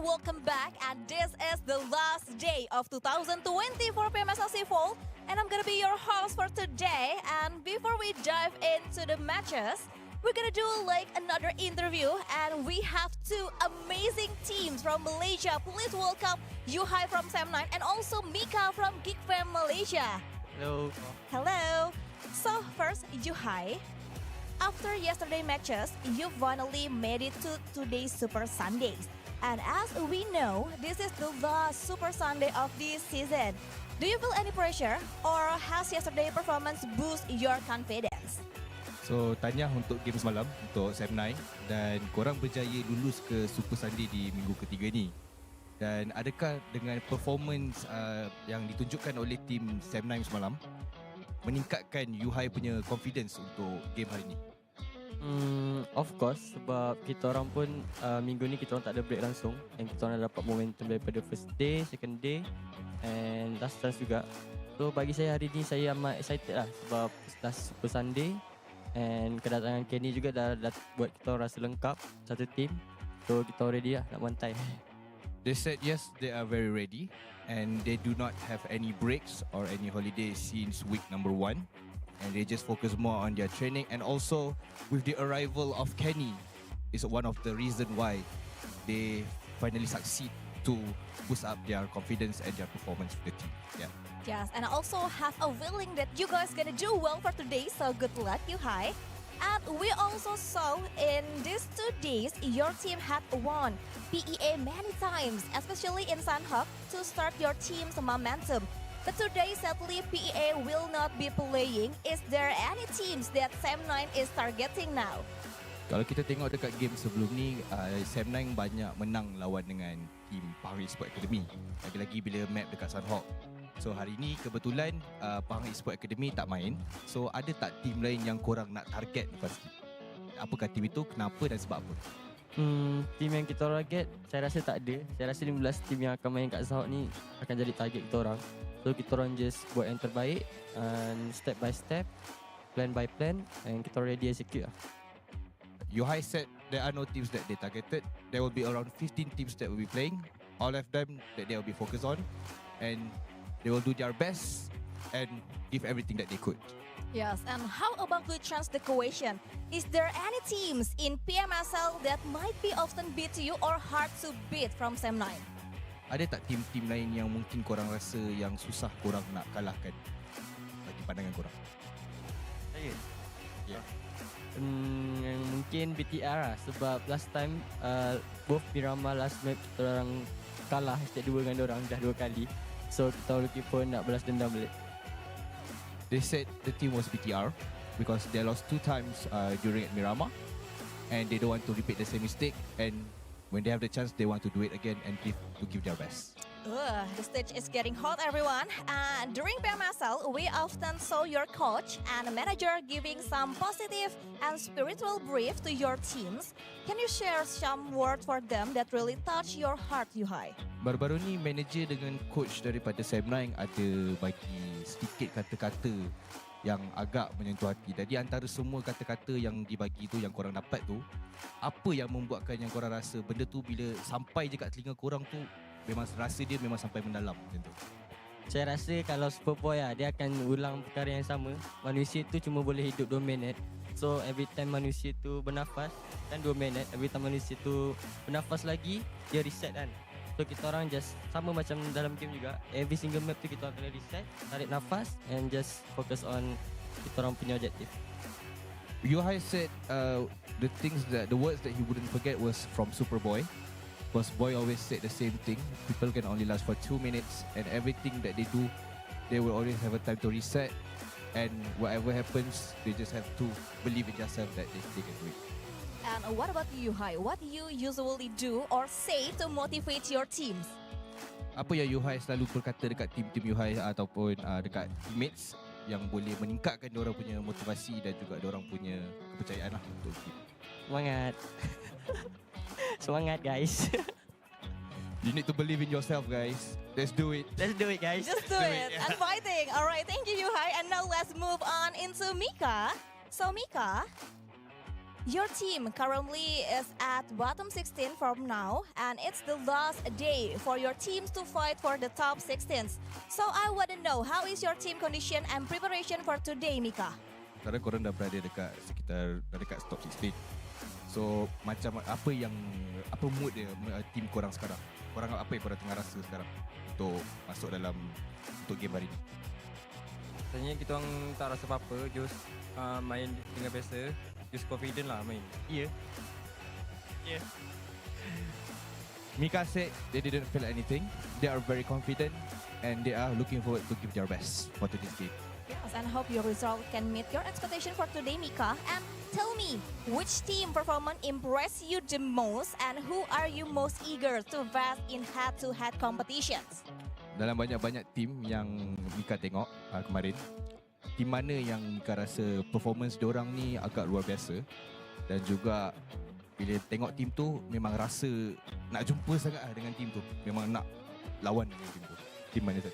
welcome back, and this is the last day of 2020 for PMSL SEA Fall, and I'm gonna be your host for today. And before we dive into the matches, we're gonna do like another interview, and we have two amazing teams from Malaysia. Please welcome Yuhai from SEM9 and also Mika from GEEK from Malaysia. Hello. Hello. So first, Yuhai, after yesterday's matches, you finally made it to today's Super Sundays. And as we know, this is the last Super Sunday of this season. Do you feel any pressure, or has yesterday's performance boost your confidence? So, tahniah untuk game semalam untuk SEM9, dan korang berjaya lulus ke Super Sunday di minggu ketiga ni. Dan adakah dengan performance yang ditunjukkan oleh tim SEM9 semalam meningkatkan Yuhai punya confidence untuk game hari ni? Of course, sebab kita orang pun minggu ni kita orang tak ada break langsung, and kita orang dah dapat momentum daripada first day, second day and last chance juga. So bagi saya hari ni saya amat excited lah, sebab last Super Sunday and kedatangan Kenny juga dah buat kita orang rasa lengkap satu team. So kita ready lah nak bantai. They said yes, they are very ready, and they do not have any breaks or any holidays since week number 1. And they just focus more on their training, and also with the arrival of Kenny is one of the reason why they finally succeed to boost up their confidence and their performance with the team. Yeah. Yes, and I also have a feeling that you guys gonna do well for today, so good luck, Yuhai. And we also saw in these 2 days, your team had won PEA many times, especially in Sanhok, to start your team's momentum. But today, sadly, PEA will not be playing. Is there any teams that SEM9 is targeting now? Kalau kita tengok dekat game sebelum ni, SEM9 banyak menang lawan dengan tim Pahang Esports Academy. Lagi-lagi bila map dekat Sanhok. So hari ni kebetulan Pahang Esports Academy tak main. So ada tak tim lain yang korang nak target lepas ni? Apakah tim itu, kenapa dan sebab apa? Tim yang kita target, saya rasa tak ada. Saya rasa 15 tim yang akan main kat Sanhok ni akan jadi target kita orang. So kita orang just buat yang terbaik, and step by step, plan by plan, and kita ready execute lah. Yuhai said there are no teams that they targeted. There will be around 15 teams that will be playing. All of them that they will be focused on, and they will do their best and give everything that they could. Yes, and how about we change the question? Is there any teams in PMSL that might be often beat to you or hard to beat from SEM9? Ada tak tim-tim lain yang mungkin korang rasa yang susah korang nak kalahkan bagi pandangan korang? Saya? Ya. Mungkin BTR lah, sebab last time both Miramar last map kita orang kalah setiap 2 dengan diorang dah 2 kali. So kita looking for nak balas dendam balik. They said the team was BTR because they lost 2 times during at Miramar, and they don't want to repeat the same mistake, and when they have the chance, they want to do it again and give their best. The stage is getting hot, everyone. And during PMSL, we often saw your coach and manager giving some positive and spiritual brief to your teams. Can you share some words for them that really touch your heart, Yuhai? Baru-baru ni, manager dengan coach daripada SEM9 ada bagi sedikit kata-kata yang agak menyentuh hati. Jadi antara semua kata-kata yang dibagi tu, yang korang dapat tu, apa yang membuatkan yang korang rasa benda tu bila sampai je kat telinga korang tu, memang rasa dia memang sampai mendalam macam tu? Saya rasa kalau Superboy lah, dia akan ulang perkara yang sama. Manusia tu cuma boleh hidup 2 minit. So every time manusia tu bernafas, kan 2 minit. Every time manusia tu bernafas lagi, dia reset kan. So kita orang just sama macam dalam game juga. Every single map tu kita orang kena reset, tarik nafas and just focus on kita orang punya objektif. Yuhai said the words that he wouldn't forget was from Superboy. Because Boy always said the same thing. People can only last for 2 minutes, and everything that they do, they will always have a time to reset. And whatever happens, they just have to believe in themselves that they can do it. And what about you, Yuhai? What do you usually do or say to motivate your teams? Apa yang Yuhai selalu berkata dekat tim-tim Yuhai ataupun dekat teammates yang boleh meningkatkan diorang punya motivasi dan juga diorang punya kepercayaan lah untuk tim? Semangat. Semangat guys. You need to believe in yourself, guys. Let's do it. Let's do it, guys. Just do it. And fighting. All right, thank you, Yuhai. And now let's move on into Mika. So Mika, Your team currently is at bottom 16 from now, and it's the last day for your teams to fight for the top 16. So I want to know, how is your team condition and preparation for today, Mika? Sekarang korang dah berada dekat sekitar dekat top 16. So macam apa mood dia team korang sekarang? Korang apa yang korang tengah rasa sekarang untuk masuk dalam untuk game hari ni? Sebenarnya kita orang tak rasa apa-apa, just main dengan biasa, just confident lah main. Yeah. Mika said they didn't feel anything. They are very confident and they are looking forward to give their best for today's game. Yes, and hope your result can meet your expectation for today, Mika. And tell me, which team performance impressed you the most, and who are you most eager to face in head-to-head competitions? Dalam banyak-banyak tim yang Mika tengok kemarin, tim mana yang Mika rasa performance diorang ni agak luar biasa, dan juga bila tengok tim tu memang rasa nak jumpa sangat dengan tim tu, memang nak lawan dengan tim tu. Tim mana tu?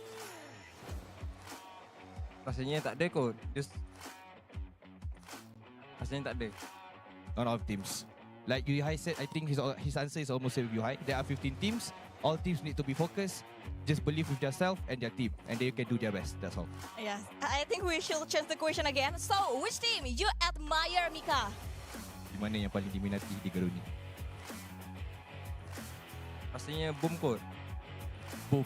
Rasanya tak ada kot, just rasanya tak ada. Not all teams. Like Yuhai said, I think his answer is almost same with Yuhai. There are 15 teams. All teams need to be focused. Just believe with themselves and their team, and they can do their best. That's all. Yes, I think we should change the question again. So, which team you admire, Mika? Di mana yang paling diminati di Garuda ni? Rasanya boom kot. Boom.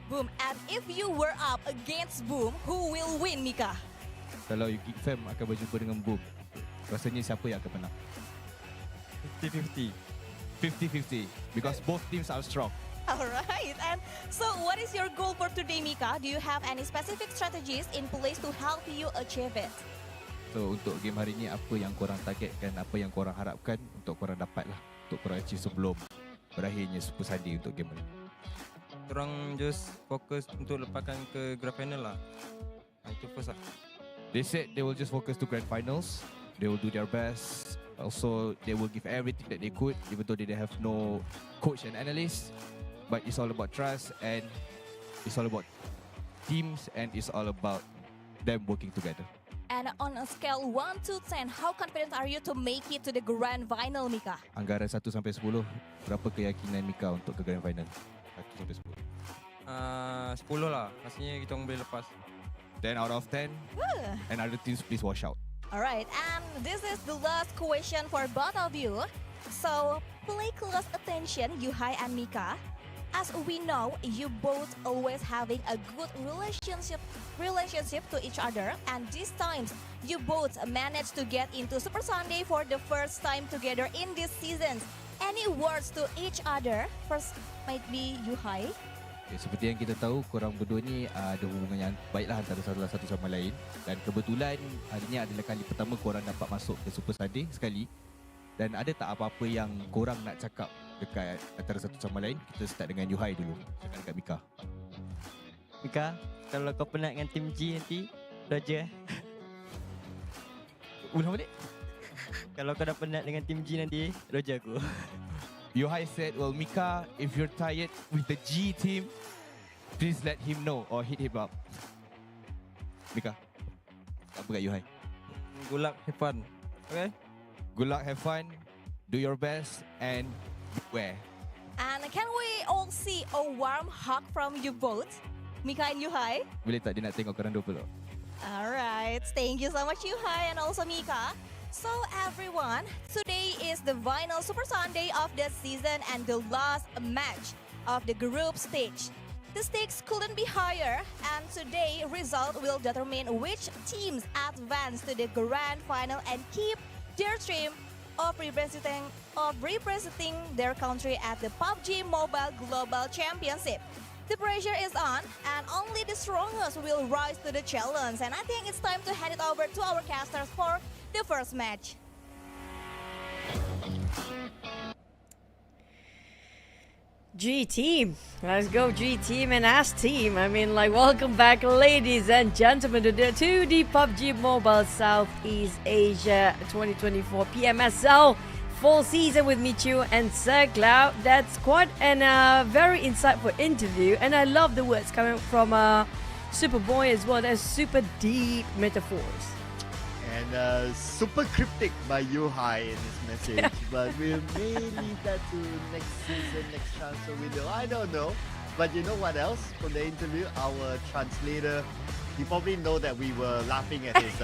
Boom. And if you were up against Boom, who will win, Mika? Kalau GEEK fam akan berjumpa dengan Boom, rasanya siapa yang akan menang? 50-50. 50-50. Because both teams are strong. Alright, and so what is your goal for today, Mika? Do you have any specific strategies in place to help you achieve it? So untuk game hari ni, apa yang korang targetkan, apa yang korang harapkan untuk korang dapat lah, untuk korang achieve sebelum berakhirnya Super Sunday untuk game ni? Korang just fokus untuk lepaskan ke grand final lah. Itu first lah. They said they will just focus to grand finals. They will do their best. Also, they will give everything that they could, even though they have no coach and analyst. But it's all about trust, and it's all about teams, and it's all about them working together. And on a scale 1 to 10, how confident are you to make it to the grand final, Mika? Anggaran 1 sampai 10, berapa keyakinan Mika untuk ke grand final? 1 sampai 10. 10 lah. Rasanya kita orang boleh lepas. 10 out of 10. And other teams, please watch out. Alright, and this is the last question for both of you. So, pay close attention, Yuhai and Mika. As we know, you both always having a good relationship to each other, and this time you both managed to get into Super Sunday for the first time together in this season. Any words to each other? First might be Yuhai. Okay, seperti yang kita tahu, korang berdua ni ada hubungan yang baiklah antara satu sama lain, dan kebetulan hari ni adalah kali pertama korang dapat masuk ke Super Sunday sekali. Dan ada tak apa-apa yang korang nak cakap dekat antara satu sama lain? Kita start dengan Yuhai dulu. Cakap dekat Mika. Mika, kalau kau penat dengan tim G nanti, Roger. Ulang balik. Kalau kau dah penat dengan tim G nanti, Roger aku. Yuhai said, well, Mika, if you're tired with the G team, please let him know or hit him up. Mika, apa kat Yuhai? Good luck, have fun. Okay? Good luck, have fun, do your best, and beware. And can we all see a warm hug from you both, Mika and Yuhai? Boleh tak dia nak tengok korang dua peluk? Alright, thank you so much, Yuhai, and also Mika. So everyone, today is the final Super Sunday of the season and the last match of the group stage. The stakes couldn't be higher, and today result will determine which teams advance to the grand final and keep their dream of representing their country at the PUBG Mobile Global Championship. The pressure is on, and only the strongest will rise to the challenge. And I think it's time to hand it over to our casters for the first match. G team, let's go G team and S team. I mean, like, welcome back, ladies and gentlemen, to the PUBG Mobile Southeast Asia 2024 PMSL Fall Season with Michu and Sir Cloud. That's quite an very insightful interview, and I love the words coming from Superboy as well. There's super deep metaphors. And super cryptic by Yuhai in his message, but we may leave that to next season, next transfer window. I don't know. But you know what else? From the interview, our translator, he probably know that we were laughing at his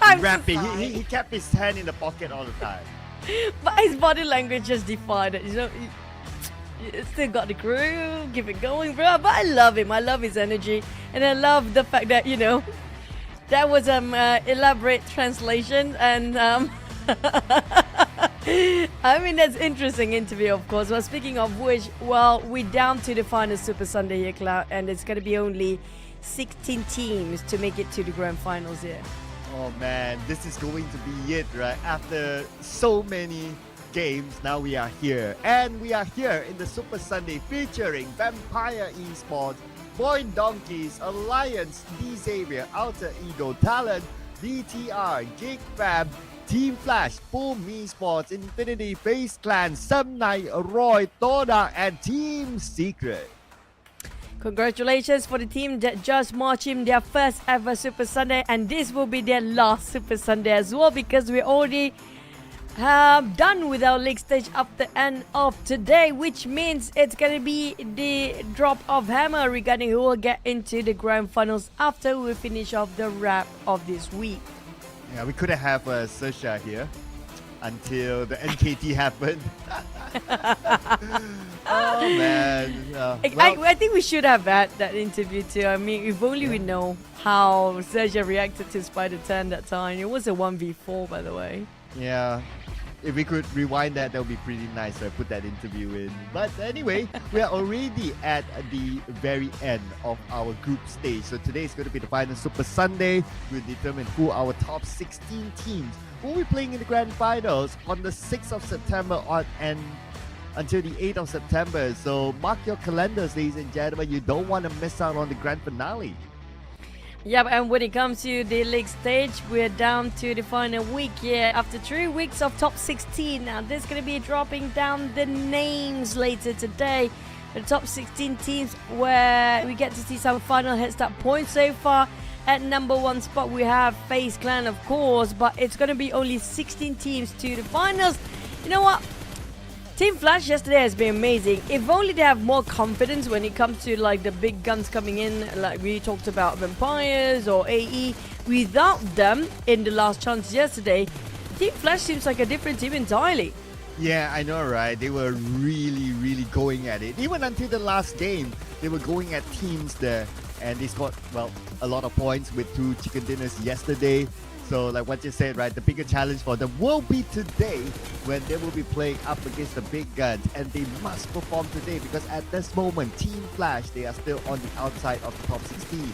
I'm so rapping. sorry. He kept his hand in the pocket all the time. But his body language just defied it. You know, he still got the groove, keep it going, bro. But I love him. I love his energy, and I love the fact that that was elaborate translation, and I mean that's interesting interview, of course. Well, speaking of which, well, we're down to the final Super Sunday here, Cloud, and it's gonna be only 16 teams to make it to the grand finals here. Oh man, this is going to be it, right? After so many games, now we are here. And we are here in the Super Sunday featuring Vampire Esports, VOIN Donkeys, Alliance, D-Xavier, Alter Ego, TALON, DTR, GEEK Fam, Team Flash, Boom Esports, Infinity, FAZE Clan, Samnai, Roy, TODAK, and Team Secret. Congratulations for the team that just marched in their first ever Super Sunday, and this will be their last Super Sunday as well, because we're already done with our league stage up the end of today, which means it's gonna be the drop of hammer regarding who will get into the grand finals after we finish off the wrap of this week. Yeah, we couldn't have Sersha here until the NKT happened. Oh man. I think we should have had that interview too. I mean, if only we know how Sergio reacted to Spider 10 that time. It was a 1v4, by the way. Yeah. If we could rewind that, that would be pretty nice. I put that interview in. But anyway, we are already at the very end of our group stage. So today is going to be the final Super Sunday. We'll determine who our top 16 teams will be playing in the grand finals on the 6th of September and until the 8th of September. So mark your calendars, ladies and gentlemen. You don't want to miss out on the grand finale. Yep, and when it comes to the league stage, we're down to the final week here. After 3 weeks of top 16, now there's going to be dropping down the names later today. The top 16 teams where we get to see some final head start points so far. At number 1 spot, we have FaZe Clan, of course, but it's going to be only 16 teams to the finals. You know what? Team Flash yesterday has been amazing. If only they have more confidence when it comes to like the big guns coming in, like we talked about Vampires or AE. Without them in the last chance yesterday, Team Flash seems like a different team entirely. Yeah, I know, right? They were really going at it. Even until the last game, they were going at teams there. And they scored, well, a lot of points with 2 chicken dinners yesterday. So like what you said, right, the bigger challenge for them will be today when they will be playing up against the big guns, and they must perform today because at this moment, Team Flash, they are still on the outside of the top 16.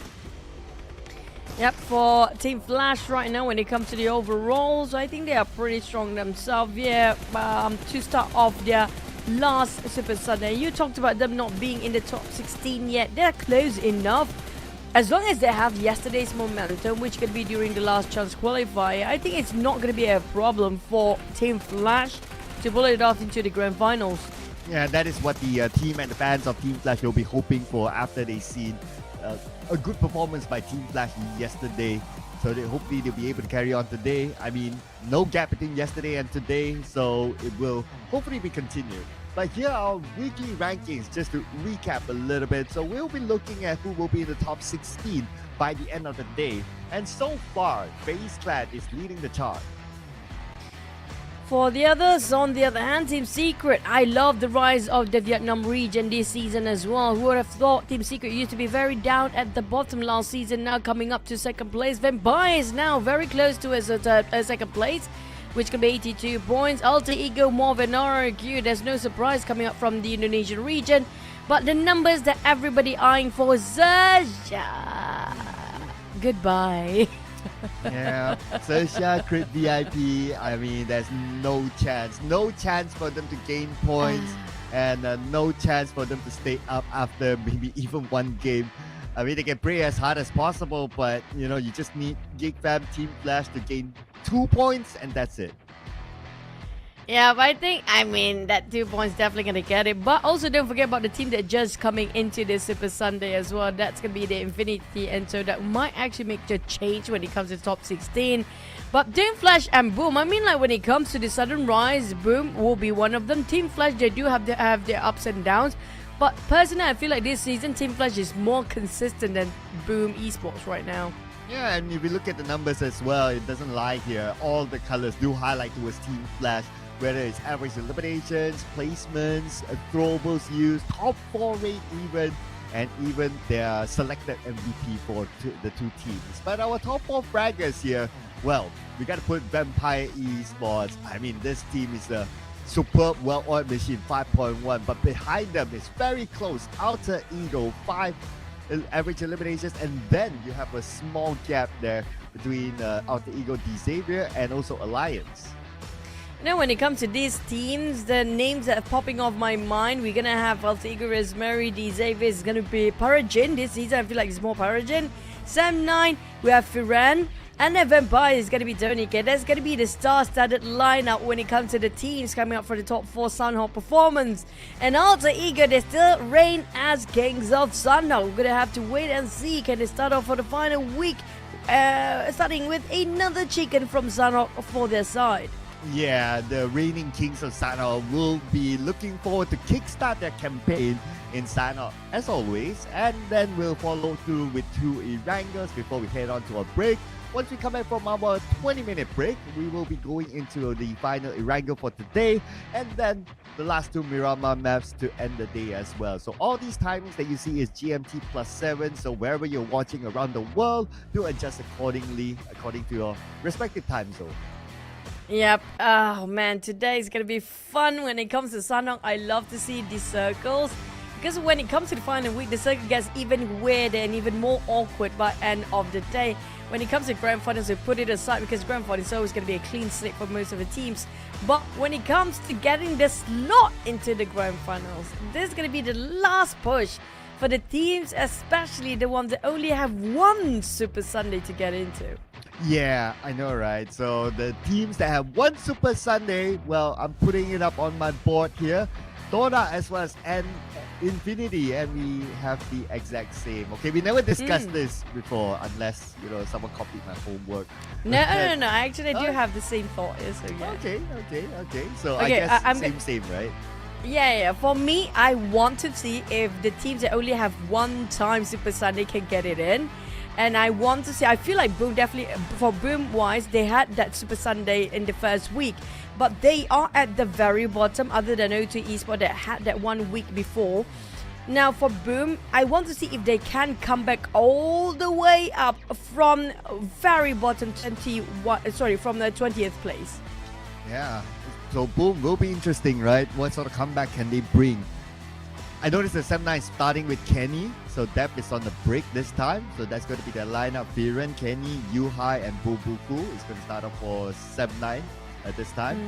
Yep, for Team Flash right now, when it comes to the overalls, I think they are pretty strong themselves. Yeah, to start off their last Super Sunday, you talked about them not being in the top 16 yet. They're close enough. As long as they have yesterday's momentum, which could be during the last chance qualifier, I think it's not going to be a problem for Team Flash to pull it off into the grand finals. Yeah, that is what the team and the fans of Team Flash will be hoping for after they've seen a good performance by Team Flash yesterday. So hopefully they'll be able to carry on today. I mean, no gap between yesterday and today, so it will hopefully be continued. But here are our weekly rankings, just to recap a little bit. So we'll be looking at who will be in the top 16 by the end of the day. And so far, FaZe Clan is leading the chart. For the others, on the other hand, Team Secret. I love the rise of the Vietnam region this season as well. Who would have thought Team Secret used to be very down at the bottom last season, now coming up to second place. Vampire is now very close to a second place, which can be 82 points. Alter Ego, more than RQ. There's no surprise coming up from the Indonesian region. But the numbers that everybody eyeing for, Zerja. Goodbye. Yeah, Sersha, Crit VIP. I mean, there's no chance. No chance for them to gain points. And no chance for them to stay up after maybe even one game. I mean, they can pray as hard as possible, but you know, you just need GEEK Fam, Team Flash to gain 2 points, and that's it. Yeah, but I mean, that 2 points definitely going to get it. But also don't forget about the team that just coming into this Super Sunday as well. That's going to be the Infinity. And so that might actually make the change when it comes to top 16. But Team Flash and Boom, I mean, like when it comes to the sudden rise, Boom will be one of them. Team Flash, they do have their ups and downs. But personally, I feel like this season, Team Flash is more consistent than Boom Esports right now. Yeah, and if you look at the numbers as well, it doesn't lie here. All the colors do highlight towards Team Flash, whether it's average eliminations, placements, throwables used, top 4 rate even, and even their selected MVP for the two teams. But our top 4 fraggers here, well, we got to put Vampire Esports. I mean, this team is a superb, well-oiled machine, 5.1, but behind them is very close. Outer Eagle, 5 average eliminations, and then you have a small gap there between Outer Eagle, Xavier, and also Alliance. Now, when it comes to these teams, the names that are popping off my mind, we're going to have Alter Ego, Rosemary, Xavier is going to be Parajin. This season, I feel like it's more Parajin. Sam9, we have Firan, and then Vampire is going to be Donika. That's going to be the star-studded lineup when it comes to the teams coming up for the top 4 Sanhok performance. And Alter Ego, they still reign as kings of Sanhok. We're going to have to wait and see. Can they start off for the final week, starting with another chicken from Sanhok for their side. Yeah, the reigning kings of Sanhok will be looking forward to kickstart their campaign in Sanhok as always, and then we'll follow through with 2 Erangels before we head on to a break. Once we come back from our 20-minute break, we will be going into the final Erangel for today, and then the last 2 Miramar maps to end the day as well. So all these timings that you see is GMT +7, so wherever you're watching around the world, do adjust accordingly, according to your respective time zone. Yep. Oh man, today is gonna be fun when it comes to Sanhok. I love to see these circles because when it comes to the final week, the circle gets even weirder and even more awkward by end of the day. When it comes to grand finals, we put it aside because grand finals is always gonna be a clean slate for most of the teams. But when it comes to getting the slot into the grand finals, this is gonna be the last push for the teams, especially the ones that only have one Super Sunday to get into. Yeah, I know, right? So the teams that have one Super Sunday, well, I'm putting it up on my board here. TODAK as well as Infinity, and we have the exact same. Okay, we never discussed this before unless, you know, someone copied my homework. No. Actually, I do have the same thought. So yeah. Okay. So Okay, I guess same, right? Yeah. For me, I want to see if the teams that only have one time Super Sunday can get it in. And I want to see, I feel like Boom definitely, for Boom wise, they had that Super Sunday in the first week. But they are at the very bottom, other than O2 Esports that had that 1 week before. Now for Boom, I want to see if they can come back all the way up from very bottom from the 20th place. Yeah. So Boom will be interesting, right? What sort of comeback can they bring? I noticed that Sam9 is starting with Kenny, so Dep is on the break this time. So that's going to be their lineup. Viren, Kenny, Yuhai, and Bubuku is going to start off for Sam9 at this time.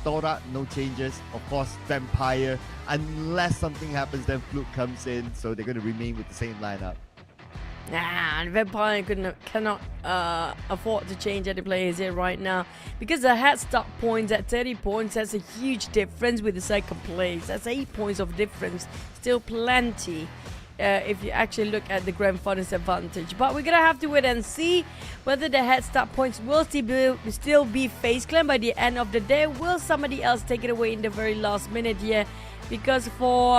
TODAK, no changes. Of course, Vampire, unless something happens, then Fluke comes in. So they're going to remain with the same lineup. And Vampire cannot afford to change any players here right now because the head start points at 30 points. That's a huge difference with the second place. That's 8 points of difference. Still plenty if you actually look at the grand finals advantage. But we're gonna have to wait and see whether the head start points will still be FaZe Clan by the end of the day. Will somebody else take it away in the very last minute here? Because for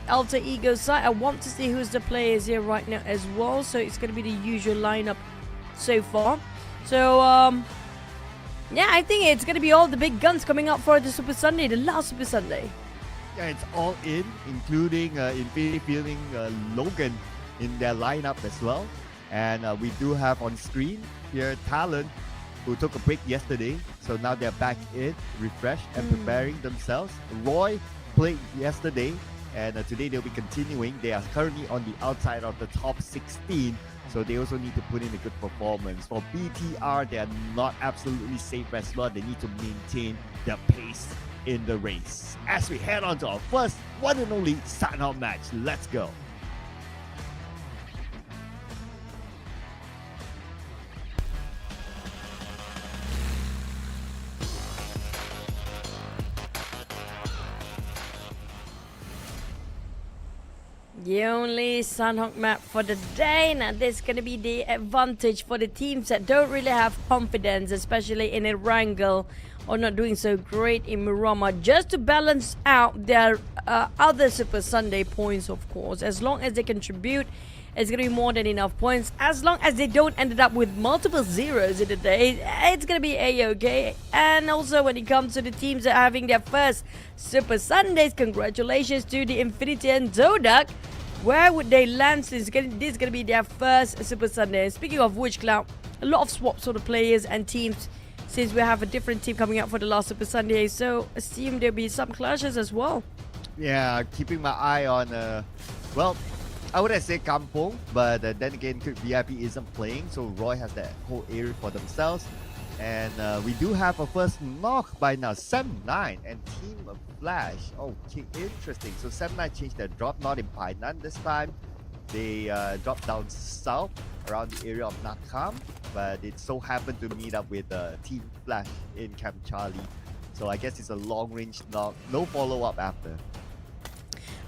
Alter Ego's side, I want to see who's the players here right now as well. So it's going to be the usual lineup so far. So, yeah, I think it's going to be all the big guns coming up for the Super Sunday, the last Super Sunday. Yeah, it's all in, including Infinity fielding Logan in their lineup as well. And we do have on screen here TALON, who took a break yesterday. So now they're back in, refreshed and preparing themselves. Roy played yesterday, and today they'll be continuing. They are currently on the outside of the top 16, so they also need to put in a good performance. For BTR, they are not absolutely safe as well. They need to maintain their pace in the race. As we head on to our first one and only Sanhok match, let's go. The only Sanhok map for the day. Now this is gonna be the advantage for the teams that don't really have confidence, especially in Erangel, or not doing so great in Miramar, just to balance out their other Super Sunday points, of course. As long as they contribute, it's gonna be more than enough points. As long as they don't end up with multiple zeros in the day, it's gonna be a-okay. And also when it comes to the teams that are having their first Super Sundays, congratulations to the Infinity and TODAK. Where would they land? This is gonna be their first Super Sunday. Speaking of which, Cloud, a lot of swaps for the players and teams, since we have a different team coming up for the last Super Sunday, so assume there'll be some clashes as well. Yeah, keeping my eye on, well, I wouldn't say Kampong, but then again, VIP isn't playing, so Roy has that whole area for themselves. And we do have a first knock by now, Sam9 and Team Flash. Okay, interesting. So Sam9 changed their drop, not in Painan this time. They dropped down south around the area of Nakam, but it so happened to meet up with Team Flash in Camp Charlie. So I guess it's a long range knock, no follow-up after.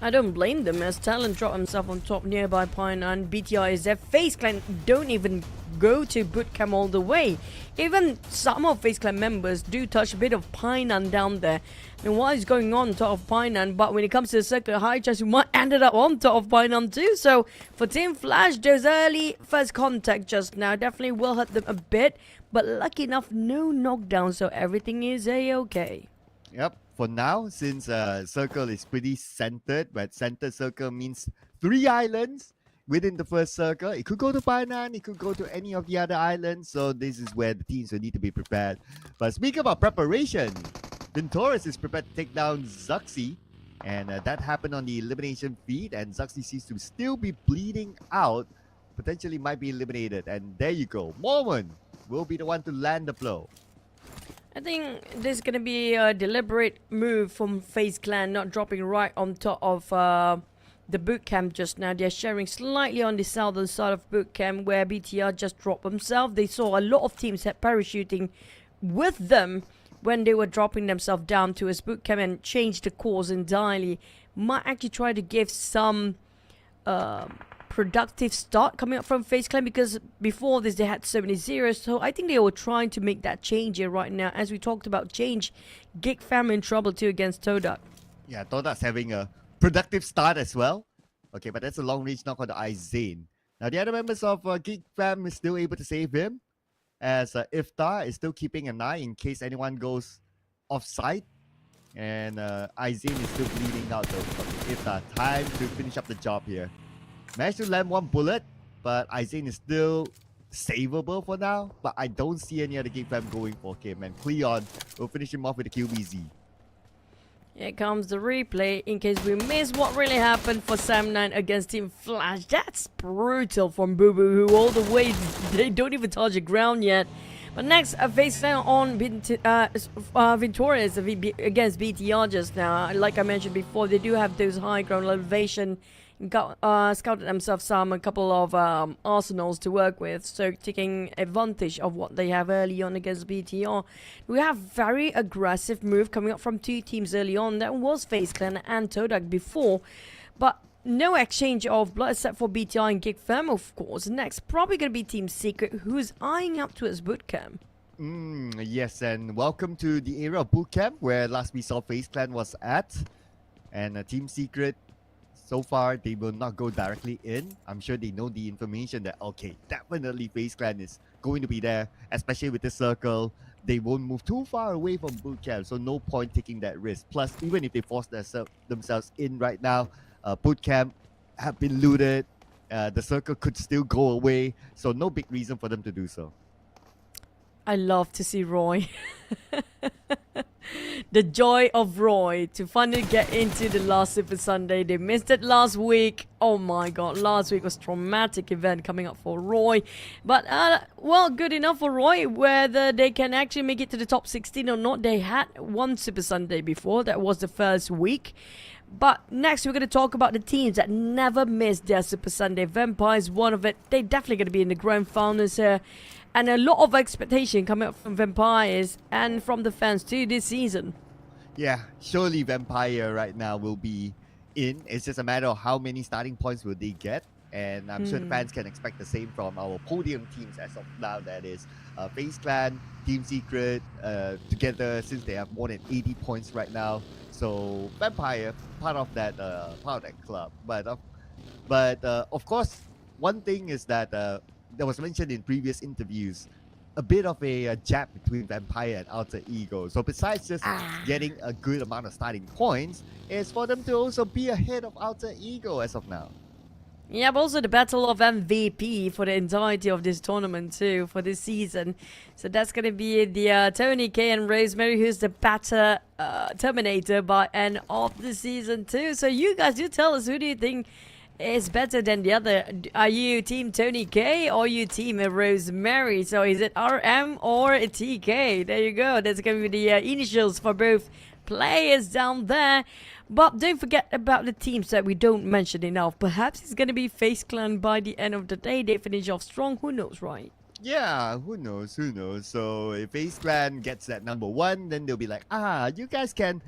I don't blame them, as TALON dropped himself on top nearby Painan. BTR is their FaZe clan don't even go to bootcamp all the way. Even some of FaZe clan members do touch a bit of Painan down there. And what is going on top of Painan, but when it comes to the circuit, high chance we might end up on top of Painan too. So for Team Flash, those early first contact just now definitely will hurt them a bit. But lucky enough, no knockdown, so everything is a-okay. Yep. For now, since circle is pretty centered, but centered circle means 3 islands within the first circle. It could go to Painan, it could go to any of the other islands, so this is where the teams will need to be prepared. But speaking about preparation, Ventoris is prepared to take down Zuxi, and that happened on the elimination feed, and Zuxi seems to still be bleeding out, potentially might be eliminated, and there you go. Mormon will be the one to land the blow. I think this is going to be a deliberate move from FaZe Clan, not dropping right on top of the bootcamp just now. They're sharing slightly on the southern side of bootcamp, where BTR just dropped themselves. They saw a lot of teams had parachuting with them when they were dropping themselves down to his bootcamp and changed the course entirely. Might actually try to give some productive start coming up from FaZe Clan, because before this they had so many zeros, so I think they were trying to make that change here right now. As we talked about change, GEEK fam in trouble too against TODAK. Yeah, TODAK's having a productive start as well. Okay, but that's a long range knock on the Izane. Now the other members of GEEK fam is still able to save him, as Iftar is still keeping an eye in case anyone goes off-site. And Izane is still bleeding out though from Iftar. Time to finish up the job here. Managed to land 1 bullet, but Izane is still savable for now. But I don't see any other GEEK fam going for him. And Cleon will finish him off with a QBZ. Here comes the replay in case we miss what really happened for Sam9 against Team Flash. That's brutal from Boo Boo, who all the way, they don't even touch the ground yet. But next, FaZe Clan on Victorious against BTR just now. Like I mentioned before, they do have those high ground elevation. Scouted themselves a couple of arsenals to work with, so taking advantage of what they have early on against BTR. We have very aggressive move coming up from 2 teams early on. That was FaZe Clan and TODAK before, but no exchange of blood except for BTR and GEEK fam, of course. Next, probably going to be Team Secret, who's eyeing up to its bootcamp. Yes, and welcome to the area of bootcamp where last we saw FaZe Clan was at, and Team Secret. So far, they will not go directly in. I'm sure they know the information that, okay, definitely FaZe Clan is going to be there, especially with this circle. They won't move too far away from bootcamp, so no point taking that risk. Plus, even if they force themselves in right now, bootcamp have been looted. The circle could still go away, so no big reason for them to do so. I love to see Roy. The joy of Roy to finally get into the last Super Sunday. They missed it last week. Oh my god, last week was a traumatic event coming up for Roy. But, well, good enough for Roy. Whether they can actually make it to the top 16 or not, they had one Super Sunday before. That was the first week. But next, we're going to talk about the teams that never missed their Super Sunday. Vampire is one of it. They're definitely going to be in the grand finals here. And a lot of expectation coming up from Vampires and from the fans too this season. Yeah, surely Vampire right now will be in. It's just a matter of how many starting points will they get. And I'm sure the fans can expect the same from our podium teams as of now. That is FaZe Clan, Team Secret, together since they have more than 80 points right now. So Vampire, part of that club. But of course, one thing is that that was mentioned in previous interviews, a bit of a gap between Vampire and Alter Ego. So besides just getting a good amount of starting points, is for them to also be ahead of Alter Ego as of now. Yeah, but also the battle of MVP for the entirety of this tournament too, for this season. So that's going to be the Tony K and Rosemary, who's the better Terminator by end of the season too. So you guys do tell us, who do you think is better than the other? Are you team Tony K or you team Rosemary? So is it RM or TK? There you go. That's going to be the initials for both players down there. But don't forget about the teams that we don't mention enough. Perhaps it's going to be FaZe Clan by the end of the day. They finish off strong. Who knows, right? Yeah, who knows, who knows. So if FaZe Clan gets that number 1, then they'll be like, you guys can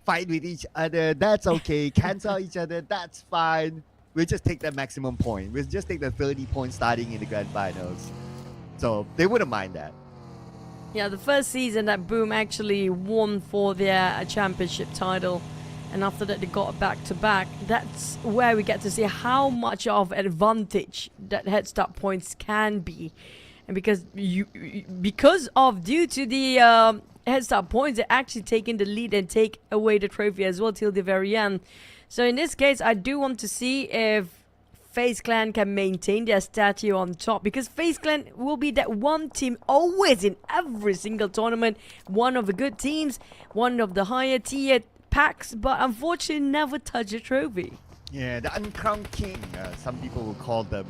fight with each other. That's okay. Cancel each other. That's fine. We'll just take the maximum point. We'll just take the 30 points starting in the grand finals. So they wouldn't mind that. Yeah, the first season that Boom actually won for their championship title. And after that, they got back-to-back. That's where we get to see how much of advantage that head start points can be. And due to the head start points, they're actually taking the lead and take away the trophy as well till the very end. So in this case, I do want to see if FaZe Clan can maintain their statue on top, because FaZe Clan will be that one team always in every single tournament, one of the good teams, one of the higher tier packs, but unfortunately never touch a trophy. Yeah, the uncrowned king, some people will call them.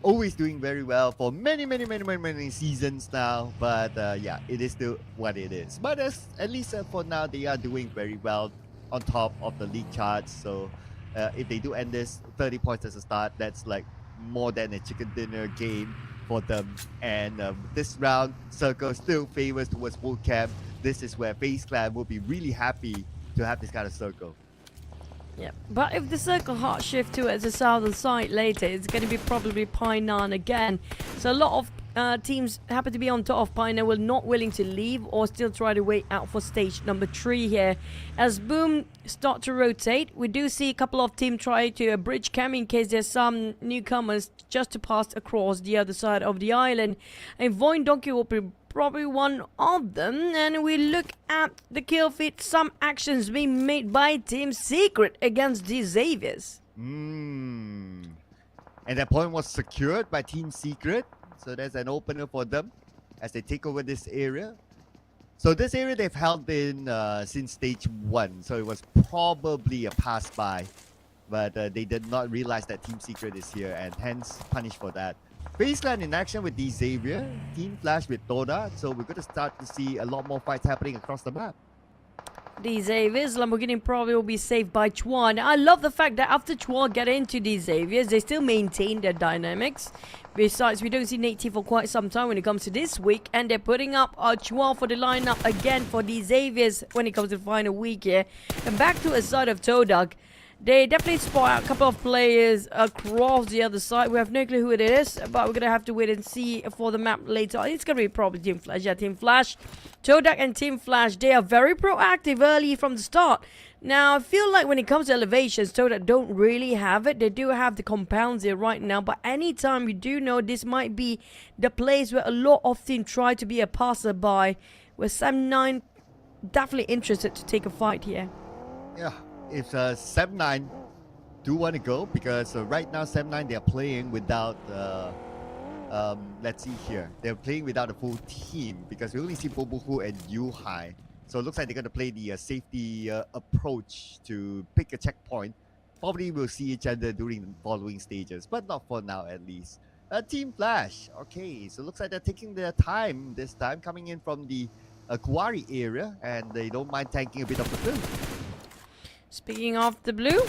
Always doing very well for many seasons now, but yeah, it is still what it is. But at least for now, they are doing very well on top of the league charts. So if they do end this 30 points as a start, that's like more than a chicken dinner game for them. And this round, Circle still favors towards full camp. This is where FaZe Clan will be really happy to have this kind of circle. Yeah, but if the circle heart shift towards the southern side later, it's going to be probably Painan again. So a lot of teams happen to be on top of Painan, will not willing to leave or still try to wait out for stage number 3 here. As Boom start to rotate, we do see a couple of teams try to bridge cam in case there's some newcomers just to pass across the other side of the island. And VOIN Donkey will be probably one of them, and we look at the kill feed. Some actions being made by Team Secret against the Xaviers. And that point was secured by Team Secret, so there's an opener for them as they take over this area. So this area they've held in since stage 1, so it was probably a pass by, but they did not realize that Team Secret is here and hence punished for that. FaZe Clan in action with the Xavier, Team Flash with TODAK, so we're going to start to see a lot more fights happening across the map. The Xaviers, Lamborghini probably will be saved by Chuan. I love the fact that after Chuan get into the Xaviers, they still maintain their dynamics. Besides, we don't see Native for quite some time when it comes to this week, and they're putting up Chuan for the lineup again for the Xaviers when it comes to the final week here. And back to a side of TODAK. They definitely spot out a couple of players across the other side. We have no clue who it is, but we're going to have to wait and see for the map later on. It's going to be probably Team Flash. Yeah, Team Flash. TODAK and Team Flash, they are very proactive early from the start. Now, I feel like when it comes to elevations, TODAK don't really have it. They do have the compounds here right now, but anytime you do know this might be the place where a lot of teams try to be a passerby, where Sam9 definitely interested to take a fight here. Yeah. If Sam9 do want to go, because right now Sam9 they are playing without let's see here, they're playing without a full team because we only see Bobohu and Yuhai, so it looks like they're going to play the safety approach to pick a checkpoint. Probably we'll see each other during the following stages, but not for now at least. Team Flash, okay, so looks like they're taking their time this time, coming in from the Kuwari area, and they don't mind tanking a bit of the blue. Speaking of the blue,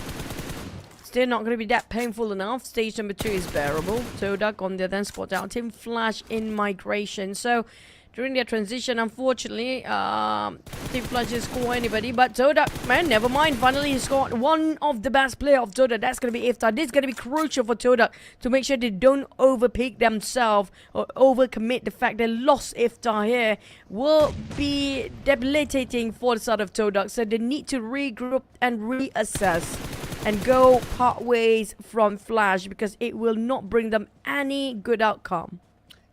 still not going to be that painful enough. Stage number 2 is bearable. TODAK on the other end spot out Team Flash in migration. So during their transition. Unfortunately, Team Flash didn't score anybody, but TODAK, man, never mind. Finally, he scored one of the best player of TODAK. That's going to be Iftar. This is going to be crucial for TODAK to make sure they don't overpeak themselves or overcommit. The fact they lost Iftar here will be debilitating for the side of TODAK, so they need to regroup and reassess and go part ways from Flash, because it will not bring them any good outcome.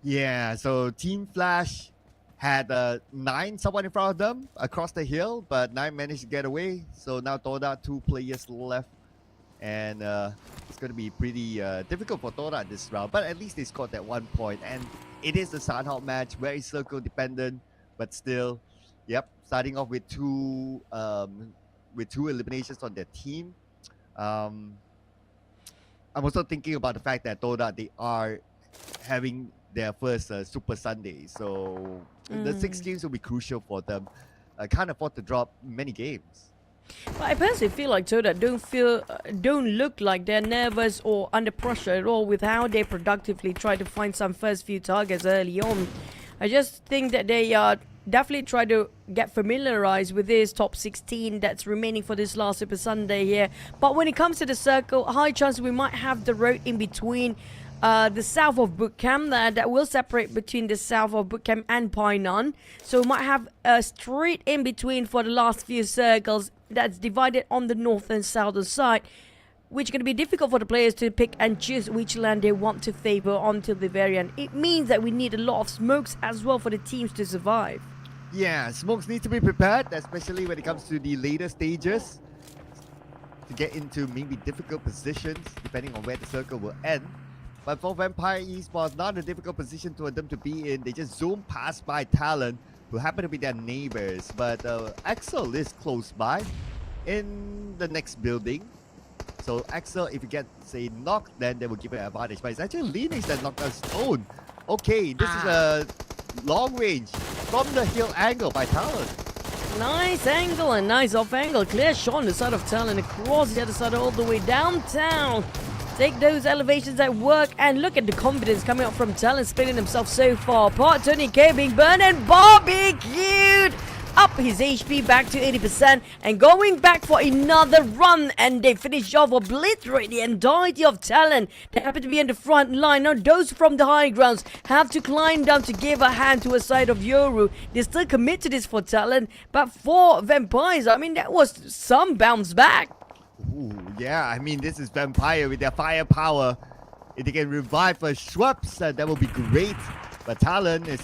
Yeah, so Team Flash had 9 someone in front of them across the hill, but 9 managed to get away. So now TODAK, 2 players left, and it's going to be pretty difficult for TODAK this round. But at least they scored that 1 point, and it is the Sanhok match, very circle dependent, but still, yep, starting off with two eliminations on their team. I'm also thinking about the fact that TODAK, they are having their first Super Sunday, so the 6 games will be crucial for them. Can't afford to drop many games. But I personally feel like TODAK don't look like they're nervous or under pressure at all with how they productively try to find some first few targets early on. I just think that they definitely try to get familiarized with this top 16 that's remaining for this last Super Sunday here. But when it comes to the circle, high chance we might have the road in between the south of Bootcamp that will separate between the south of Bootcamp and Painan. So we might have a street in between for the last few circles that's divided on the north and southern side, which is going to be difficult for the players to pick and choose which land they want to favor until the very end. It means that we need a lot of smokes as well for the teams to survive. Yeah, smokes need to be prepared, especially when it comes to the later stages, to get into maybe difficult positions depending on where the circle will end. But for Vampire Esports, not a difficult position for them to be in. They just zoom past by TALON, who happen to be their neighbors. But Axel is close by in the next building. So Axel, if you get, say, knocked, then they will give it an advantage. But it's actually Linux that knocked out Stone. Okay, this is a long range from the hill angle by TALON. Nice angle and nice off angle. Clear shot on the side of TALON across the other side all the way downtown. Take those elevations at work, and look at the confidence coming up from TALON, spinning himself so far apart. Tony K being burned and barbecued. Up his HP back to 80% and going back for another run, and they finish off, obliterate the entirety of TALON. They happen to be in the front line. Now those from the high grounds have to climb down to give a hand to a side of Yoru. They still commit to this for TALON, but for Vampires, I mean, that was some bounce back. Ooh, yeah, I mean, this is Vampire with their firepower. If they can revive for Schweppes, that will be great. But TALON is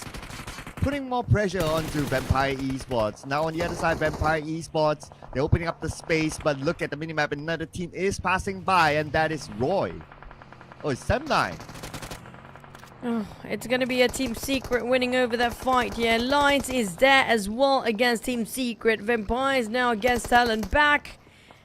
putting more pressure onto Vampire Esports. Now on the other side, Vampire Esports, they're opening up the space, but look at the minimap, another team is passing by, and that is Roy. Oh, it's Sem9. Oh, it's going to be a Team Secret winning over that fight here. Lions is there as well against Team Secret. Vampires now against TALON back.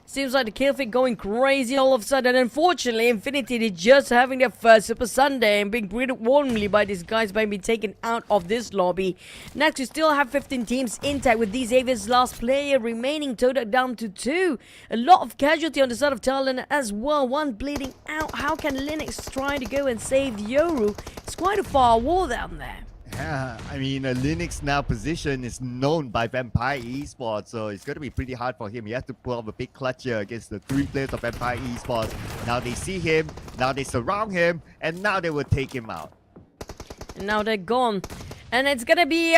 Seems like the kill feed going crazy all of a sudden. Unfortunately, Infinity is just having their first Super Sunday and being greeted warmly by these guys by being taken out of this lobby. Next, we still have 15 teams intact with these Avis last player remaining. TODAK down to 2. A lot of casualty on the side of TALON as well. One bleeding out. How can Linux try to go and save Yoru? It's quite a far wall down there. Yeah, I mean, Linux now position is known by Vampire Esports, so it's going to be pretty hard for him. He has to pull off a big clutch here against the 3 players of Vampire Esports. Now they see him, now they surround him, and now they will take him out. And now they're gone. And it's gonna be,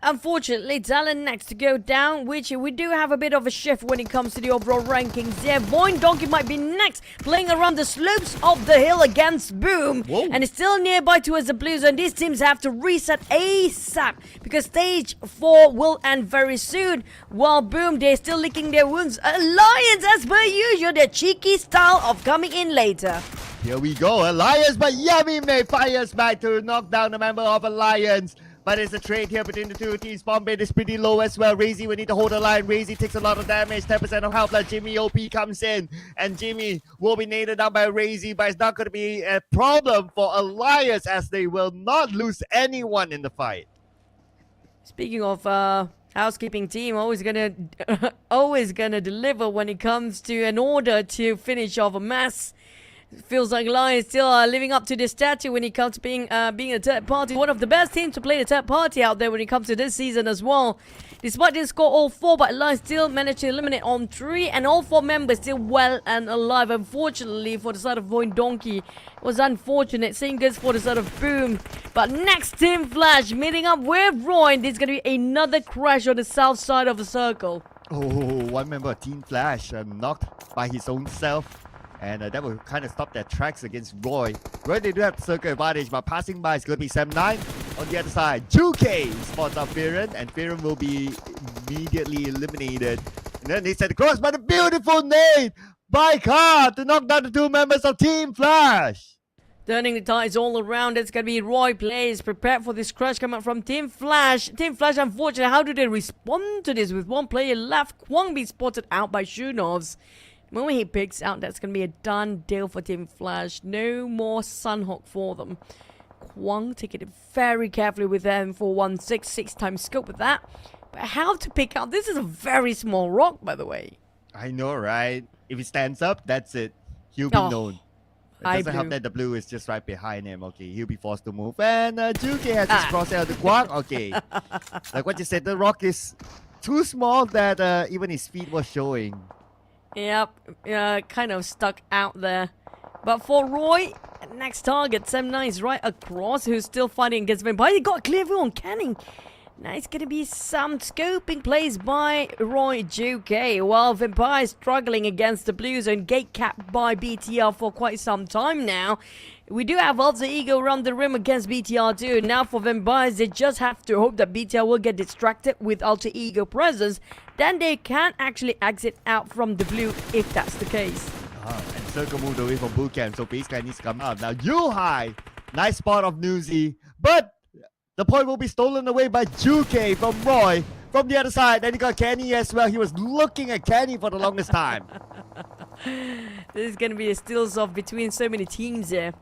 unfortunately, TALON next to go down, which we do have a bit of a shift when it comes to the overall rankings there. VOIN Donkey might be next, playing around the slopes of the hill against Boom. Whoa. And it's still nearby towards the Blues, and these teams have to reset ASAP, because stage 4 will end very soon. While Boom, they're still licking their wounds. Alliance, as per usual, their cheeky style of coming in later. Here we go, Alliance, but Yummy May fires back to knock down a member of Alliance. But it's a trade here between the two teams. Bomb bait is pretty low as well. Razy will need to hold the line. Razy takes a lot of damage, 10% of health. Like Jimmy OP comes in, and Jimmy will be nailed down by Razy, but it's not going to be a problem for Alliance, as they will not lose anyone in the fight. Speaking of housekeeping team, always gonna deliver when it comes to an order to finish off a mess. Feels like Lions still are living up to this statue when it comes to being a third party. One of the best teams to play the third party out there when it comes to this season as well. Despite didn't score all 4, but Lions still managed to eliminate on 3, and all 4 members still well and alive. Unfortunately for the side of VOIN Donkey, it was unfortunate. Same goes for the side of Boom. But next Team Flash meeting up with Roy. There's gonna be another crash on the south side of the circle. Oh, one member of Team Flash knocked by his own self. And that will kind of stop their tracks against Roy. Roy, they do have the circle advantage, but passing by is going to be Sam9. On the other side, 2K spots out Firen, and Firen will be immediately eliminated. And then they set across by the beautiful nade by Car to knock down the 2 members of Team Flash. Turning the tides all around, it's going to be Roy plays. Prepared for this crash coming from Team Flash. Team Flash, unfortunately, how do they respond to this? With 1 player left, Kwang being spotted out by Shunovs. The moment he picks out, that's going to be a done deal for Team Flash. No more Sanhok for them. Kwang taking it very carefully with them for 166 times scope with that. But how to pick out? This is a very small rock, by the way. I know, right? If he stands up, that's it. He'll be known. It doesn't help that the blue is just right behind him. Okay, he'll be forced to move. And Juki has his crosshair to Kwang. Okay. Like what you said, the rock is too small that even his feet was showing. Yep, kind of stuck out there. But for Roy, next target, Sam9 is right across, who's still fighting against Vampire. He got a clear view on Canning. Now it's going to be some scoping plays by Roy Juke. While Vampire is struggling against the Blues and gate capped by BTR for quite some time now. We do have Alter Ego around the rim against BTR too. Now for Vampires, they just have to hope that BTR will get distracted with Alter Ego presence. Then they can actually exit out from the blue if that's the case. And Circle moved away from boot camp, so base guy needs to come out. Now Yuhai, nice spot of Newsy, but the point will be stolen away by Juke from Roy. From the other side, then you got Kenny as well. He was looking at Kenny for the longest time. This is going to be a still-off between so many teams here.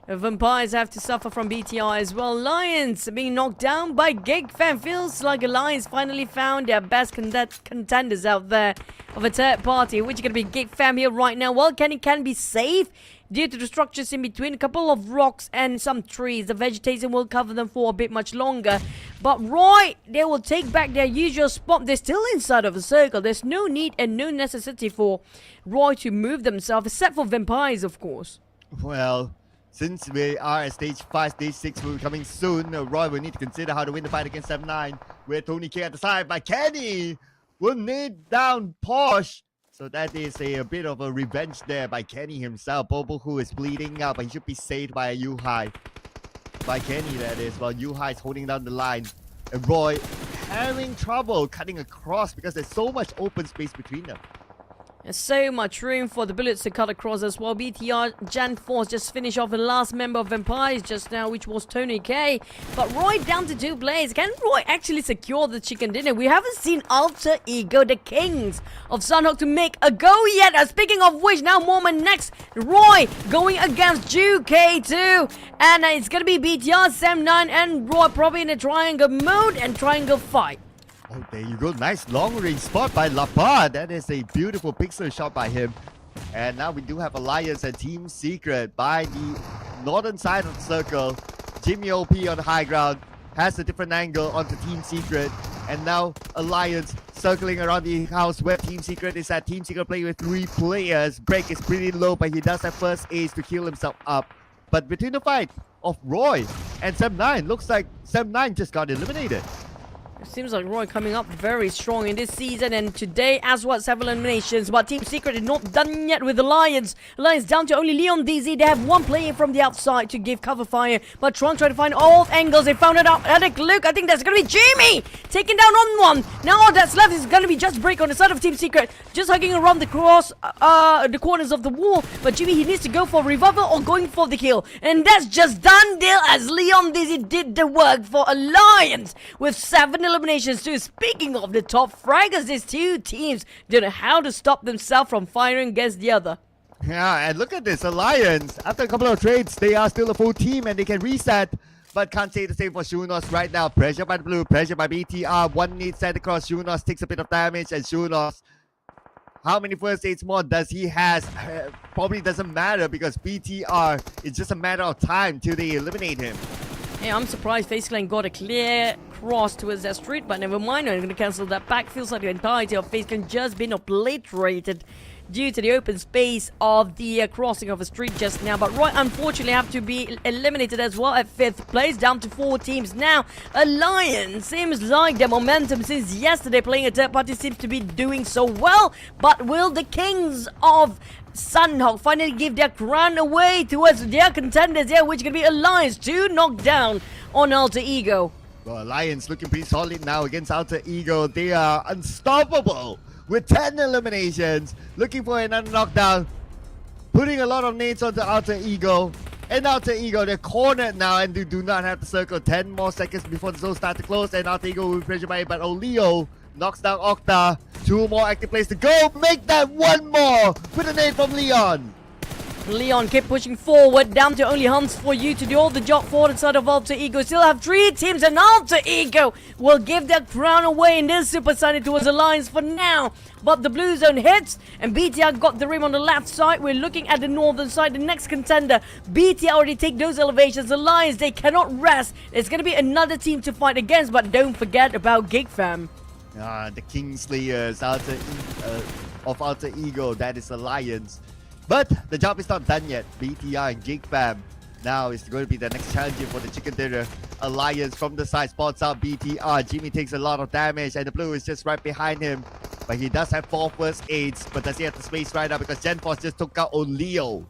Vampires have to suffer from BTR as well. Lions being knocked down by GEEK. Fan feels like Lions finally found their best contenders out there of a third party, which is going to be GEEK Fam here right now. Well, Kenny can be safe due to the structures in between, a couple of rocks and some trees. The vegetation will cover them for a bit much longer. But Roy, they will take back their usual spot. They're still inside of the circle. There's no need and no necessity for Roy to move themselves, except for Vampires, of course. Well, since we are at stage 5, stage 6 will be coming soon, Roy will need to consider how to win the fight against M9. With Tony K at the side, but Kenny will need down Porsche. So that is a bit of a revenge there by Kenny himself. Bobo, who is bleeding out, but he should be saved by a Yuhai. By Kenny, that is, while Yuhai is holding down the line. And Roy having trouble cutting across because there's so much open space between them. There's so much room for the bullets to cut across as well. BTR Jan Force just finished off the last member of Vampires just now, which was Tony K. But Roy down to 2 players. Can Roy actually secure the chicken dinner? We haven't seen Alter Ego, the kings of Sanhok, to make a go yet. Speaking of which, now moment next. Roy going against Juke too. And it's going to be BTR, Sam9 and Roy probably in a triangle mode and triangle fight. Oh, there you go. Nice long-range spot by Lapad. That is a beautiful pixel shot by him. And now we do have Alliance and Team Secret by the northern side of the circle. Jimmy OP on the high ground has a different angle onto Team Secret. And now Alliance circling around the house where Team Secret is at. Team Secret playing with 3 players. Break is pretty low, but he does have first ace to heal himself up. But between the fight of Roy and Sam9, looks like Sam9 just got eliminated. It seems like Roy coming up very strong in this season, and today as well, several eliminations. But Team Secret is not done yet with the Lions. Lions down to only Leon DZ. They have 1 player from the outside to give cover fire. But Tron trying to find all angles. They found it out. Alec Luke, I think that's going to be Jimmy taking down on 1. Now all that's left is going to be just Break on the side of Team Secret. Just hugging around the the corners of the wall. But Jimmy, he needs to go for revival or going for the kill. And that's just done deal as Leon DZ did the work for Alliance with 7 eliminations too. Speaking of the top fraggers, these 2 teams don't know how to stop themselves from firing against the other. Yeah, and look at this Alliance. After a couple of trades, they are still a full team and they can reset. But can't say the same for Shunos right now. Pressure by the blue, pressure by BTR. 1 needs set across. Shunos takes a bit of damage and Shunos How many first aids more does he has? Probably doesn't matter because BTR, it's just a matter of time till they eliminate him. Yeah, I'm surprised FaZe Clan got a clear cross towards that street, but never mind, I'm going to cancel that back. Feels like the entirety of FaZe Clan just been obliterated due to the open space of the crossing of a street just now. But Roy unfortunately have to be eliminated as well at 5th place, down to 4 teams now. Alliance seems like their momentum since yesterday playing a third party seems to be doing so well. But will the Kings of Sanhok finally give their crown away towards their contenders here, which can be Alliance to knock down on Alter Ego? Well, Alliance looking pretty solid now against Alter Ego. They are unstoppable with 10 eliminations, looking for another knockdown, putting a lot of nades onto Alter Ego. And Alter Ego, they're cornered now and they do not have to circle. 10 more seconds before the zone starts to close, and Alter Ego will be pressured by it, but Oleo knocks down Octa. 2 more active players to go. Make that 1 more with a nade from Leon. Leon keep pushing forward, down to only Hans for you to do all the job for the side of Alter Ego. Still have 3 teams, and Alter Ego will give their crown away in this Super Sunday towards Alliance for now. But the blue zone hits, and BTR got the rim on the left side. We're looking at the northern side, the next contender. BTR already take those elevations. Alliance, they cannot rest. There's going to be another team to fight against, but don't forget about GEEK fam. The Kingslayers of Alter Ego, that is Alliance. But the job is not done yet. BTR and GEEK fam now is going to be the next challenger for the Chicken Dinner. Alliance from the side spots out BTR. Jimmy takes a lot of damage, and the blue is just right behind him. But he does have 4 first aids, but does he have the space right now because GenForce just took out Oleo.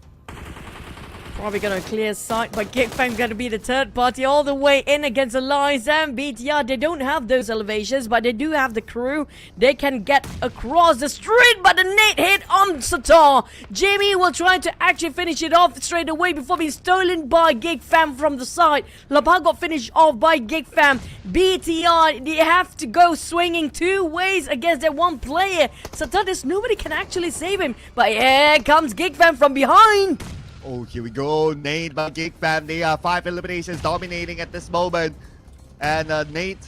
Probably gonna clear sight, but GEEK fam gonna be the third party all the way in against Alliance and BTR. They don't have those elevations, but they do have the crew. They can get across the street, but the nade hit on Satar. Jimmy will try to actually finish it off straight away before being stolen by GEEK fam from the side. Lapa got finished off by GEEK fam. BTR, they have to go swinging 2 ways against that 1 player. Satar, nobody can actually save him, but here comes GEEK fam from behind. Oh, here we go. Nade by GEEK fam. They are 5 eliminations dominating at this moment. And Nate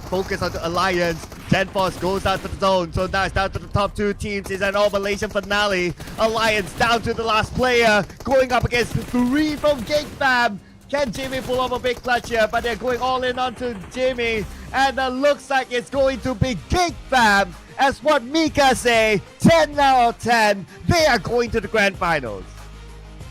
focus on the Alliance. GenForce goes out to the zone. So now it's down to the top 2 teams. It's an All-Malaysian finale. Alliance down to the last player. Going up against 3 from GEEK fam. Can Jimmy pull off a big clutch here? But they're going all in onto Jimmy. And looks like it's going to be GEEK fam. As what Mika say, 10 out of 10. They are going to the grand finals.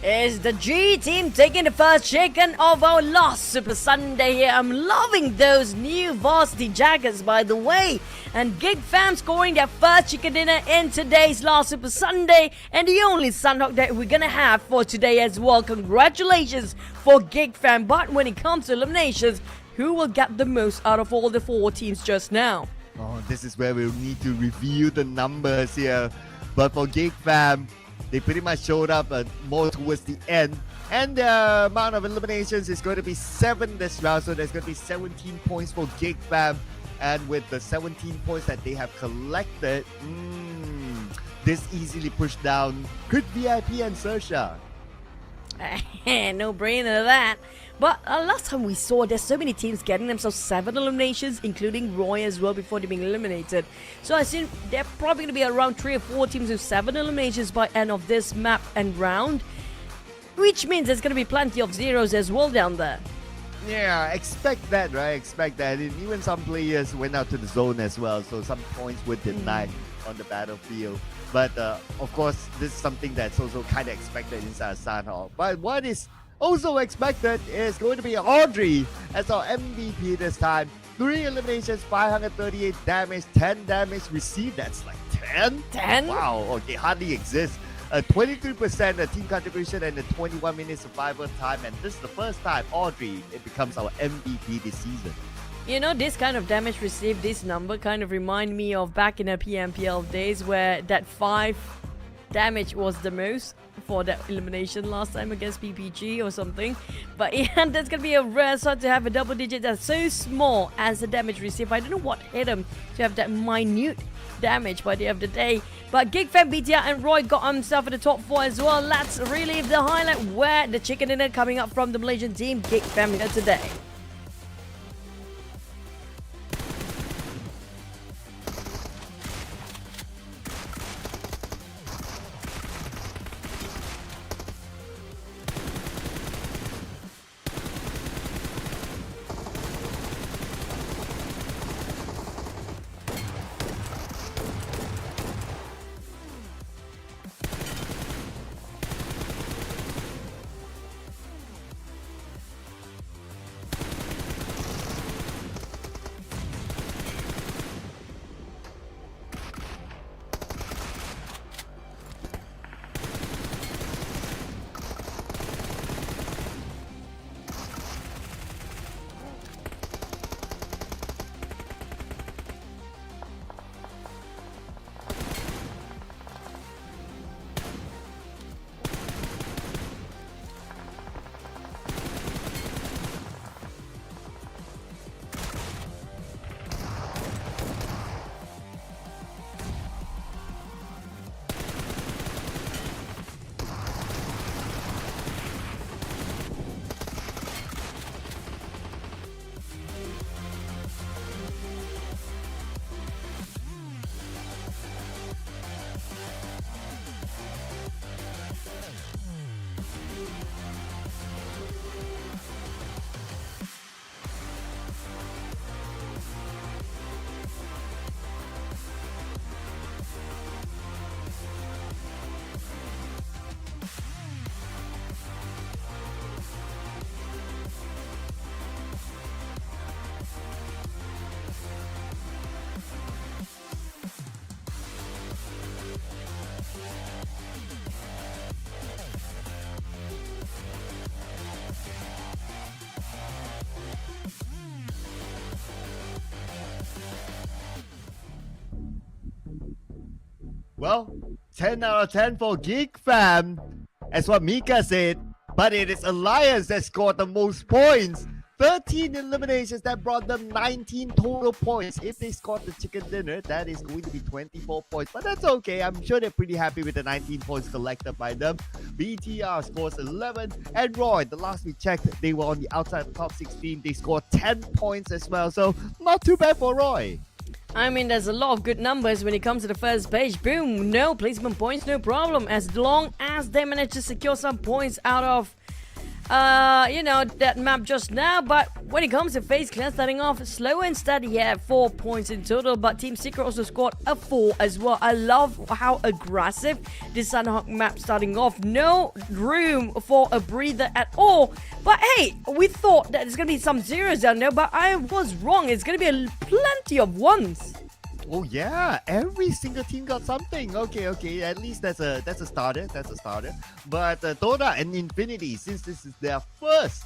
Is the G team taking the first chicken of our last Super Sunday here. I'm loving those new varsity jackets, by the way. And GEEK fam scoring their first chicken dinner in today's last Super Sunday, and the only Sanhok that we're gonna have for today as well. Congratulations for GEEK fam. But when it comes to eliminations, who will get the most out of all the 4 teams just now? Oh, this is where we'll need to review the numbers here. But for GEEK fam, they pretty much showed up more towards the end. And the amount of eliminations is going to be 7 this round. So there's going to be 17 points for GEEK fam. And with the 17 points that they have collected, this easily pushed down Crit VIP and Sersha. No brainer that. But last time we saw, there's so many teams getting themselves 7 eliminations, including Roy as well, before they're being eliminated. So I assume they're probably going to be around 3 or 4 teams with 7 eliminations by end of this map and round. Which means there's going to be plenty of zeros as well down there. Yeah, expect that, right? Expect that. And even some players went out to the zone as well, so some points were denied on the battlefield. But of course, this is something that's also kind of expected inside Sanhok. But what is also expected is going to be Audrey as our MVP this time. 3 eliminations, 538 damage, 10 damage received. That's like 10? 10? Wow, okay, hardly exists. 23% team contribution and a 21 minute survival time. And this is the first time Audrey becomes our MVP this season. You know, this kind of damage received, this number kind of remind me of back in the PMPL days where that 5 damage was the most for that elimination last time against PPG or something. But yeah, that's gonna be a rare sight to have a double digit that's so small as the damage received. I don't know what hit him to have that minute damage by the end of the day. But GEEK fam, BTR and Roy got himself in the top 4 as well. Let's relive the highlight where the chicken dinner coming up from the Malaysian team, GEEK fam here today. Well, 10 out of 10 for GEEK fam. That's what Mika said. But it is Alliance that scored the most points. 13 eliminations that brought them 19 total points. If they scored the chicken dinner, that is going to be 24 points. But that's okay. I'm sure they're pretty happy with the 19 points collected by them. BTR scores 11. And Roy, the last we checked, they were on the outside of the top 16. They scored 10 points as well. So not too bad for Roy. I mean, there's a lot of good numbers when it comes to the first page. Boom, no placement points, no problem. As long as they manage to secure some points out of, that map just now. But when it comes to FaZe Clan starting off slow and steady, yeah, 4 points in total. But Team Secret also scored a 4 as well. I love how aggressive this Sanhok map starting off. No room for a breather at all. But hey, we thought that there's going to be some zeros down there, but I was wrong. It's going to be plenty of ones. Oh yeah, every single team got something. Okay. At least that's a starter. But TODAK and Infinity, since this is their first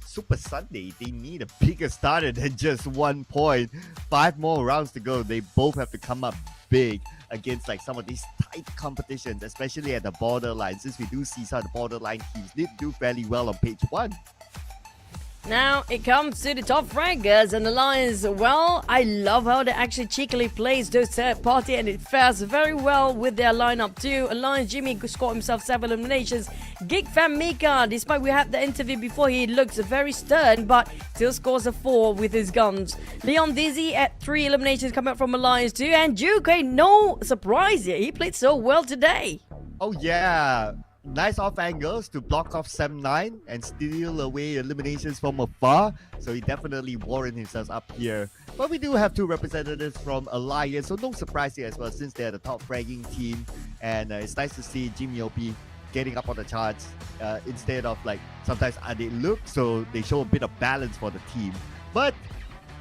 Super Sunday, they need a bigger starter than just 1 point. 5 more rounds to go. They both have to come up big against like some of these tight competitions, especially at the borderline. Since we do see some of the borderline teams did do fairly well on page 1. Now it comes to the top fraggers and the Lions. Well, I love how they actually cheekily plays those third party, and it fares very well with their lineup too. Alliance Jimmy scored himself 7 eliminations. GEEK fan Mika, despite we had the interview before, he looks very stern but still scores a 4 with his guns. Leon Dizzy at 3 eliminations coming up from Alliance too, and Juke, no surprise here, he played so well today. Oh yeah. Nice off angles to block off 7-9 and steal away eliminations from afar. So he definitely warranted himself up here. But we do have 2 representatives from Alliance, so no surprise here as well since they're the top fragging team. And it's nice to see Jimmy OP getting up on the charts instead of like sometimes they look, so they show a bit of balance for the team. But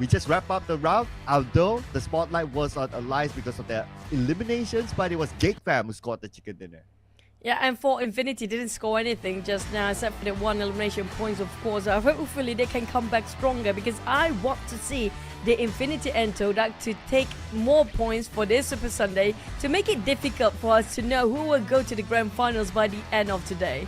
we just wrap up the round, although the spotlight was on Alliance because of their eliminations, but it was GEEK fam who scored the chicken dinner. Yeah, and for Infinity, didn't score anything just now except for the 1 elimination points, of course. Hopefully they can come back stronger, because I want to see the Infinity and TODAK to take more points for this Super Sunday to make it difficult for us to know who will go to the grand finals by the end of today.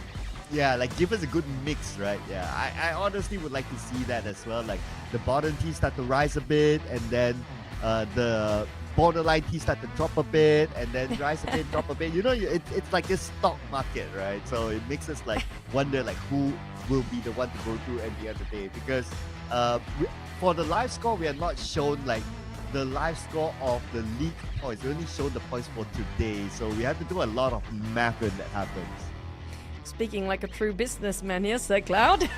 Yeah, like give us a good mix, right? Yeah, I honestly would like to see that as well. Like the bottom teams start to rise a bit, and then the borderline teams start to drop a bit, and then rise a bit, drop a bit. You know, it's like this stock market, right? So it makes us like wonder like who will be the one to go through at the end of the day. Because for the live score, we are not shown like the live score of the league points. We only show the points for today. So we have to do a lot of math when that happens. Speaking like a true businessman here, Sir Cloud.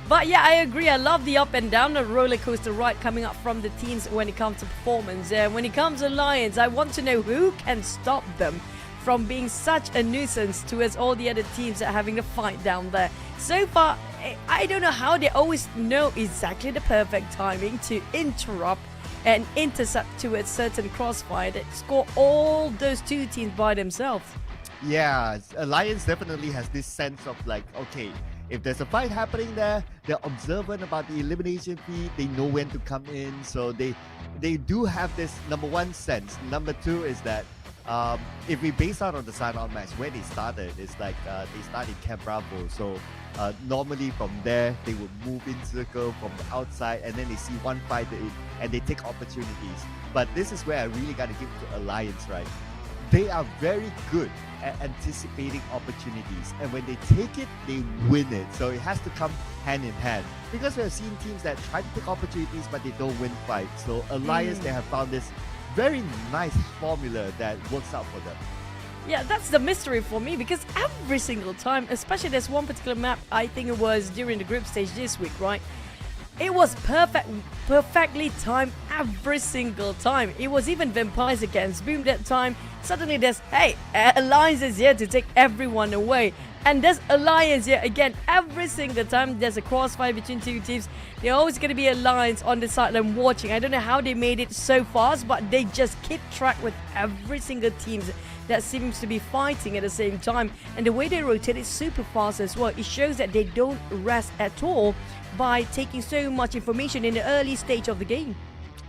But yeah, I agree. I love the up and down, the roller coaster ride coming up from the teams when it comes to performance. When it comes to Lions, I want to know who can stop them from being such a nuisance towards all the other teams that are having a fight down there. So far, I don't know how they always know exactly the perfect timing to interrupt and intercept towards certain crossfire that score all those 2 teams by themselves. Yeah, Alliance definitely has this sense of like, okay, if there's a fight happening there, they're observant about the elimination feed. They know when to come in. So they do have this, number 1, sense. Number 2 is that if we base out on the Sanhok Match, where they started, it's like they started Camp Bravo. So normally from there, they would move in circle from the outside, and then they see one fight and they take opportunities. But this is where I really got to give to Alliance, right? They are very good at anticipating opportunities, and when they take it, they win it. So it has to come hand in hand, because we have seen teams that try to take opportunities but they don't win fights. So Alliance, they have found this very nice formula that works out for them. Yeah, that's the mystery for me, because every single time, especially there's one particular map, I think it was during the group stage this week, right? It was perfectly timed every single time. It was even Vampires against Boom that time. Suddenly there's, hey, Alliance is here to take everyone away. And there's Alliance here again. Every single time there's a crossfire between 2 teams, there's always going to be Alliance on the sideline watching. I don't know how they made it so fast, but they just keep track with every single team that seems to be fighting at the same time. And the way they rotate is super fast as well. It shows that they don't rest at all by taking so much information in the early stage of the game.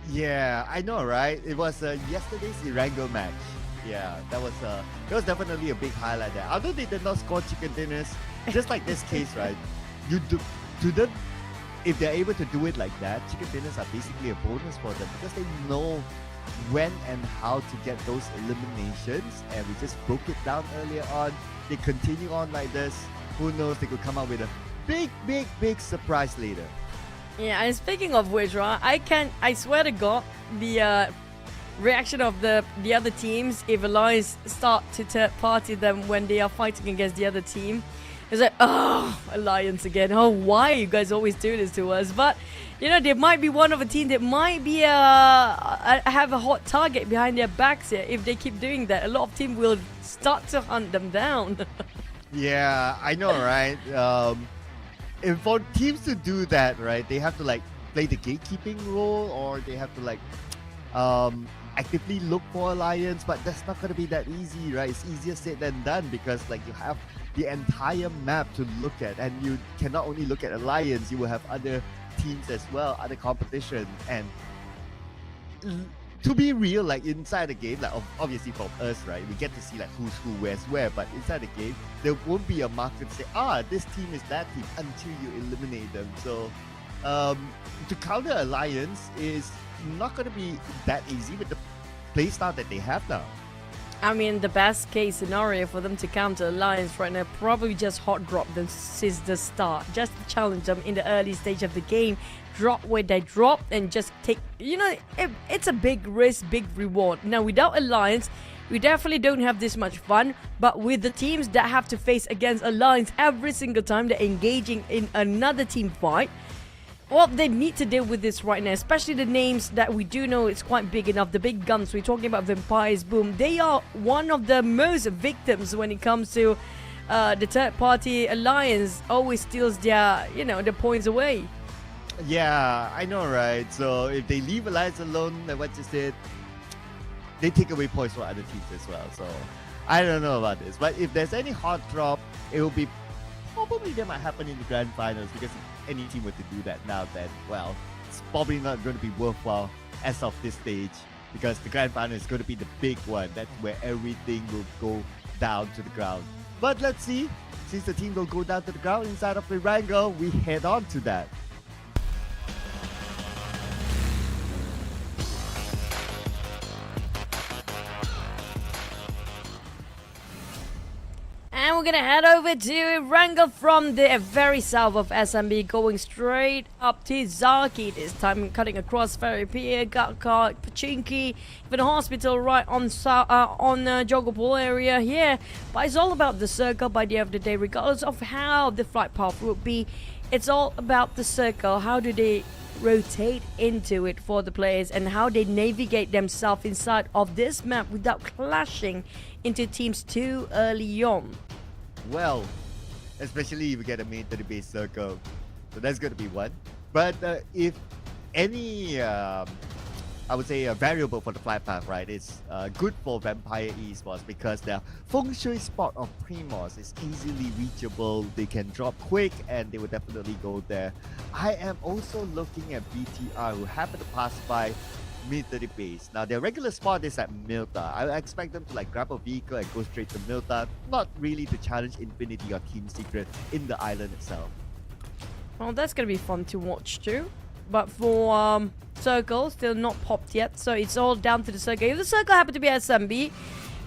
Yeah, I know, right? It was yesterday's Erangel Match. Yeah, that was definitely a big highlight there. Although they did not score chicken dinners, just like this case, right? You do to them, if they're able to do it like that, chicken dinners are basically a bonus for them because they know when and how to get those eliminations, and we just broke it down earlier on. They continue on like this. Who knows? They could come out with a big surprise later. Yeah, and speaking of which, right, I swear to God, the reaction of the other teams if Alliance start to third party them when they are fighting against the other team. It's like, oh, Alliance again. Oh, why you guys always do this to us? But, you know, there might be one of a team that might be have a hot target behind their backs here. If they keep doing that, a lot of teams will start to hunt them down. Yeah, I know, right? And for teams to do that, right, they have to like play the gatekeeping role, or they have to like actively look for Alliance, but that's not going to be that easy, right? It's easier said than done because like you have the entire map to look at, and you cannot only look at Alliance, you will have other teams as well, other competition. And to be real, like inside the game, like obviously from us, right, we get to see like who's who, where's where, but inside the game, there won't be a marker to say, this team is that team until you eliminate them. So to counter Alliance is not going to be that easy with the playstyle that they have now. I mean, the best case scenario for them to counter Alliance right now, probably just hot drop them since the start. Just to challenge them in the early stage of the game. Drop where they drop and just take, you know, it's a big risk, big reward. Now, without Alliance, we definitely don't have this much fun. But with the teams that have to face against Alliance every single time they're engaging in another team fight, well, they need to deal with this right now, especially the names that we do know it's quite big enough. The big guns, we're talking about Vampires, Boom. They are one of the most victims when it comes to the third party Alliance. Always steals their, you know, the points away. Yeah, I know, right? So if they leave Alliance alone, like what you said, they take away points for other teams as well. So I don't know about this. But if there's any hot drop, it will be probably that might happen in the grand finals, because if any team were to do that now, then, well, it's probably not going to be worthwhile as of this stage, because the grand final is going to be the big one. That's where everything will go down to the ground. But let's see. Since the team will go down to the ground inside of the Erangel, we head on to that. And we're gonna head over to Erangel from the very south of SMB, going straight up to Zaki. This time cutting across Ferry Pier, Gatka, Pachinki, even a hospital right on Jogopol area here. But it's all about the circle by the end of the day, regardless of how the flight path would be. It's all about the circle. How do they rotate into it for the players, and how they navigate themselves inside of this map without clashing into teams too early on. Well, especially if you get a main to the base circle. So that's going to be one. But if any, I would say, a variable for the flight path, right, it's good for Vampire Esports, because their feng shui spot of Primos is easily reachable. They can drop quick, and they will definitely go there. I am also looking at BTR, who happen to pass by mid to the base. Now, their regular spot is at Milta. I expect them to like grab a vehicle and go straight to Milta, not really to challenge Infinity or Team Secret in the island itself. Well, that's gonna be fun to watch too. But for Circle, still not popped yet, so it's all down to the Circle. If the Circle happen to be SMB,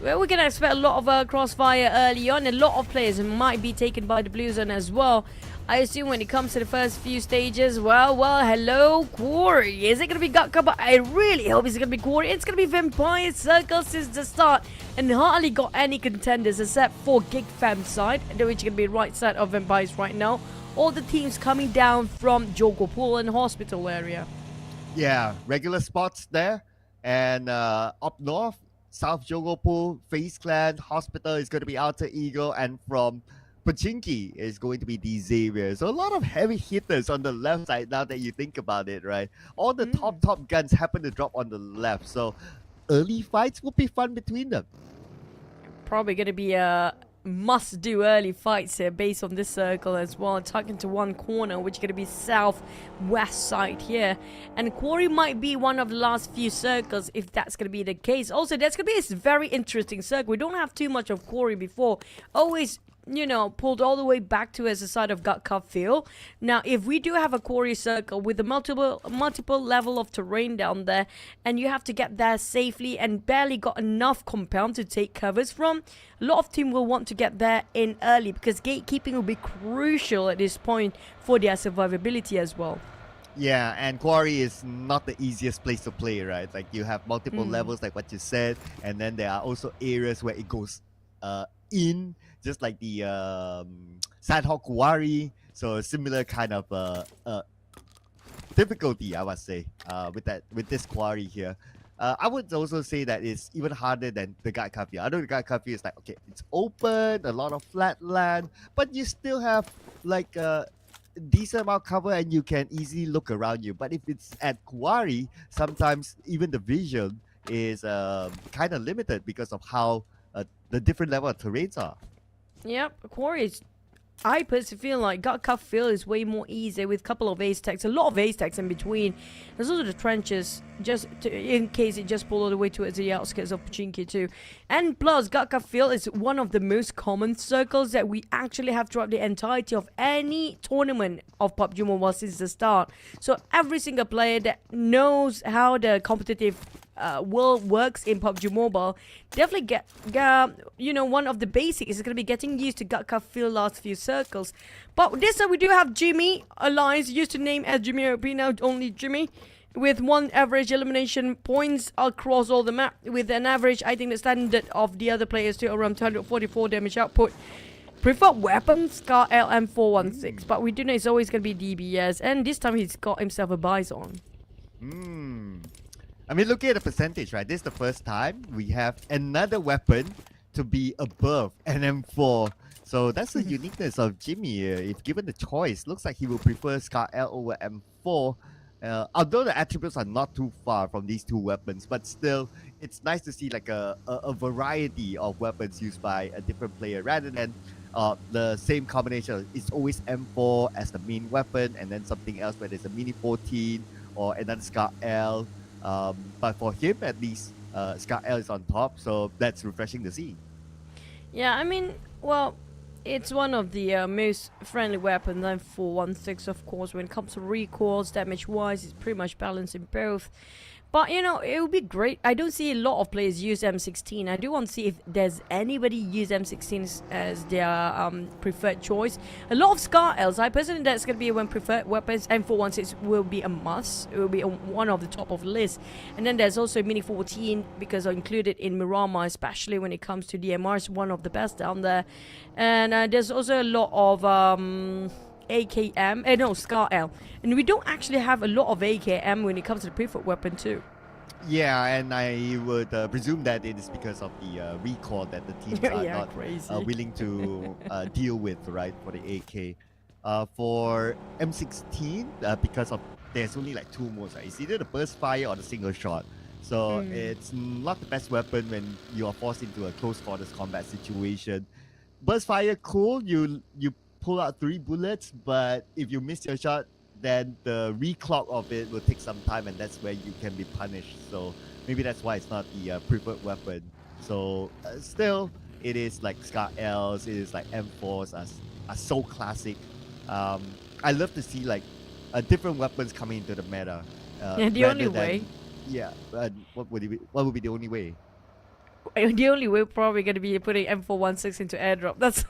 well, we're gonna expect a lot of crossfire early on. A lot of players might be taken by the Blue Zone as well. I assume when it comes to the first few stages, well, hello, Quarry. Is it going to be Gatka? But I really hope it's going to be Quarry. It's going to be Vampire Circle since the start. And hardly got any contenders except for GEEK Fam's side, which is going to be right side of Vampires right now. All the teams coming down from Jogopol and Hospital area. Yeah, regular spots there. And up north, South Jogopol, FaZe Clan, Hospital is going to be Outer Eagle. And from Pachinki is going to be the Xavier. So a lot of heavy hitters on the left side now that you think about it, right? All the top guns happen to drop on the left. So early fights will be fun between them. Probably going to be must-do early fights here based on this circle as well. Tucking to one corner, which is going to be southwest side here. And Quarry might be one of the last few circles if that's going to be the case. Also, that's going to be a very interesting circle. We don't have too much of Quarry before. Always, you know, pulled all the way back to as a side of gut cup field. Now, if we do have a Quarry circle with a multiple level of terrain down there, and you have to get there safely and barely got enough compound to take covers from, a lot of team will want to get there in early because gatekeeping will be crucial at this point for their survivability as well. Yeah, and Quarry is not the easiest place to play, right? Like you have multiple levels, like what you said, and then there are also areas where it goes in, just like the Sanhok Quarry. So similar kind of difficulty, I would say, with this Quarry here. I would also say that it's even harder than the Guard Curfew. I know the Guard Curfew is like, okay, it's open, a lot of flat land, but you still have like a decent amount of cover and you can easily look around you. But if it's at Quarry, sometimes even the vision is kind of limited because of how the different level of terrains are. Yep, Quarry is... I personally feel like Gut Cup Field is way more easy with a couple of ace tags, a lot of ace tags in between. There's also the trenches, just in case it just pull all the way towards the outskirts of Pochinki too. And plus, Gut Cup Field is one of the most common circles that we actually have throughout the entirety of any tournament of PUBG Mobile since the start. So every single player that knows how the competitive world works in PUBG Mobile definitely get you know, one of the basics is going to be getting used to Gut Cup Field last few circles. But this time we do have Jimmy Alliance, used to name as Jimmy OP, now only Jimmy, with 1 average elimination points across all the map, with an average, I think the standard of the other players to around 244 damage output. Preferred weapon, Scar LM416, but we do know it's always going to be DBS, and this time he's got himself a Bison. I mean, looking at the percentage, right? This is the first time we have another weapon to be above an M4. So that's the uniqueness of Jimmy. If given the choice, looks like he will prefer Scar L over M4. Although the attributes are not too far from these two weapons, but still, it's nice to see like a variety of weapons used by a different player rather than the same combination. It's always M4 as the main weapon and then something else where there's a Mini 14 or another Scar L. But for him, at least, Scar L is on top, so that's refreshing to see. Yeah, I mean, well, it's one of the most friendly weapons. And 416, of course, when it comes to recoils, damage-wise, it's pretty much balanced in both. But, you know, it would be great. I don't see a lot of players use M16. I do want to see if there's anybody use M16 as their preferred choice. A lot of Scar Ls. I personally, that's going to be one preferred weapons. M416 will be a must. It will be one of the top of the list. And then there's also Mini 14 because included in Miramar, especially when it comes to DMRs, one of the best down there. And there's also a lot of... AKM, no, Scar L. And we don't actually have a lot of AKM when it comes to the preferred weapon too. Yeah, and I would presume that it is because of the recoil that the teams are not willing to deal with, right, for the AK. For M16, because of there's only like 2 modes, right? It's either the burst fire or the single shot. So it's not the best weapon when you are forced into a close quarters combat situation. Burst fire, cool, you pull out 3 bullets, but if you miss your shot, then the reclock of it will take some time, and that's where you can be punished. So maybe that's why it's not the preferred weapon. So still, it is like Scar Ls, it is like M4s are so classic. I love to see like different weapons coming into the meta. Yeah, the only way. Yeah, what would be the only way? The only way probably going to be putting M416 into airdrop. That's...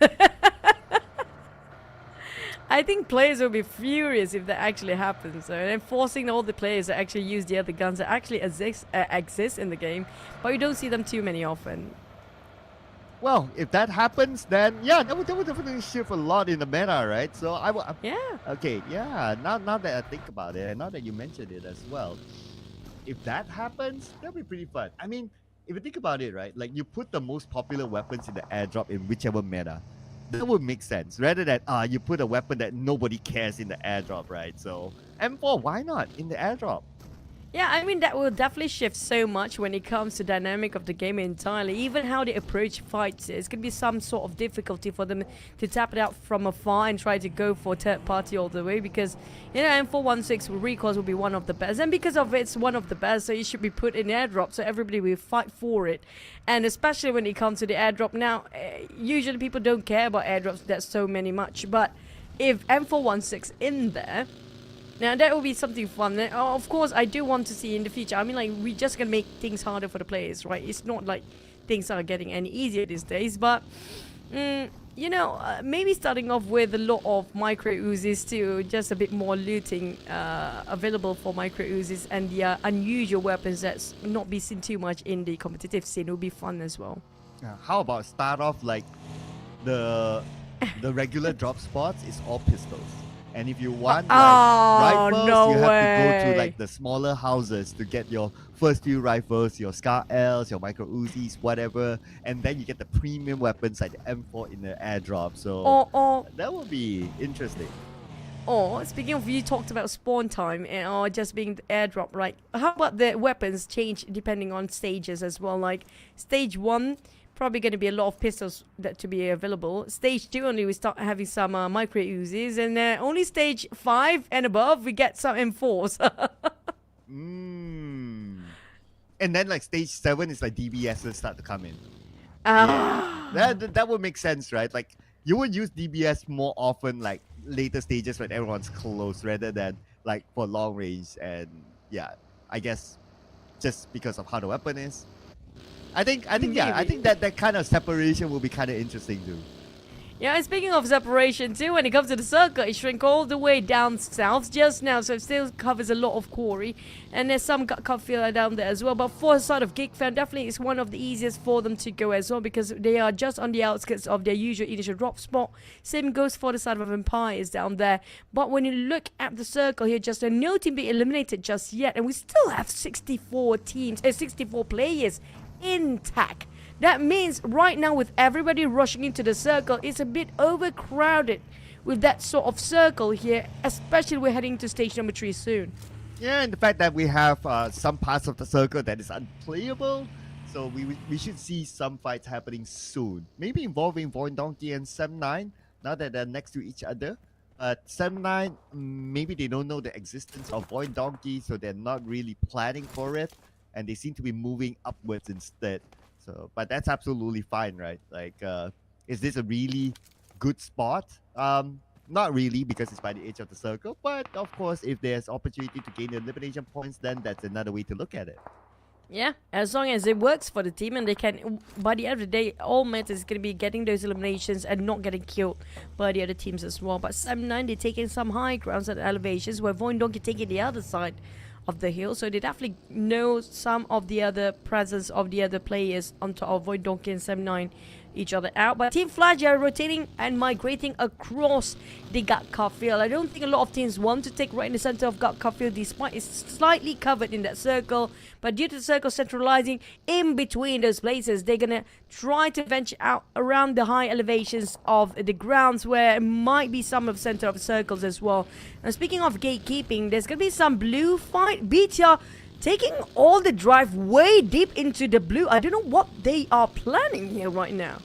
I think players will be furious if that actually happens. So, and forcing all the players to actually use the other guns that actually exist in the game, but you don't see them too many often. Well, if that happens, then yeah, that would definitely shift a lot in the meta, right? So yeah. Okay, yeah. Now that I think about it, and now that you mentioned it as well, if that happens, that'll be pretty fun. I mean, if you think about it, right? Like you put the most popular weapons in the airdrop in whichever meta. That would make sense rather than you put a weapon that nobody cares in the airdrop, right? So M4, why not in the airdrop? Yeah, I mean, that will definitely shift so much when it comes to dynamic of the game entirely. Even how they approach fights, it's going to be some sort of difficulty for them to tap it out from afar and try to go for third party all the way, because, you know, M416 recoils will be one of the best, and because of it's one of the best, so it should be put in airdrop, so everybody will fight for it. And especially when it comes to the airdrop now, usually people don't care about airdrops that so many much, but if M416 in there, now that will be something fun. Of course, I do want to see in the future. I mean, like, we're just gonna make things harder for the players, right? It's not like things are getting any easier these days, but you know, maybe starting off with a lot of micro Uzis too, just a bit more looting available for micro Uzis, and the unusual weapons that's not be seen too much in the competitive scene will be fun as well. How about start off like the regular drop spots is all pistols. And if you want like rifles, you have to go to like the smaller houses to get your first few rifles, your Scar Ls, your micro Uzis, whatever, and then you get the premium weapons like the M4 in the airdrop. So that will be interesting. Or speaking of, you talked about spawn time or just being the airdrop, right? How about the weapons change depending on stages as well? Like stage 1. Probably going to be a lot of pistols that to be available. Stage 2 only we start having some micro Uzis, and only stage 5 and above we get some M4s. And then like stage 7 is like DBSs start to come in. That would make sense, right? Like you would use DBS more often like later stages when everyone's close rather than like for long range. And yeah, I guess just because of how the weapon is. I think that kind of separation will be kind of interesting too. Yeah, and speaking of separation too, when it comes to the circle, it shrink all the way down south just now, so it still covers a lot of quarry, and there's some cut filler down there as well. But for side of GEEK fan, definitely it's one of the easiest for them to go as well, because they are just on the outskirts of their usual initial drop spot. Same goes for the side of Empires down there. But when you look at the circle here, just no team be eliminated just yet, and we still have 64 teams, 64 players intact. That means right now with everybody rushing into the circle, it's a bit overcrowded with that sort of circle here, especially we're heading to stage number 3 soon. Yeah, and the fact that we have some parts of the circle that is unplayable, so we should see some fights happening soon. Maybe involving VOIN Donkey and Sem9, now that they're next to each other. Sem9, maybe they don't know the existence of VOIN Donkey, so they're not really planning for it, and they seem to be moving upwards instead. So, but that's absolutely fine, right? Like, is this a really good spot? Not really, because it's by the edge of the circle. But of course, if there's opportunity to gain the elimination points, then that's another way to look at it. Yeah, as long as it works for the team and they can, by the end of the day, all matters is going to be getting those eliminations and not getting killed by the other teams as well. But Sem9, they're taking some high grounds at elevations, where VOIN Donkey taking the other side of the hill, so they definitely know some of the other presence of the other players on top of VOIN Donkey and Sem9 each other out. But Team Flash are rotating and migrating across the GEEK field. I don't think a lot of teams want to take right in the center of GEEK field, despite it's slightly covered in that circle. But due to the circle centralizing in between those places, they're gonna try to venture out around the high elevations of the grounds, where it might be some of the center of circles as well. And speaking of gatekeeping, there's gonna be some blue fight. BTR taking all the drive way deep into the blue. I don't know what they are planning here right now.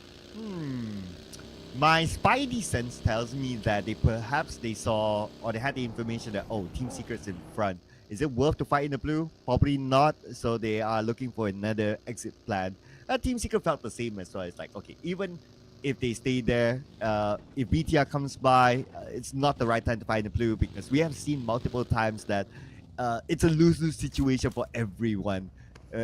My spidey sense tells me that they saw, or they had the information that, oh, Team Secret's in front. Is it worth to fight in the blue? Probably not. So they are looking for another exit plan. Team Secret felt the same as well. It's like, okay, even if they stay there, if BTR comes by, it's not the right time to fight in the blue, because we have seen multiple times that it's a lose-lose situation for everyone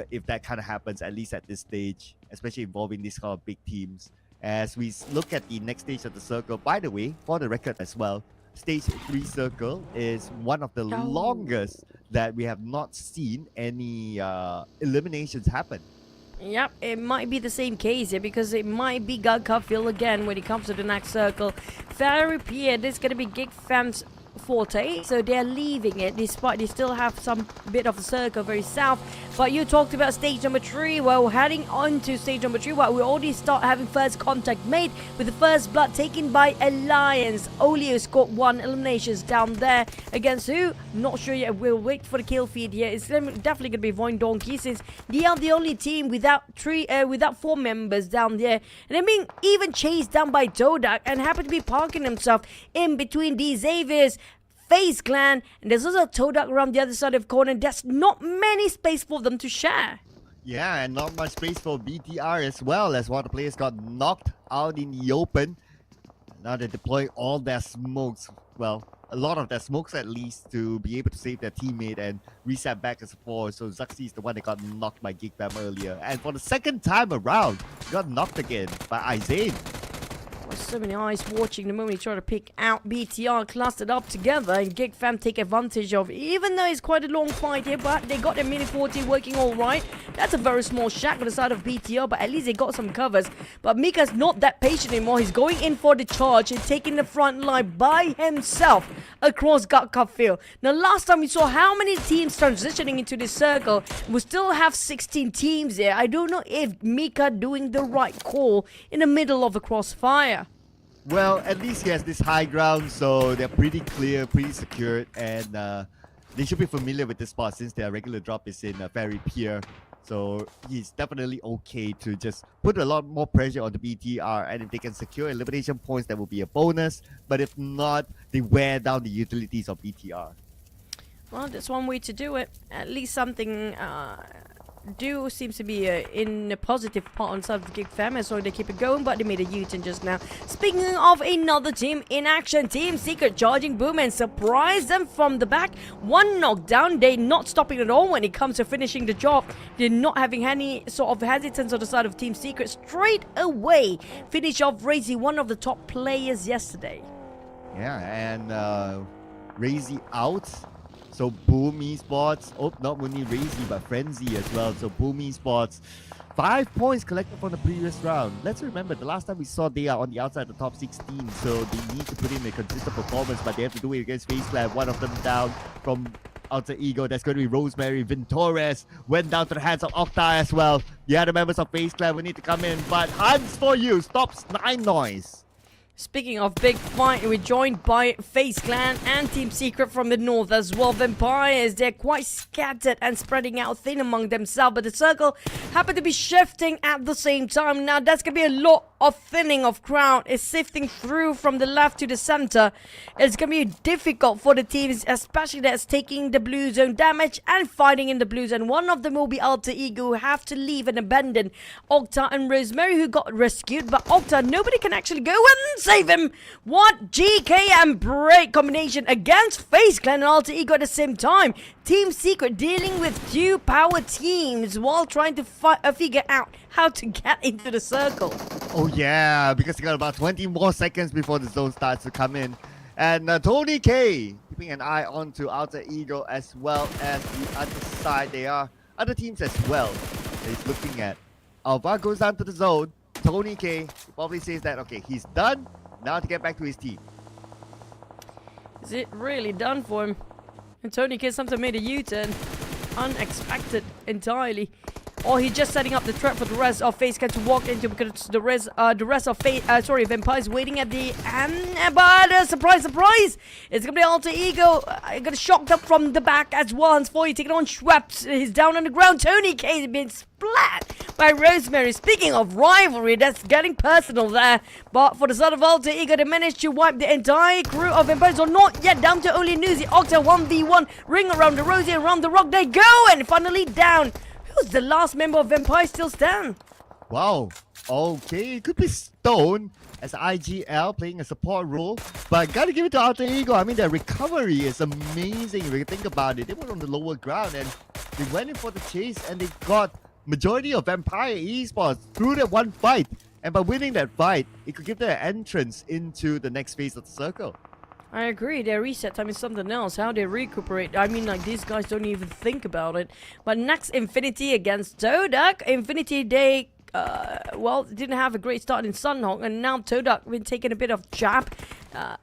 if that kind of happens, at least at this stage, especially involving these kind of big teams. As we look at the next stage of the circle, by the way, for the record as well, stage 3 circle is one of the longest that we have not seen any eliminations happen. Yep, it might be the same case here, because it might be GEEK field again when it comes to the next circle. Very clear, there's going to be GEEK fans forte, so they're leaving it despite they still have some bit of the circle very south. But you talked about stage number 3. Well, heading on to stage number 3, well, we already start having first contact made with the first blood taken by Alliance. Olio scored 1 eliminations down there against who? Not sure yet. We'll wait for the kill feed here. It's definitely going to be VOIN Donkey, since they are the only team without 4 members down there, and they're being even chased down by TODAK and happen to be parking himself in between these Xavier's FaZe clan, and there's also TODAK around the other side of the corner. There's not many space for them to share. Yeah, and not much space for BTR as well, as one of the players got knocked out in the open. Now they're deploying all their smokes, well, a lot of their smokes at least, to be able to save their teammate and reset back as a 4. So Zuxi is the one that got knocked by GEEK earlier. And for the second time around, he got knocked again by Izane. There's so many eyes watching the moment he tried to pick out BTR clustered up together, and GEEK fam take advantage of, even though it's quite a long fight here, but they got their mini 40 working all right. That's a very small shack on the side of BTR, but at least they got some covers. But Mika's not that patient anymore. He's going in for the charge and taking the front line by himself across Gatka field. Now, last time we saw how many teams transitioning into this circle, we still have 16 teams there. I don't know if Mika doing the right call in the middle of a crossfire. Well, at least he has this high ground, so they're pretty clear, pretty secured, and they should be familiar with this spot since their regular drop is in Ferry Pier. So he's definitely okay to just put a lot more pressure on the BTR, and if they can secure elimination points, that will be a bonus. But if not, they wear down the utilities of BTR. Well, that's one way to do it. At least something seems to be in a positive part on side of the GEEK fam, so they keep it going, but they made a U-turn just now. Speaking of another team in action, Team Secret charging boom and surprise them from the back. 1 knockdown. They're not stopping at all when it comes to finishing the job. They're not having any sort of hesitance on the side of Team Secret. Straight away finish off Razy, one of the top players yesterday. Yeah, and Razy out. So Boom Esports, not only Razy but Frenzy as well. So Boom Esports, 5 points collected from the previous round. Let's remember, the last time we saw they are on the outside of the top 16, so they need to put in a consistent performance, but they have to do it against FaZe Clan. One of them down from Alter Ego. That's going to be Rosemary. Vintores went down to the hands of Octa as well. The other members of FaZe Clan will need to come in, but Hans for you stops 9 noise. Speaking of big fight, we're joined by FaZe Clan and Team Secret from the north as well. Vampires, they're quite scattered and spreading out thin among themselves, but the circle happen to be shifting at the same time. Now, that's going to be a lot of thinning of crowd. It's sifting through from the left to the center. It's going to be difficult for the teams, especially that's taking the blue zone damage and fighting in the blue zone. One of them will be Alter Ego, who have to leave and abandon Octa and Rosemary, who got rescued, but Octa, nobody can actually go and save him. What GK and Break combination against FaZe Clan and Alter Ego at the same time. Team Secret dealing with 2 power teams while trying to figure out how to get into the circle. Oh yeah, because they got about 20 more seconds before the zone starts to come in. And Tony K keeping an eye on to Alter Ego as well as the other side. There are other teams as well that he's looking at. Alva goes down to the zone. Tony K probably says that, okay, he's done. Now to get back to his team. Is it really done for him? And Tony K sometimes made a U-turn. Unexpected entirely. Or he's just setting up the trap for the rest of FaZe Clan to walk into, because the rest of Vampires waiting at the end. But surprise! It's gonna be Alter Ego. Got shocked up from the back as well. And for you taking on Schweppes. He's down on the ground. Tony K is being splat by Rosemary. Speaking of rivalry, that's getting personal there. But for the side of Alter Ego, they managed to wipe the entire crew of Vampires. Or not yet, down to only Nuzi. Octa 1v1. Ring around the Rosie, around the rock. They go, and finally down. Who's the last member of Vampire still stand? Wow. Okay, it could be Stone as IGL playing a support role. But gotta give it to Alter Ego. I mean, their recovery is amazing if you think about it. They were on the lower ground and they went in for the chase and they got majority of Vampire Esports through that one fight. And by winning that fight, it could give them an entrance into the next phase of the circle. I agree, their reset time is something else. How they recuperate. I mean, like, these guys don't even think about it. But next, Infinity against TODAK. Infinity, they well, didn't have a great start in Sanhok, and now TODAK been taking a bit of jab.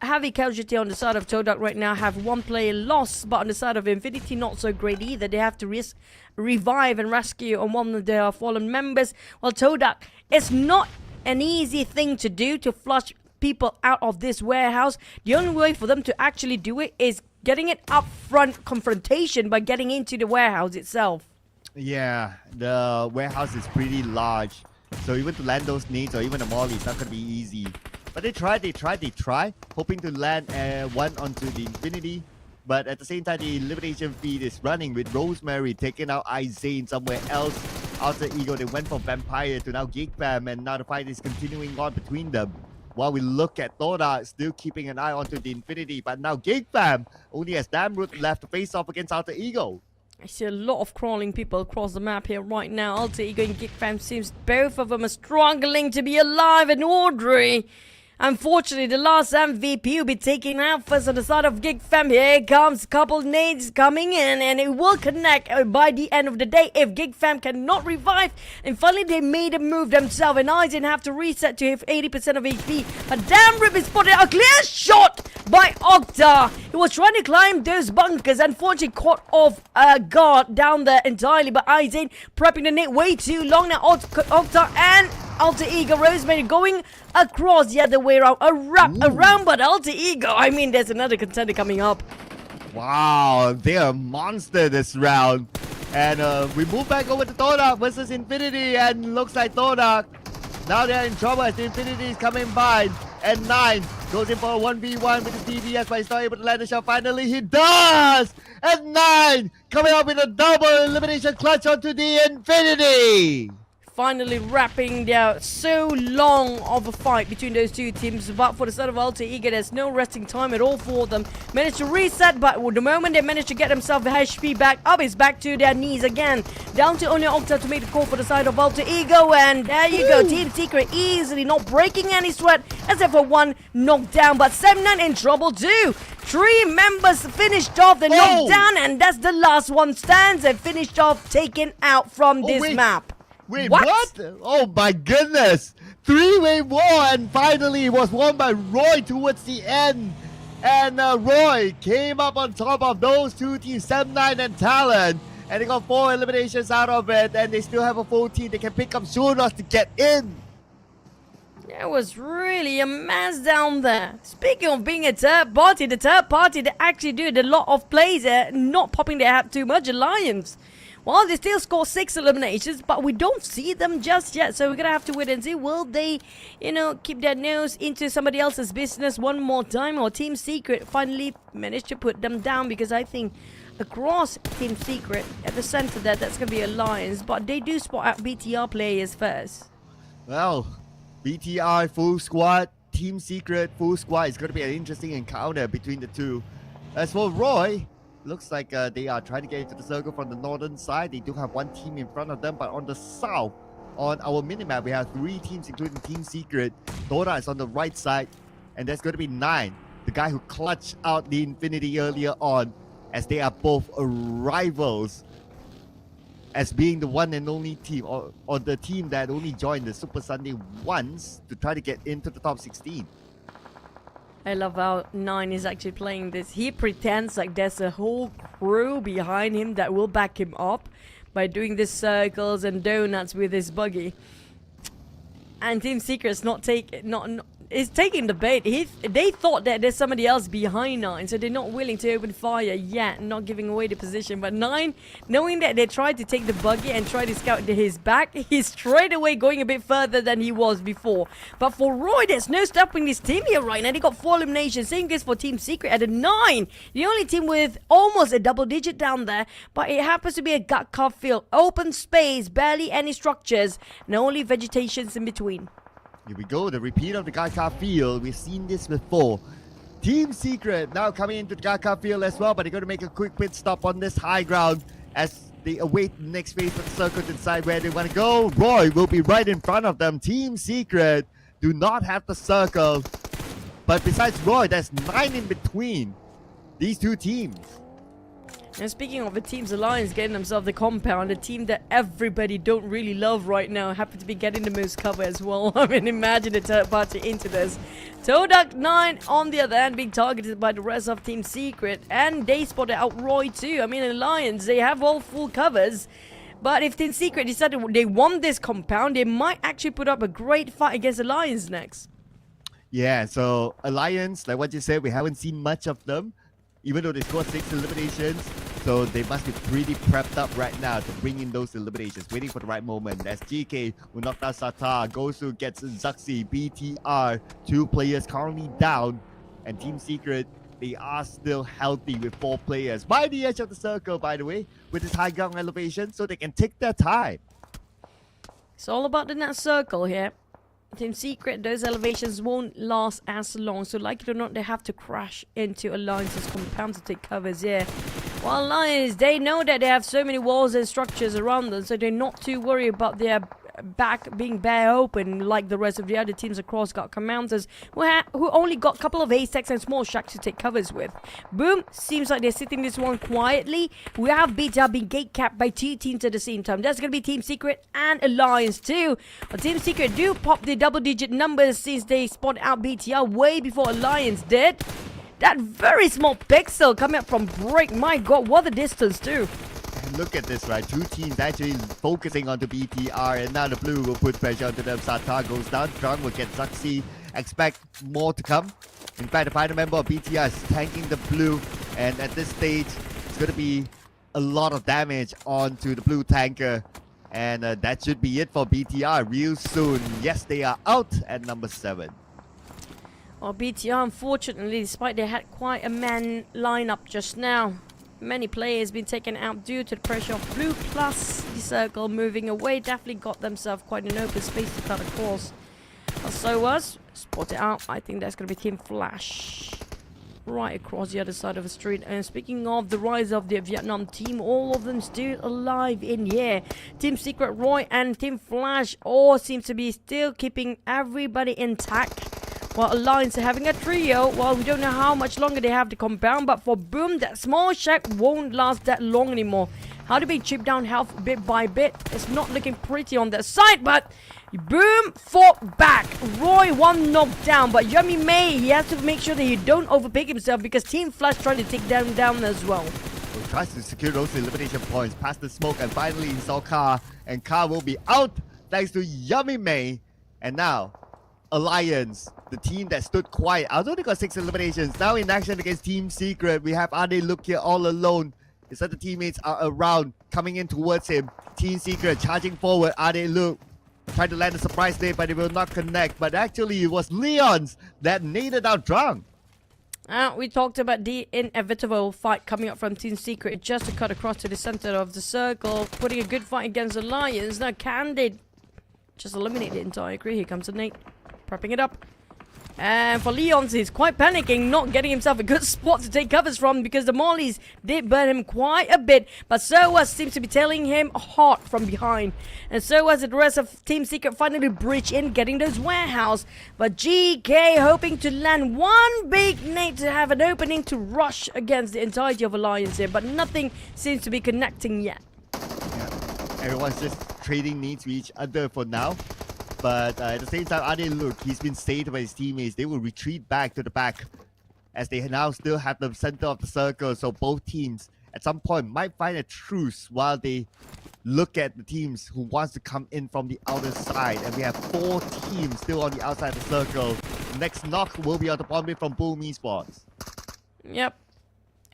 Heavy casualty on the side of TODAK right now. Have one player lost, but on the side of Infinity, not so great either. They have to revive and rescue on one of their fallen members. Well, TODAK, it's not an easy thing to do to flush people out of this warehouse. The only way for them to actually do it is getting it up front confrontation by getting into the warehouse itself. Yeah, the warehouse is pretty large, so even to land those nades or even a molly, it's not going to be easy. But they try, hoping to land one onto the Infinity. But at the same time, the elimination feed is running with Rosemary taking out Izane somewhere else. Alter Ego, they went from Vampire to now Geek Fam, and now the fight is continuing on between them. While we look at TODAK still keeping an eye onto the Infinity, but now Geek Fam only has Damroot left to face off against Alter Ego. I see a lot of crawling people across the map here right now. Alter Ego and Geek Fam seems both of them are struggling to be alive, and Audrey, unfortunately, the last MVP will be taken out first on the side of Geek Fam. Here comes a couple nades coming in, and it will connect by the end of the day if Geek Fam cannot revive. And finally, they made a move themselves, and I didn't have to reset to have 80% of HP. But damn, Rip is spotted a clear shot by Octa. He was trying to climb those bunkers, unfortunately caught off guard down there entirely. But Izane prepping the nade way too long now. Octa and Alter Ego Rosemary going across the other way around. A wrap around, but Alter Ego, I mean, there's another contender coming up. Wow, they are a monster this round. And we move back over to TODAK versus Infinity, and looks like TODAK, now they're in trouble as the Infinity is coming by. And 9 goes in for a 1v1 with his DBS, but he's not able to land the shot. Finally, he does! And 9 coming up with a double elimination clutch onto the Infinity! Finally wrapping their so long of a fight between those two teams. But for the side of Alter Ego, there's no resting time at all for them. Managed to reset, but the moment they managed to get themselves HP back up, it's back to their knees again. Down to only Octa to make the call for the side of Alter Ego, and there you go. Team Secret easily not breaking any sweat, except for one knockdown. But 7-9 in trouble too. 3 members finished off the knockdown, and that's the last one stands and finished off, taken out from this map. Wait, what? Oh my goodness! 3-way war, and finally it was won by Roy towards the end. And Roy came up on top of those two teams, 7-9 and TALON. And they got 4 eliminations out of it, and they still have a full team. They can pick up Shunos to get in. There was really a mess down there. Speaking of being a third party, the third party that actually did a lot of plays, not popping their hat too much, Alliance. Well, they still score 6 eliminations, but we don't see them just yet. So we're going to have to wait and see. Will they, keep their nose into somebody else's business one more time? Or Team Secret finally managed to put them down? Because I think across Team Secret, at the center there, that's going to be Alliance. But they do spot out BTR players first. Well, BTR full squad, Team Secret full squad. It's going to be an interesting encounter between the two. As for Roy, looks like they are trying to get into the circle from the northern side. They do have one team in front of them, but on the south, on our minimap, we have 3 teams, including Team Secret. TODAK is on the right side, and there's going to be 9, the guy who clutched out the Infinity earlier on, as they are both rivals, as being the one and only team, or the team that only joined the Super Sunday once to try to get into the top 16. I love how 9 is actually playing this. He pretends like there's a whole crew behind him that will back him up by doing these circles and donuts with his buggy. And Team Secret's is taking the bait. They thought that there's somebody else behind 9, so they're not willing to open fire yet, not giving away the position. But 9, knowing that they tried to take the buggy and try to scout his back, he's straight away going a bit further than he was before. But for Roy, there's no stopping this team here right now. They got 4 eliminations. Same goes for Team Secret at a 9. The only team with almost a double digit down there, but it happens to be a gut carved field. Open space, barely any structures, and only vegetations in between. Here we go, the repeat of the Gaga field. We've seen this before. Team Secret now coming into the Gaga field as well, but they're going to make a quick pit stop on this high ground as they await the next phase of the circle to decide where they want to go. Roy will be right in front of them. Team Secret do not have the circle, but besides Roy, there's 9 in between these two teams. And speaking of the teams, Alliance getting themselves the compound, a team that everybody don't really love right now, happen to be getting the most cover as well. I mean, imagine the third party into this. TODAK 9 on the other hand being targeted by the rest of Team Secret, and they spotted out Roy too. I mean, Alliance, they have all full covers. But if Team Secret decided they want this compound, they might actually put up a great fight against Alliance next. Yeah, so Alliance, like what you said, we haven't seen much of them, even though they scored 6 eliminations. So they must be pretty prepped up right now to bring in those eliminations, waiting for the right moment. As GK will knock down Sata, Gosu gets Zaxi, BTR, 2 players currently down, and Team Secret, they are still healthy with 4 players by the edge of the circle, by the way, with this high ground elevation, so they can take their time. It's all about the net circle here. Team Secret, those elevations won't last as long, so like it or not, they have to crash into Alliance's compound to take covers here. While Alliance, they know that they have so many walls and structures around them, so they're not too worried about their back being bare open like the rest of the other teams across got commanders who only got a couple of Aztecs and small shacks to take covers with. Boom, seems like they're sitting this one quietly. We have BTR being gate capped by 2 teams at the same time. That's going to be Team Secret and Alliance too. Well, Team Secret do pop the double-digit numbers since they spotted out BTR way before Alliance did. That very small pixel coming up from Break. My god, what a distance too. And look at this, right? 2 teams actually focusing on the BTR, and now the blue will put pressure onto them. Sata goes down, Drunk will get Zaxi. Expect more to come. In fact, the final member of BTR is tanking the blue, and at this stage, it's going to be a lot of damage onto the blue tanker. And that should be it for BTR real soon. Yes, they are out at number 7. Well, BTR, unfortunately, despite they had quite a man lineup just now, many players been taken out due to the pressure of blue, plus the circle moving away. Definitely got themselves quite an open space to cut across. So was spotted out. I think that's going to be Team Flash right across the other side of the street. And speaking of the rise of the Vietnam team, all of them still alive in here. Team Secret, Roy, and Team Flash all seems to be still keeping everybody intact. While Alliance are having a trio, well, we don't know how much longer they have to compound, but for Boom, that small shack won't last that long anymore. How do we chip down health bit by bit? It's not looking pretty on that side, but Boom fought back. Roy one knocked down, but Yummy May, he has to make sure that he don't overpick himself because Team Flash trying to take them down as well. He tries to secure those elimination points past the smoke, and finally he saw Ka, and Ka will be out thanks to Yummy May. And now, Alliance, the team that stood quiet, although they got 6 eliminations, now in action against Team Secret. We have Ade Look here all alone. Instead, the teammates are around, coming in towards him. Team Secret charging forward. Ade Look tried to land a surprise nade, but it will not connect. But actually, it was Leon's that naded out Drunk. We talked about the inevitable fight coming up from Team Secret just to cut across to the center of the circle, putting a good fight against Alliance. Now, can they just eliminate the entire crew? Here comes the nade, prepping it up. And for Leons, he's quite panicking, not getting himself a good spot to take covers from because the mollies did burn him quite a bit. But Soas seems to be tailing him hard from behind. And Soas and the rest of Team Secret finally breach in, getting those warehouse. But GK hoping to land one big nade to have an opening to rush against the entirety of Alliance here. But nothing seems to be connecting yet. Yeah. Everyone's just trading nades with each other for now. But at the same time, Ade Look, he's been saved by his teammates. They will retreat back to the back as they now still have the center of the circle. So both teams at some point might find a truce while they look at the teams who wants to come in from the outer side. And we have 4 teams still on the outside of the circle. Next knock will be on the bottom from Boom Esports. Yep.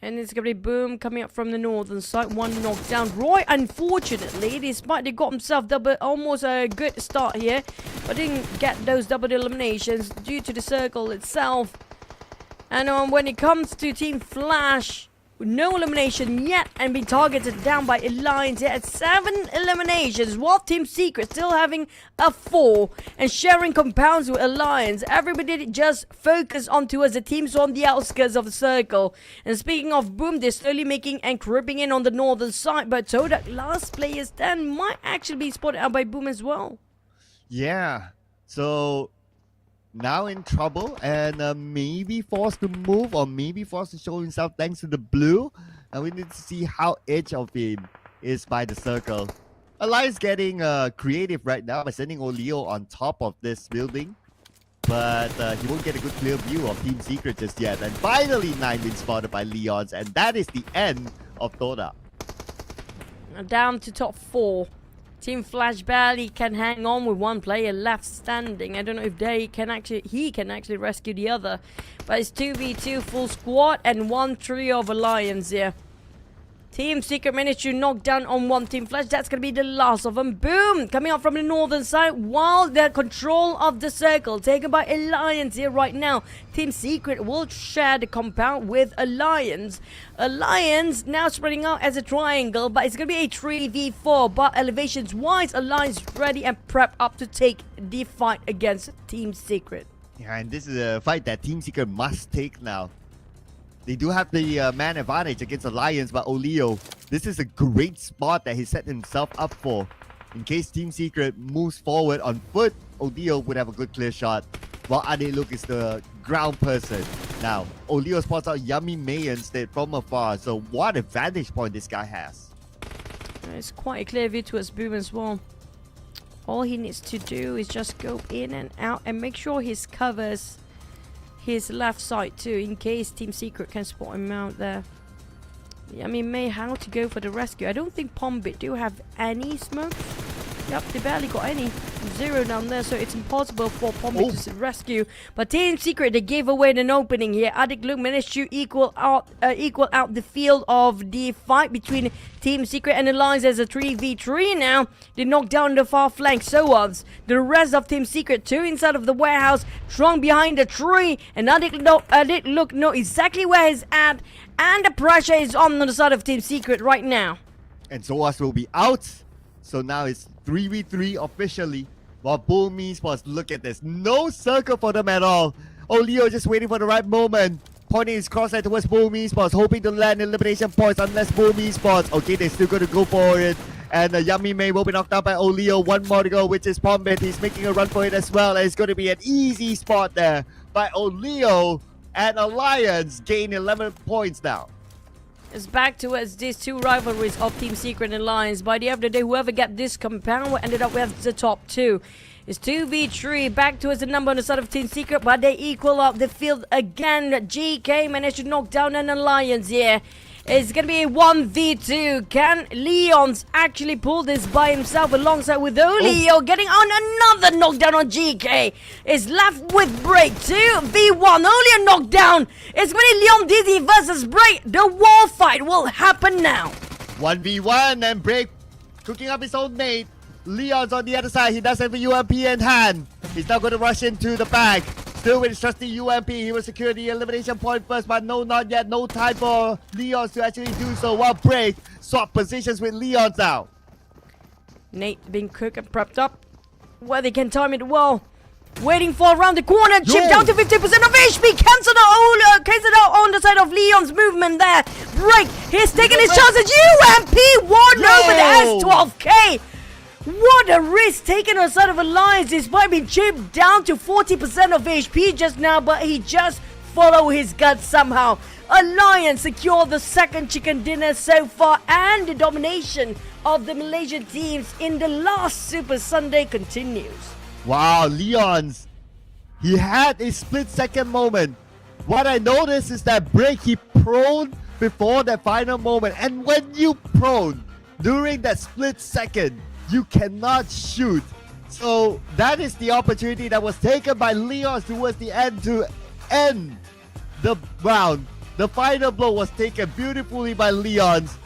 And it's going to be Boom coming up from the northern side. One knockdown. Roy, unfortunately, despite they got himself almost a good start here, but didn't get those double eliminations due to the circle itself. And when it comes to Team Flash, no elimination yet and being targeted down by Alliance at 7 eliminations, while Team Secret still having a 4 and sharing compounds with Alliance. Everybody just focus on towards the teams on the outskirts of the circle. And speaking of Boom, they're slowly making and creeping in on the northern side, but TODAK last player stand might actually be spotted out by Boom as well. Yeah, so now in trouble and maybe forced to move or maybe forced to show himself thanks to the blue. And we need to see how each of him is by the circle. Alliance getting creative right now by sending Olio on top of this building. But he won't get a good clear view of Team Secret just yet. And finally 9 been spotted by Leons. And that is the end of TODAK. Down to top 4. Team Flash barely can hang on with one player left standing. I don't know if he can actually rescue the other. But it's 2v2 full squad and 1 trio of Alliance here. Team Secret managed to knock down on one Team Flash. That's going to be the last of them. Boom! Coming up from the northern side while the control of the circle taken by Alliance here right now. Team Secret will share the compound with Alliance. Alliance now spreading out as a triangle, but it's going to be a 3v4. But elevations wise, Alliance ready and prepped up to take the fight against Team Secret. Yeah, and this is a fight that Team Secret must take now. They do have the man advantage against Alliance, but Olio, this is a great spot that he set himself up for. In case Team Secret moves forward on foot, Olio would have a good clear shot, while Adeluk is the ground person. Now, Olio spots out Yummy May instead from afar, so what a vantage point this guy has. It's quite a clear view towards Boom as well. All he needs to do is just go in and out and make sure he covers his left side too, in case Team Secret can spot him out there. I mean, May how to go for the rescue. I don't think Pombit do have any smoke. Yep, they barely got any. 0 down there, so it's impossible for Pombit to rescue. But Team Secret, they gave away an opening here. Adegluk managed to equal out the field of the fight between Team Secret and Alliance as a 3v3 now. They knocked down the far flank, so was the rest of Team Secret. 2 inside of the warehouse, strong behind the tree. And Adegluk know exactly where he's at. And the pressure is on the side of Team Secret right now. And Zoas will be out. So now it's 3v3 officially. While Boom Esports, look at this. No circle for them at all. Olio just waiting for the right moment. Pointing his crosshair towards Boom Esports, hoping to land elimination points unless Boom Esports. Okay, they're still going to go for it. And Yummy May will be knocked out by Olio. 1 more to go, which is Pombit. He's making a run for it as well. And it's going to be an easy spot there by Olio. And Alliance gain 11 points now. It's back towards these 2 rivalries of Team Secret and Alliance. By the end of the day, whoever get this compound will ended up with the top 2. It's 2v3, back towards the number on the side of Team Secret, but they equal up the field again. GEEK managed to knock down an Alliance here. It's going to be a 1v2. Can Leons actually pull this by himself alongside with Olio getting on another knockdown on GEEK? Is left with Break 2v1. Olio knocked down. It's going to be Leon Dizzy versus Break. The wall fight will happen now. 1v1 and Break cooking up his own mate. Leon's on the other side. He does have a UMP in hand. He's now going to rush into the back. Still with his trusty UMP, he will secure the elimination point first, but no, not yet. No time for Leons to actually do so. While Break swap positions with Leons now. Nate being cooked and prepped up. Where they can time it well. Waiting for around the corner. Chip down to 50% of HP. Cancelled out on the side of Leon's movement there. Break. He's taking his chances. UMP ward over the S12K. What a risk taken on the side of Alliance, despite being chipped down to 40% of HP just now, but he just followed his gut somehow. Alliance secured the second chicken dinner so far, and the domination of the Malaysian teams in the last Super Sunday continues. Wow, Leons, he had a split-second moment. What I noticed is that Break, he prone before that final moment, and when you prone during that split second, you cannot shoot. So that is the opportunity that was taken by Leons towards the end to end the round. The final blow was taken beautifully by Leons.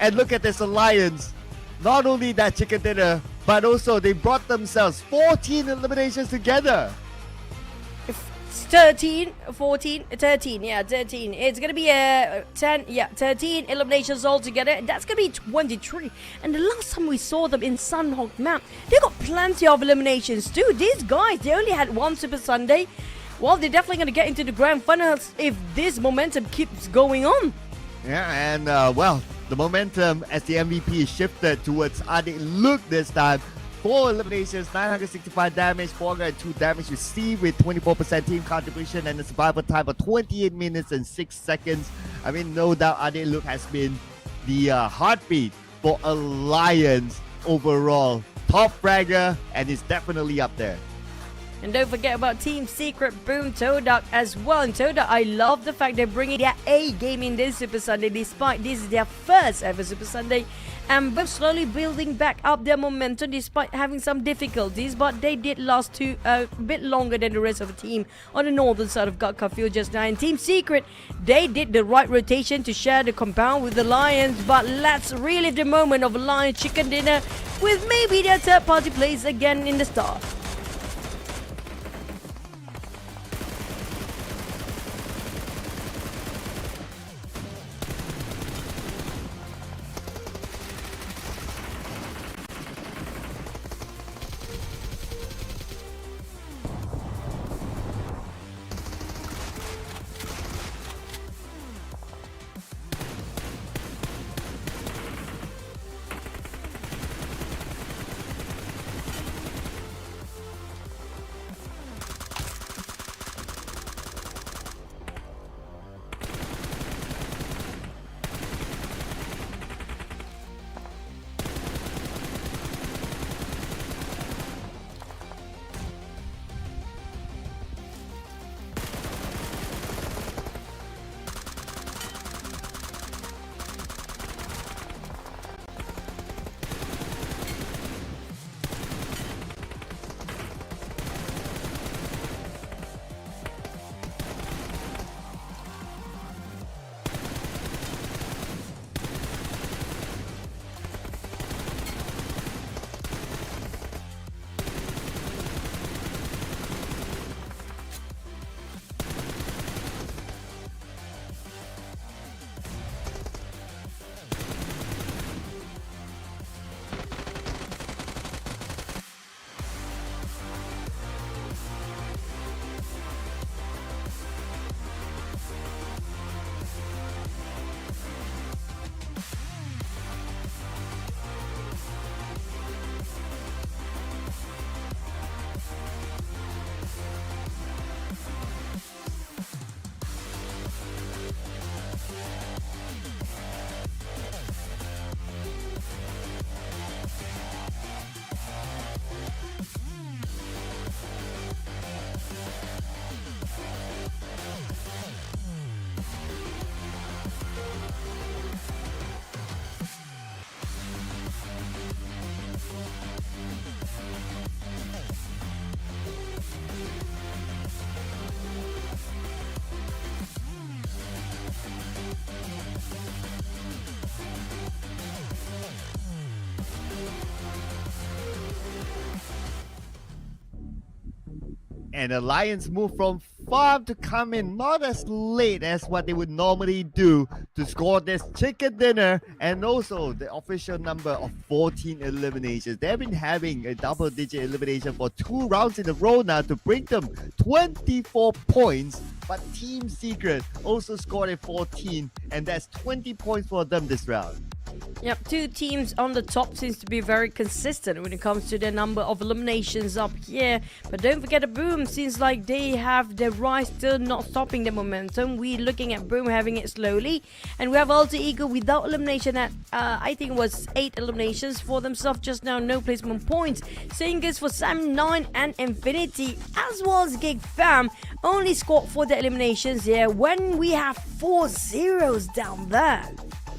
And look at this Alliance. Not only that chicken dinner, but also they brought themselves 14 eliminations together. 13. Yeah, 13. It's gonna be 13 eliminations altogether. That's gonna be 23. And the last time we saw them in Sanhok Match, they got plenty of eliminations too. These guys, they only had 1 Super Sunday. Well, they're definitely gonna get into the grand finals if this momentum keeps going on. Yeah, and well, the momentum as the MVP is shifted towards Adegluk this time. 4 eliminations, 965 damage, 402 damage received with 24% team contribution and a survival time of 28 minutes and 6 seconds. I mean, no doubt Adeluk has been the heartbeat for Alliance overall. Top fragger, and is definitely up there. And don't forget about Team Secret, Boom, TODAK as well. And TODAK, I love the fact they're bringing their A game in this Super Sunday, despite this is their first ever Super Sunday. And both slowly building back up their momentum despite having some difficulties. But they did last a bit longer than the rest of the team on the northern side of Gatka Field just now. And Team Secret, they did the right rotation to share the compound with the Lions. But let's relive the moment of Lions Chicken Dinner with maybe their third party plays again in the start. And Alliance moved from farm to come in not as late as what they would normally do to score this chicken dinner, and also the official number of 14 eliminations. They've been having a double-digit elimination for 2 rounds in a row now to bring them 24 points. But Team Secret also scored a 14, and that's 20 points for them this round. Yep, 2 teams on the top seems to be very consistent when it comes to their number of eliminations up here. But don't forget the Boom, seems like they have the rise still not stopping the momentum. We're looking at Boom having it slowly. And we have Alter Ego without elimination at, I think it was 8 eliminations for themselves just now, no placement points. Same goes for Sam9 and Infinity, as well as GEEK Fam, only scored for the eliminations here when we have 4 zeros down there.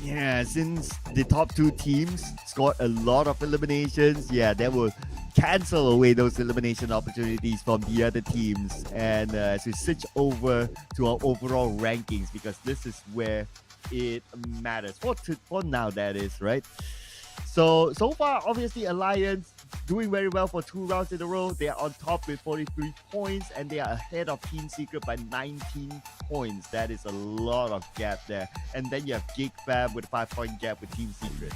Yeah, since the top 2 teams scored a lot of eliminations, yeah, they will cancel away those elimination opportunities from the other teams. And as we switch over to our overall rankings, because this is where it matters for now, that is, right? So far, obviously, Alliance doing very well for 2 rounds in a row. They are on top with 43 points, and they are ahead of Team Secret by 19 points. That is a lot of gap there. And then you have GEEK Fam with a 5-point gap with Team Secret.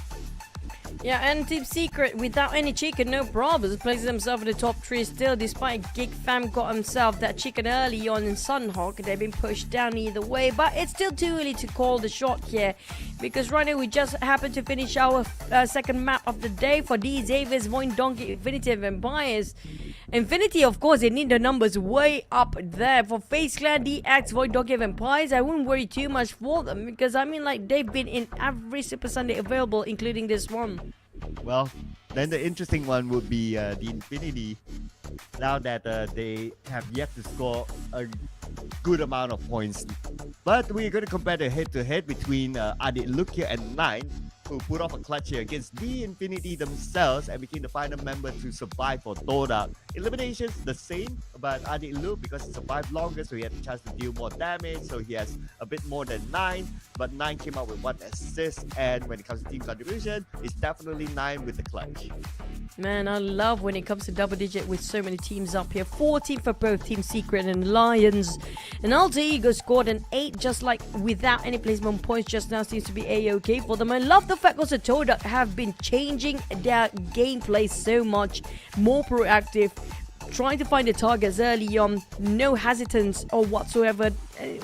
Yeah, and Team Secret, without any chicken, no problems, places himself in the top 3 still, despite GEEK Fam got himself that chicken early on in Sanhok. They've been pushed down either way, but it's still too early to call the shot here, because right now we just happen to finish our second map of the day for these Avis, VOIN, Donkey, Infinity, and Vampires. Infinity, of course, they need the numbers way up there. For FaZe Clan, DX, Void, Dog and Pies, I wouldn't worry too much for them because I mean, like, they've been in every Super Sunday available, including this one. Well, then the interesting one would be the Infinity. Now that they have yet to score a good amount of points, but we're going to compare the head-to-head between Adit Lukia and Nine, who put off a clutch here against the Infinity themselves and became the final member to survive for TODAK. Eliminations the same, but Adit Luke, because he survived longer, so he had a chance to deal more damage, so he has a bit more than 9, but 9 came out with 1 assist, and when it comes to team contribution, it's definitely 9 with the clutch. Man, I love when it comes to double digit with so many teams up here. 14 for both Team Secret and Lions. And Alter Ego scored an 8 just like without any placement points just now. Seems to be A-okay for them. I love the fact also TODAK have been changing their gameplay so much. More proactive. Trying to find the targets early on, no hesitance or whatsoever.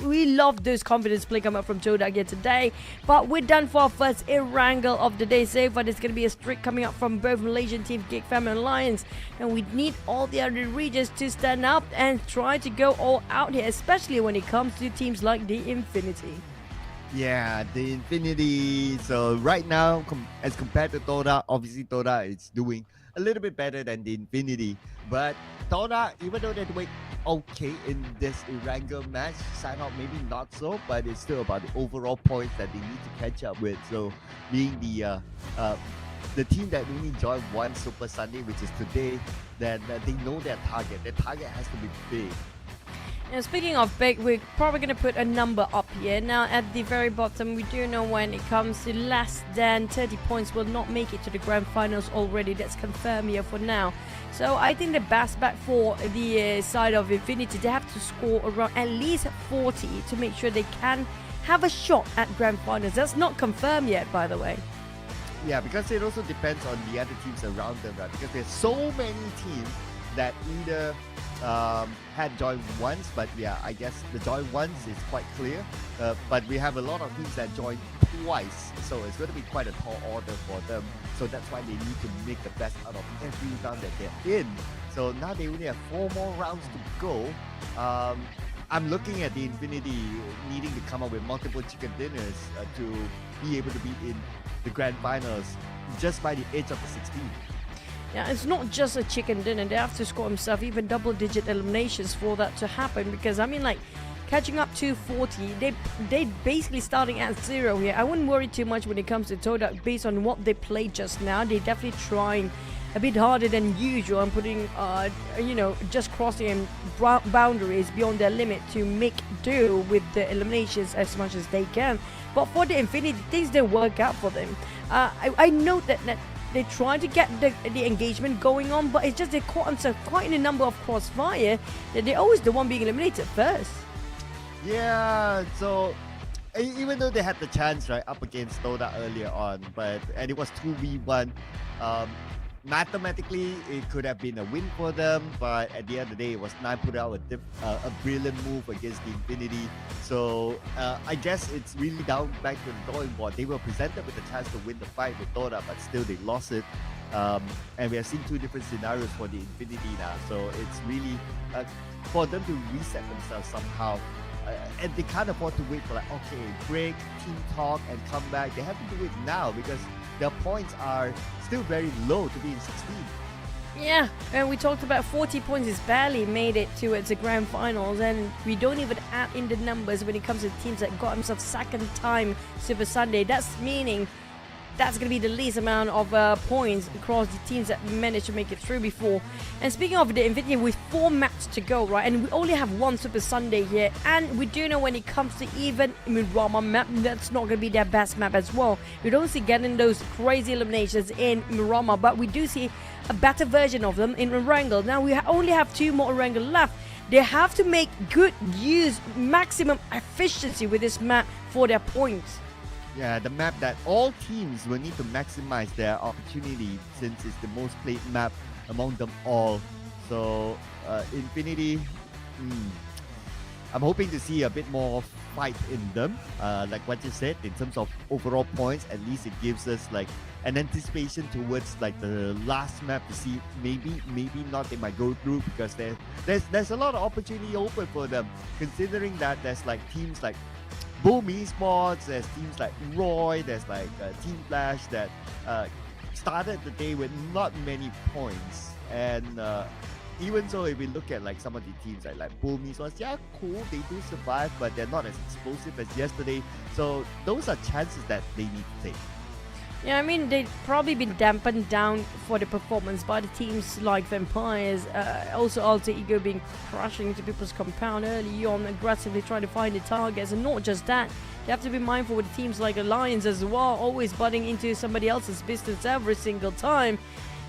We love those confidence play coming up from TODAK here today. But we're done for our first Erangel of the day. So far, there's going to be a streak coming up from both Malaysian teams, GEEK, FAM and Lions. And we need all the other regions to stand up and try to go all out here, especially when it comes to teams like the Infinity. Yeah, the Infinity. So right now, as compared to TODAK, obviously TODAK is doing a little bit better than the Infinity. But TODAK, even though they're doing okay in this Erangel match, Sanhok maybe not so, but it's still about the overall points that they need to catch up with. So being the team that only joined one Super Sunday, which is today, then they know their target. Their target has to be big. And speaking of big, we're probably going to put a number up here. Now, at the very bottom, we do know when it comes to less than 30 points will not make it to the grand finals already. That's confirmed here for now. So I think the best bet for the side of Infinity, they have to score around at least 40 to make sure they can have a shot at grand finals. That's not confirmed yet, by the way. Yeah, because it also depends on the other teams around them, right? Because there's so many teams that either had joined once, but yeah, I guess the join once is quite clear. But we have a lot of teams that joined twice, so it's going to be quite a tall order for them. So that's why they need to make the best out of every round that they're in. So now they only have 4 more rounds to go. I'm looking at the Infinity needing to come up with multiple chicken dinners to be able to be in the grand finals just by the age of the 16. Yeah, it's not just a chicken dinner. They have to score themselves even double-digit eliminations for that to happen. Because, I mean, like, catching up to 40, they basically starting at 0 here. I wouldn't worry too much when it comes to TODAK based on what they played just now. They're definitely trying a bit harder than usual and putting, just crossing boundaries beyond their limit to make do with the eliminations as much as they can. But for the Infinity, things don't work out for them. I note that they try to get the engagement going on, but it's just they caught themselves quite in a number of crossfire that they're always the one being eliminated first. Yeah, so even though they had the chance right up against TODAK earlier on, and it was 2v1, mathematically it could have been a win for them, but at the end of the day it was 9 put out a brilliant move against the Infinity. So I guess it's really down back to the drawing board. They were presented with a chance to win the fight with TODAK, but still they lost it. And we have seen 2 different scenarios for the Infinity now, so it's really for them to reset themselves somehow. And they can't afford to wait for like, okay, break, team talk, and come back. They have to do it now because their points are still very low to be in 16. Yeah, and we talked about 40 points is barely made it towards the grand finals, and we don't even add in the numbers when it comes to teams that got themselves second time Super Sunday. That's meaning that's going to be the least amount of points across the teams that managed to make it through before. And speaking of the Infinity, with 4 maps to go, right, and we only have 1 Super Sunday here, and we do know when it comes to even Miramar map, that's not going to be their best map as well. We don't see getting those crazy eliminations in Miramar, but we do see a better version of them in Erangel. Now we only have 2 more Erangel left. They have to make good use, maximum efficiency with this map for their points. Yeah, the map that all teams will need to maximize their opportunity since it's the most played map among them all. So Infinity, I'm hoping to see a bit more fight in them. Like what you said, in terms of overall points, at least it gives us like an anticipation towards like the last map to see maybe not they might go through, because there's a lot of opportunity open for them, considering that there's like teams like Boom Esports, there's teams like Roy, there's like Team Flash that started the day with not many points. And even so, if we look at like some of the teams like Boom Esports, yeah, cool, they do survive, but they're not as explosive as yesterday. So those are chances that they need to take. Yeah, I mean, they've probably been dampened down for the performance by the teams like Vampires, also Alter Ego being crushing into people's compound early on, aggressively trying to find the targets. And not just that, you have to be mindful with teams like Alliance as well, always butting into somebody else's business every single time.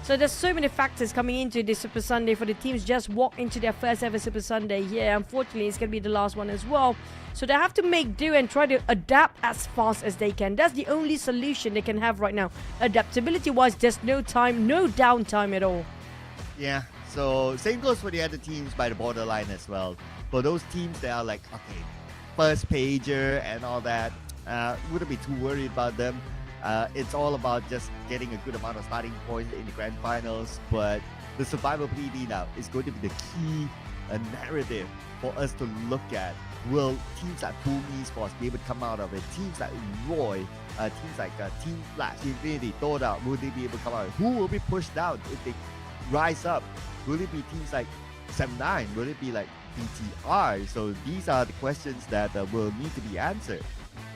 So there's so many factors coming into this Super Sunday for the teams just walk into their first ever Super Sunday. Yeah, unfortunately, it's going to be the last one as well. So they have to make do and try to adapt as fast as they can. That's the only solution they can have right now. Adaptability-wise, there's no time, no downtime at all. Yeah, so same goes for the other teams by the borderline as well. For those teams that are like, okay, first pager and all that, wouldn't be too worried about them. It's all about just getting a good amount of starting points in the grand finals. But the survivability now is going to be the key narrative for us to look at. Will teams like Boom Esports be able to come out of it? Teams like Roy, teams like Team Flash, Infinity, TODAK, will they be able to come out? Who will be pushed down if they rise up? Will it be teams like 7-9? Will it be like BTR? So these are the questions that will need to be answered.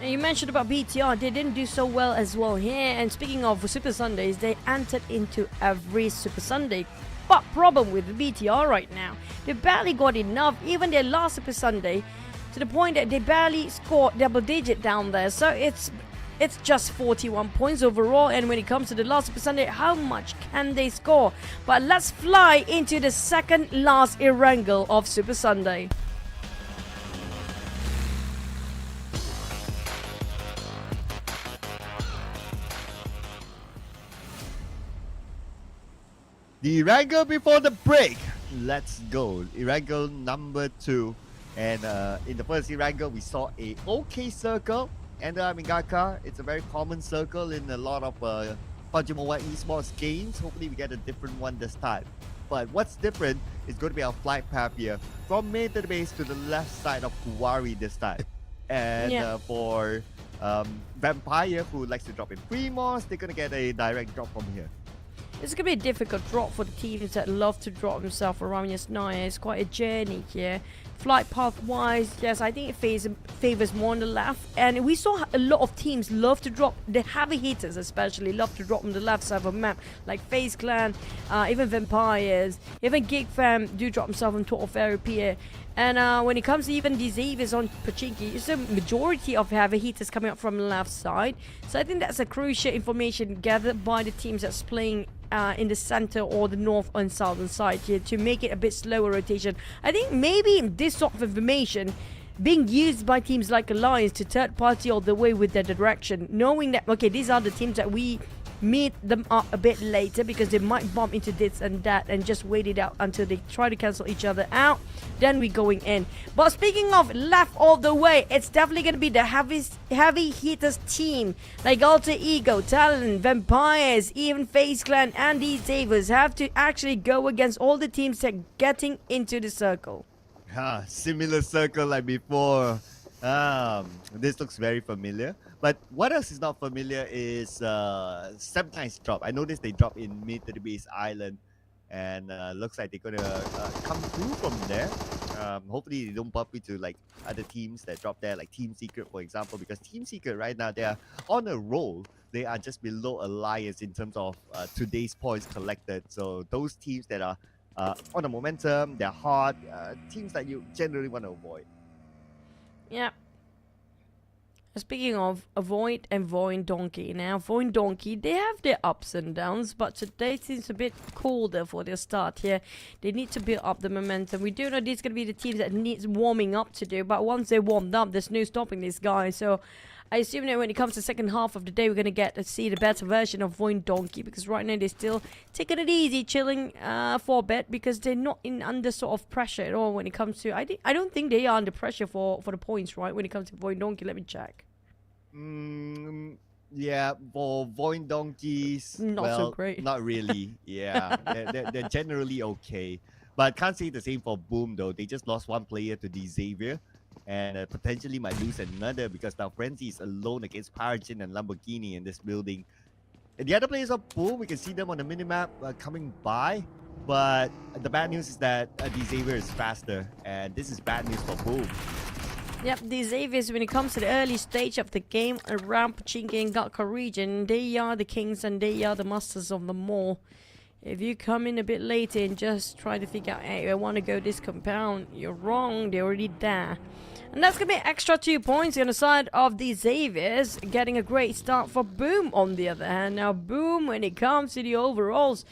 And you mentioned about BTR, they didn't do so well as well here. And speaking of Super Sundays, they entered into every Super Sunday. But problem with BTR right now, they barely got enough, even their last Super Sunday, to the point that they barely scored double digit down there. So it's just 41 points overall. And when it comes to the last Super Sunday, how much can they score? But let's fly into the second last Erangel of Super Sunday. The Erangel before the break. Let's go. Erangel number 2. And in the first Erangel, we saw a OK circle. And Mingaka, it's a very common circle in a lot of PUBG Mobile Esports games. Hopefully we get a different one this time. But what's different is going to be our flight path here. From main to the base to the left side of Kuwari this time. And for Vampire, who likes to drop in Primos, they're going to get a direct drop from here. It's going to be a difficult drop for the teams that love to drop themselves around Yasnaya. It's quite a journey here. Flight path-wise, yes, I think it favors more on the left. And we saw a lot of teams love to drop, the heavy hitters especially, love to drop on the left side of the map. Like FaZe Clan, even Vampires, even GEEK Fam do drop themselves on top of Arapia. And when it comes to even these Avis on Pachinki, it's a majority of heavy hitters coming up from the left side. So I think that's a crucial information gathered by the teams that's playing in the center or the north and southern side here to make it a bit slower rotation. I think maybe this sort of information being used by teams like Alliance to third party all the way with their direction, knowing that, okay, these are the teams that we meet them up a bit later because they might bump into this and that, and just wait it out until they try to cancel each other out, then we're going in. But speaking of left all the way, it's definitely going to be the heavy hitters team like Alter Ego, TALON, Vampires, even FaZe Clan and these Savers have to actually go against all the teams that are getting into the circle. Similar circle like before. This looks very familiar. But what else is not familiar is sometimes drop. I noticed they drop in mid to the base island, and looks like they're gonna come through from there. Hopefully they don't bump into like other teams that drop there, like Team Secret for example, because Team Secret right now they are on a roll. They are just below Alliance in terms of today's points collected. So those teams that are on the momentum, they're hot, teams that you generally want to avoid. Yeah. Speaking of Avoid and VOIN Donkey, now VOIN Donkey, they have their ups and downs, but today seems a bit colder for their start here. They need to build up the momentum. We do know these are going to be the teams that needs warming up to do, but once they're warmed up, there's no stopping these guys. So I assume that when it comes to second half of the day, we're going to get to see the better version of VOIN Donkey, because right now they're still taking it easy, chilling for a bit, because they're not in under sort of pressure at all when it comes to... I don't think they are under pressure for the points, right, when it comes to VOIN Donkey. Let me check. Yeah, for VOIN Donkeys, Not so great. Not really. Yeah, they're generally okay. But can't say the same for Boom, though. They just lost one player to the Xavier, and potentially might lose another, because now Frenzy is alone against Paragen and Lamborghini in this building. And the other players of Boom, we can see them on the minimap coming by. But the bad news is that the Xavier is faster, and this is bad news for Boom. Yep, the Xaviers, when it comes to the early stage of the game around Pochinki and Gatka region, they are the kings and they are the masters of them all. If you come in a bit later and just try to figure out, hey, I want to go this compound, you're wrong, they're already there. And that's going to be extra 2 points on the side of the Xaviers, getting a great start for Boom on the other hand. Now, Boom, when it comes to the overalls,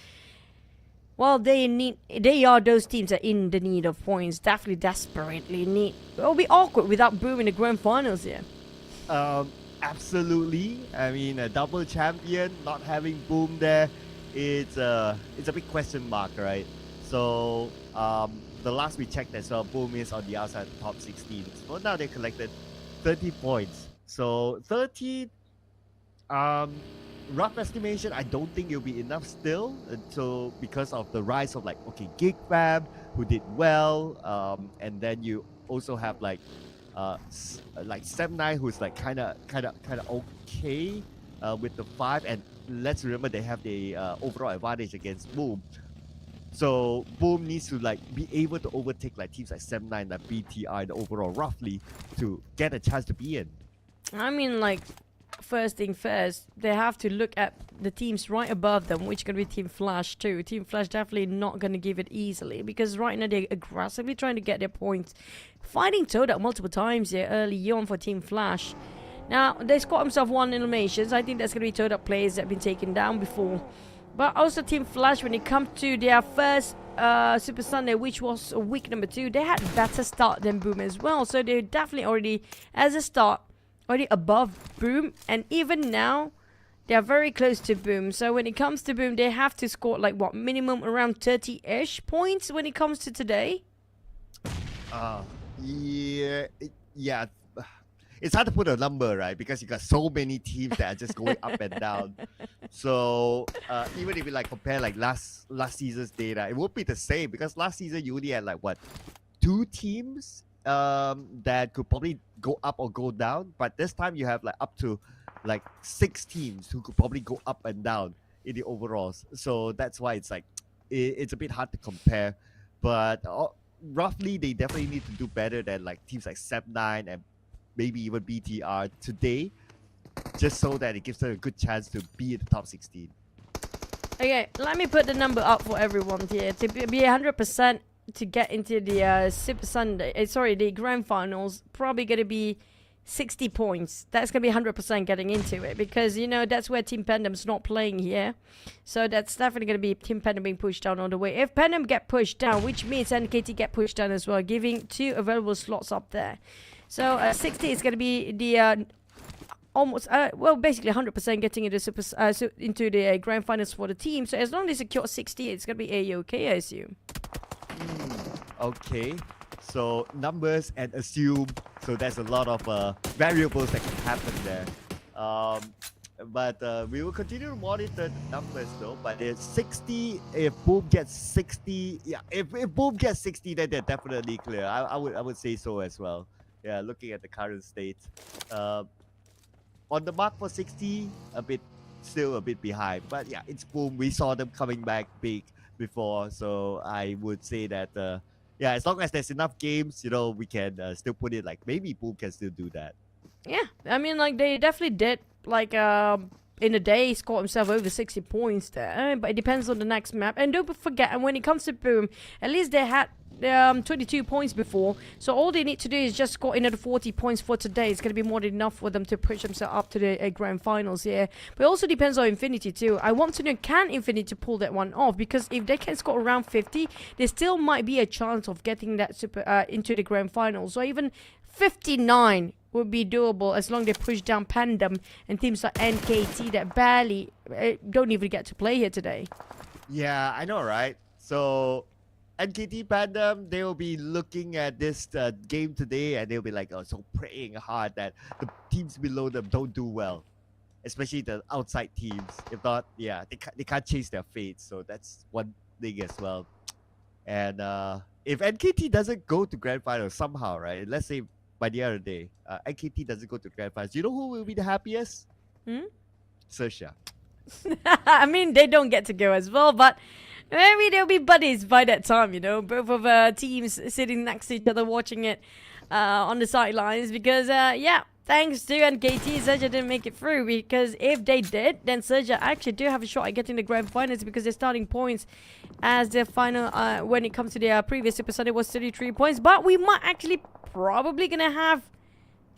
well, they are those teams that are in the need of points, definitely desperately need. It'll be awkward without Boom in the grand finals here. Absolutely. I mean, a double champion, not having Boom there, it's a big question mark, right? So, the last we checked as well, Boom is on the outside top 16. So now they collected 30 points. So 30, rough estimation, I don't think it'll be enough still. So because of the rise of GEEK Fam, who did well, and then you also have like SEPT, who's like kind of okay with the 5, and let's remember they have the overall advantage against Boom. So Boom needs to be able to overtake teams like SEPT, BTR, and overall roughly to get a chance to be in. I mean, first thing first, they have to look at the teams right above them, which is going to be Team Flash too. Team Flash definitely not going to give it easily, because right now they're aggressively trying to get their points, fighting TODAK multiple times here early on for Team Flash. Now, they scored themselves 1 eliminations. I think that's going to be TODAK players that have been taken down before. But also Team Flash, when it comes to their first Super Sunday, which was week number 2, they had better start than Boom as well. So they're definitely already, as a start, already above Boom. And even now, they're very close to Boom. So when it comes to Boom, they have to score minimum around 30-ish points when it comes to today. Yeah. It's hard to put a number, right? Because you got so many teams that are just going up and down. So even if you compare last season's data, it won't be the same, because last season you only had 2 teams that could probably go up or go down. But this time you have up to 6 teams who could probably go up and down in the overalls. So that's why it's it's a bit hard to compare. But roughly they definitely need to do better than teams like SEPT and maybe even BTR today, just so that it gives them a good chance to be in the top 16. Okay, let me put the number up for everyone here. To be 100% to get into the Super Sunday, the grand finals, probably going to be 60 points. That's going to be 100% getting into it, because, that's where Team Pendam's not playing here. So that's definitely going to be Team Pendam being pushed down all the way. If Pendam get pushed down, which means NKT get pushed down as well, giving 2 available slots up there. So 60 is going to be the almost, basically 100% getting into into the grand finals for the team. So as long as they secure 60, it's going to be A-OK, I assume. Okay, so numbers and assume. So there's a lot of variables that can happen there. But we will continue to monitor the numbers though. But it's 60. If Boom gets 60, yeah. If Boom gets 60, then they're definitely clear. I would say so as well. Yeah, looking at the current state. On the mark for 60, still a bit behind. But yeah, it's Boom. We saw them coming back big before. So I would say that, yeah, as long as there's enough games, we can still put it maybe Boom can still do that. Yeah, I mean, they definitely did, in a day, score himself over 60 points there. But it depends on the next map. And don't forget, and when it comes to Boom, at least they had 22 points before, so all they need to do is just score another 40 points for today. It's going to be more than enough for them to push themselves up to the grand finals here. But it also depends on Infinity too. I want to know, can Infinity pull that one off? Because if they can score around 50, there still might be a chance of getting that into the grand finals, or even 59 would be doable as long as they push down Pandem and teams like NKT that barely don't even get to play here today. Yeah, I know, right? So NKT Pandem, they will be looking at this game today and they'll be like, oh, so praying hard that the teams below them don't do well, especially the outside teams. If not, yeah, they can't chase their fate. So that's one thing as well. And if NKT doesn't go to Grand Finals somehow, right? Let's say by the other day, NKT doesn't go to Grand Finals, you know who will be the happiest? Sersha. I mean, they don't get to go as well, but maybe they'll be buddies by that time, you know. Both of teams sitting next to each other watching it on the sidelines because, yeah, thanks to NKT, Sersha didn't make it through because if they did, then Sersha actually do have a shot at getting the Grand Finals because their starting points as their final, when it comes to their previous Super Sunday was 33 points. But we might actually probably going to have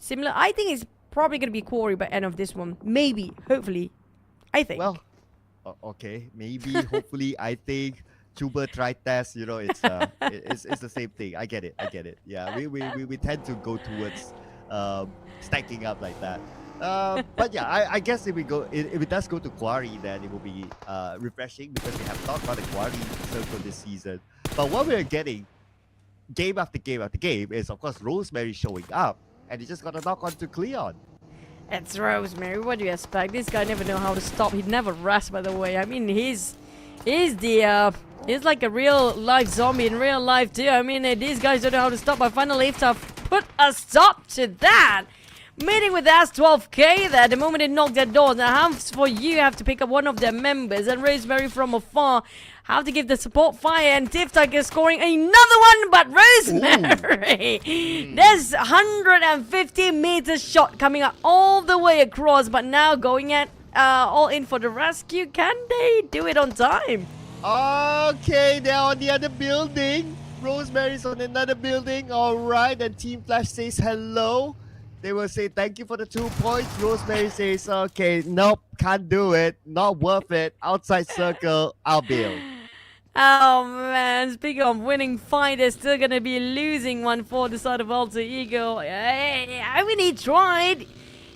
similar. I think it's probably going to be Quarry by end of this one. Maybe, hopefully, I think. Well, okay, maybe, hopefully, I think. Tuber try test, you know, it's the same thing. I get it. Yeah, we tend to go towards stacking up like that. But yeah, I guess if it does go to Quarry, then it will be refreshing because we have not got a Quarry circle this season. But what we're getting game after game after game is, of course, Rosemary showing up, and he just got to knock on to Cleon. It's Rosemary. What do you expect? This guy never know how to stop. He never rests, by the way. I mean, he's like a real life zombie in real life too. I mean, these guys don't know how to stop. But finally, to put a stop to that. Meeting with S12K there. The moment they knock their door, now for you have to pick up one of their members. And Rosemary from afar have to give the support fire. And TODAK is scoring another one. But Rosemary, there's 150 meters shot coming up all the way across. But now going at all in for the rescue. Can they do it on time? Okay, they're on the other building. Rosemary's on another building. All right, and Team Flash says hello. They will say thank you for the 2 points. Rosemary says, okay, nope, can't do it. Not worth it. Outside circle, I'll build. Oh man, speaking of winning fight, they're still going to be losing one for the side of Alter Ego. I mean, he tried.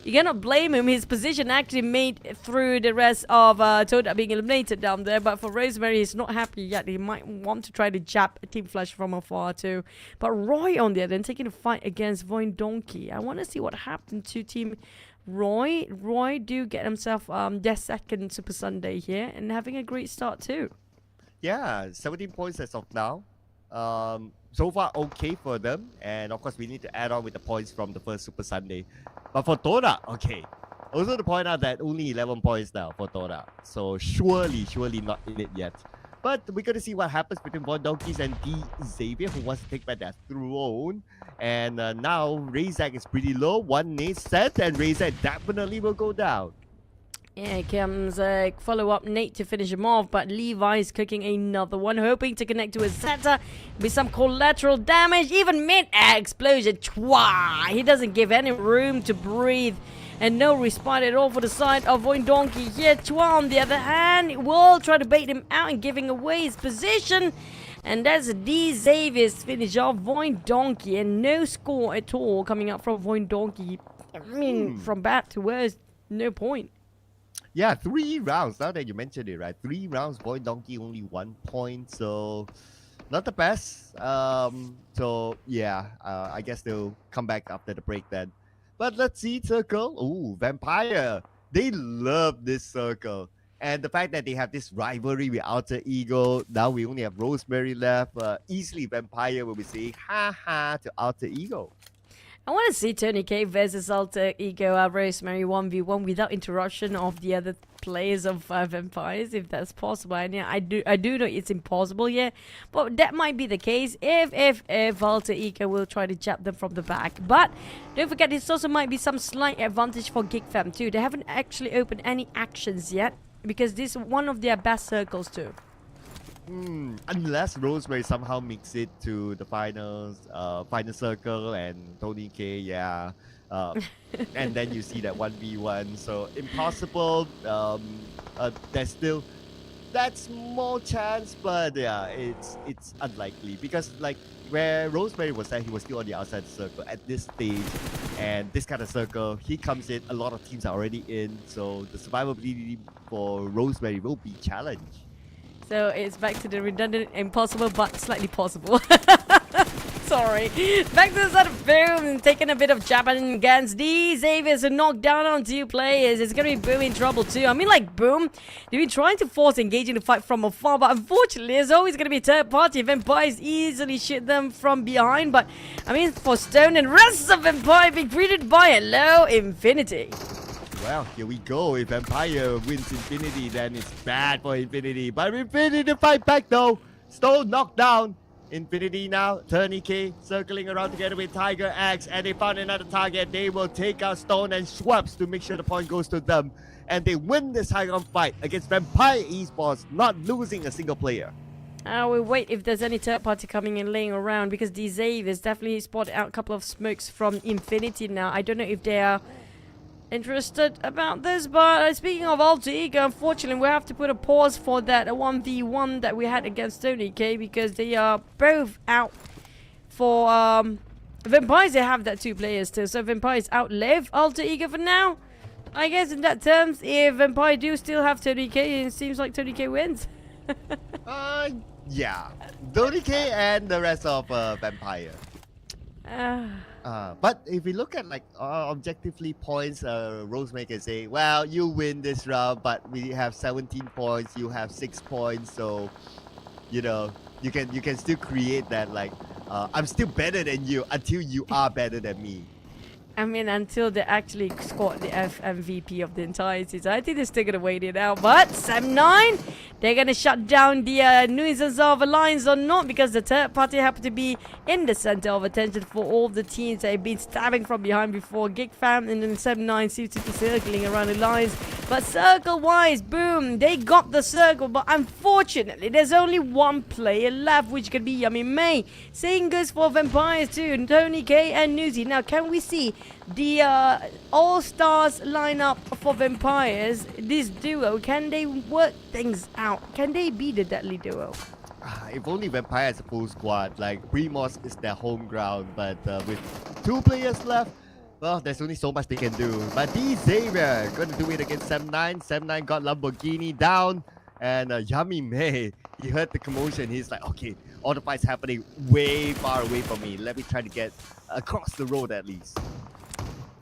You cannot blame him. His position actually made through the rest of TODAK being eliminated down there. But for Rosemary, he's not happy yet. He might want to try to jab Team Flash from afar too. But Roy on the other end, taking a fight against VOIN Donkey. I want to see what happened to Team Roy. Roy do get himself their second Super Sunday here and having a great start too. Yeah, 17 points as of now. So far, okay for them. And of course, we need to add on with the points from the first Super Sunday. But for TODAK, okay. Also to point out that only 11 points now for TODAK. So surely not in it yet. But we're going to see what happens between VOIN Donkeys and D Xavier, who wants to take back their throne. And now Razak is pretty low. One nade set, and Razak definitely will go down. Yeah, here comes a follow-up Nate to finish him off, but Levi's cooking another one, hoping to connect to a Zeta with some collateral damage, even mid-explosion. Chwa! He doesn't give any room to breathe, and no respite at all for the side of VOIN Donkey here. Chwa, on the other hand, will try to bait him out and giving away his position. And that's D Xavier's finish off VOIN Donkey, and no score at all coming up from VOIN Donkey. I mean, from bad to worse, no point. Yeah, 3 rounds. Now that you mentioned it, right? 3 rounds, VOIN Donkey only 1 point. So, not the best. So, yeah, I guess they'll come back after the break then. But let's see, Circle. Ooh, Vampire. They love this Circle. And the fact that they have this rivalry with Alter Ego. Now we only have Rosemary left. Easily, Vampire will be saying, ha to Alter Ego. I want to see Tony K versus Alter Ego Rosemary 1v1 without interruption of the other players of Vampires, if that's possible. And yeah, I do know it's impossible, yeah, but that might be the case if Alter Ego will try to jab them from the back. But don't forget, this also might be some slight advantage for GEEK Fam too. They haven't actually opened any actions yet because this is one of their best circles too. Unless Rosemary somehow makes it to the finals, final circle, and Tony K, yeah. And then you see that 1v1. So impossible. There's still that small chance, but yeah, it's unlikely because like where Rosemary was at, he was still on the outside circle. At this stage, And this kind of circle, he comes in, a lot of teams are already in, so the survivability for Rosemary will be challenged. So it's back to the redundant, impossible, but slightly possible. Sorry. Back to the side of Boom, taking a bit of jabbing against these Xaviers who knocked down on 2 players. It's going to be Boom in trouble too. I mean, like, Boom, they've been trying to force engaging the fight from afar, but unfortunately, there's always going to be a third party. Vampires easily shoot them from behind, but I mean, for Stone and rest of Vampire being greeted by a low Infinity. Well, here we go. If Empire wins Infinity, then it's bad for Infinity. But Infinity to fight back though. Stone knocked down. Infinity now, Tourniquet circling around together with Tiger Axe, and they found another target. They will take out Stone and Schwabs to make sure the point goes to them. And they win this high-ground fight against Vampire Esports, not losing a single player. We'll wait if there's any third party coming in laying around, because the Xaviers definitely spotted out a couple of smokes from Infinity now. I don't know if they are interested about this, but speaking of Alter Ego, unfortunately we have to put a pause for that 1v1 that we had against Tony K, because they are both out for Vampires. They have that 2 players still, so Vampires outlive Alter Ego for now. I guess in that terms, if Vampire do still have Tony K, it seems like Tony K wins. Yeah, Tony K and the rest of Vampire. But if we look at like objectively points, Rosemary can say, well, you win this round, but we have 17 points, you have 6 points, so you know you can still create that like I'm still better than you until you are better than me. I mean, until they actually scored the MVP of the entire season. I think they're still going to wait it out. But Sam9, they're going to shut down the nuisance of Alliance or not, because the third party happened to be in the center of attention for all the teams that have been stabbing from behind before. GEEK Fam and then Sam9 seems to be circling around Alliance. But circle-wise, Boom, they got the circle. But unfortunately, there's only 1 player left, which could be Yummy May. Same goes for Vampires too, Tony K and Newsy. Now, can we see the all-stars lineup for Vampires? This duo, can they work things out? Can they be the deadly duo? If only Vampire has a full squad, like Primos is their home ground, but with 2 players left, well, there's only so much they can do. But these Xavier gonna do it against Sam9. Sam9 got Lamborghini down, and Yummy May, he heard the commotion. He's like, okay, all the fights happening way far away from me. Let me try to get across the road at least.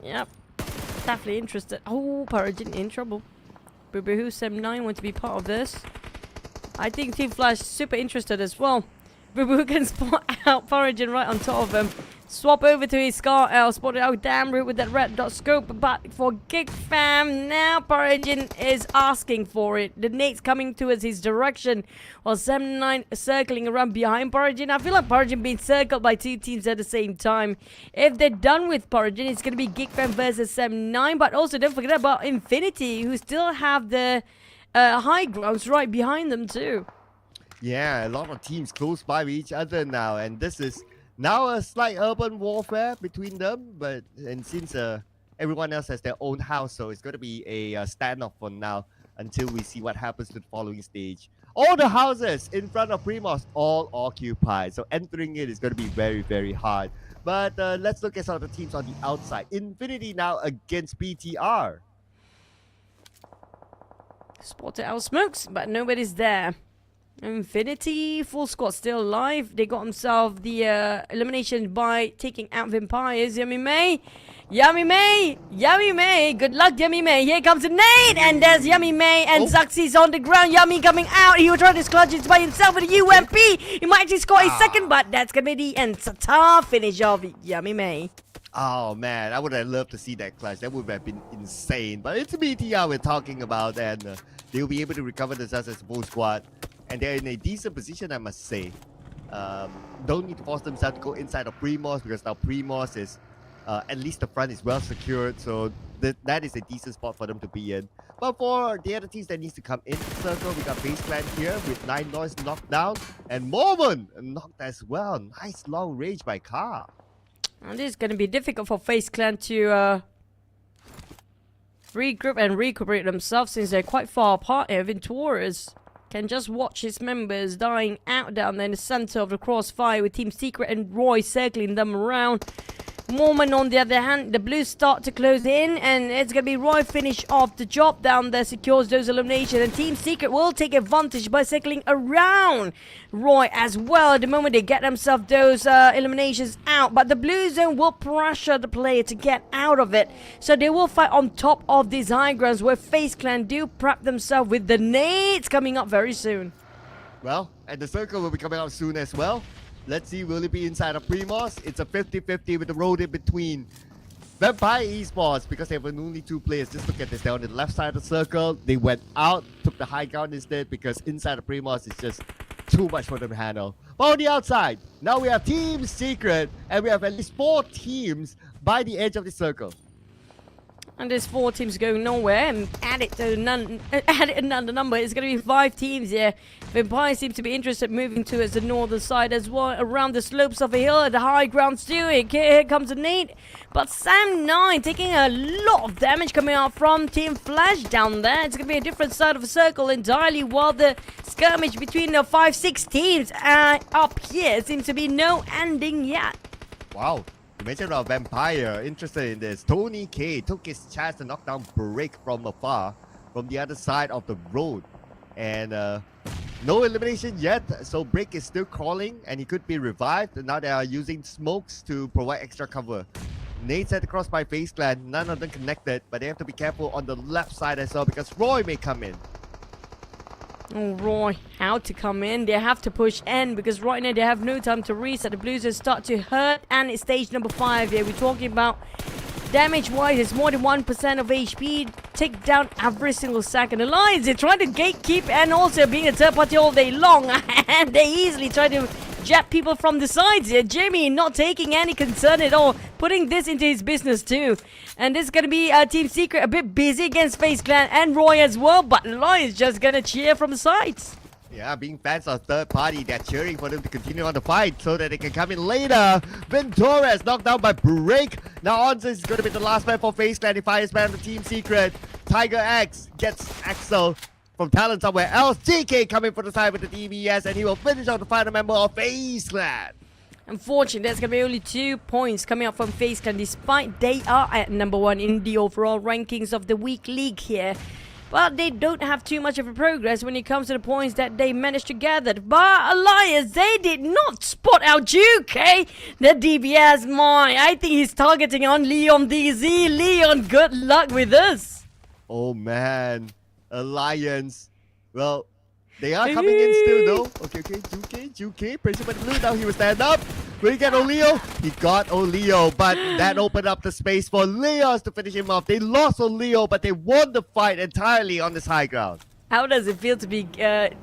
Yep, definitely interested. Oh, Paragin in trouble. Boo-boo, Sam9 want to be part of this. I think Team Flash super interested as well. Boo-boo can spot out Paragin right on top of him. Swap over to his Scar L, spotted out damn root with that red dot scope, but for GEEK Fam, now Paragin is asking for it. The nade's coming towards his direction, while Sam9 circling around behind Paragin. I feel like Paragin being circled by 2 teams at the same time. If they're done with Paragin, it's going to be GEEK Fam versus Sam9, but also don't forget about Infinity, who still have the high grounds right behind them too. Yeah, a lot of teams close by each other now, and this is now a slight urban warfare between them, and since everyone else has their own house, so it's going to be a standoff for now until we see what happens to the following stage. All the houses in front of Primos all occupied, so entering it is going to be very, very hard. But let's look at some of the teams on the outside. Infinity now against BTR. Spotted out smokes, but nobody's there. Infinity, full squad still alive. They got themselves the elimination by taking out Vampires. Yummy May, Yummy May, Yummy May. Good luck, Yummy May. Here comes a nade, and there's Yummy May, and Zaxi's on the ground. Yummy coming out. He will try to clutch it by himself with a UMP. He might actually score a second, but that's gonna be the end. Sata finish of Yummy May. Oh man, I would have loved to see that clutch. That would have been insane. But it's BTR we're talking about, and they'll be able to recover themselves as a full squad. And they're in a decent position, I must say. Don't need to force themselves to go inside of Primos, because now Primos is, at least the front is well secured. So that is a decent spot for them to be in. But for the other teams that needs to come into the circle, we got FaZe Clan here with 9 Noise knocked down. And Moment knocked as well. Nice long range by Car. And this is going to be difficult for FaZe Clan to regroup and recuperate themselves, since they're quite far apart here. Venturas can just watch his members dying out down there in the center of the crossfire, with Team Secret and Roy circling them around. Moment on the other hand, the Blues start to close in, and it's going to be Roy finish off the job down there, secures those eliminations, and Team Secret will take advantage by circling around Roy as well at the moment they get themselves those eliminations out. But the Blue Zone will pressure the player to get out of it, so they will fight on top of these high grounds where FaZe Clan do prep themselves with the nades coming up very soon. Well, and the circle will be coming out soon as well. Let's see, will it be inside of Primos? It's a 50-50 with the road in between. Vampire Esports, because they have only 2 players. Just look at this. They're on the left side of the circle. They went out, took the high ground instead, because inside of Primos it's just too much for them to handle. But on the outside, now we have Team Secret, and we have at least 4 teams by the edge of the circle. And there's 4 teams going nowhere, and add it another number. It's going to be 5 teams here. Vampire seems to be interested moving towards the northern side as well, around the slopes of a hill at the high ground too. Here comes a nade, but Sam9 taking a lot of damage coming out from Team Flash down there. It's going to be a different side of the circle entirely, while the skirmish between the 5-6 teams up here seems to be no ending yet. Wow. You mentioned about Vampire, interested in this. Tony K took his chance to knock down Break from afar, from the other side of the road. And no elimination yet, so Break is still crawling and he could be revived. And now they are using smokes to provide extra cover. Nade set across by FaZe Clan, none of them connected, but they have to be careful on the left side as well because Roy may come in. Oh, Roy, how to come in? They have to push in because right now they have no time to reset. The Blues will start to hurt, and it's stage number 5 here. We're talking about damage-wise, it's more than 1% of HP. Take down every single second. Alliance, they're trying to gatekeep and also being a third party all day long, and they easily try to jab people from the sides here. Jimmy not taking any concern at all, putting this into his business too. And this is going to be Team Secret a bit busy against FaZe Clan and Roy as well, but Lions just going to cheer from the sides. Yeah, being fans of third party, they're cheering for them to continue on the fight so that they can come in later. Venturez knocked down by Break. Now Onz is going to be the last man for FaZe Clan. He fires man of the Team Secret. Tiger X gets Axel from TALON somewhere else. GEEK coming for the side with the DBS, and he will finish out the final member of FaZe Clan. Unfortunately, there's going to be only 2 points coming up from FaZe Clan, despite they are at number 1 in the overall rankings of the week league here. But they don't have too much of a progress when it comes to the points that they managed to gather. But Elias, they did not spot out GEEK. The DBS, I think he's targeting on Leon DZ. Leon, good luck with this. Oh man, Alliance. Well, they are coming in still though. Okay, GEEK, pressure by the blue. Now he will stand up. Will he get Oleo? He got Oleo, but that opened up the space for Leos to finish him off. They lost Oleo, but they won the fight entirely on this high ground. How does it feel to be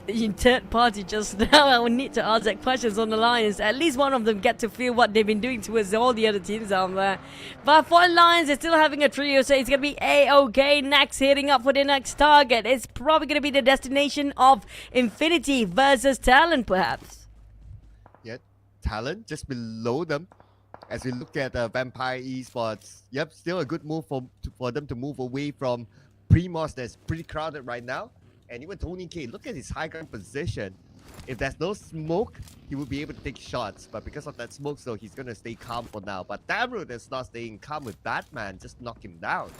in third party just now? I will need to ask that questions on the Lions. At least one of them get to feel what they've been doing towards all the other teams out there. But for Lions, they're still having a trio, so it's going to be A-OK next, hitting up for the next target. It's probably going to be the destination of Infinity versus TALON, perhaps. Yet, TALON just below them. As we look at Vampire Esports, yep, still a good move for them to move away from Primos that's pretty crowded right now. And even Tony K, look at his high ground position. If there's no smoke, he will be able to take shots. But because of that smoke, so he's going to stay calm for now. But Damroot is not staying calm with Batman. Just knock him down.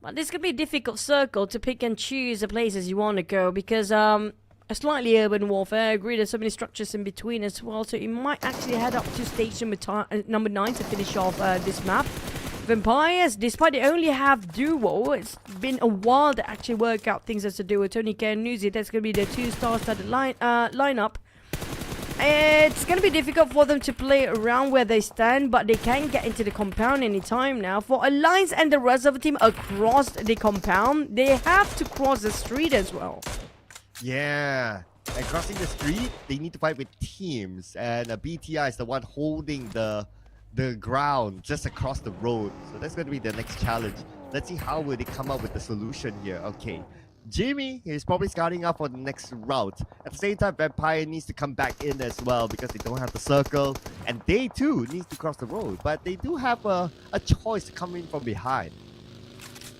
But this could be a difficult circle to pick and choose the places you want to go. Because a slightly urban warfare. I agree there's so many structures in between as well. So you might actually head up to stage number 9 to finish off this map. Vampires, despite they only have duo, it's been a while to actually work out things as a duo. Tony K and Nuzi, that's going to be the 2 star-studded lineup. It's going to be difficult for them to play around where they stand, but they can get into the compound anytime now. For Alliance and the rest of the team across the compound, they have to cross the street as well. Yeah, and crossing the street, they need to fight with teams. And BTI is the one holding the ground just across the road. So that's going to be the next challenge. Let's see how will they come up with the solution here. Okay, Jimmy is probably scouting up for the next route. At the same time, Vampire needs to come back in as well because they don't have the circle. And they too needs to cross the road. But they do have a choice to come in from behind.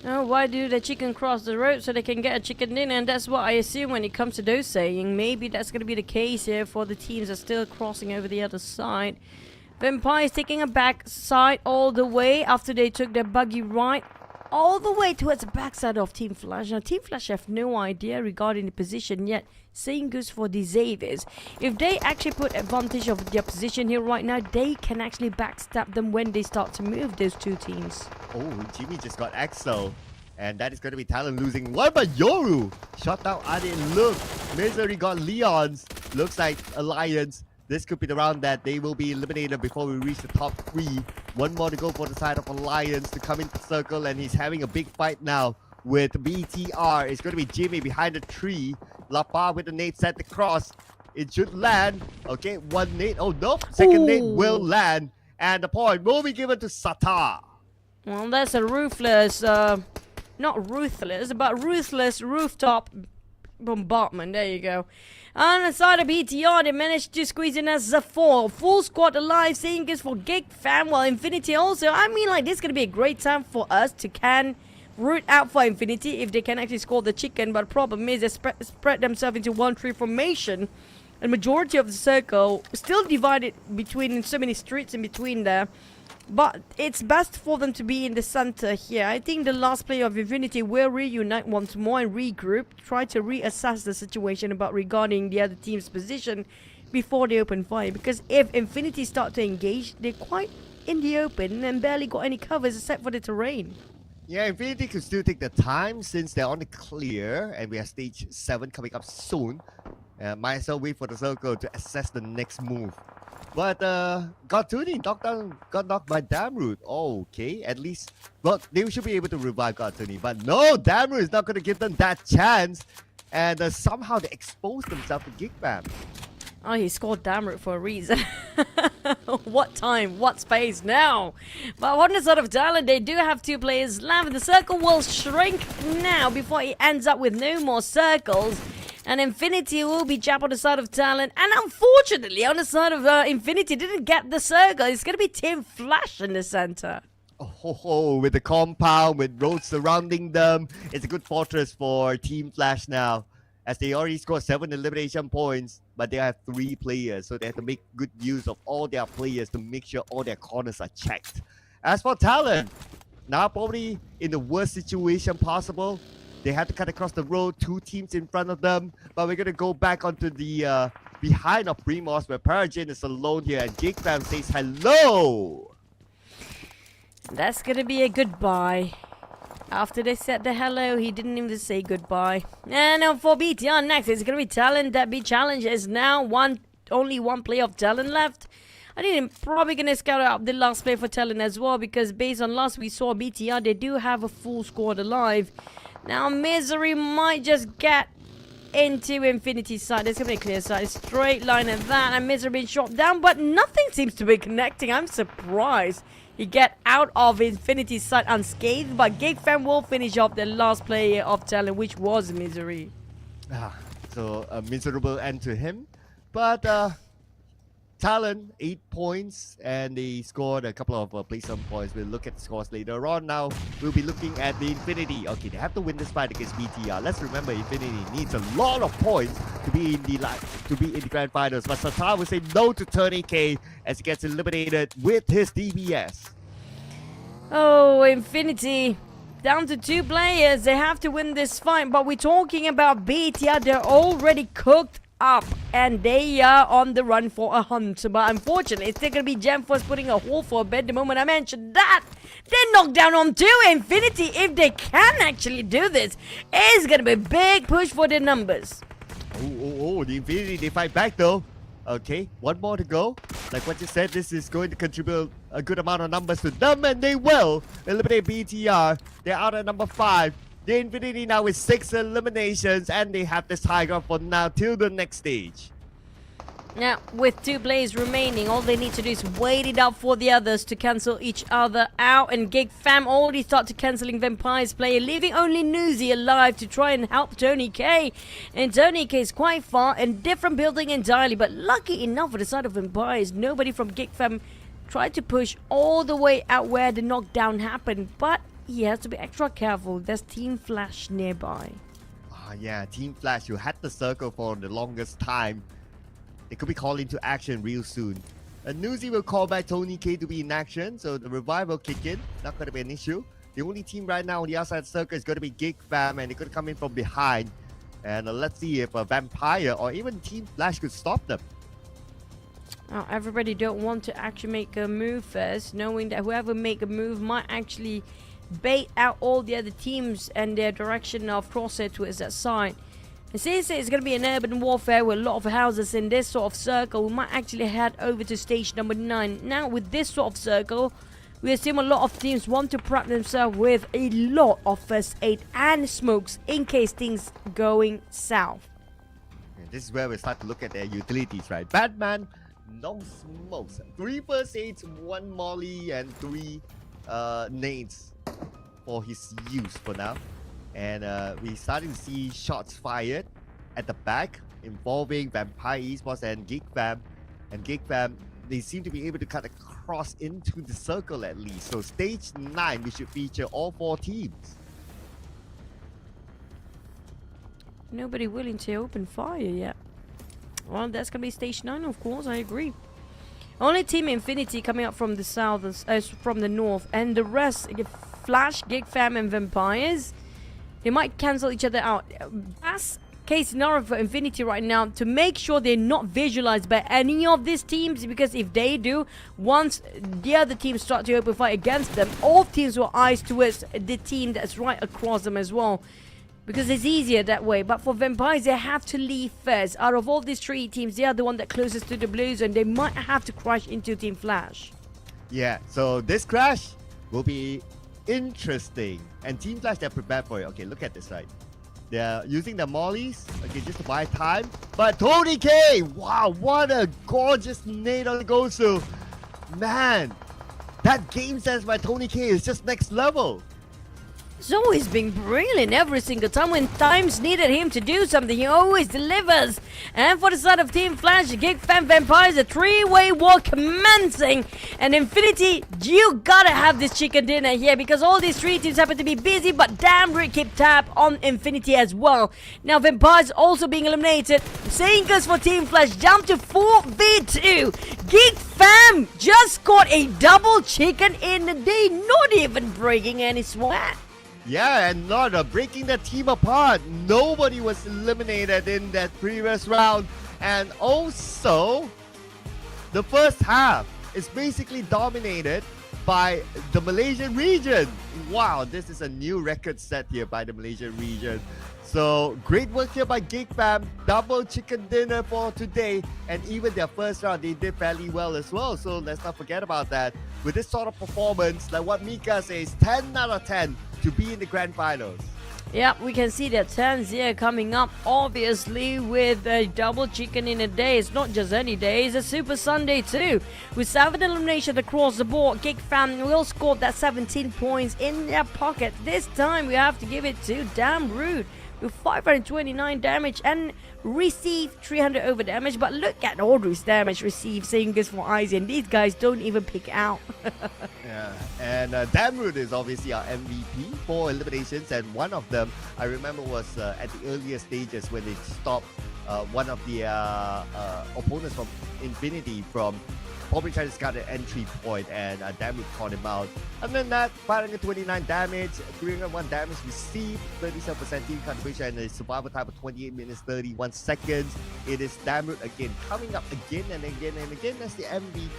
Oh, why do the chicken cross the road so they can get a chicken dinner? And that's what I assume when it comes to those saying. Maybe that's going to be the case here for the teams that are still crossing over the other side. Vampires taking a back side all the way after they took their buggy right all the way towards the backside of Team Flash. Now, Team Flash have no idea regarding the position yet. Same goes for the Xaviers. If they actually put advantage of their position here right now, they can actually backstab them when they start to move, those two teams. Oh, Jimmy just got Axel. And that is going to be Talon losing. What about Yoru? Shot down Adin. Look, Misery got Leon's. Looks like Alliance. This could be the round that they will be eliminated before we reach the top 3. One more to go for the side of Alliance to come into the circle, and he's having a big fight now with BTR. It's going to be Jimmy behind the tree. Lapa with the nade set across. It should land. Okay, one nade. Oh, no. Second nade will land. And the point will be given to Sata. Well, that's a ruthless, not ruthless, but ruthless rooftop bombardment. There you go. On the side of BTR, they managed to squeeze in as a 4. Full squad alive, same goes for GEEK fam, while Infinity also. I mean, like, this is going to be a great time for us to root out for Infinity if they can actually score the chicken. But the problem is they spread themselves into 1-3 formation. And majority of the circle still divided between so many streets in between there. But it's best for them to be in the center here. I think the last player of Infinity will reunite once more and regroup, try to reassess the situation about regarding the other team's position before they open fire. Because if Infinity start to engage, they're quite in the open and barely got any covers except for the terrain. Yeah, Infinity could still take the time since they're on the clear and we have stage 7 coming up soon. Might as well wait for the circle to assess the next move. But Gartuni got knocked by Damroot. Oh, okay, at least, well, they should be able to revive Gartuni. But no, Damroot is not going to give them that chance. And somehow they exposed themselves to GEEK fam. Oh, he scored Damroot for a reason. What time? What space now? But on the side of Talon, they do have 2 players left. The circle will shrink now before it ends up with no more circles. And Infinity will be jabbed on the side of Talon. And unfortunately, on the side of Infinity, didn't get the circle. It's going to be Team Flash in the center. Oh, with the compound, with roads surrounding them. It's a good fortress for Team Flash now, as they already scored 7 elimination points, but they have 3 players, so they have to make good use of all their players to make sure all their corners are checked. As for Talon, now probably in the worst situation possible. They have to cut across the road, 2 teams in front of them, but we're going to go back onto the behind of Primos, where Paragin is alone here, and GEEK fam says hello! That's going to be a goodbye. After they said the hello, he didn't even say goodbye. And now for BTR next, it's going to be Talon that be challenged. Is now only one player of Talon left. I think I'm probably going to scout out the last play for Talon as well, because based on last we saw BTR, they do have a full squad alive. Now Misery might just get into Infinity's side. There's going to be a clear side, straight line at that, and Misery being shot down, but nothing seems to be connecting. I'm surprised he get out of Infinity's side unscathed, but GEEK fam will finish off the last player of Talon, which was Misery. So a miserable end to him, but Talon 8 points, and they scored a couple of placement points. We'll look at the scores later on. Now we'll be looking at the Infinity. Okay, they have to win this fight against BTR. Let's remember, Infinity needs a lot of points to be in the grand finals. But Sata will say no to Tony K as he gets eliminated with his DBS. Oh, Infinity down to 2 players. They have to win this fight, but we're talking about BTR. They're already cooked up and they are on the run for a hunt, but unfortunately it's still gonna be Gemforce putting a hole for a bed. The moment I mentioned that, they're knocked down on 2. Infinity, if they can actually do this, it's gonna be a big push for the numbers. Oh, the Infinity, they fight back though. Okay, 1 more to go. Like what you said, this is going to contribute a good amount of numbers to them, and they will eliminate BTR. They're out at number 5. The Infinity now with 6 eliminations, and they have this high ground for now till the next stage. Now, with 2 players remaining, all they need to do is wait it out for the others to cancel each other out. And GEEK fam already started cancelling Vampire's player, leaving only Newsy alive to try and help Tony K. And Tony K is quite far and different building entirely, but lucky enough for the side of Vampires, nobody from GEEK fam tried to push all the way out where the knockdown happened, but he has to be extra careful. There's Team Flash nearby. Yeah, Team Flash, you had the circle for the longest time. They could be called into action real soon. Newsy will call back Tony K to be in action, so the revive will kick in. Not going to be an issue. The only team right now on the outside circle is going to be GEEK Fam, and they're going to come in from behind. And let's see if a Vampire or even Team Flash could stop them. Now, everybody don't want to actually make a move first, knowing that whoever make a move might actually bait out all the other teams and their direction of crosshair towards that side. And since it's going to be an urban warfare with a lot of houses in this sort of circle, we might actually head over to stage number 9. Now, with this sort of circle, we assume a lot of teams want to prep themselves with a lot of first aid and smokes in case things going south. And this is where we start to look at their utilities, right? Batman, no smokes. 3 first aids, 1 molly, and 3 nades for his use for now. And we're starting to see shots fired at the back involving Vampire Esports and GEEK Fam. And GEEK Fam, they seem to be able to cut across into the circle at least. So stage 9, we should feature all 4 teams. Nobody willing to open fire yet. Well, that's going to be stage 9, of course, I agree. Only Team Infinity coming up from the south, from the north. And the rest, Flash, GEEK Fam, and Vampires, they might cancel each other out. That's case scenario for Infinity right now, to make sure they're not visualized by any of these teams, because if they do, once the other teams start to open fire against them, all teams will eyes towards the team that's right across them as well, because it's easier that way. But for Vampires, they have to leave first. Out of all these 3 teams, they are the one that closest to the blues, and they might have to crash into Team Flash. Yeah, so this crash will be interesting. And Team Flash, they're prepared for it. Okay, look at this, right? They're using the mollies, okay, just to buy time. But Tony K, wow, what a gorgeous nade on the go-to. Man, that game sense by Tony K is just next level. He's always been brilliant every single time when times needed him to do something. He always delivers. And for the side of Team Flash, GEEK Fam, Vampires, a 3-way war commencing. And Infinity, you gotta have this chicken dinner here, because all these 3 teams happen to be busy, but damn right keep tab on Infinity as well. Now Vampires also being eliminated. Sinkers for Team Flash jump to 4v2. GEEK Fam just got a double chicken in a day, not even breaking any sweat. Yeah, and not breaking the team apart. Nobody was eliminated in that previous round. And also, the first half is basically dominated by the Malaysian region. Wow, this is a new record set here by the Malaysian region. So, great work here by GEEK Fam. Double chicken dinner for today. And even their first round, they did fairly well as well. So, let's not forget about that. With this sort of performance, like what Mika says, 10 out of 10 to be in the grand finals. Yeah, we can see the turns here coming up, obviously, with a double chicken in a day. It's not just any day, it's a Super Sunday too. With 7 eliminations across the board, GEEK Fam will score that 17 points in their pocket. This time we have to give it to Damn Rude with 529 damage and receive 300 over damage. But look at Audrey's damage received, saying this for Izzy, and these guys don't even pick out. Yeah, and Damrud is obviously our MVP for eliminations, and one of them I remember was at the earlier stages when they stopped one of the opponents from Infinity from probably trying to scout an entry point, and Damrud caught him out. Other than that, 529 damage, 301 damage received, 37% team contribution, and a survival time of 28 minutes 31 seconds. It is Damrud again, coming up again and again and again as the MVP.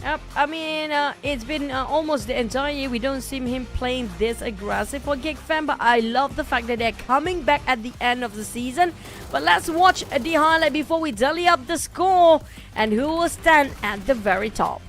Yep, I mean, it's been almost the entire year we don't see him playing this aggressive for GEEK Fam, but I love the fact that they're coming back at the end of the season. But let's watch the highlight before we tally up the score and who will stand at the very top.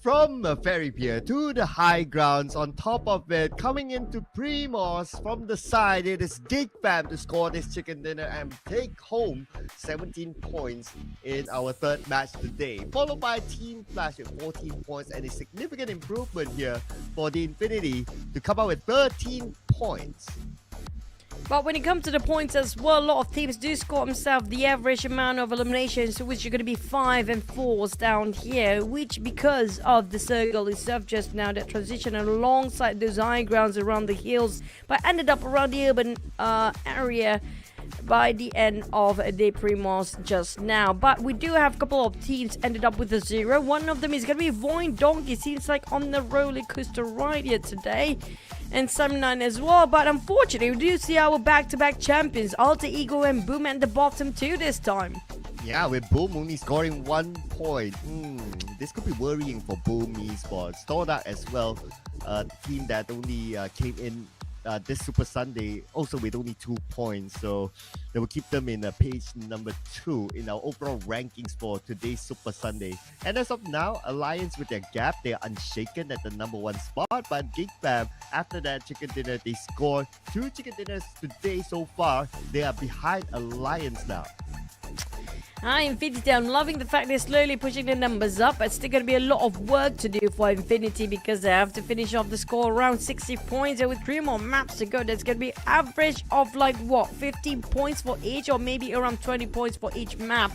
From the ferry pier to the high grounds, on top of it, coming into Primos from the side, it is GEEK fam to score this chicken dinner and take home 17 points in our third match today, followed by Team Flash with 14 points and a significant improvement here for the Infinity to come out with 13 points. But when it comes to the points as well, a lot of teams do score themselves the average amount of eliminations, which are going to be 5 and 4s down here, which because of the circle itself just now that transition alongside those high grounds around the hills, but ended up around the urban area by the end of the Primos just now. But we do have a couple of teams ended up with a 0. One of them is going to be VOIN Donkey. Seems like on the roller coaster ride here today. And some 9 as well. But unfortunately, we do see our back-to-back champions, Alter Ego and Boom at the bottom too this time. Yeah, with Boom only scoring 1 point. This could be worrying for Boom Esports. TODAK as well, team that only came in this Super Sunday also with only 2 points, so they will keep them in page number 2 in our overall rankings for today's Super Sunday. And as of now, Alliance with their gap, they are unshaken at the number 1 spot, but GEEK fam, after that chicken dinner, they scored 2 chicken dinners today so far. They are behind Alliance now. Infinity, I'm loving the fact they're slowly pushing the numbers up. It's still going to be a lot of work to do for Infinity because they have to finish off the score around 60 points. And with 3 more maps to go, that's going to be average of like what, 15 points for each, or maybe around 20 points for each map.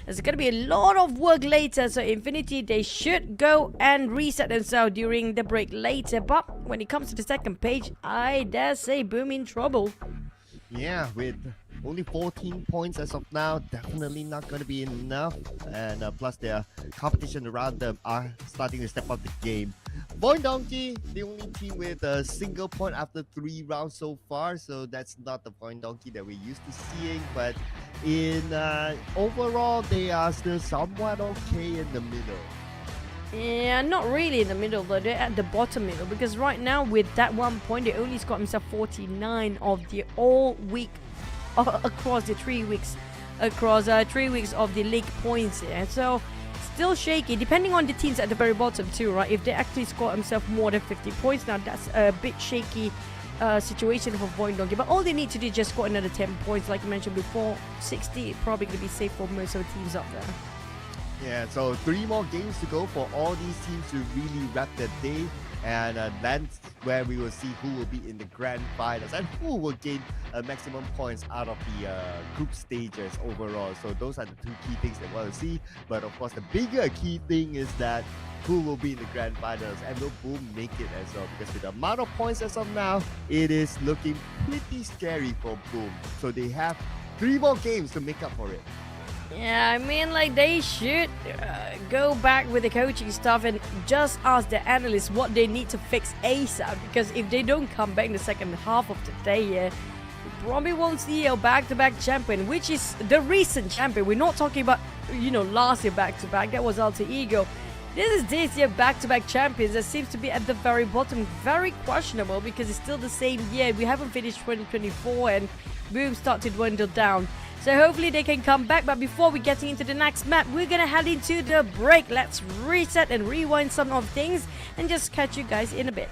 There's going to be a lot of work later, so Infinity, they should go and reset themselves during the break later. But when it comes to the second page, I dare say Boom in trouble. Yeah, with only 14 points as of now, definitely not going to be enough. And plus their competition around them are starting to step up the game. VOIN Donkey, the only team with a single point after 3 rounds so far. So that's not the VOIN Donkey that we're used to seeing. But in overall, they are still somewhat okay in the middle. Yeah, not really in the middle though. They're at the bottom middle because right now with that 1 point, they only scored himself 49 of the all week across the 3 weeks, across 3 weeks of the league points here. So still shaky, depending on the teams at the very bottom too, right? If they actually score themselves more than 50 points, now that's a bit shaky situation for VOIN Donkey. But all they need to do is just score another 10 points, like I mentioned before. 60 probably going to be safe for most of the teams up there. Yeah, so 3 more games to go for all these teams to really wrap their day. And that's where we will see who will be in the grand finals and who will gain maximum points out of the group stages overall. So those are the 2 key things that we want to see. But of course, the bigger key thing is that who will be in the grand finals and will Boom make it as well. Because with the amount of points as of now, it is looking pretty scary for Boom. So they have 3 more games to make up for it. Yeah, I mean, like, they should go back with the coaching stuff and just ask the analysts what they need to fix ASAP. Because if they don't come back in the second half of the day, we probably won't see a back-to-back champion, which is the recent champion. We're not talking about, you know, last year back-to-back. That was Alter Ego. This is this year back-to-back champions that seems to be at the very bottom. Very questionable because it's still the same year. We haven't finished 2024 and Boom started to dwindle down. So hopefully they can come back. But before we get into the next map, we're going to head into the break. Let's reset and rewind some of things and just catch you guys in a bit.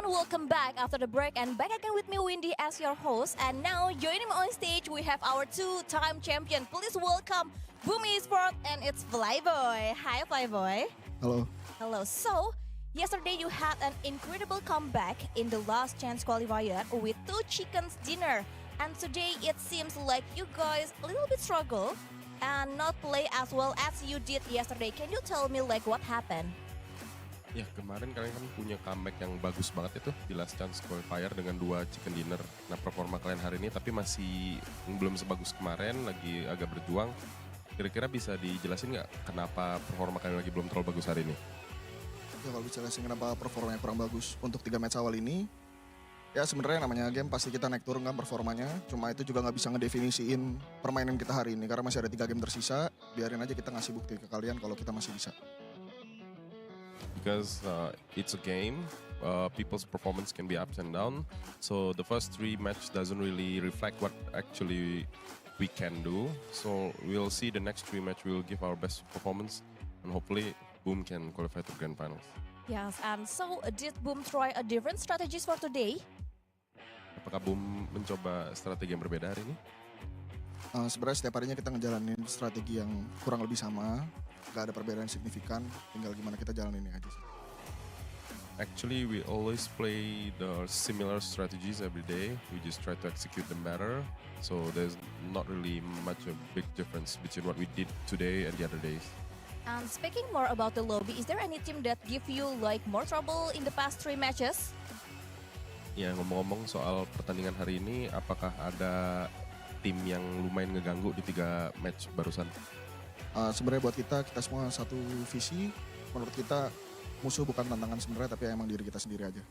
And welcome back after the break, and back again with me, Windy, as your host. And now joining me on stage, we have our two-time champion. Please welcome Boom Esports and it's Flyboy. Hi, Flyboy. Hello. Hello. So, yesterday you had an incredible comeback in the last chance qualifier with 2 chickens dinner. And today it seems like you guys a little bit struggle and not play as well as you did yesterday. Can you tell me like what happened? Ya kemarin kalian kan punya comeback yang bagus banget itu di last chance qualifier dengan 2 chicken dinner. Nah performa kalian hari ini tapi masih belum sebagus kemarin, lagi agak berjuang. Kira-kira bisa dijelasin nggak kenapa performa kalian lagi belum terlalu bagus hari ini? Ya kalau dijelasin kenapa performanya kurang bagus untuk 3 match awal ini, ya sebenarnya namanya game pasti kita naik turun kan performanya. Cuma itu juga nggak bisa ngedefinisiin permainan kita hari ini karena masih ada 3 game tersisa. Biarin aja kita ngasih bukti ke kalian kalau kita masih bisa. Because it's a game, people's performance can be ups and down. So the first 3 match doesn't really reflect what actually we can do. So we'll see the next 3 match, we'll give our best performance and hopefully Boom can qualify to grand finals. Yes, and so did Boom try a different strategies for today? Apakah Boom mencoba strategi yang berbeda hari ini? Sebenarnya setiap harinya kita ngejalanin strategi yang kurang lebih sama. Gak ada perbedaan signifikan, tinggal gimana kita jalanin aja sih. Actually, we always play the similar strategies every day. We just try to execute them better. So there's not really much a big difference between what we did today and the other days. And speaking more about the lobby, is there any team that give you like more trouble in the past 3 matches? Ya ngomong-ngomong soal pertandingan hari ini, apakah ada tim yang lumayan ngeganggu di 3 match barusan? Sebenarnya buat kita semua satu visi. Menurut kita musuh bukan tantangan sebenarnya, tapi emang diri kita sendiri aja.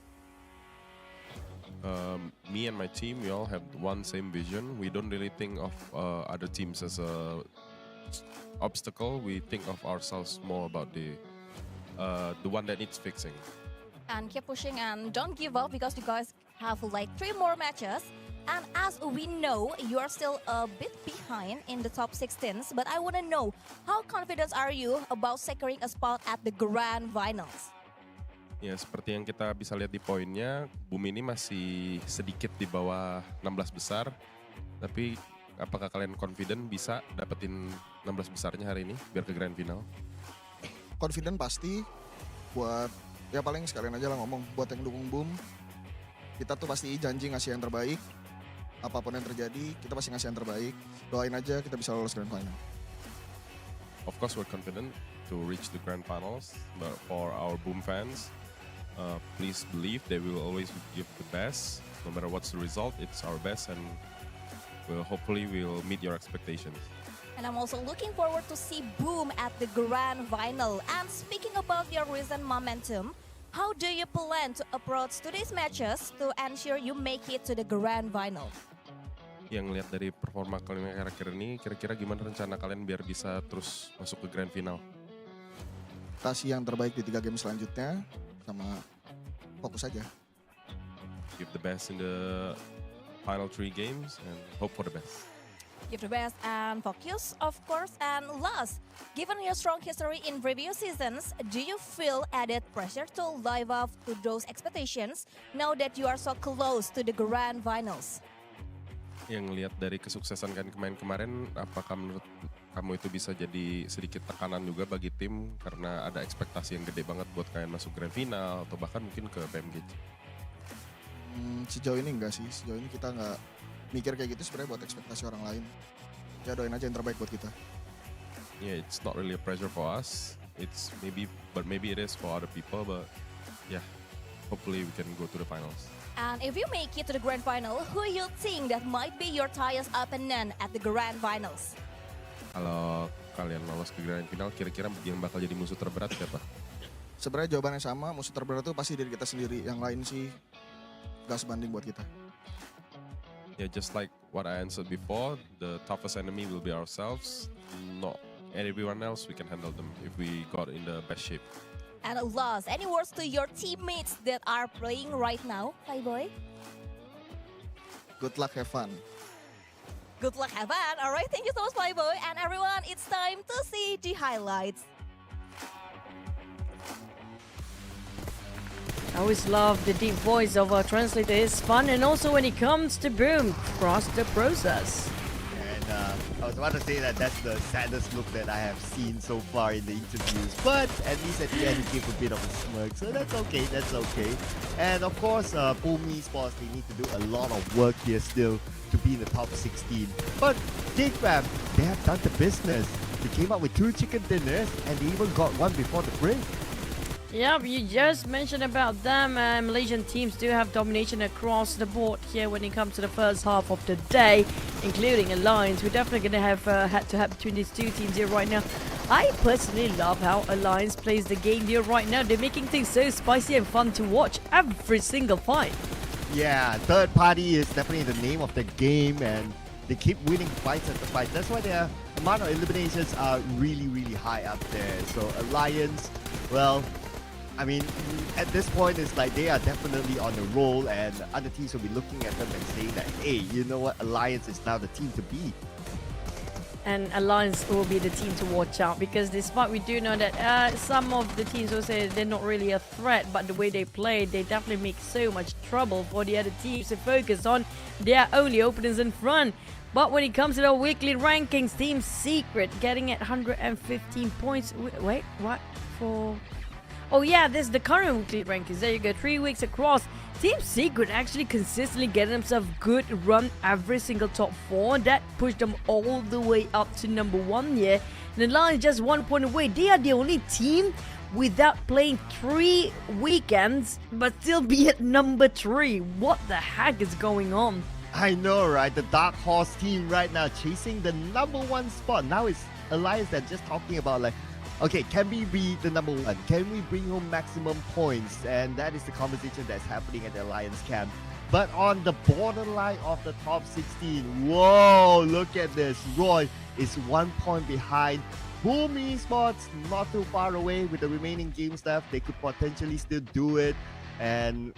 Me and my team, we all have one same vision. We don't really think of other teams as a obstacle. We think of ourselves more about the one that needs fixing. And keep pushing and don't give up because you guys have like 3 more matches. And as we know, you are still a bit behind in the top 16s. But I want to know, how confident are you about securing a spot at the grand finals? Ya seperti yang kita bisa lihat di poinnya, Boom ini masih sedikit di bawah 16 besar. Tapi apakah kalian confident bisa dapetin 16 besarnya hari ini biar ke grand final? Confident pasti. Buat ya paling sekalian aja lah ngomong buat yang dukung Boom. Kita tuh pasti janji ngasih yang terbaik. Apapun yang terjadi, kita pasti ngasih yang terbaik. Doain aja kita bisa lolos grand final. Of course we're confident to reach the grand finals, but for our Boom fans, please believe they will always give the best. No matter what's the result, it's our best and hopefully we'll meet your expectations. And I'm also looking forward to see Boom at the grand final. And speaking about your recent momentum, how do you plan to approach today's matches to ensure you make it to the grand final? Yang lihat dari performa kalian akhir-akhir ini, kira-kira gimana rencana kalian biar bisa terus masuk ke grand final? Kasih yang terbaik di 3 game selanjutnya, sama fokus aja. Give the best in the final 3 games and hope for the best. Give the best and focus, of course. And last, given your strong history in previous seasons, do you feel added pressure to live up to those expectations now that you are so close to the grand finals? Yang lihat dari kesuksesan kalian kemarin, apakah menurut kamu itu bisa jadi sedikit tekanan juga bagi tim karena ada ekspektasi yang gede banget buat kalian masuk grand final atau bahkan mungkin ke PMG? Sejauh ini enggak sih, sejauh ini kita nggak mikir kayak gitu sebenarnya buat ekspektasi orang lain. Ya doain aja yang terbaik buat kita. Yeah, it's not really a pressure for us. It's maybe it is for other people, but yeah, hopefully we can go to the finals. And if you make it to the grand final, who you think that might be your toughest opponent at the grand finals? Kalau kalian lolos ke grand final, kira-kira yang bakal jadi musuh terberat siapa? Sebenarnya jawabannya sama, musuh terberat itu pasti diri kita sendiri. Yang lain sih gak sebanding buat kita. Yeah, just like what I answered before, the toughest enemy will be ourselves. Not everyone else, we can handle them if we got in the best shape. And last, any words to your teammates that are playing right now, Flyboy? Good luck, have fun. Good luck, have fun. All right, thank you so much, Flyboy. And everyone, it's time to see the highlights. I always love the deep voice of our translator. It's fun, and also when it comes to Boom, trust the process. And I was about to say that that's the saddest look that I have seen so far in the interviews. But at least at the end, he gave a bit of a smirk. So that's okay, that's okay. And of course, POCO Esports, they need to do a lot of work here still to be in the top 16. But GEEK, they have done the business. They came up with 2 chicken dinners and they even got one before the break. Yep, you just mentioned about them. Malaysian teams do have domination across the board here when it comes to the first half of the day, including Alliance. We're definitely going to have head-to-head between these two teams here right now. I personally love how Alliance plays the game here right now. They're making things so spicy and fun to watch every single fight. Yeah, third party is definitely the name of the game, and they keep winning fights after fight. That's why their amount of eliminations are really, really high up there. So Alliance, well, I mean, at this point, it's like they are definitely on the roll, and other teams will be looking at them and saying that, hey, you know what, Alliance is now the team to beat. And Alliance will be the team to watch out, because despite we do know that some of the teams will say they're not really a threat, but the way they play, they definitely make so much trouble for the other teams to focus on their only openers in front. But when it comes to the weekly rankings, Team Secret getting at 115 points. Wait, what? For... Oh yeah, this is the current weekly rankings. There you go, 3 weeks across. Team Secret actually consistently getting themselves good run every single top 4. That pushed them all the way up to number 1 here. And the line is just 1 point away. They are the only team without playing 3 weekends, but still be at number 3. What the heck is going on? I know, right? The Dark Horse team right now chasing the number 1 spot. Now it's Alliance that just talking about like, okay, can we be the number 1? Can we bring home maximum points? And that is the conversation that's happening at the Alliance camp. But on the borderline of the top 16, whoa, look at this. Roy is 1 point behind. POCO Esports not too far away with the remaining games left. They could potentially still do it. And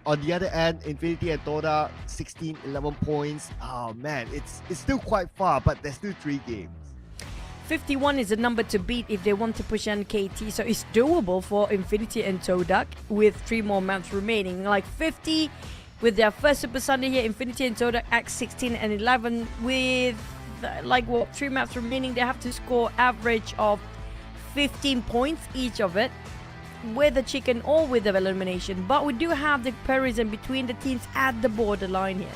on the other end, Infinity and TODAK, 16, 11 points. Oh man, it's still quite far, but there's still 3 games. 51 is the number to beat if they want to push NKT, so it's doable for Infinity and TODAK with 3 more maps remaining. Like 50 with their first Super Sunday here, Infinity and TODAK at 16 and 11 with like what 3 maps remaining. They have to score average of 15 points each of it, with the chicken or with the elimination. But we do have the comparison between the teams at the borderline here.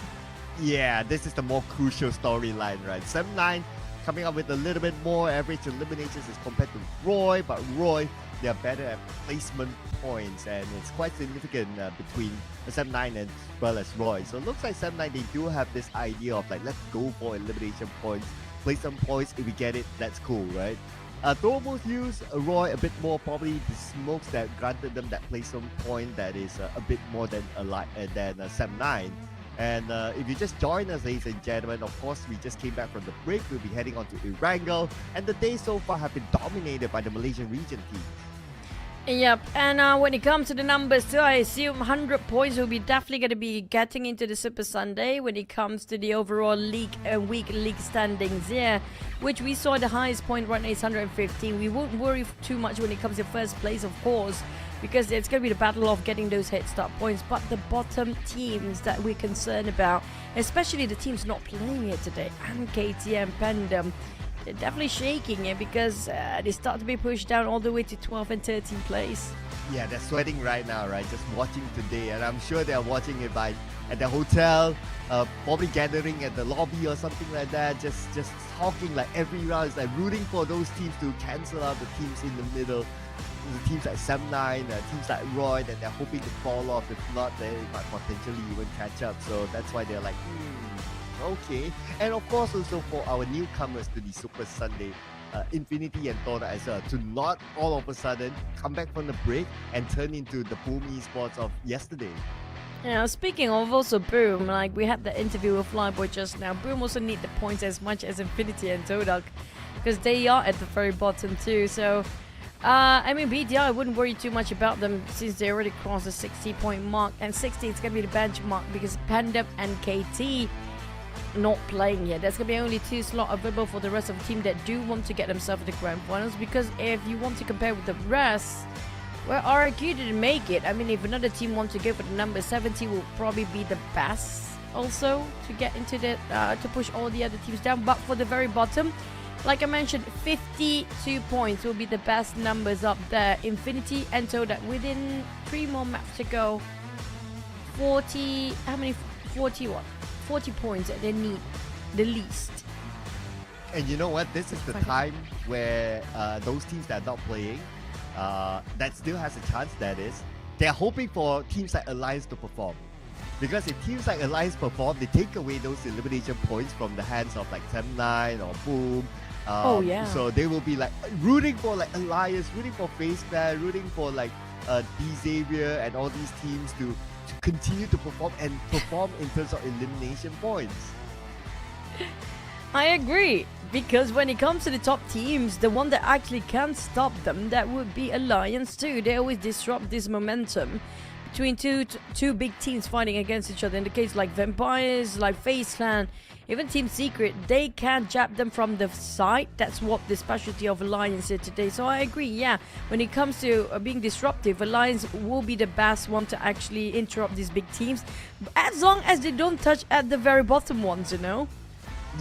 Yeah, this is the more crucial storyline, right? 7-9 coming up with a little bit more average eliminations as compared to Roy, but Roy, they are better at placement points, and it's quite significant between 7-9 as well as Roy. So it looks like 7-9, they do have this idea of like, let's go for elimination points, play some points, if we get it, that's cool, right? Thormos use Roy a bit more, probably the smokes that granted them that placement point that is a bit more than 7-9. And if you just join us, ladies and gentlemen, of course, we just came back from the break. We'll be heading on to Erangel, and the day so far have been dominated by the Malaysian region team. Yep, and when it comes to the numbers too, I assume 100 points will be definitely going to be getting into the Super Sunday when it comes to the overall league week league standings, yeah, which we saw the highest point right now is 115. We won't worry too much when it comes to first place, of course, because it's going to be the battle of getting those head start points. But the bottom teams that we're concerned about, especially the teams not playing it today, and KTM, Pandem, they're definitely shaking it because they start to be pushed down all the way to 12th and 13th place. Yeah, they're sweating right now, right? Just watching today, and I'm sure they're watching it at the hotel, probably gathering at the lobby or something like that. Just talking like every round. It's like rooting for those teams to cancel out the teams in the middle. The teams like 7-9, teams like Roy that they're hoping to fall off. If not, they might potentially even catch up. So that's why they're like, okay. And of course, also for our newcomers to the Super Sunday, Infinity and TODAK as well, to not all of a sudden come back from the break and turn into the POCO Esports of yesterday. Yeah, speaking of also Boom, like we had the interview with Flyboy just now. Boom also need the points as much as Infinity and TODAK because they are at the very bottom too. So, I mean, BDI, I wouldn't worry too much about them since they already crossed the 60-point mark, and 60 is going to be the benchmark because Pandem and KT not playing yet. There's going to be only 2 slots available for the rest of the team that do want to get themselves to the grand finals, because if you want to compare with the rest, Well, RQ didn't make it. I mean, if another team wants to go for the number 70, will probably be the best also to get into the to push all the other teams down. But for the very bottom, like I mentioned, 52 points will be the best numbers up there. Infinity and TODAK within 3 more maps to go. 40, how many? 40 what? 40 points that they need the least. And you know what? This is the time where those teams that are not playing, that still has a chance, that is, they're hoping for teams like Alliance to perform. Because if teams like Alliance perform, they take away those elimination points from the hands of like Tem9 or Boom. Oh yeah. So they will be like rooting for like Alliance, rooting for FaZe Clan, rooting for like Xavier and all these teams to continue to perform and perform in terms of elimination points. I agree, because when it comes to the top teams, the one that actually can stop them, that would be Alliance too. They always disrupt this momentum between two big teams fighting against each other. In the case like Vampires, like FaZe Clan, even Team Secret, they can jab them from the side. That's what the specialty of Alliance is today. So I agree, yeah, when it comes to being disruptive, Alliance will be the best one to actually interrupt these big teams, as long as they don't touch at the very bottom ones, you know?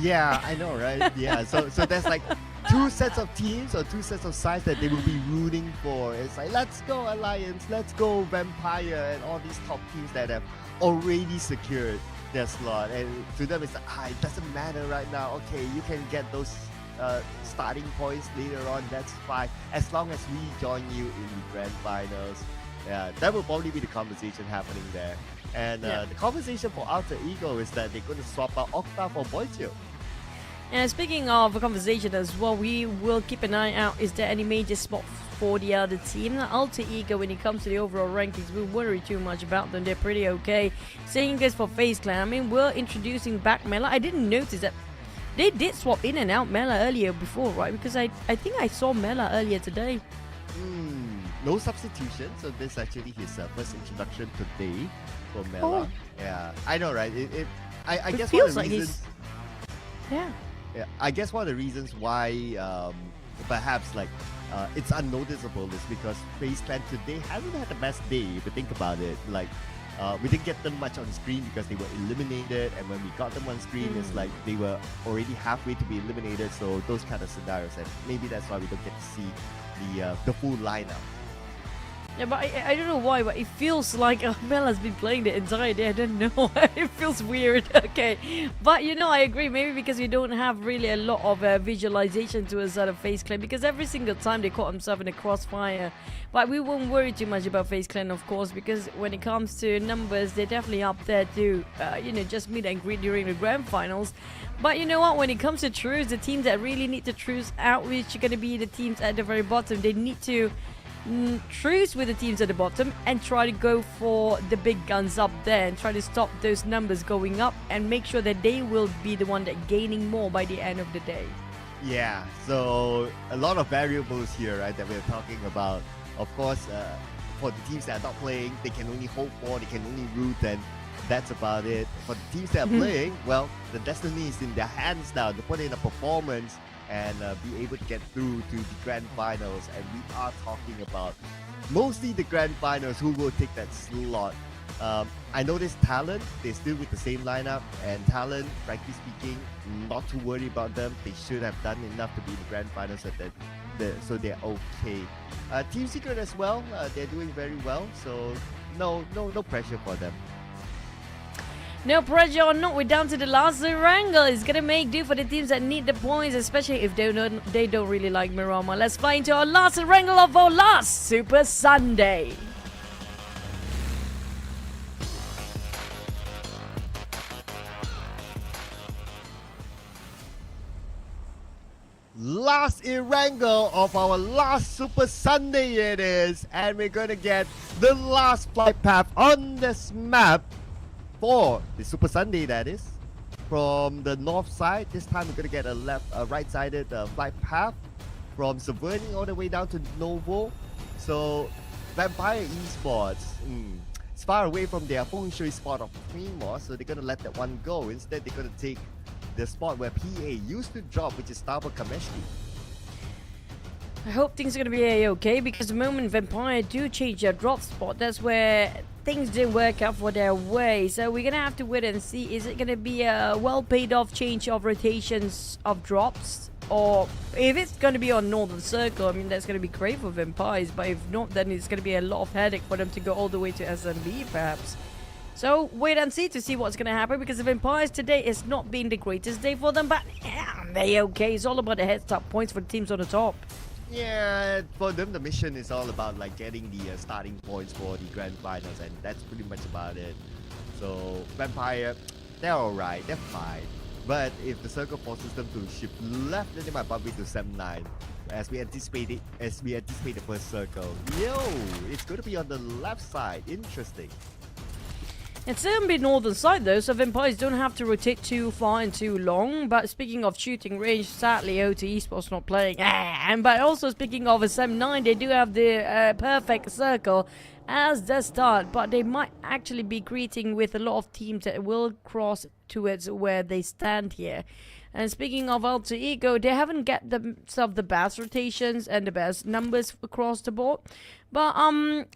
Yeah, I know, right? Yeah, so there's like 2 sets of teams or 2 sets of sides that they will be rooting for. It's like, let's go Alliance, let's go Vampire, and all these top teams that have already secured their slot. And to them, it's like, it doesn't matter right now. Okay, you can get those starting points later on. That's fine, as long as we join you in the grand finals. Yeah, that will probably be the conversation happening there. And the conversation for Alter Ego is that they're going to swap out Octa for Boichio. And speaking of a conversation as well, we will keep an eye out. Is there any major spot for the other team? Alter Ego, when it comes to the overall rankings, we worry too much about them. They're pretty okay. Same goes for FaZe Clan. I mean, we're introducing back Mela. I didn't notice that they did swap in and out Mela earlier before, right? Because I think I saw Mela earlier today. No substitution, so this is actually his first introduction today for Mela. Oh. Yeah, I know, right? I It guess one of feels the like reasons. Yeah. Yeah, I guess one of the reasons why perhaps like it's unnoticeable is because FaZe Clan today hasn't had the best day, if you think about it. Like we didn't get them much on screen because they were eliminated, and when we got them on screen, it's like they were already halfway to be eliminated. So those kind of scenarios, and maybe that's why we don't get to see the full lineup. Yeah, but I don't know why, but it feels like Mela's been playing the entire day. I don't know. It feels weird. Okay. But, you know, I agree. Maybe because we don't have really a lot of visualization to a sort of FaZe Clan. Because every single time they caught themselves in a crossfire. But we won't worry too much about FaZe Clan, of course. Because when it comes to numbers, they're definitely up there to, you know, just meet and greet during the grand finals. But you know what? When it comes to truce, the teams that really need to truce out, which are going to be the teams at the very bottom, they need to truce with the teams at the bottom and try to go for the big guns up there and try to stop those numbers going up and make sure that they will be the one that gaining more by the end of the day. Yeah, so a lot of variables here, right, that we're talking about. Of course, for the teams that are not playing, they can only hope for, they can only root, and that's about it. For the teams that are playing, well, the destiny is in their hands now to put in a performance and be able to get through to the grand finals. And we are talking about mostly the grand finals, who will take that slot. I noticed TALON, they're still with the same lineup, and TALON, frankly speaking, not too worried about them. They should have done enough to be in the grand finals, so they're okay. Team Secret as well, they're doing very well, so no pressure for them. No pressure or not, we're down to the last Erangel. It's gonna make do for the teams that need the points, especially if they don't really like Miramar. Let's fly into our last Erangel of our last Super Sunday. Last Erangel of our last Super Sunday it is, and we're gonna get the last flight path on this map for the Super Sunday, that is. From the north side, this time we're gonna get a right-sided flight path from Saverning all the way down to Novo. So Vampire Esports, it's far away from their feng shui spot of Primor, so they're gonna let that one go. Instead, they're gonna take the spot where PA used to drop, which is Starbuck Kameshki. I hope things are going to be a-okay, because the moment Vampire do change their drop spot, that's where things didn't work out for their way. So we're going to have to wait and see. Is it going to be a well paid off change of rotations of drops? Or if it's going to be on Northern Circle, I mean, that's going to be great for Vampires. But if not, then it's going to be a lot of headache for them to go all the way to SMB, perhaps. So wait and see to see what's going to happen, because the Vampires today is not being the greatest day for them. But yeah, they okay. It's all about the head start points for the teams on the top. Yeah, for them the mission is all about like getting the starting points for the grand finals, and that's pretty much about it. So Vampire, they're alright, they're fine. But if the circle forces them to shift left, then they might bump into SEM9. As we anticipate the first circle. Yo, it's going to be on the left side. Interesting. It's going to be northern side though, so Vampires don't have to rotate too far and too long. But speaking of shooting range, sadly OT Esports not playing. But also speaking of a SEM9, they do have the perfect circle as the start, but they might actually be greeting with a lot of teams that will cross towards where they stand here. And speaking of Alter Ego, they haven't get themselves the best rotations and the best numbers across the board. But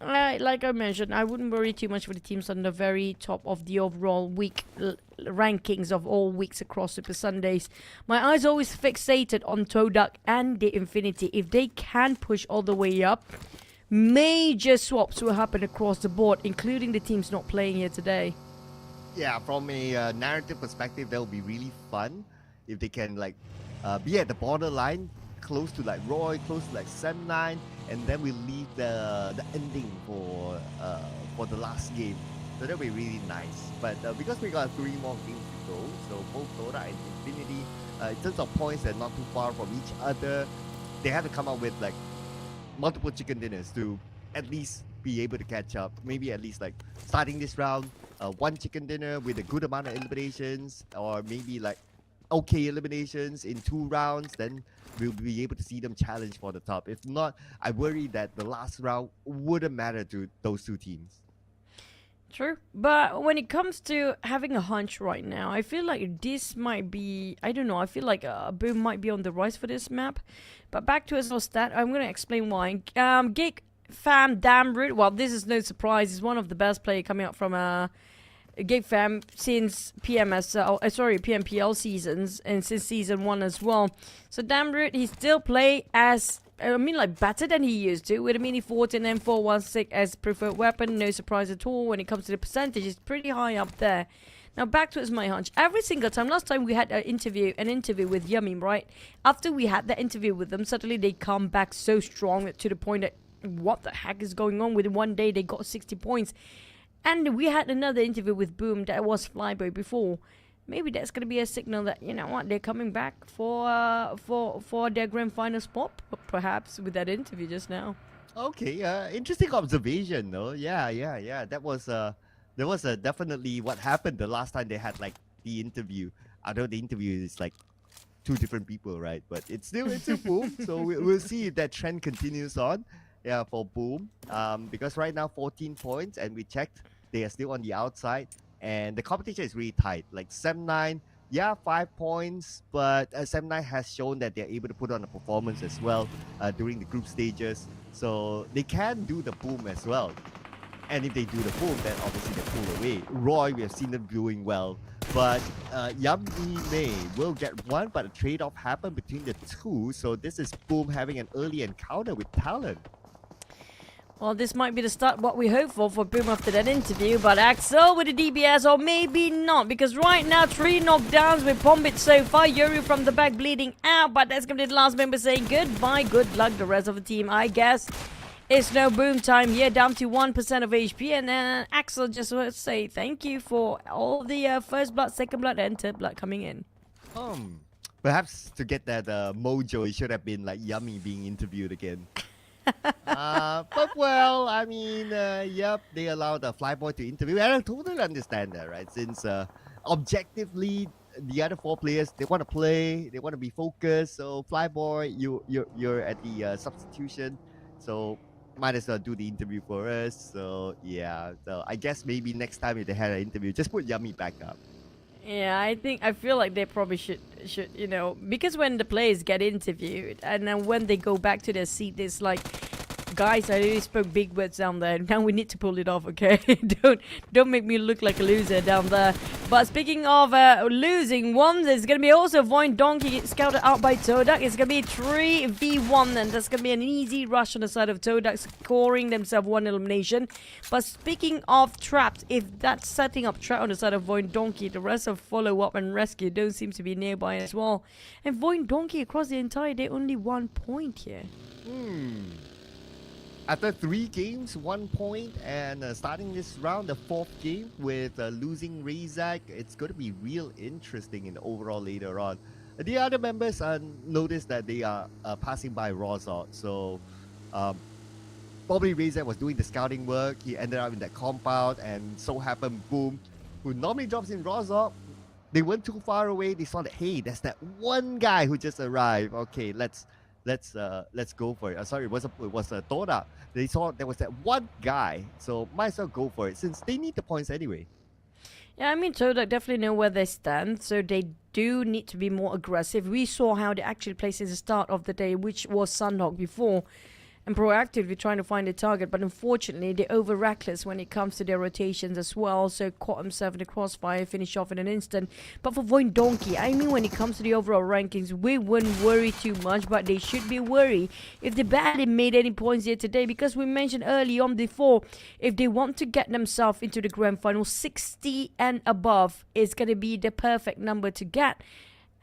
like I mentioned, I wouldn't worry too much for the teams on the very top of the overall week rankings of all weeks across Super Sundays. My eyes always fixated on TODAK and the Infinity. If they can push all the way up, major swaps will happen across the board, including the teams not playing here today. Yeah, from a narrative perspective, that will be really fun if they can like be at the borderline, close to like Roy, close to like SEM9, and then we leave the ending for the last game. So that'll be really nice. But because we got 3 more games to go, so both TODAK and Infinity, in terms of points, they're not too far from each other. They have to come up with like multiple chicken dinners to at least be able to catch up. Maybe at least like starting this round, 1 chicken dinner with a good amount of eliminations, or maybe like okay eliminations in 2 rounds, then we'll be able to see them challenge for the top. If not, I worry that the last round wouldn't matter to those 2 teams. True, but when it comes to having a hunch right now, I feel like this might be, I don't know, I feel like Boom might be on the rise for this map. But back to his stat, I'm going to explain why. GEEK fam Damroot, well, this is no surprise, he's one of the best players coming out from GEEK fam since PMPL seasons, and since season 1 as well. So Damroot, he still play as, I mean, like better than he used to, with a Mini 14 and 416 as preferred weapon. No surprise at all when it comes to the percentage. It's pretty high up there. Now back to my hunch. Every single time, last time we had an interview with Yummy, right? After we had that interview with them, suddenly they come back so strong to the point that what the heck is going on? Within 1 day they got 60 points. And we had another interview with Boom that was Flyboy before. Maybe that's going to be a signal that, you know what, they're coming back for their grand final spot, perhaps, with that interview just now. Okay, interesting observation, though. Yeah. That was definitely what happened the last time they had like the interview. Although the interview is like 2 different people, right? But it's still Boom. So we'll see if that trend continues on. Yeah, for Boom. Because right now 14 points, and we checked, they are still on the outside. And the competition is really tight. Like SEM9, yeah, 5 points, but SEM9 has shown that they're able to put on a performance as well during the group stages. So they can do the Boom as well. And if they do the Boom, then obviously they pull away. Roy, we have seen them doing well. But Yummy May will get 1, but a trade-off happened between the 2. So this is Boom having an early encounter with TALON. Well, this might be the start what we hope for Boom after that interview, but Axel with the DBS, or maybe not, because right now 3 knockdowns with Pombit so far, Yuri from the back bleeding out, but that's going to be the last member saying goodbye, good luck the rest of the team, I guess. It's no Boom time here, down to 1% of HP, and then Axel just wants to say thank you for all the first blood, second blood, and third blood coming in. Perhaps to get that mojo, it should have been like Yummy being interviewed again. But well, I mean, yep, they allowed the Flyboy to interview, and I totally understand that, right? Since objectively, the other 4 players, they want to play, they want to be focused. So Flyboy, you're at the substitution, so might as well do the interview for us. So yeah, so I guess maybe next time if they had an interview, just put Yummy back up. Yeah, I feel like they probably should because when the players get interviewed and then when they go back to their seat, there's like, guys, I really spoke big words down there. Now we need to pull it off, okay? don't make me look like a loser down there. But speaking of losing one, there's gonna be also VOIN Donkey scouted out by TODAK. It's gonna be 3v1, and that's gonna be an easy rush on the side of TODAK, scoring themselves one elimination. But speaking of traps, if that's setting up trap on the side of VOIN Donkey, the rest of follow up and rescue don't seem to be nearby as well. And VOIN Donkey across the entire day only 1 point here. After 3 games, 1 point, and starting this round, the 4th game with losing Razak, it's going to be real interesting in the overall later on. The other members noticed that they are passing by Rozok, so probably Razak was doing the scouting work. He ended up in that compound, and so happened, boom, who normally drops in Rozok. They weren't too far away. They saw that, hey, there's that one guy who just arrived. Okay, let's go for it. Sorry, it was a TODAK. They saw there was that one guy, so might as well go for it since they need the points anyway. Yeah, I mean, TODAK definitely know where they stand, so they do need to be more aggressive. We saw how they actually placed at the start of the day, which was Sanhok before, and proactively trying to find a target, but unfortunately they're over reckless when it comes to their rotations as well, so caught himself in the crossfire, finish off in an instant. But for VOIN Donkey, I mean, when it comes to the overall rankings, we wouldn't worry too much, but they should be worried if they barely made any points here today, because we mentioned early on before, if they want to get themselves into the grand final, 60 and above is going to be the perfect number to get.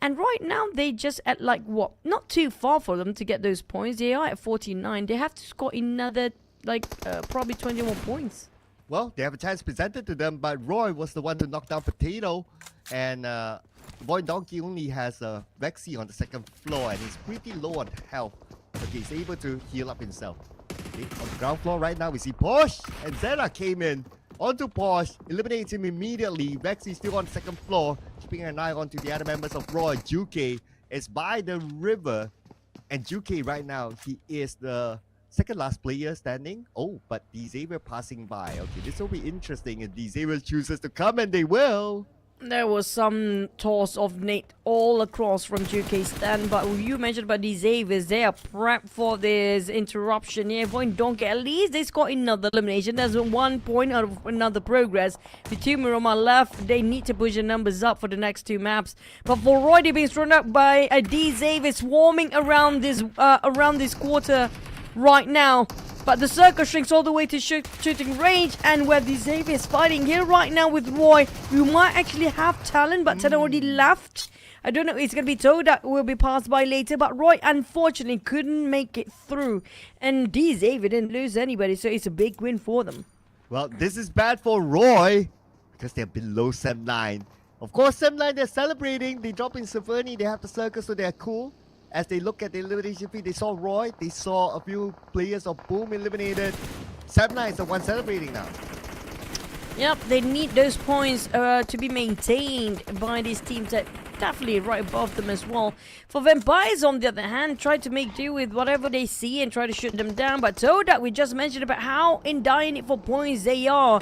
And right now, they just at like what? Not too far for them to get those points. They are at 49. They have to score another like probably 21 points. Well, they have a chance presented to them, but Roy was the one to knock down Potato, and VOIN Donkey only has Vexy on the 2nd floor, and he's pretty low on health. Okay, he's able to heal up himself. Okay, on the ground floor right now, we see Posh, and Zera came in onto Posh, eliminates him immediately. Vexy still on the 2nd floor, keeping an eye on to the other members of Roy. Juke is by the river, and Juke right now, he is the 2nd last player standing. Oh, but Xavier passing by. Okay, this will be interesting if Xavier chooses to come, and they will. There was some toss of Nate all across from Juke's stand, but you mentioned about these Xaviers, they are prepped for this interruption here. VOIN Donkey, at least they scored another elimination. There's 1 point out of another progress. With 2 Miramar left, they need to push the numbers up for the next 2 maps. But for Roy, they're being thrown up by Xavier swarming around this quarter right now. But the circle shrinks all the way to shooting range, and where the Xavier is fighting here right now with Roy, you might actually have TALON, but TALON already left. I don't know, it's going to be TODAK who will be passed by later, but Roy unfortunately couldn't make it through. And Xavier didn't lose anybody, so it's a big win for them. Well, this is bad for Roy because they're below SEM9. Of course, SEM9, they're celebrating. They drop in Saverni, they have the circle, so they're cool. As they look at the elimination feed, they saw Roy, they saw a few players of Boom eliminated. SEM9 is the one celebrating now. Yep, they need those points to be maintained by these teams that definitely right above them as well. For Vampires, on the other hand, try to make do with whatever they see and try to shoot them down. But TODAK, we just mentioned about how in dire need for points they are.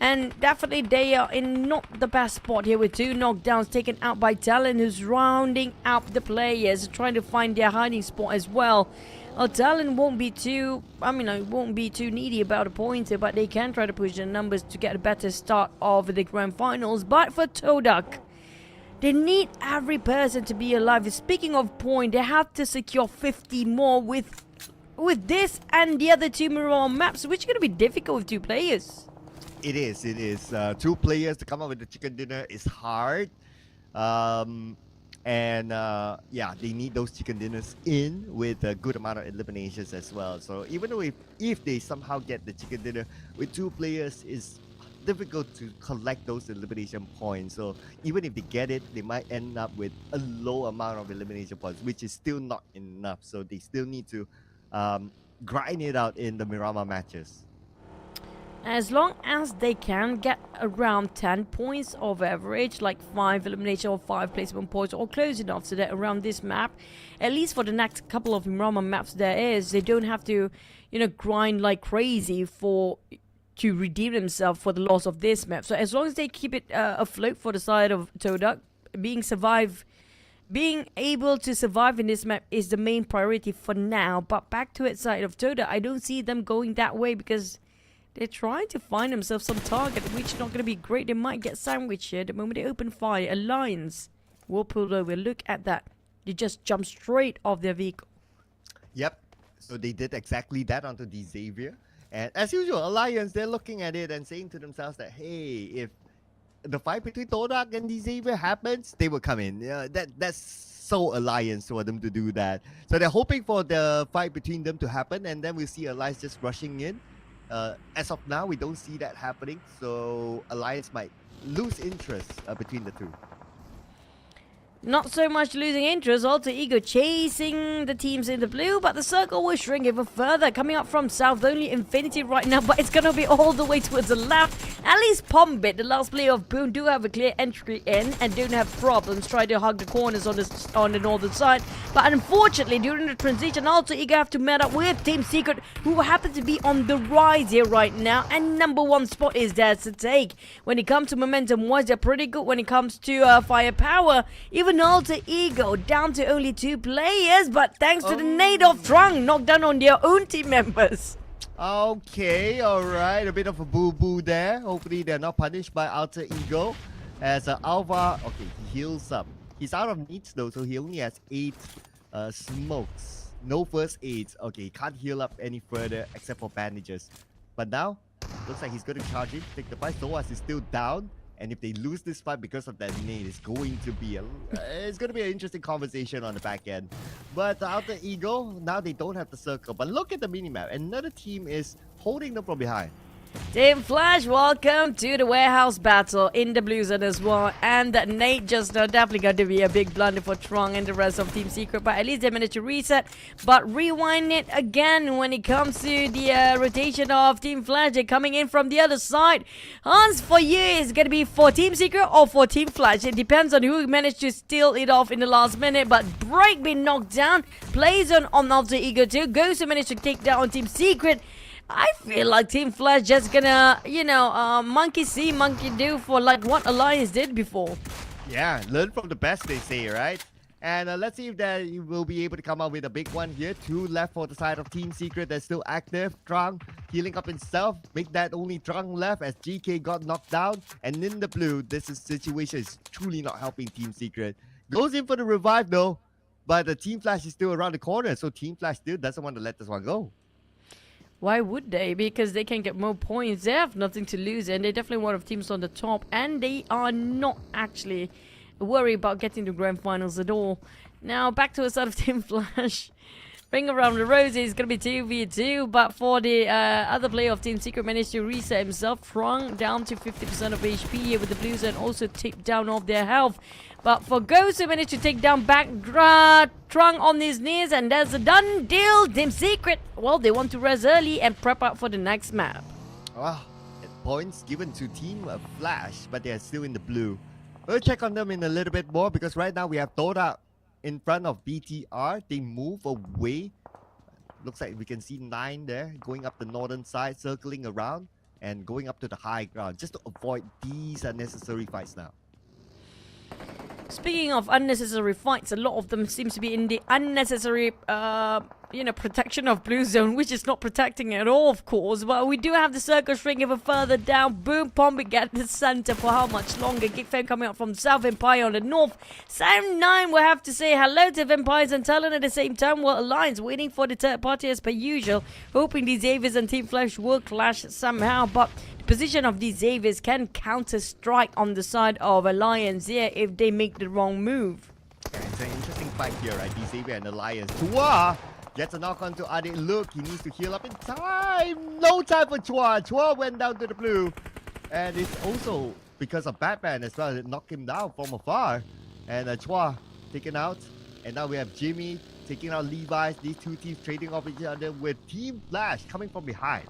And definitely they are in not the best spot here with 2 knockdowns taken out by TALON, who's rounding up the players, trying to find their hiding spot as well. TALON won't be too, won't be too needy about a pointer, but they can try to push the numbers to get a better start of the grand finals. But for TODAK, they need every person to be alive. Speaking of point, they have to secure 50 more with this and the other 2 Miramar maps, which is going to be difficult with 2 players. It is. 2 players to come up with the chicken dinner is hard. Yeah, they need those chicken dinners in with a good amount of eliminations as well. So even though if they somehow get the chicken dinner with 2 players, it's difficult to collect those elimination points. So even if they get it, they might end up with a low amount of elimination points, which is still not enough. So they still need to grind it out in the Miramar matches. As long as they can get around 10 points of average, like 5 elimination or 5 placement points, or close enough so that around this map, at least for the next couple of Miramar maps there is, they don't have to, grind like crazy to redeem themselves for the loss of this map. So as long as they keep it afloat for the side of TODAK, being able to survive in this map is the main priority for now. But back to its side of TODAK, I don't see them going that way because they're trying to find themselves some target, which is not going to be great. They might get sandwiched here the moment they open fire. Alliance will pull over. Look at that. They just jump straight off their vehicle. Yep. So they did exactly that onto the Xavier. And as usual, Alliance, they're looking at it and saying to themselves that, hey, if the fight between TODAK and the Xavier happens, they will come in. That's so Alliance for them to do that. So they're hoping for the fight between them to happen, and then we'll see Alliance just rushing in. As of now, we don't see that happening, so Alliance might lose interest between the two. Not so much losing interest, Alter Ego chasing the teams in the blue, but the circle will shrink even further. Coming up from south, only Infinity right now, but it's going to be all the way towards the left. At least Pombit, the last player of Boone, do have a clear entry in and don't have problems trying to hug the corners on the northern side. But unfortunately, during the transition, Alter Ego have to meet up with Team Secret, who happen to be on the rise here right now. And number one spot is theirs to take. When it comes to momentum-wise, they're pretty good when it comes to firepower. Even Alter Ego down to only 2 players, but thanks to the nade of Trung, knocked down on their own team members. Okay, alright, a bit of a boo-boo there. Hopefully they're not punished by Alter Ego. As Alva, okay, he heals up. He's out of needs though, so he only has 8 smokes. No first aids. Okay, he can't heal up any further except for bandages. But now, looks like he's going to charge in, take the fight. Soas is still down. And if they lose this fight because of that nade, it's going to be an interesting conversation on the back end. But Alter Ego, now they don't have the circle. But look at the minimap. Another team is holding them from behind. Team Flash, welcome to the warehouse battle in the blue zone as well. And that nade just definitely going to be a big blunder for Trung and the rest of Team Secret. But at least they managed to reset. But rewind it again when it comes to the rotation of Team Flash. They're coming in from the other side. Hans, for you, is going to be for Team Secret or for Team Flash. It depends on who managed to steal it off in the last minute. But Break been knocked down. Plays on Alter Ego too. Goes to manage to take down on Team Secret. I feel like Team Flash just gonna, monkey see, monkey do for like what Alliance did before. Yeah, learn from the best, they say, right? And let's see if they will be able to come up with a big one here. 2 left for the side of Team Secret. They're still active. Trung healing up himself. Make that only Trung left as GK got knocked down. And in the blue, situation is truly not helping Team Secret. Goes in for the revive though. But the Team Flash is still around the corner. So Team Flash still doesn't want to let this one go. Why would they? Because they can get more points. They have nothing to lose, and they're definitely one of teams on the top, and they are not actually worried about getting to grand finals at all. Now back to the side of Team Flash. Ring around the rosy is going to be 2v2, but for the other player of Team Secret managed to reset himself. Trung down to 50% of HP here with the blues and also tipped down off their health. But for Ghost, who managed to take down back Trung on his knees, and there's a done deal. Team Secret, well, they want to res early and prep up for the next map. Wow, points given to Team Flash, but they're still in the blue. We'll check on them in a little bit more because right now we have TODAK in front of BTR. They move away. Looks like we can see 9 there going up the northern side, circling around and going up to the high ground just to avoid these unnecessary fights now. Speaking of unnecessary fights, a lot of them seems to be in the unnecessary, protection of blue zone, which is not protecting at all, of course. But we do have the circle shrink even further down. Boom, Pombit get the center for how much longer? GEEK coming out from South Empire on the north. Sound 9 will have to say hello to Vampires and TALON at the same time. Well, Alliance waiting for the third party as per usual, hoping the Xaviers and Team Flash will clash somehow. But position of these Xaviers can counter strike on the side of Alliance here if they make the wrong move. Yeah, it's an interesting fight here, right? The Xavier and Alliance. Chua gets a knock onto Ade. Look, he needs to heal up in time. No time for Chua. Chua went down to the blue. And it's also because of Batman as well. It knocked him down from afar. And Chua taken out. And now we have Jimmy taking out Levi's. These two teams trading off each other with Team Flash coming from behind.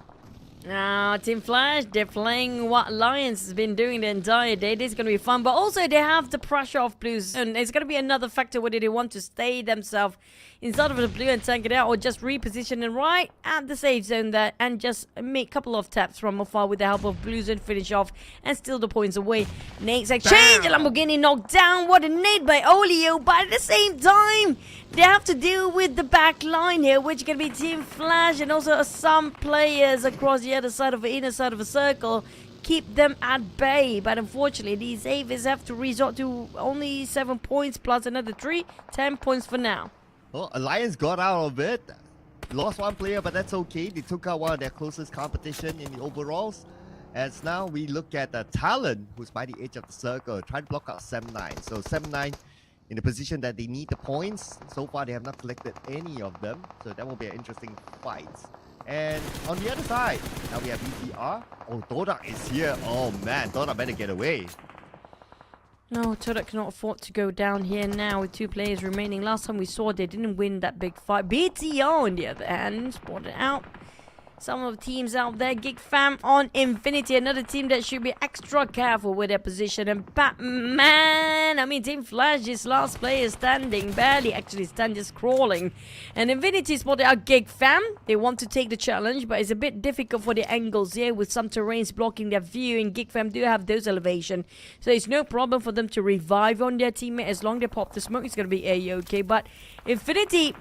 Now, Team Flash, they're playing what Alliance has been doing the entire day. This is going to be fun, but also they have the pressure of Blues. And it's going to be another factor whether they want to stay themselves inside of the blue and tank it out, or just reposition it right at the safe zone there and just make a couple of taps from afar with the help of Blues and finish off and steal the points away. Nate's exchange, Lamborghini knocked down. What a nade by Olio, but at the same time, they have to deal with the back line here, which can be Team Flash and also some players across the other side of the inner side of the circle. Keep them at bay, but unfortunately these Aves have to resort to only 7 points plus another 3, 10 points for now. Well, Alliance got out of it. Lost one player, but that's okay. They took out one of their closest competition in the overalls. As now we look at TALON, who's by the edge of the circle, trying to block out Sem9. So Sem9 in the position that they need the points. So far they have not collected any of them. So that will be an interesting fight. And on the other side, now we have ETR. Oh, TODAK is here. Oh man, TODAK better get away. No, TODAK cannot afford to go down here now with 2 players remaining. Last time we saw they didn't win that big fight. BTO on the other hand, spotted out some of the teams out there. GEEK fam on Infinity, another team that should be extra careful with their position. And Batman, I mean Team Flash, his last player standing, barely actually stand, just crawling. And Infinity spotted out GEEK fam. They want to take the challenge, but it's a bit difficult for the angles here with some terrains blocking their view. And GEEK fam do have those elevation, so it's no problem for them to revive on their teammate. As long as they pop the smoke, it's going to be A-OK. But Infinity,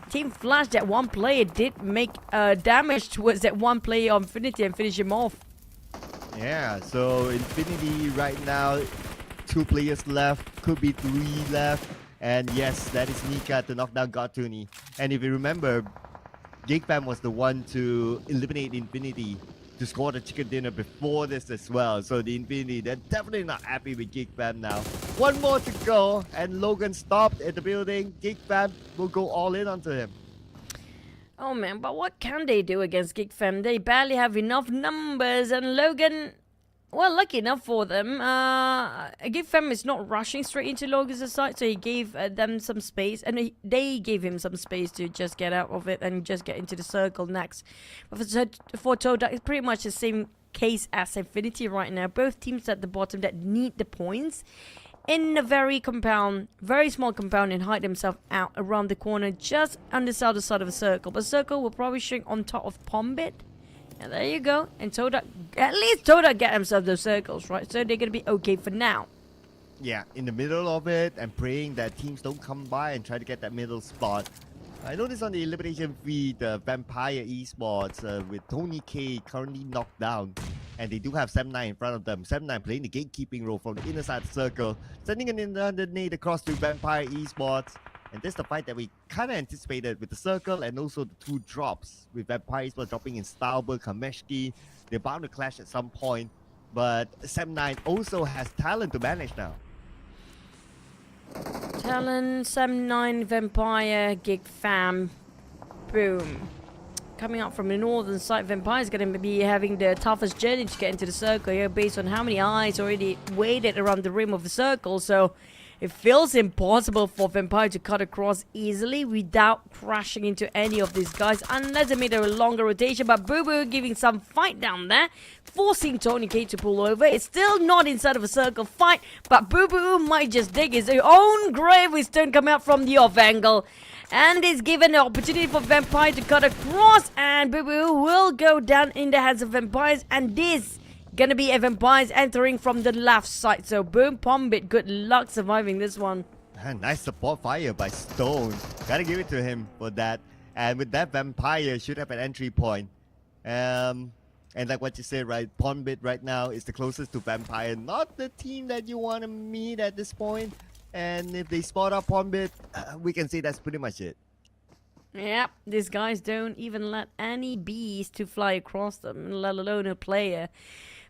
Team Flash, that one player did make damage towards that one player on Infinity and finish him off. Yeah, so Infinity right now, 2 players left, could be 3 left. And yes, that is Nika to knock down Gartuni. And if you remember, GEEK fam was the one to eliminate Infinity to score the chicken dinner before this as well. So the Infinity, they're definitely not happy with GEEK fam now. 1 more to go, and Logan stopped at the building. GEEK fam will go all in onto him. Oh man, but what can they do against GEEK fam? They barely have enough numbers, and Logan, well, lucky enough for them, GEEK fam is not rushing straight into Logan's side, so he gave them some space, and they gave him some space to just get out of it and just get into the circle next. But for TODAK, it's pretty much the same case as Infinity right now. Both teams at the bottom that need the points in a very small compound, and hide themselves out around the corner just on the other side of the circle. But circle will probably shrink on top of Pombit. And there you go. And TODAK, at least TODAK get themselves those circles, right? So they're going to be okay for now. Yeah, in the middle of it, and praying that teams don't come by and try to get that middle spot. I noticed on the elimination feed, Vampire Esports with Tony K currently knocked down. And they do have Sem9 in front of them. Sem9 playing the gatekeeping role from the inner side of the circle, sending an another nade across to Vampire Esports. And this is the fight that we kind of anticipated with the circle and also the 2 drops, with Vampire Esports dropping in Stalberg, Kameshki. They're bound to clash at some point. But Sem9 also has TALON to manage now. TALON, Sem9, Vampire, GEEK fam. Boom. Coming up from the northern side, Vampire is going to be having the toughest journey to get into the circle here, based on how many eyes already waited around the rim of the circle. So it feels impossible for Vampire to cut across easily without crashing into any of these guys, unless they made a longer rotation. But Boo Boo giving some fight down there, forcing Tony K to pull over. It's still not inside of a circle fight, but Boo Boo might just dig his own grave with Stone coming out from the off angle. And is given an opportunity for Vampire to cut across, and Boo Boo will go down in the hands of Vampires. And this gonna be a Vampires entering from the left side. So boom, Pombit, good luck surviving this one. Nice support fire by Stone. Gotta give it to him for that. And with that, Vampire should have an entry point. And like what you said, right, Pombit right now is the closest to Vampire. Not the team that you want to meet at this point. And if they spot up Pombit, we can say that's pretty much it. Yep, these guys don't even let any bees to fly across them, let alone a player.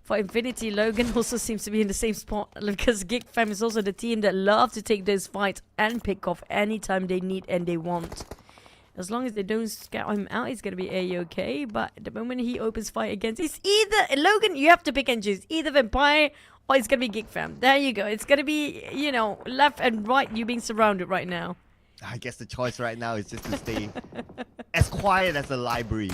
For Infinity, Logan also seems to be in the same spot, because GEEK fam is also the team that love to take those fights and pick off anytime they need and they want. As long as they don't scout him out, he's going to be A-OK. But the moment he opens fight against, it's either, Logan, you have to pick and choose. Either Vampire or it's going to be GEEK fam. There you go. It's going to be, you know, left and right, you being surrounded right now. I guess the choice right now is just to stay as quiet as a library.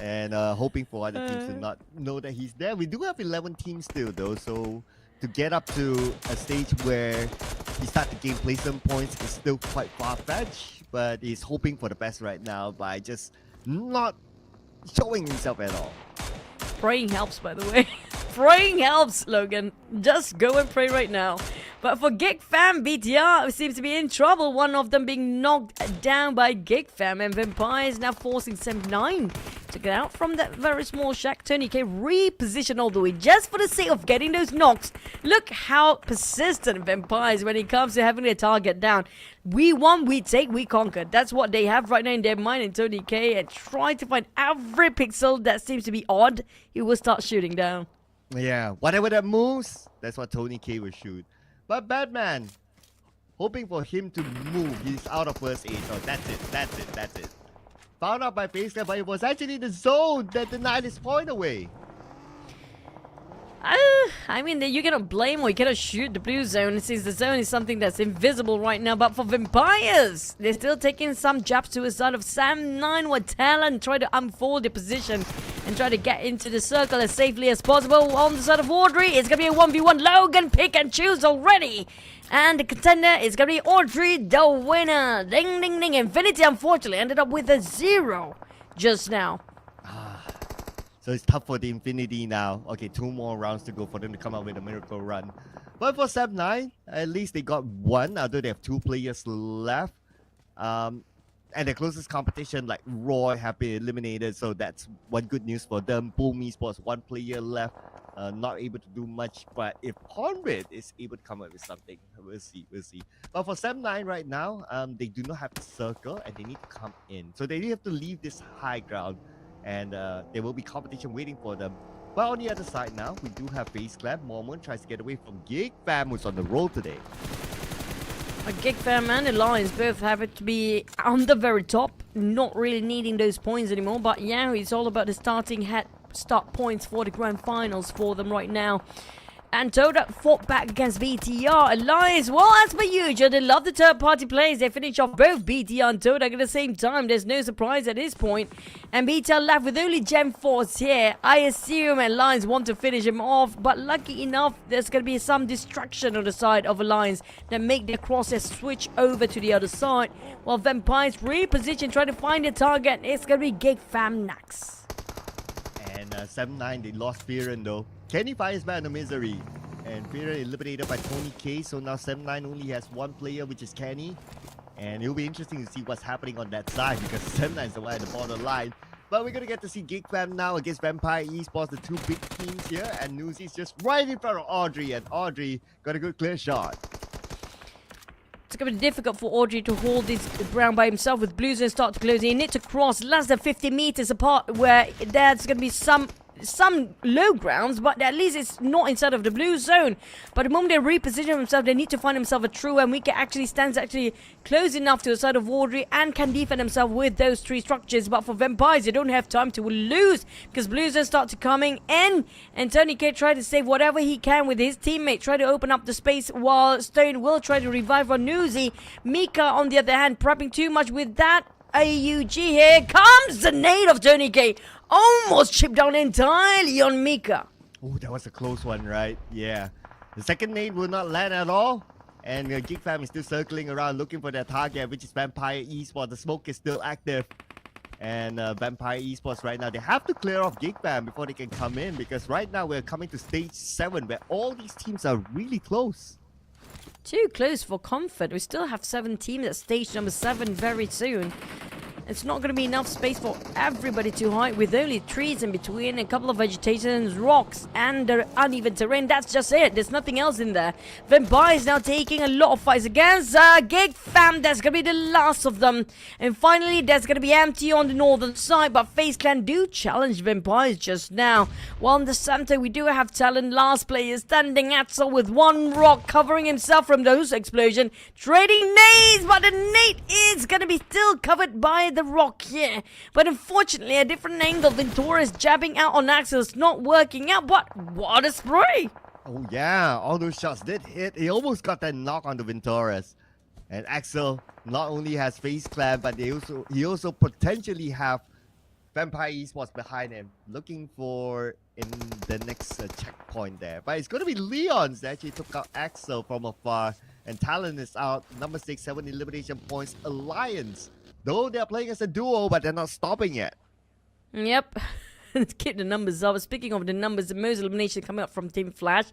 and hoping for other teams to not know that he's there. We do have 11 teams still though, so to get up to a stage where he start to gain placement points is still quite far-fetched, but he's hoping for the best right now by just not showing himself at all. Praying helps, by the way. Praying helps, Logan. Just go and pray right now. But for GEEK Fam, BTR seems to be in trouble. One of them being knocked down by GEEK Fam, and Vampires now forcing 7-9 to get out from that very small shack. Tony K reposition all the way just for the sake of getting those knocks. Look how persistent Vampires when it comes to having their target down. We won, we take, we conquered. That's what they have right now in their mind, and Tony K and trying to find every pixel that seems to be odd, he will start shooting down. Yeah, whatever that moves, that's what Tony K will shoot. But Batman, hoping for him to move. He's out of first aid. Oh, that's it. Found out by FaZe, but it was actually the zone that denied his point away. I mean, you cannot blame or you cannot shoot the blue zone since the zone is something that's invisible right now. But for Vampires, they're still taking some jabs to the side of Sam9 with TALON, try to unfold the position and try to get into the circle as safely as possible. On the side of Audrey, it's going to be a 1v1. Logan pick and choose already. And the contender is going to be Audrey, the winner. Ding, ding, ding. Infinity, unfortunately, ended up with a 0 just now. So it's tough for the Infinity now. Okay, 2 more rounds to go for them to come out with a miracle run. But for Sep9, at least they got 1, although they have 2 players left. And their closest competition, like Roy, have been eliminated. So that's one good news for them. Boom Esports, 1 player left. Not able to do much. But if Conrad is able to come up with something, we'll see. But for Sep9 right now, they do not have the circle and they need to come in. So they have to leave this high ground. And there will be competition waiting for them. But on the other side now, we do have FaZe Clan. Mormon tries to get away from GEEK Fam, who's on the roll today. GEEK Fam and Alliance both have it to be on the very top, not really needing those points anymore. But yeah, it's all about the start points for the grand finals for them right now. And TODAK fought back against BTR. Alliance, well, as per usual, they love the third-party plays. They finish off both BTR and TODAK at the same time. There's no surprise at this point. And BTR left with only Gem Force here. I assume Alliance want to finish him off. But lucky enough, there's going to be some distraction on the side of Alliance that make their crosses switch over to the other side. While Vampires reposition, trying to find a target. It's going to be GEEK Fam next. And 7-9, they lost Fearon though. Kenny fires back into misery. And Fearon eliminated by Tony K. So now 7-9 only has 1 player, which is Kenny. And it'll be interesting to see what's happening on that side because 7-9 is the one at the borderline. But we're going to get to see GEEK Fam now against Vampire Esports, the 2 big teams here. And Newsy's just right in front of Audrey. And Audrey got a good clear shot. It's going to be difficult for Audrey to hold this ground by himself with Blues and start to close. He need to cross less than 50 meters apart where there's going to be some low grounds, but at least it's not inside of the blue zone. But the moment they reposition themselves, they need to find themselves a true, and Mika actually stands close enough to the side of Audrey and can defend himself with those 3 structures. But for Vampires, they don't have time to lose because blue zone starts coming in, and Tony K try to save whatever he can with his teammate, try to open up the space while Stone will try to revive Ranuzi. Mika, on the other hand, prepping too much with that. AUG, here comes the nade of Tony K. Almost chipped down entirely on Mika. Oh, that was a close one, right? Yeah. The second nade will not land at all. And GEEK Fam is still circling around looking for their target, which is Vampire Esports. The smoke is still active. And Vampire Esports right now, they have to clear off GEEK Fam before they can come in. Because right now we're coming to stage 7 where all these teams are really close. Too close for comfort. We still have 7 teams at stage number 7 very soon. It's not going to be enough space for everybody to hide with only trees in between, a couple of vegetations, rocks, and the uneven terrain. That's just it. There's nothing else in there. Vampires now taking a lot of fights against GEEK Fam. That's going to be the last of them. And finally, there's going to be empty on the northern side, but FaZe Clan do challenge Vampires just now. While in the center, we do have TALON, last player standing Axel with 1 rock covering himself from those explosion. Trading nades, but the nade is going to be still covered by the rock here. But unfortunately, a different angle. Ventora's jabbing out on Axel. It's not working out, but what a spray! Oh yeah, all those shots did hit. He almost got that knock on the Ventoras. And Axel not only has FaZe Clan, but he also potentially have Vampire Esports behind him, looking for in the next checkpoint there. But it's going to be Leons that actually took out Axel from afar. And Talon is out. Number 6, 7 elimination points. Alliance, though they're playing as a duo, but they're not stopping yet. Yep. Let's keep the numbers up. Speaking of the numbers, the most elimination coming up from Team Flash.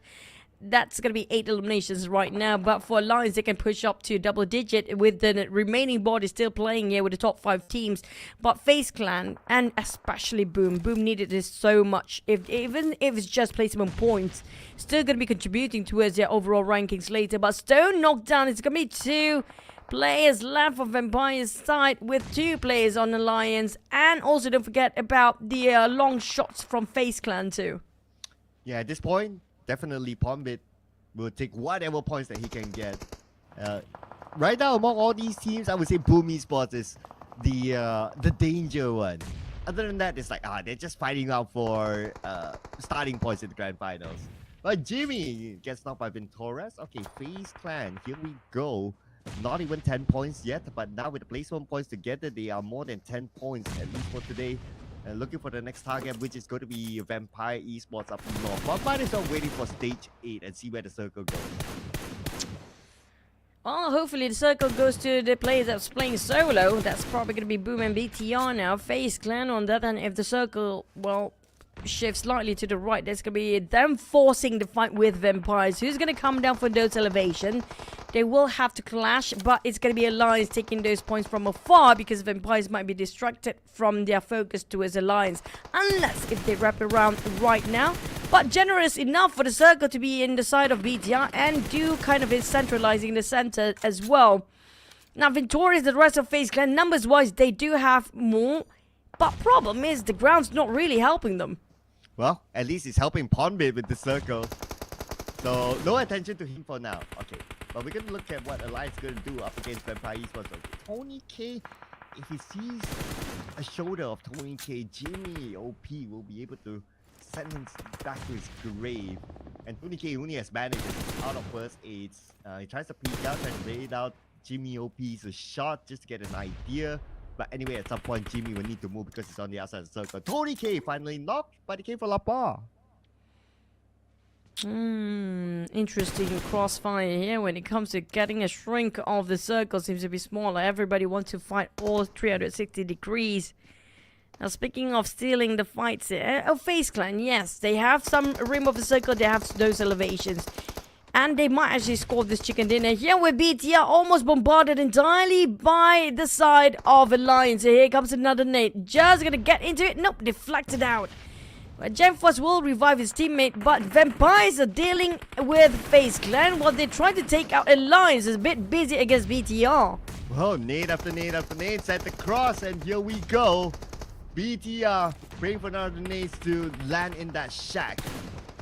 That's going to be 8 eliminations right now. But for Alliance, they can push up to double digit with the remaining body still playing here with the top 5 teams. But FaZe Clan and especially Boom needed this so much. Even if it's just placement points, still going to be contributing towards their overall rankings later. But Stone knocked down. It's going to be 2 players left for Vampire's side with 2 players on Alliance. And also don't forget about the long shots from FaZe Clan too. Yeah, at this point, definitely Pombit will take whatever points that he can get. Right now, among all these teams, I would say Boom Esports is the danger one. Other than that, it's like, they're just fighting out for starting points in the grand finals. But Jimmy gets knocked by Ventores. Okay, FaZe Clan, here we go. Not even 10 points yet, but now with the placement points together, they are more than 10 points, at least for today. Looking for the next target, which is going to be Vampire Esports up north. But might as well waiting for stage 8 and see where the circle goes. Well, hopefully the circle goes to the player that's playing solo. That's probably going to be Boom and BTR now. FaZe Clan on that, and if the circle, well, shifts slightly to the right, there's going to be them forcing the fight with Vampires. Who's going to come down for those elevation? They will have to clash, but it's going to be Alliance taking those points from afar because Vampires might be distracted from their focus towards Alliance. Unless if they wrap around right now. But generous enough for the circle to be in the side of BTR and do kind of is centralizing the center as well. Now, Victorious, the rest of FaZe Clan, numbers-wise, they do have more. But problem is, the ground's not really helping them. Well, at least it's helping Pombit with the circle. So, no attention to him for now. Okay, but we're going to look at what Alliance is going to do up against Vampire Esports. Okay, Tony K, if he sees a shoulder of Tony K, Jimmy OP will be able to send him back to his grave. And Tony K only has bandages out of first aids. He tries to peek out, trying to lay it out. Jimmy OP's a shot just to get an idea. But anyway, at some point, Jimmy will need to move because he's on the outside of the circle. Tony K finally knocked, but he came for La Par. Interesting crossfire here when it comes to getting a shrink of the circle. Seems to be smaller. Everybody wants to fight all 360 degrees. Now, speaking of stealing the fights here, FaZe Clan, yes, they have some rim of the circle, they have those elevations. And they might actually score this chicken dinner here with BTR almost bombarded entirely by the side of Alliance. Here comes another nade. Just gonna get into it. Nope, deflected out. But Gemforce will revive his teammate, but Vampires are dealing with FaZe Clan while they try to take out Alliance. Is a bit busy against BTR. Well, nade after nade after nade, set the cross, and here we go. BTR praying for another nades to land in that shack.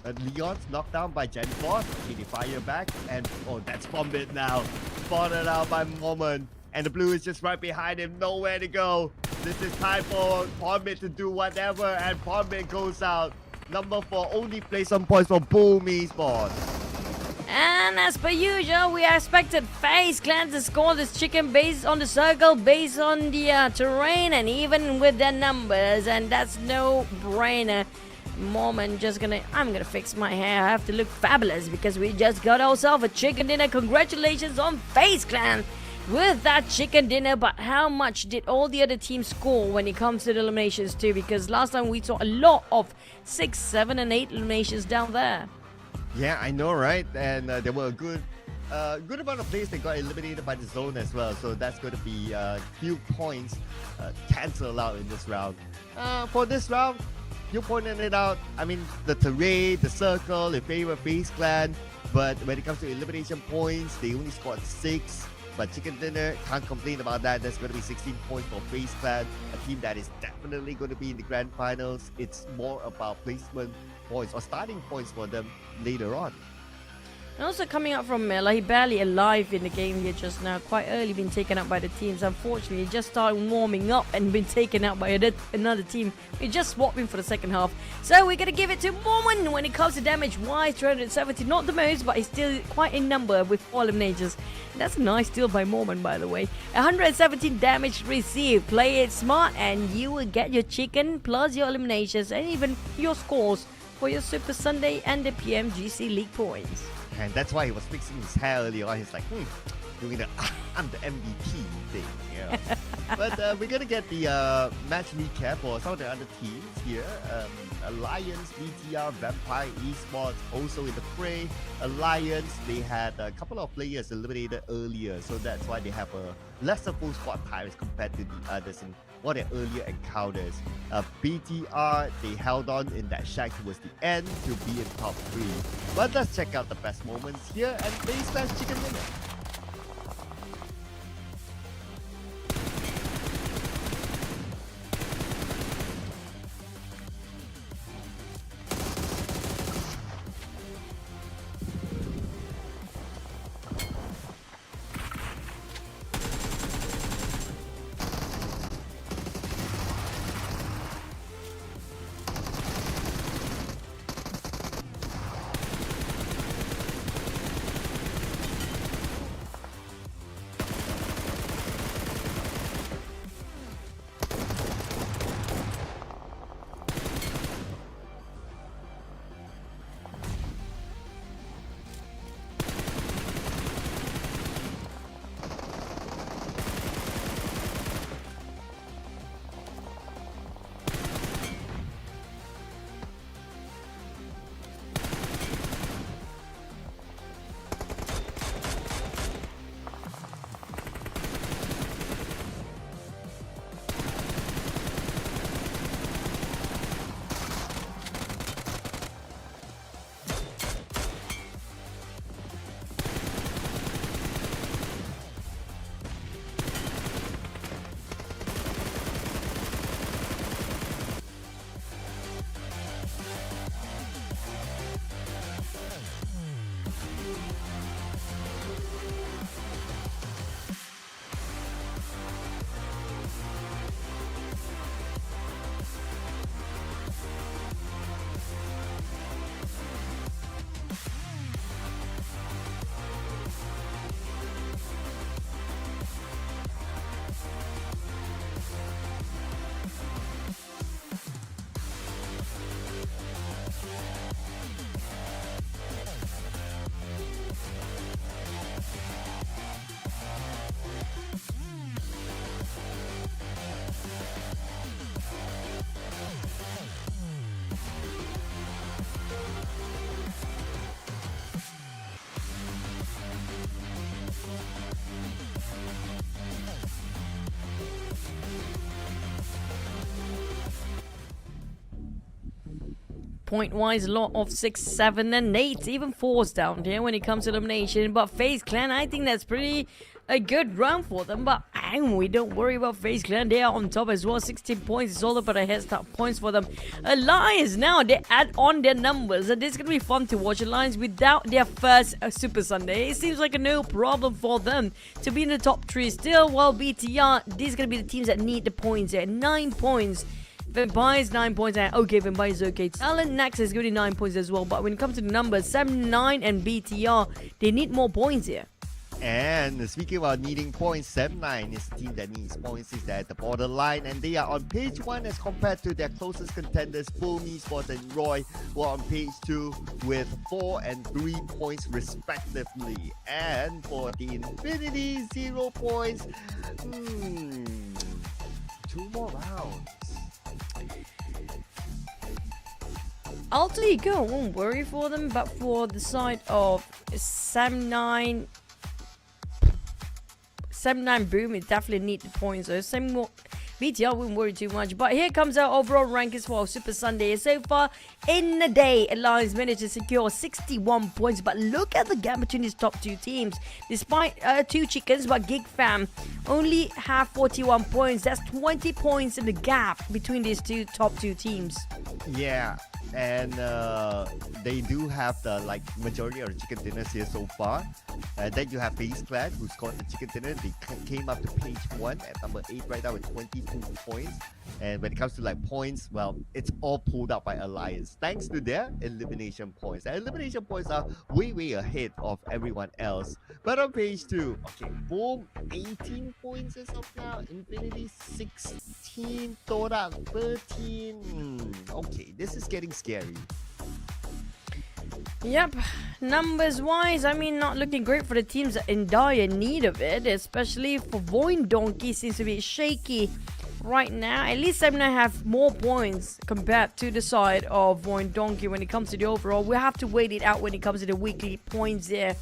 Leon's knocked down by Genforce. Okay, they fire back, and oh, that's Pombit now. Spotted out by Moment, and the blue is just right behind him, nowhere to go. This is time for Pombit to do whatever, and Pombit goes out. Number 4 only plays some points for Boom Esports. And as per usual, we expected FaZe Clan to score this chicken based on the circle, based on the terrain, and even with their numbers, and that's no brainer. Moment, I'm gonna fix my hair. I have to look fabulous because we just got ourselves a chicken dinner. Congratulations on FaZe Clan with that chicken dinner. But how much did all the other teams score when it comes to the eliminations too? Because last time we saw a lot of 6, 7, and 8 eliminations down there. Yeah, I know, right? And there were a good amount of players that got eliminated by the zone as well. So that's going to be a few points cancelled out in this round. For this round, you pointed it out. I mean, the terrain, the circle, they favor FaZe Clan. But when it comes to elimination points, they only scored 6. But Chicken Dinner, can't complain about that. There's going to be 16 points for FaZe Clan, a team that is definitely going to be in the grand finals. It's more about placement points or starting points for them later on. And also coming up from like he barely alive in the game here just now. Quite early been taken out by the teams. Unfortunately, he just started warming up and been taken out by another team. He just swapped him for the second half. So we're going to give it to Mormon when it comes to damage wise. 370, not the most, but he's still quite in number with 4 eliminations. That's a nice steal by Mormon, by the way. 117 damage received. Play it smart and you will get your chicken plus your eliminations and even your scores for your Super Sunday and the PMGC League points. And that's why he was fixing his hair earlier on. He's like, doing the I'm the MVP thing. Yeah. But we're going to get the match recap for some of the other teams here. Alliance, BTR, Vampire, Esports also in the fray. Alliance, they had a couple of players eliminated earlier, so that's why they have a lesser full squad time as compared to the others in one of their earlier encounters. BTR, they held on in that shack towards the end to be in top 3. But let's check out the best moments here and FaZe Chicken Dinner. Point-wise, a lot of 6, 7, and 8, even 4s down here when it comes to elimination. But FaZe Clan, I think that's pretty a good run for them. But we don't worry about FaZe Clan. They are on top as well. 16 points. It's all about a head start points for them. Alliance now, they add on their numbers. And this is going to be fun to watch. Alliance without their first Super Sunday. It seems like a no problem for them to be in the top 3 still. While BTR, these are going to be the teams that need the points here. 9 points. Vampire's 9 points. Okay, Vampire's okay. TALON next is going to 9 points as well. But when it comes to the numbers, 7, 9, and BTR, they need more points here. And speaking about needing points, 7-9 is the team that needs points. Is at the borderline, and they are on page 1 as compared to their closest contenders, Full Esports and Roy, who are on page 2 with 4 and 3 points respectively. And for the Infinity, 0 points. 2 more rounds. Ultimately, go, won't worry for them, but for the side of 7-9 Boom, it definitely need the points. So same more BTR wouldn't worry too much. But here comes our overall rankings for Super Sunday. So far in the day, Alliance managed to secure 61 points. But look at the gap between these top 2 teams. Despite 2 chickens, but GEEK fam only have 41 points. That's 20 points in the gap between these top two teams. Yeah. and they do have the majority of the chicken dinners here so far. Then you have FaZe Clan, who scored the chicken dinner. They came up to page 1 at number 8 right now with 22 points. And when it comes to points, well, it's all pulled out by Alliance thanks to their elimination points. Their elimination points are way ahead of everyone else. But on page 2, okay, Boom 18 points as of now, Infinity 16, TODAK 13. Okay, this is getting scary. Yep, numbers wise, I mean, not looking great for the teams in dire need of it, especially for VOIN Donkey seems to be shaky right now. At least Seven have more points compared to the side of VOIN Donkey when it comes to the overall. We'll have to wait it out when it comes to the weekly points there.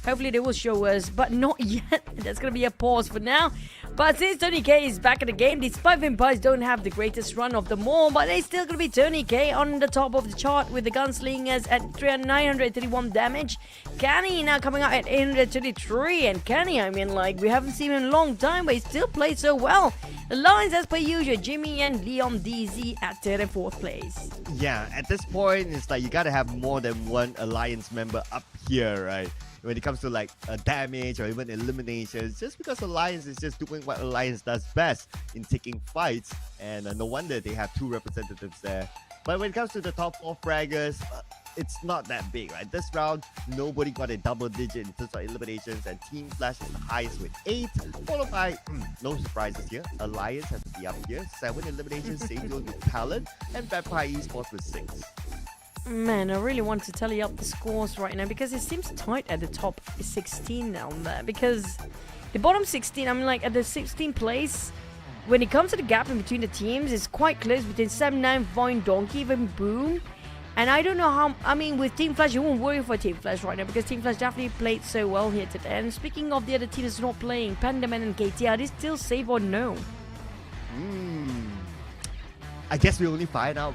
Hopefully they will show us, but not yet. That's going to be a pause for now. But since Tony K is back in the game, despite Vampires don't have the greatest run of them all, but they still going to be Tony K on the top of the chart with the Gunslingers at 931 damage. Kenny now coming out at 833, and Kenny, I mean, we haven't seen him in a long time, but he still plays so well. The lines as per usual, Jimmy and Leon DZ at 3rd and 4th place. Yeah, at this point, it's you got to have more than one Alliance member up here, right? When it comes to damage or even eliminations, just because Alliance is just doing what Alliance does best in taking fights, and no wonder they have 2 representatives there. But when it comes to the top 4 fraggers, it's not that big, right? This round, nobody got a double digit in terms of eliminations, and Team Flash is the highest with 8, followed by, no surprises here, Alliance has to be up here, 7 eliminations, same goes with TALON, and Vampire Esports with 6. Man, I really want to tally up the scores right now because it seems tight at the top 16 down there. Because the bottom 16, I mean, at the 16th place, when it comes to the gap in between the teams, it's quite close between 7-9, VOIN Donkey, even Boom. And I don't know how, I mean, with Team Flash, you won't worry for Team Flash right now because Team Flash definitely played so well here today. And speaking of the other teams not playing, Pandaman and KT, are they still safe or no? I guess we only find out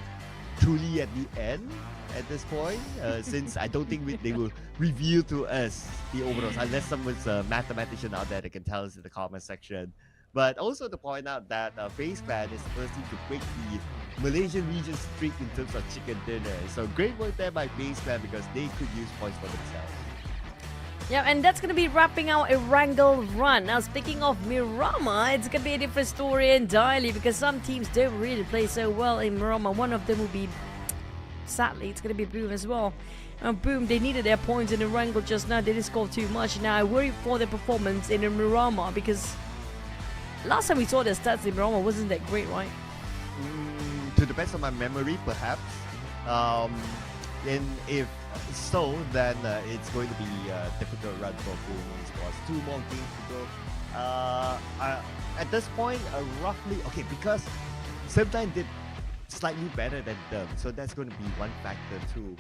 truly at the end. At this point, since I don't think they will reveal to us the overalls unless someone's a mathematician out there that can tell us in the comment section. But also to point out that FaZe Clan is the first team to break the Malaysian region streak in terms of chicken dinner. So great work there by FaZe Clan because they could use points for themselves. Yeah, and that's going to be wrapping our Erangel run. Now, speaking of Miramar, it's going to be a different story entirely because some teams don't really play so well in Miramar. One of them will be, sadly, it's going to be Boom as well. Boom, they needed their points in Erangel just now. They didn't score too much. Now, I worry for their performance in Miramar because last time we saw their stats in Miramar wasn't that great, right? To the best of my memory, perhaps. And if so, then it's going to be a difficult run for Boom Esports. 2 more games to go. At this point, roughly, okay, because Septime did slightly better than them, so that's going to be one factor too.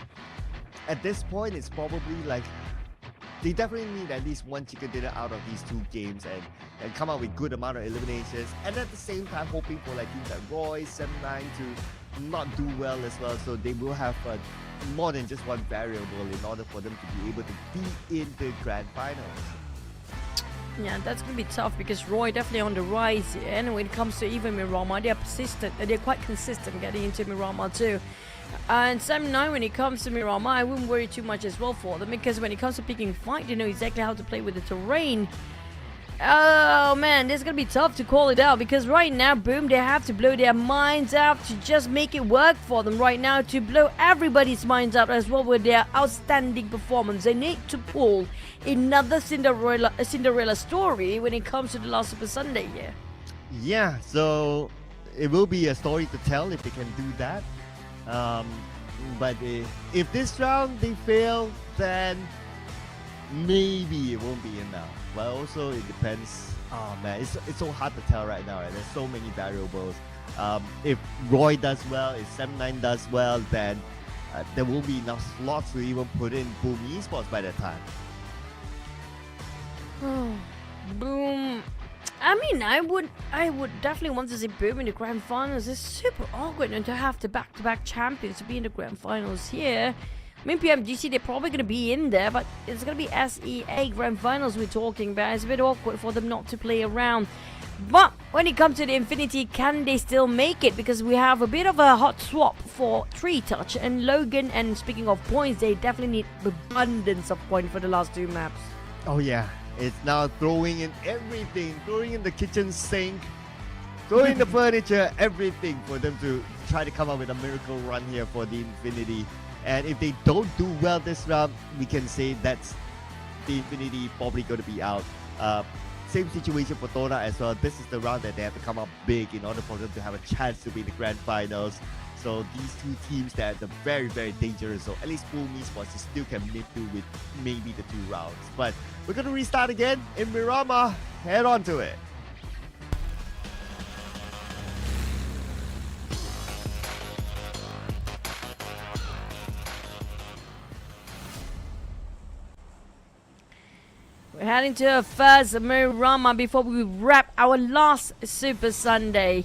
At this point, it's probably they definitely need at least 1 chicken dinner out of these 2 games and come out with good amount of eliminations, and at the same time hoping for teams like Roy, 7-9 to not do well as well, so they will have more than just one variable in order for them to be able to be in the grand finals. Yeah, that's going to be tough because Roy definitely on the rise here. And when it comes to even Miramar, they're persistent. They're quite consistent getting into Miramar too. And 7-9, when it comes to Miramar, I wouldn't worry too much as well for them because when it comes to picking fight, they know exactly how to play with the terrain. Oh man, this is going to be tough to call it out because right now, Boom, they have to blow their minds out to just make it work for them right now, to blow everybody's minds out as well with their outstanding performance. They need to pull another Cinderella story when it comes to the last Super Sunday here. Yeah, so it will be a story to tell if they can do that. But if this round they fail, then maybe it won't be enough. But also it depends. Oh man, it's so hard to tell right now, right? There's so many variables. If Roy does well, if 7-9 does well, then there won't be enough slots to even put in Boom Esports by that time. Boom. I mean, I would definitely want to see Boom in the grand finals. It's super awkward and to have the back-to-back champions to be in the grand finals here. I mean, PMGC, they're probably going to be in there, but it's going to be SEA Grand Finals we're talking about. It's a bit awkward for them not to play around. But when it comes to the Infinity, can they still make it? Because we have a bit of a hot swap for 3Touch and Logan. And speaking of points, they definitely need abundance of points for the last 2 maps. Oh yeah, it's now throwing in everything, throwing in the kitchen sink, throwing the furniture, everything for them to try to come up with a miracle run here for the Infinity. And if they don't do well this round, we can say that's the Infinity probably going to be out. Same situation for TODAK as well. This is the round that they have to come up big in order for them to have a chance to be in the grand finals. So these 2 teams that are very, very dangerous. So at least Full Esports still can live through with maybe the 2 rounds. But we're going to restart again in Miramar. Head on to it. We're heading to a first Miramar before we wrap our last Super Sunday.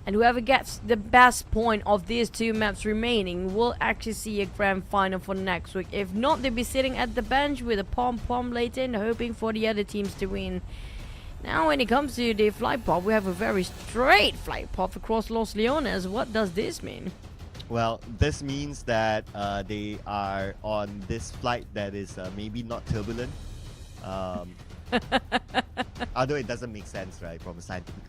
And whoever gets the best point of these 2 maps remaining will actually see a grand final for next week. If not, they'll be sitting at the bench with a pom-pom later and hoping for the other teams to win. Now when it comes to the flight path, we have a very straight flight path across Los Leones. What does this mean? Well, this means that they are on this flight that is maybe not turbulent. Although it doesn't make sense, right? From a scientific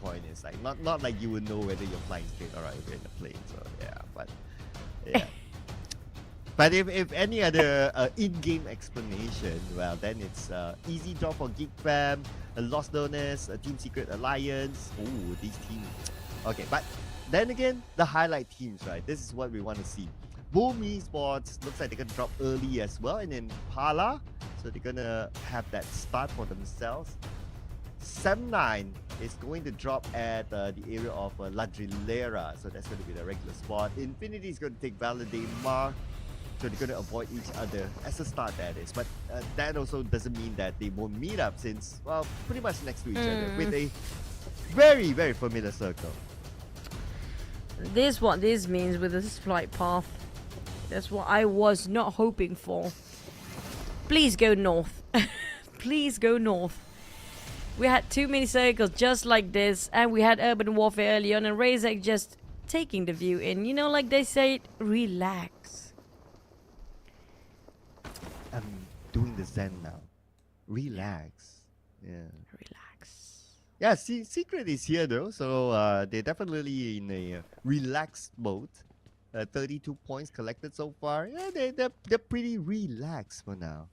point, it's like not like you would know whether you're flying straight or you're in a plane. So yeah, but yeah. But if any other in-game explanation, well, then it's easy draw for GEEK fam, Los Leones, Team Secret Alliance. Ooh, these teams. Okay, but then again, the highlight teams, right? This is what we want to see. Boom Esports looks like they're gonna drop early as well, and then Pala, so they're gonna have that start for themselves. 7-9 is going to drop at the area of La Drilera, so that's going to be the regular spot. Infinity is going to take Validate Mar, so they're going to avoid each other as a start, that is. But that also doesn't mean that they won't meet up, since, well, pretty much next to each other with a very, very familiar circle. This is what this means with this flight path. That's what I was not hoping for. Please go north. Please go north. We had too many circles just like this, and we had urban warfare early on, and Razek just taking the view in. You know, like they say, relax. I'm doing the Zen now. Relax. Yeah. Relax. Yeah, Secret is here though, so they're definitely in a relaxed mode. 32 points collected so far. Yeah, they're pretty relaxed for now.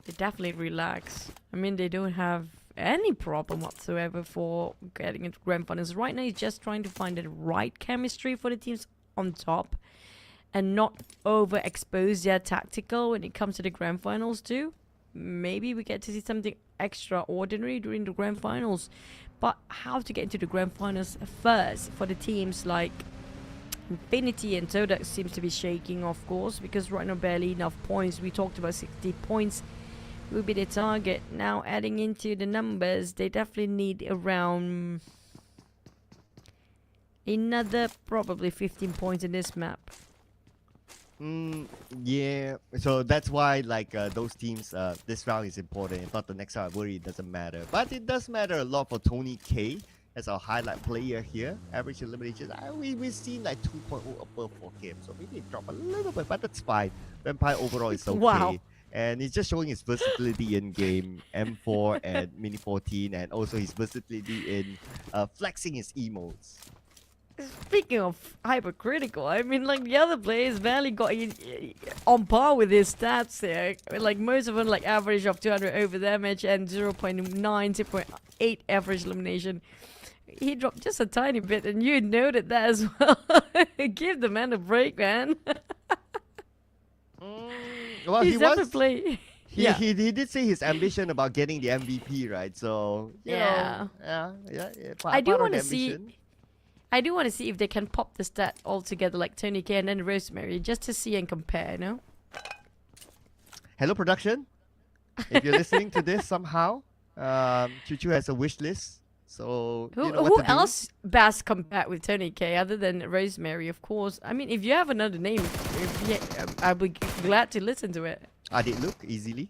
They definitely relax. I mean, they don't have any problem whatsoever for getting into grand finals. Right now, he's just trying to find the right chemistry for the teams on top and not overexpose their tactical when it comes to the grand finals too. Maybe we get to see something extraordinary during the grand finals. But how to get into the grand finals first for the teams like Infinity and TODAK seems to be shaking, of course, because right now barely enough points. We talked about 60 points will be the target. Now adding into the numbers, they definitely need around another probably 15 points in this map. Yeah, so that's why like those teams, this round is important. If not the next round, I worry it doesn't matter. But it does matter a lot for Tony K as our highlight player here. Average eliminations, we've seen like 2.0 above for him. So maybe it dropped a little bit, but that's fine. Vampire overall is okay. Wow. And he's just showing his versatility in game, M4 and Mini 14, and also his versatility in flexing his emotes. Speaking of hypercritical, I mean, like the other players barely got on par with his stats here. Like most of them, like average of 200 over damage and 0.9, 0.8 average elimination. He dropped just a tiny bit, and you noted that as well. Give the man a break, man. Well, He's he definitely He did say his ambition about getting the MVP, right? So you know, I do want to see. I do want to see if they can pop the stat all together like Tony K and then Rosemary, just to see and compare, no? Hello, production. If you're listening to this somehow, Chuchu has a wish list. So you know who else best compared with Tony K other than Rosemary, of course? I mean, if you have another name, I'd be glad to listen to it. Did look easily.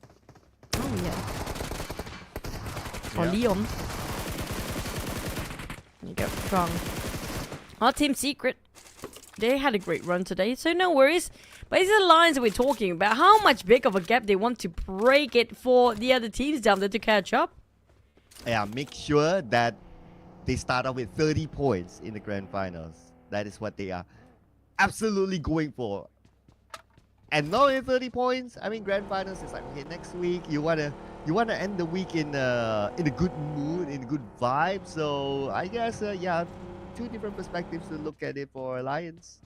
Oh yeah. Or Leon. You got strong. Our Team Secret, they had a great run today, so no worries. But it's the lines that we're talking about. How much big of a gap they want to break it for the other teams down there to catch up? Yeah, make sure that they start off with 30 points in the grand finals. That is what they are absolutely going for. And not only 30 points. I mean, grand finals is like, okay, next week you wanna end the week in a good mood, in a good vibe. So I guess yeah, two different perspectives to look at it for Alliance.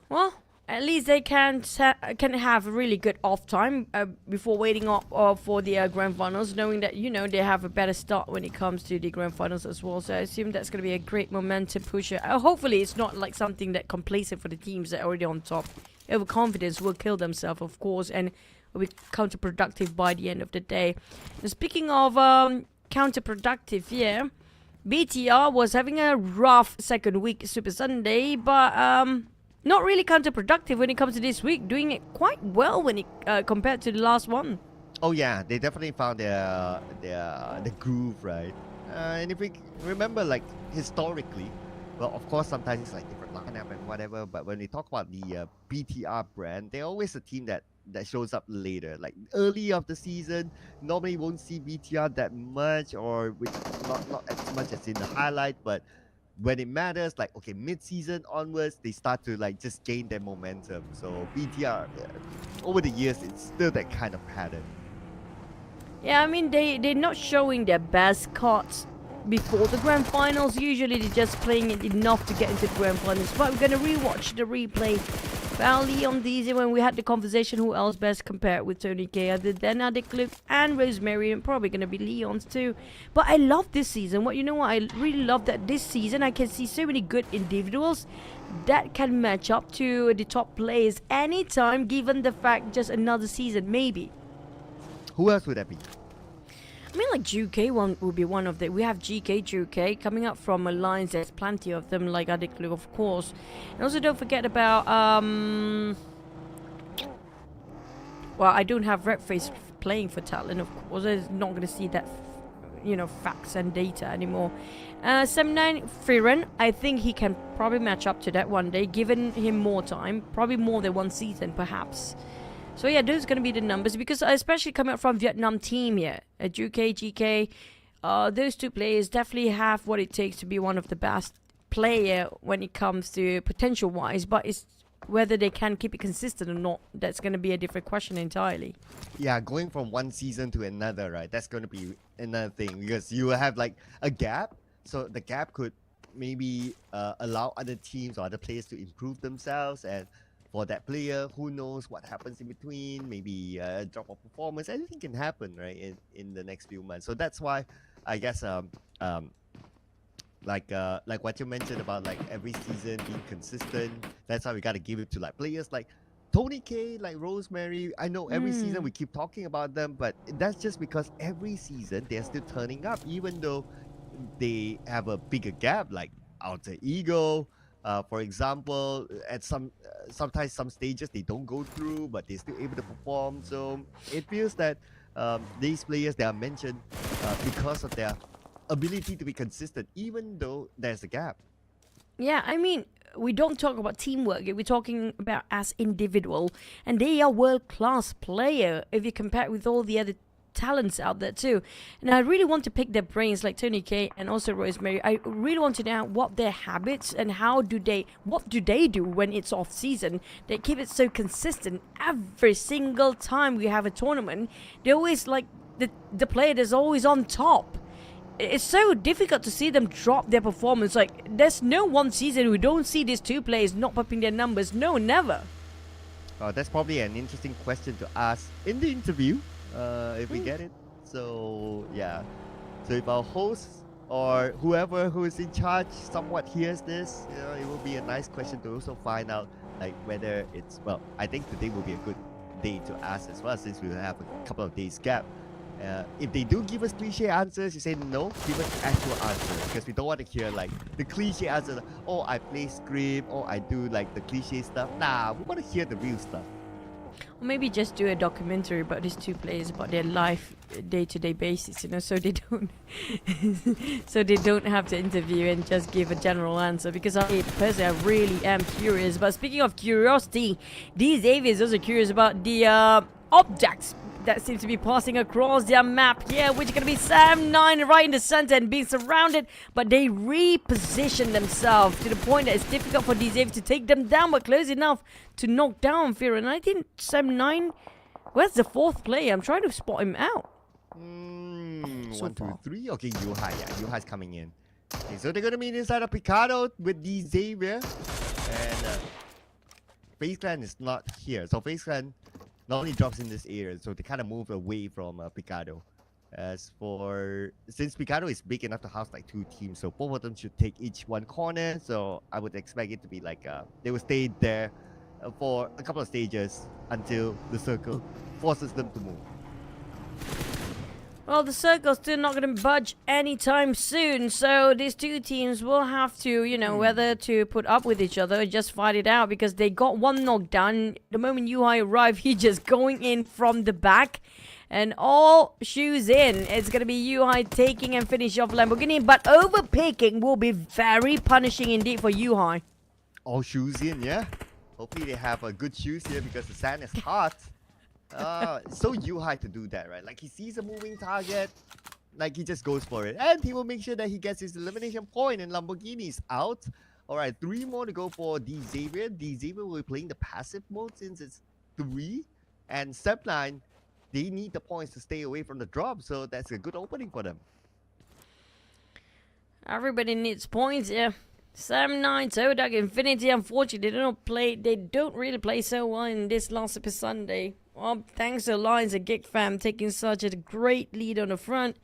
Well, at least they can have a really good off time before waiting up for the grand finals, knowing that, you know, they have a better start when it comes to the grand finals as well. So I assume that's going to be a great momentum pusher. Hopefully it's not like something that complacent for the teams that are already on top. Overconfidence will kill themselves, of course, and will be counterproductive by the end of the day. And speaking of counterproductive, yeah, BTR was having a rough second week Super Sunday, but not really counterproductive when it comes to this week, doing it quite well when it compared to the last one. Oh yeah, they definitely found the groove, right? And if we remember, like historically, well, of course sometimes it's like different lineup and whatever. But when we talk about the BTR brand, they're always a team that shows up later. Like early of the season, normally you won't see BTR that much, or with not as much as in the highlight, but when it matters, like, okay, mid-season onwards, they start to like just gain their momentum. So BTR, over the years, it's still that kind of pattern. Yeah, I mean, they're not showing their best cards before the grand finals. Usually they're just playing it enough to get into the grand finals. But we're gonna rewatch the replay. Well, Leon Deasy, when we had the conversation, who else best compared with Tony K other than Adik and Rosemary, and probably gonna be Leon's too. But I love this season. You know what? I really love that this season I can see so many good individuals that can match up to the top players anytime, given the fact just another season, maybe. Who else would that be? I mean, like GK one will be one of the. We have GK coming up from Alliance. There's plenty of them, like Adiklu, of course. And also don't forget about well, I don't have Redface playing for Talon, of course. I'm not gonna see that, you know, facts and data anymore. 79 Firen, I think he can probably match up to that one day, given him more time, probably more than one season, perhaps. So yeah, those are going to be the numbers, because especially coming up from Vietnam team here, GK, GK, those two players definitely have what it takes to be one of the best player when it comes to potential-wise, but it's whether they can keep it consistent or not, that's going to be a different question entirely. Yeah, going from one season to another, right? That's going to be another thing, because you have like a gap, so the gap could maybe allow other teams or other players to improve themselves, and for that player, who knows what happens in between, maybe a drop of performance, anything can happen, right, in the next few months. So that's why I guess like what you mentioned about like every season being consistent, that's why we got to give it to like players like Tony K, like Rosemary. I know every season we keep talking about them, but that's just because every season they're still turning up, even though they have a bigger gap, like Alter Ego. For example, at sometimes some stages they don't go through, but they're still able to perform. So it feels that these players, they are mentioned because of their ability to be consistent, even though there's a gap. Yeah, I mean, we don't talk about teamwork. We're talking about as individual, and they are world-class player if you compare it with all the other talents out there too. And I really want to pick their brains, like Tony K and also Rosemary. I really want to know what their habits and what do they do when it's off season. They keep it so consistent every single time we have a tournament. They're always like the player that's always on top. It's so difficult to see them drop their performance. Like, there's no one season we don't see these two players not popping their numbers. No, never. That's probably an interesting question to ask in the interview. If we get it. So yeah, so if our host or whoever who is in charge somewhat hears this, you know, it will be a nice question to also find out, like, whether it's, well, I think today will be a good day to ask as well, since we will have a couple of days gap. If they do give us cliche answers, you say no, give us actual answers, because we don't want to hear like the cliche answers, like, oh, I play script, or I do like the cliche stuff. Nah, we want to hear the real stuff. Or maybe just do a documentary about these two players, about their life day-to-day basis, you know, so they don't so they don't have to interview and just give a general answer, because I personally I really am curious. But speaking of curiosity, Xavier is also curious about the objects that seem to be passing across their map here, which is going to be Sam9 right in the center and being surrounded, but they reposition themselves to the point that it's difficult for Xavier to take them down, but close enough to knock down Fear. And I think Sam9, where's the fourth player? I'm trying to spot him out. So 1, 2, far. 3. Okay, Yuhai. Yeah, Yuhai's coming in. Okay, so they're gonna meet inside of Picado with the Xavier, and FaZe Clan is not here. So FaZe Clan not only drops in this area, so they kind of move away from Picado. As for, since Picado is big enough to house like 2 teams, so both of them should take each one corner. So I would expect it to be like they will stay there for a couple of stages until the circle forces them to move. Well, the circle's still not going to budge anytime soon, so these two teams will have to, you know, whether to put up with each other or just fight it out, because they got one knockdown. The moment Yuhai arrived, he just going in from the back, and all shoes in. It's going to be Yuhai taking and finish off Lamborghini, but overpicking will be very punishing indeed for Yuhai. All shoes in, yeah? Hopefully they have a good shoes here because the sand is hot. So Yuhai to do that, right? Like he sees a moving target, like he just goes for it. And he will make sure that he gets his elimination point, and Lamborghini's out. Alright, 3 more to go for Xavier. Xavier will be playing the passive mode since it's 3. And SEPT9, they need the points to stay away from the drop, so that's a good opening for them. Everybody needs points, yeah. Sam9, TODAK, Infinity, unfortunately, they don't really play so well in this last episode Sunday. Well, thanks to Alliance and GEEK fam taking such a great lead on the front,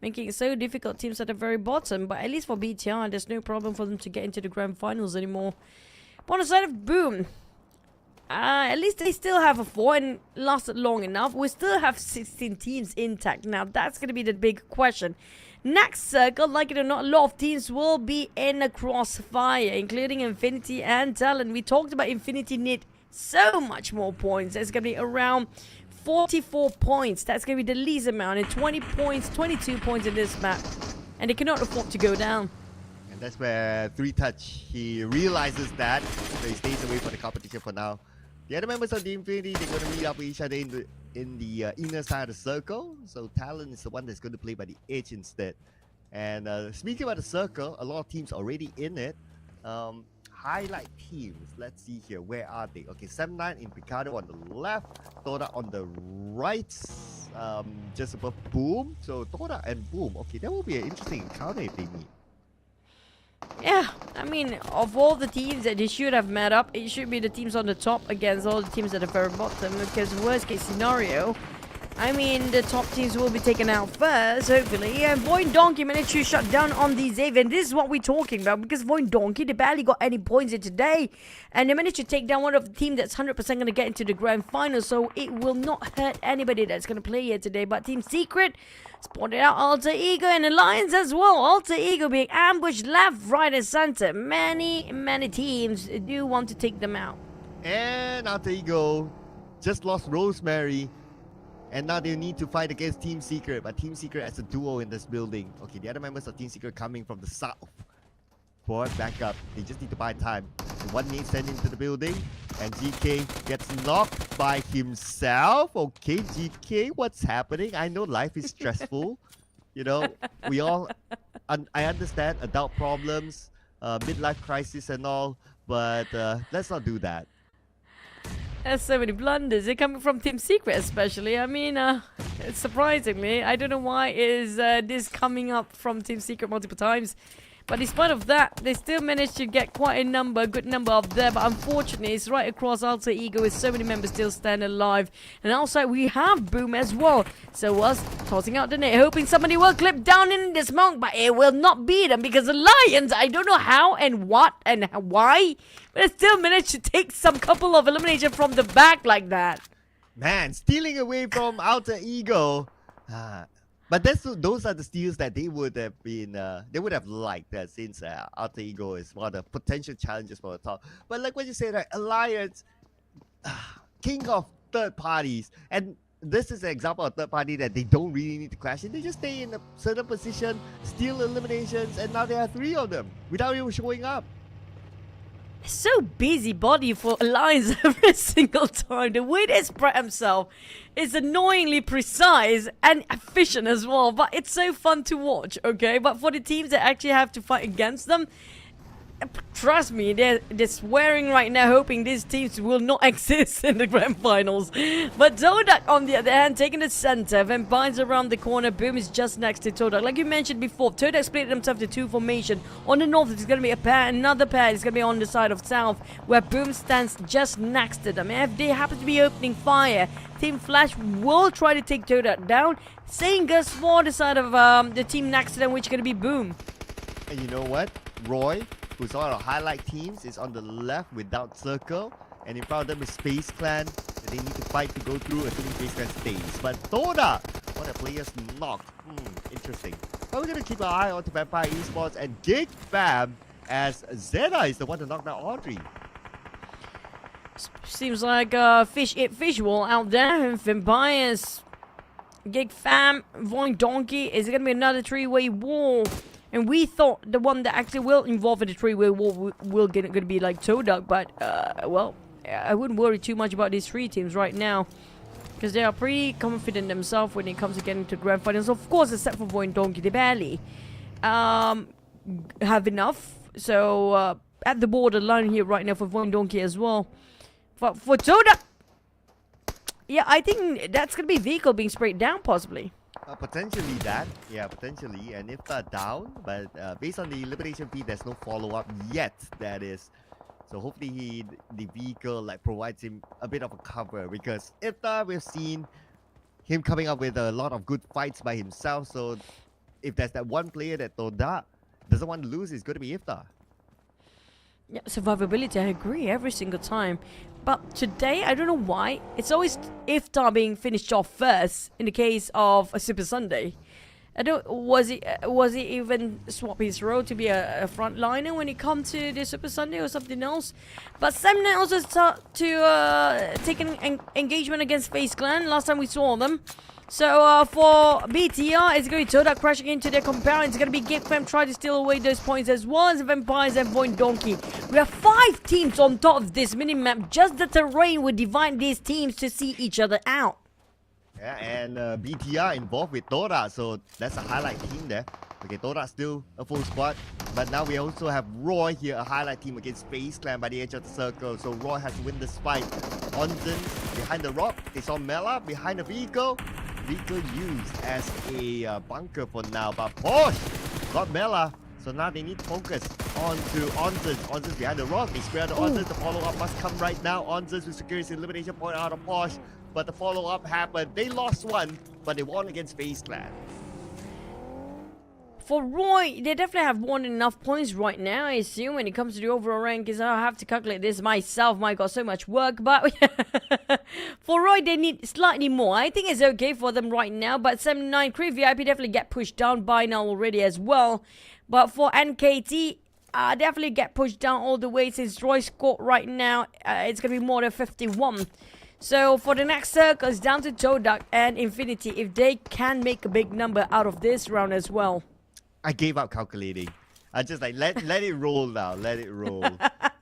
making it so difficult teams at the very bottom. But at least for BTR, there's no problem for them to get into the grand finals anymore. But on the side of Boom, at least they still have a 4 and lasted long enough. We still have 16 teams intact. Now, that's going to be the big question. Next circle, like it or not, a lot of teams will be in a crossfire, including Infinity and TALON. We talked about Infinity need so much more points. There's going to be around 44 points. That's going to be the least amount. And 20 points, 22 points in this map. And they cannot afford to go down. And that's where 3Touch, he realizes that, so he stays away from the competition for now. The other members of the Infinity, they're going to meet up with each other in the inner side of the circle. So TALON is the one that's going to play by the edge instead. And speaking about the circle, a lot of teams already in it. Highlight teams. Let's see here. Where are they? Okay, SEPT9 in Picado on the left, TODAK on the right, just above Boom. So TODAK and Boom. Okay, that will be an interesting encounter if they meet. Yeah, I mean, of all the teams that they should have met up, it should be the teams on the top against all the teams at the very bottom. Because worst case scenario, I mean, the top teams will be taken out first, hopefully. And VOIN Donkey managed to shut down on the Xavier. And this is what we're talking about, because VOIN Donkey, they barely got any points in today. And they managed to take down one of the teams that's 100% going to get into the grand final. So it will not hurt anybody that's going to play here today. But Team Secret spotted out Alter Ego and Alliance as well. Alter Ego being ambushed left, right, and center. Many teams do want to take them out. And Alter Ego just lost Rosemary. And now they need to fight against Team Secret, but Team Secret as a duo in this building. Okay, the other members of Team Secret coming from the south. Forward, back up. They just need to buy time. The one needs sent into the building, and GK gets knocked by himself. Okay, GK, what's happening? I know life is stressful. You know, we all, I understand adult problems, midlife crisis and all, but let's not do that. There's so many blunders. They're coming from Team Secret especially. I mean, surprisingly, I don't know why is this coming up from Team Secret multiple times. But despite of that, they still managed to get quite a good number up there. But unfortunately, it's right across Alter Ego with so many members still standing alive. And outside, we have Boom as well. So was tossing out the net, hoping somebody will clip down in this monk. But it will not be them because the Lions, I don't know how and what and why, but it still managed to take some couple of elimination from the back like that. Man, stealing away from Alter Ego. But those are the steals that they would have been, they would have liked since Alter Ego is one of the potential challenges for the top. But like what you said, right, Alliance, king of third parties. And this is an example of third party that they don't really need to clash in. They just stay in a certain position, steal eliminations, and now there are 3 of them without even showing up. So busybody for Alliance every single time. The way they spread himself is annoyingly precise and efficient as well. But it's so fun to watch, okay? But for the teams that actually have to fight against them, trust me, they're swearing right now, hoping these teams will not exist in the grand finals. But TODAK, on the other hand, taking the center, Vampires around the corner, Boom is just next to TODAK. Like you mentioned before, TODAK split themselves to 2 formation. On the north, it's going to be a pair, another pair is going to be on the side of south, where Boom stands just next to them. And if they happen to be opening fire, Team Flash will try to take TODAK down. Same goes for the side of the team next to them, which is going to be Boom. And you know what? Roy, who's one of the highlight teams, is on the left without Circle, and in front of them is Space Clan that they need to fight to go through, assuming Space Clan stays. But TODAK, one of the players knocked. Interesting. But we're going to keep our eye on to Vampire Esports and GEEK Fam, as Zeta is the one to knock down Audrey. Seems like fish eat visual out there, and Vampires, GEEK Fam, VOIN Donkey. Is it going to be another 3-way war? And we thought the one that actually will involve in the 3-way war will going to be like TODAK, but well, I wouldn't worry too much about these 3 teams right now, because they are pretty confident themselves when it comes to getting to grand finals. Of course, except for VOIN Donkey, they barely have enough. So at the borderline here right now for VOIN Donkey as well. But for TODAK, yeah, I think that's going to be vehicle being sprayed down possibly. Potentially that, yeah, potentially. And if down, but based on the elimination feed, there's no follow-up yet, that is. So hopefully the vehicle like provides him a bit of a cover, because if we've seen him coming up with a lot of good fights by himself. So if there's that one player that TODAK doesn't want to lose, it's going to be Iftar. Yeah, survivability, I agree every single time. But today, I don't know why, it's always Iftar being finished off first in the case of a Super Sunday. I don't, was he even swap his role to be a frontliner when it comes to the Super Sunday or something else? But Semnet also start to take an engagement against FaZe Clan last time we saw them. So for BTR, it's going to be TODAK crashing into their compound. It's going to be GEEK Fam trying to steal away those points, as well as Vampires and VOIN Donkey. We have 5 teams on top of this minimap. Just the terrain will divide these teams to see each other out. Yeah, and BTR involved with TODAK, so that's a highlight team there. Okay, TODAK still a full squad, but now we also have Roy here, a highlight team against FaZe Clan by the edge of the circle. So Roy has to win this fight. Onzen behind the rock. They saw Mela behind the vehicle. Vehicle used as a bunker for now, but Posh got Mela. So now they need to focus on to Onzen. Onzen's behind the rock. They spread the Onzen. The follow-up must come right now. Onzen will secure his elimination point out of Posh. But the follow-up happened. They lost one, but they won against FaZe Clan. For Roy, they definitely have won enough points right now, I assume, when it comes to the overall rankings. I have to calculate this myself. My God, so much work. But for Roy, they need slightly more. I think it's okay for them right now. But 79 Cree VIP definitely get pushed down by now already as well. But for NKT, definitely get pushed down all the way, since Roy's score right now, it's going to be more than 51. So for the next circle, it's down to TODAK and Infinity if they can make a big number out of this round as well. I gave up calculating. I just like let it roll now. Let it roll.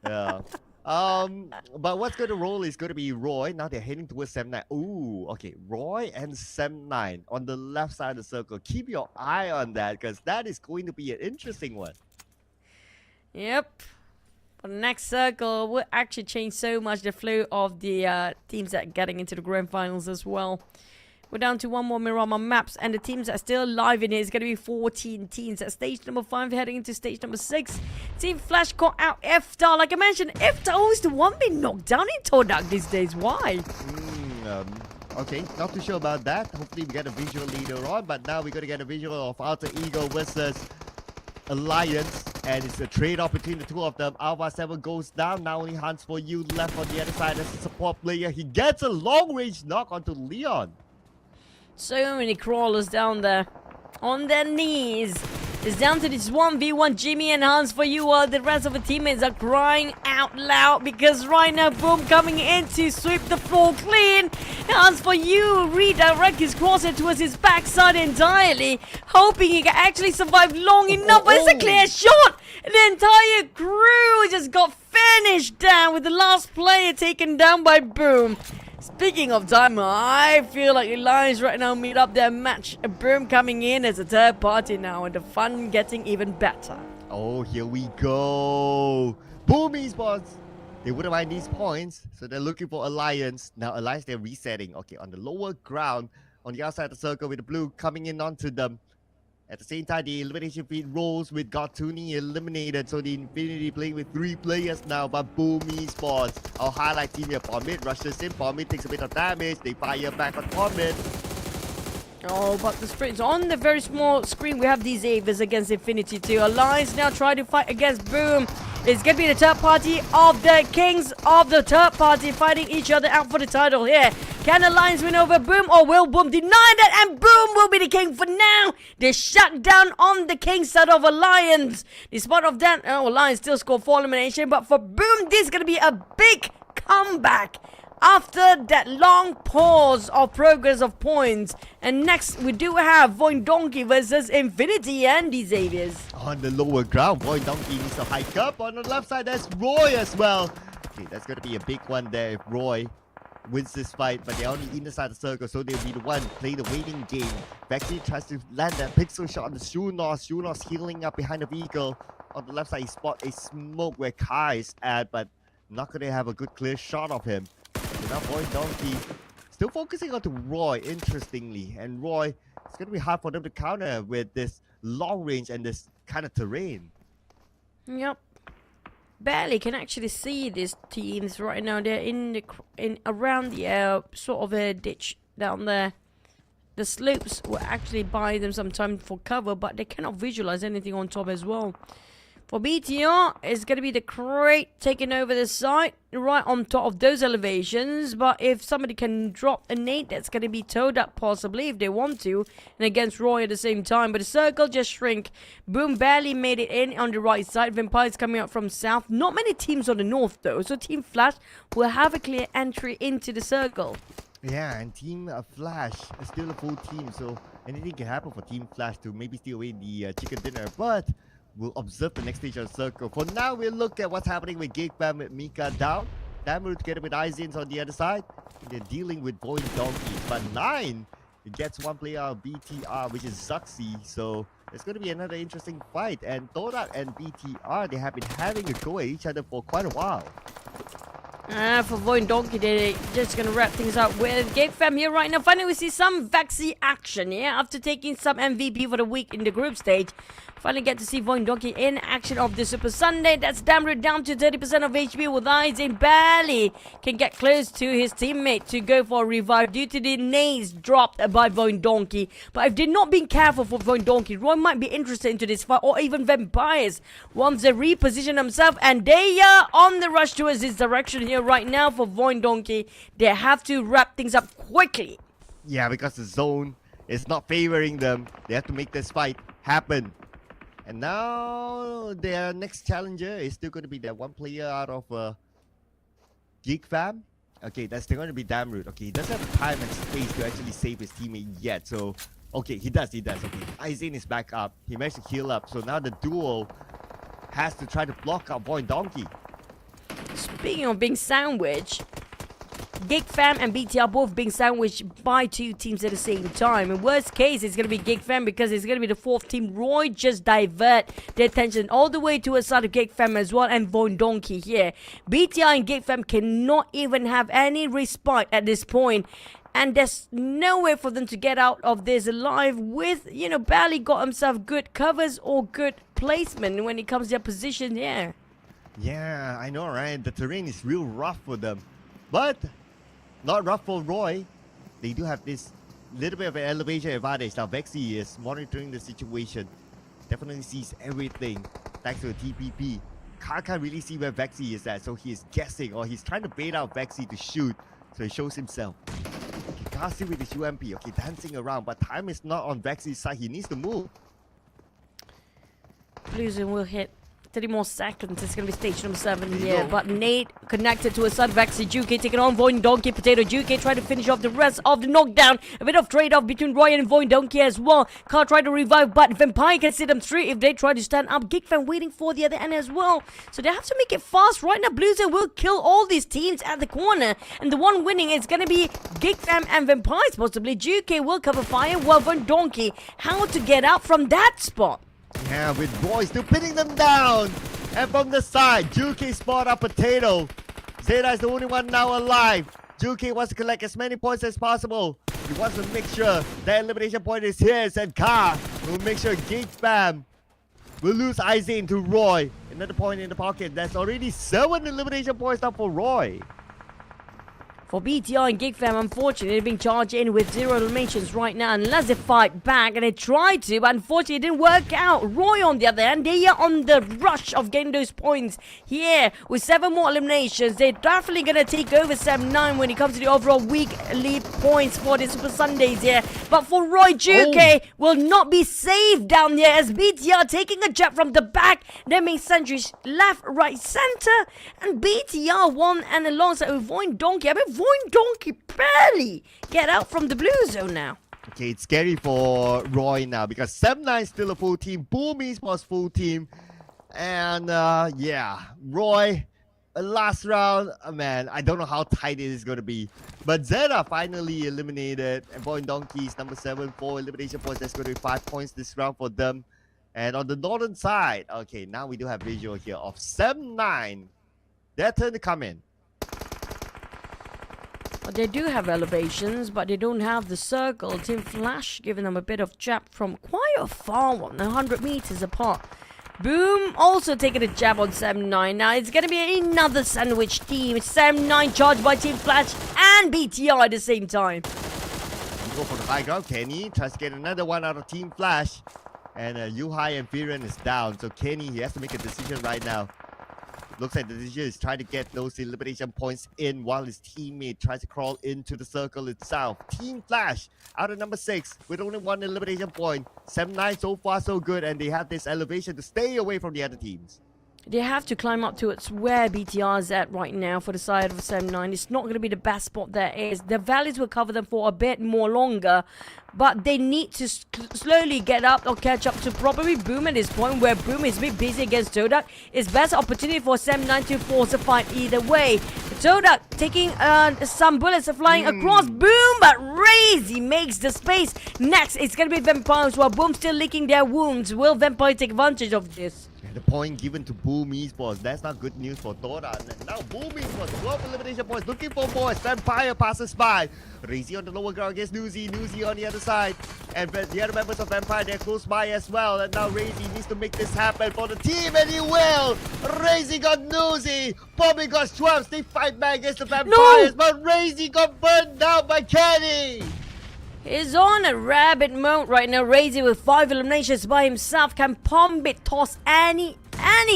Yeah. But what's going to roll is going to be Roy. Now they're heading towards Sem9. Ooh, okay. Roy and Sem9 on the left side of the circle. Keep your eye on that, because that is going to be an interesting one. Yep. For the next circle will actually change so much the flow of the teams that are getting into the grand finals as well. We're down to one more Miramar maps, and the teams that are still alive in it is going to be 14 teams at stage number 5, heading into stage number 6. Team Flash caught out Iftar. Like I mentioned, Iftar always the one being knocked down in TODAK these days. Why? Okay, not too sure about that. Hopefully we get a visual later on, but now we're going to get a visual of Alter Ego versus Alliance, and it's a trade-off between the two of them. Alpha 7 goes down. Now only Hans for you left on the other side as a support player. He gets a long-range knock onto Leon. So many crawlers down there on their knees. It's down to this 1v1 Jimmy and Hans for you while the rest of the teammates are crying out loud because right now Boom coming in to sweep the floor clean. Hans for you redirect his crosshair towards his backside entirely, hoping he can actually survive long enough. But it's a clear shot. The entire crew just got finished down with the last player taken down by Boom. Speaking of time, I feel like the Lions right now meet up their match. A Boom coming in as a third party now, and the fun getting even better. Oh, here we go. Boom Esports. They wouldn't mind these points, so they're looking for Alliance. Now Alliance, they're resetting. Okay, on the lower ground, on the outside of the circle with the blue coming in onto them. At the same time, the elimination feed rolls with Gartuni eliminated. So the Infinity playing with 3 players now, but Boom Esports. Our highlight team here, Pomid rushes in. Pomid takes a bit of damage. They fire back on Pomid. Oh, but the sprints on the very small screen, we have these Avers against Infinity 2. Alliance now try to fight against Boom. It's going to be the third party of the Kings of the third party fighting each other out for the title here. Can Alliance win over Boom, or will Boom deny that and Boom will be the king for now? They shut down on the king side of Alliance. Despite of that, Alliance still score 4 elimination, but for Boom, this is going to be a big comeback after that long pause of progress of points. And next, we do have VOIN Donkey versus Infinity and the Xaviers. On the lower ground, VOIN Donkey needs to hike up. On the left side, there's Roy as well. Okay, that's going to be a big one there if Roy wins this fight, but they're only inside the circle, so they'll be the one playing the waiting game. Vexy tries to land that pixel shot on the Shunos. Shunos healing up behind the vehicle. On the left side, he spot a smoke where Kai is at, but not going to have a good clear shot of him. So now VOIN Donkey still focusing on to Roy, interestingly. And Roy, it's going to be hard for them to counter with this long range and this kind of terrain. Yep. Barely can actually see these teams right now. They're in around the sort of a ditch down there. The slopes will actually buy them some time for cover, but they cannot visualize anything on top as well. For BTR, it's going to be the crate taking over the site right on top of those elevations. But if somebody can drop a nade, that's going to be TODAK possibly if they want to. And against Roy at the same time. But the circle just shrink. Boom barely made it in on the right side. Vampires coming out from south. Not many teams on the north though. So Team Flash will have a clear entry into the circle. Yeah, and Team Flash is still a full team. So anything can happen for Team Flash to maybe steal away the chicken dinner. But we'll observe the next stage of the circle. For now, we'll look at what's happening with GEEK Fam with Mika down. Damru together with Izins on the other side. They're dealing with VOIN Donkeys. But 9, it gets one player out of BTR, which is Zuxi. So it's going to be another interesting fight. And TODAK and BTR, they have been having a go at each other for quite a while. For VOIN Donkey, they're just going to wrap things up with GEEK Fam here right now. Finally, we see some Vexy action here after taking some MVP for the week in the group stage. Finally get to see VOIN Donkey in action of the Super Sunday. That's Damru down to 30% of HP with eyes in. Barely can get close to his teammate to go for a revive due to the nades dropped by VOIN Donkey. But if they're not being careful for VOIN Donkey, Roy might be interested into this fight, or even Vampires once they reposition themselves, and they are on the rush towards this direction here right now for VOIN Donkey. They have to wrap things up quickly. Yeah, because the zone is not favoring them. They have to make this fight happen. And now their next challenger is still going to be that one player out of GEEK Fam. Okay, that's still going to be Damru. Okay, he doesn't have time and space to actually save his teammate yet. So, okay, he does. Okay, Izin is back up. He managed to heal up. So now the duo has to try to block out VOIN Donkey. Speaking of being sandwiched, GEEK Fam and BTR both being sandwiched by 2 teams at the same time. In worst case, it's going to be GEEK Fam because it's going to be the 4th team. Roy just divert their attention all the way to a side of GEEK Fam as well, and VOIN Donkey here. BTR and GEEK Fam cannot even have any respite at this point. And there's no way for them to get out of this alive with, barely got himself good covers or good placement when it comes to their position here. Yeah, I know, right? The terrain is real rough for them. But not rough for Roy. They do have this little bit of an elevation advantage. Now Vexy is monitoring the situation. Definitely sees everything thanks to the TPP. Can't really see where Vexy is at, so he is guessing, or he's trying to bait out Vexy to shoot. So he shows himself. Okay, Kasi with his UMP. Okay, dancing around, but time is not on Vexy's side. He needs to move. Blue Zone will hit 30 more seconds. It's going to be stage number 7 here. But Nate connected to a side of Axie. GEEK taking on VOIN Donkey Potato. GEEK trying to finish off the rest of the knockdown. A bit of trade-off between Roy and VOIN Donkey as well. Car tried to revive, but Vampire can see them through if they try to stand up. GEEK fan waiting for the other end as well. So they have to make it fast. Right now, Blue Zone will kill all these teams at the corner. And the one winning is going to be GEEK fam and Vampires possibly. GEEK will cover fire while VOIN Donkey. How to get out from that spot? Yeah, with Roy still pinning them down. And from the side, GEEK spot up Potato. Zeta is the only one now alive. GEEK wants to collect as many points as possible. He wants to make sure the elimination point is his, and Ka will make sure GEEK fam will lose Izane to Roy. Another point in the pocket. That's already 7 elimination points up for Roy. For BTR and GEEK fam, unfortunately, they're being charged in with 0 eliminations right now unless they fight back, and they tried to, but unfortunately it didn't work out. Roy, on the other hand, they are on the rush of getting those points here with 7 more eliminations. They're definitely going to take over 7-9 when it comes to the overall week lead points for the Super Sundays here. But for Roy, GEEK will not be safe down there as BTR taking a jab from the back. They make sentries left, right, center, and BTR won, and alongside with VOIN Donkey. I mean, VOIN Donkey barely get out from the Blue Zone now. Okay, it's scary for Roy now because 7-9 still a full team. Boom Esports full team. And yeah, Roy, last round, man, I don't know how tight it is going to be. But Zeta finally eliminated. And VOIN Donkey's number 7, 4 elimination points. That's going to be 5 points this round for them. And on the northern side, okay, now we do have visual here of 7-9. Their turn to come in. They do have elevations, but they don't have the circle. Team Flash giving them a bit of jab from quite a far one, 100 meters apart. Boom also taking a jab on 7-9. Now it's going to be another sandwich team. 7-9 charged by Team Flash and BTR at the same time. Go for the high ground. Kenny tries to get another one out of Team Flash. And Yuhai and Viren is down. So Kenny, he has to make a decision right now. Looks like the decision is trying to get those elimination points in while his teammate tries to crawl into the circle itself. Team Flash out of number 6 with only 1 elimination point. 7-9 so far so good, and they have this elevation to stay away from the other teams. They have to climb up to where BTR is at right now for the side of 7-9. It's not going to be the best spot there is. The valleys will cover them for a bit more longer, but they need to slowly get up or catch up to probably Boom at this point, where Boom is a bit busy against TODAK. It's best opportunity for 7-9 to force a fight either way. TODAK taking some bullets are flying across Boom, but Razy makes the space. Next, it's going to be Vampires, while Boom still licking their wounds. Will Vampire take advantage of this? The point given to Boom Esports. That's not good news for TODAK. And now Boom Esports, 12 elimination points, looking for more. Vampire passes by. Razy on the lower ground against Nuzi. Nuzi on the other side. And the other members of Vampire, they're close by as well. And now Razy needs to make this happen for the team, and he will. Razy got Nuzi. Bobby got Schwabs. They fight back against the Vampires, but Razy got burned down by Kenny. He's on a rabbit mode right now. Razy with 5 eliminations by himself. Can Pombit toss any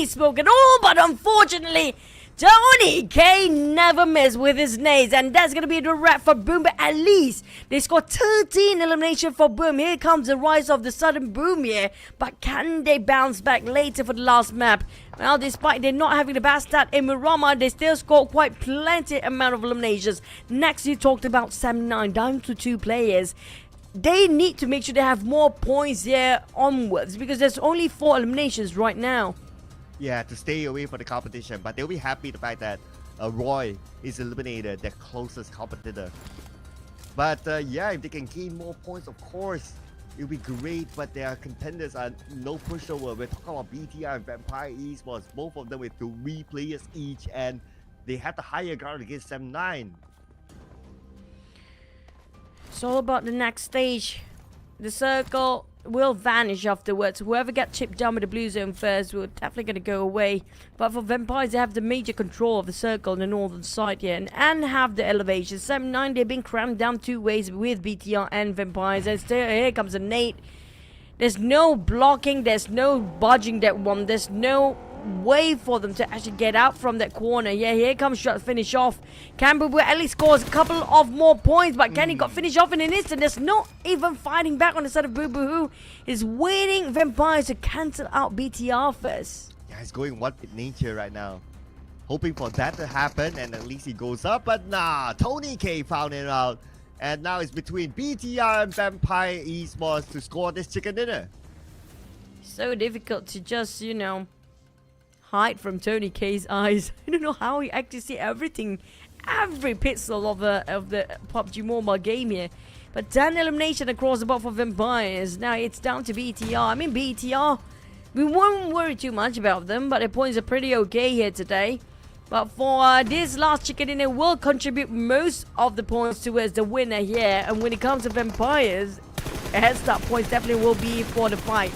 smoke at all? But unfortunately, Tony K never missed with his nades. And that's going to be the wrap for Boom. But at least they scored 13 eliminations for Boom. Here comes the rise of the sudden Boom here. But can they bounce back later for the last map? Well, despite they not having the best stat in Miramar, they still scored quite plenty amount of eliminations. Next, you talked about 7-9 down to 2 players. They need to make sure they have more points here onwards because there's only 4 eliminations right now. Yeah, to stay away from the competition, but they'll be happy the fact that Roy is eliminated, their closest competitor. But yeah, if they can gain more points, of course, it'll be great, but their contenders are no pushover. We're talking about BTR and Vampire Esports, both of them with 3 players each, and they have the higher ground against 7-9. It's all about the next stage. The circle will vanish afterwards. Whoever gets chipped down with the Blue Zone first will definitely going to go away. But for Vampires, they have the major control of the circle on the northern side here and have the elevation. 7-9, they've been crammed down 2 ways with BTR and Vampires. And still, here comes a nade. There's no blocking, there's no budging that one. There's no way for them to actually get out from that corner. Yeah, here comes shot finish off. Can Boo Boo at least scores a couple of more points, but Kenny got finished off in an instant. There's not even fighting back on the side of Boo Boo, who is waiting Vampires to cancel out BTR first. Yeah, he's going one with nature right now. Hoping for that to happen, and at least he goes up, but nah, Tony K found it out. And now it's between BTR and Vampire Esports to score this chicken dinner. So difficult to just, you know, hide from Tony K's eyes. I don't know how he actually see everything, every pixel of the PUBG Mobile game here. But 10 elimination across the board for Vampires. Now it's down to BTR. I mean, BTR, we won't worry too much about them, but their points are pretty okay here today. But for this last chicken dinner, will contribute most of the points towards the winner here. And when it comes to Vampires, a head start points definitely will be for the fight.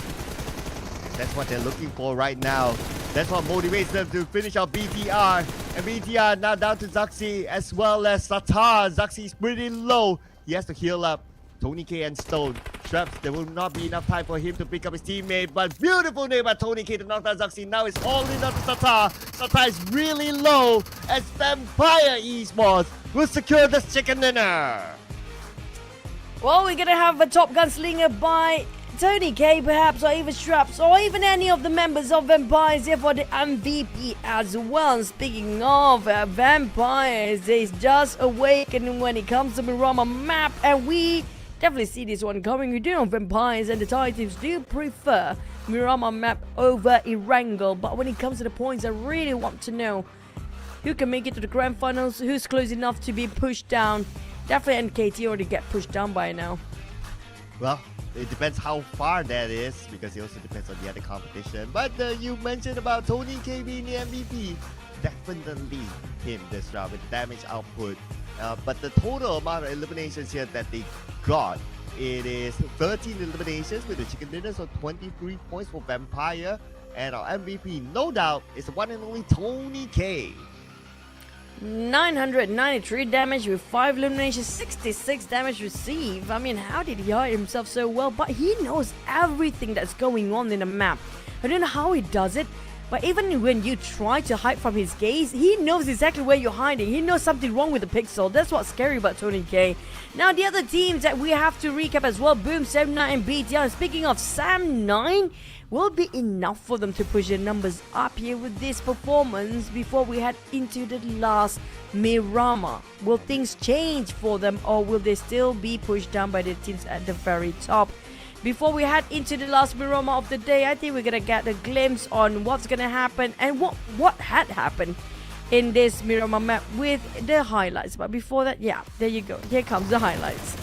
That's what they're looking for right now. That's what motivates them to finish out BTR. And BTR now down to Zaxi as well as Satar. Zaxi is pretty low. He has to heal up. Tony K and Stone. Traps, there will not be enough time for him to pick up his teammate. But beautiful name by Tony K to knock down Zaxi. Now it's all in on to Satar. Satar is really low as Vampire Esports will secure this chicken dinner. Well, we're gonna have a top gunslinger by Tony K, perhaps, or even Straps, or even any of the members of Vampires here for the MVP as well. Speaking of Vampires, he's just awakening when it comes to Miramar Map, and we definitely see this one coming. We do know Vampires and the Thai teams do prefer Miramar Map over Erangel, but when it comes to the points, I really want to know who can make it to the grand finals, who's close enough to be pushed down. Definitely NKT already get pushed down by now. Well, it depends how far that is, because it also depends on the other competition. But you mentioned about Tony K being the MVP. Definitely him this round with damage output. But the total amount of eliminations here that they got, it is 13 eliminations with the chicken dinner, so 23 points for Vampire. And our MVP, no doubt, is the one and only Tony K. 993 damage with 5 eliminations, 66 damage received. I mean, how did he hide himself so well? But he knows everything that's going on in the map. I don't know how he does it, but even when you try to hide from his gaze, he knows exactly where you're hiding. He knows something wrong with the pixel. That's what's scary about Tony K. Now, the other teams that we have to recap as well, Boom, Sam9 and BTR. Speaking of Sam9, will be enough for them to push their numbers up here with this performance before we head into the last Miramar. Will things change for them, or will they still be pushed down by the teams at the very top? Before we head into the last Miramar of the day, I think we're gonna get a glimpse on what's gonna happen and what had happened in this Miramar map with the highlights. But before that, yeah, there you go. Here comes the highlights.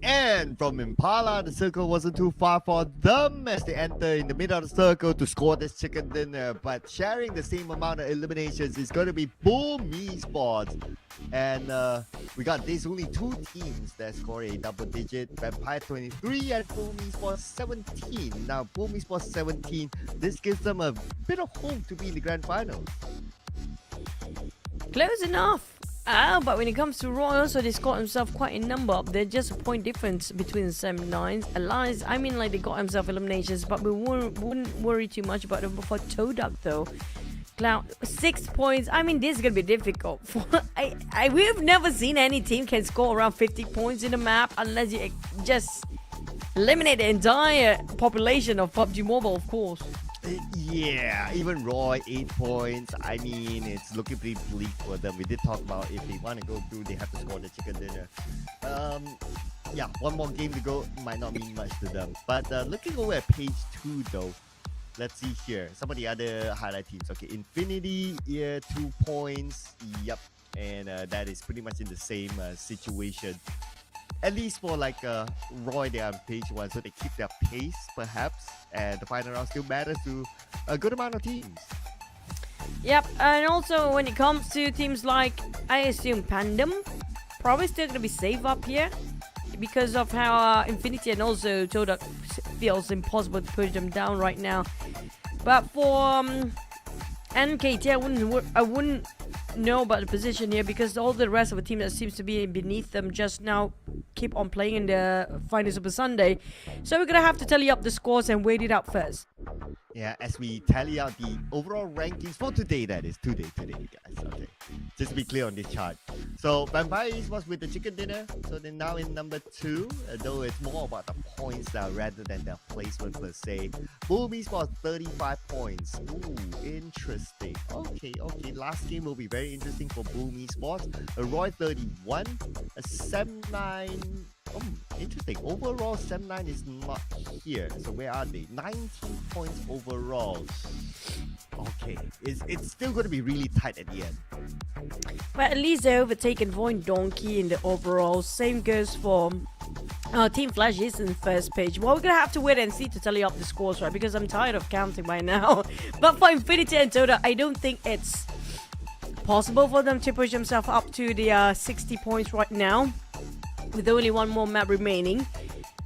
And from Impala, the circle wasn't too far for them as they enter in the middle of the circle to score this chicken dinner. But sharing the same amount of eliminations is going to be Boom Esports. And we got these only two teams that score a double digit. Vampire 23 and Boom Esports 17. Now, Boom Esports 17, this gives them a bit of hope to be in the grand final. Close enough. But when it comes to Roy, also they scored himself quite a number. They're just a point difference between the 7-9s. Allies, I mean, like they got himself eliminations, but we wouldn't worry too much about them. For TODAK though, Cloud 6 points. I mean, this is gonna be difficult. We've never seen any team can score around 50 points in a map unless you just eliminate the entire population of PUBG Mobile, of course. Yeah, even Roy, 8 points. I mean, it's looking pretty bleak for them. We did talk about if they want to go through, they have to score the chicken dinner. Yeah, one more game to go might not mean much to them. But looking over at page 2 though, let's see here. Some of the other highlight teams. Okay, Infinity, yeah, 2 points. Yep, and that is pretty much in the same situation. At least for like Roy, they are on page 1, so they keep their pace perhaps, and the final round still matters to a good amount of teams. Yep, and also when it comes to teams like, I assume Pandem, probably still gonna be safe up here because of how Infinity and also TODAK feels impossible to push them down right now. But for NKT, I wouldn't know about the position here because all the rest of the team that seems to be beneath them just now keep on playing in the Final Super Sunday. So we're gonna have to tally up the scores and wait it out first. Yeah, as we tally out the overall rankings for today, that is today, guys. Okay, just to be clear on this chart. So Vampire Esports with the chicken dinner, so they're now in number 2, though it's more about the points now rather than their placement per se. Boom Esports 35 points. Ooh, interesting. Okay. Last game will be very interesting for Boom Esports. A Roy 31, a Sem9. Oh, interesting. Overall, Sem9 is not here. So where are they? 19 points overall. Okay, it's still going to be really tight at the end. But at least they overtaken VOIN Donkey in the overall. Same goes for Team Flash is in first page. Well, we're going to have to wait and see to tally up the scores, right? Because I'm tired of counting by now. But for Infinity and TODAK, I don't think it's possible for them to push themselves up to the 60 points right now, with only one more map remaining.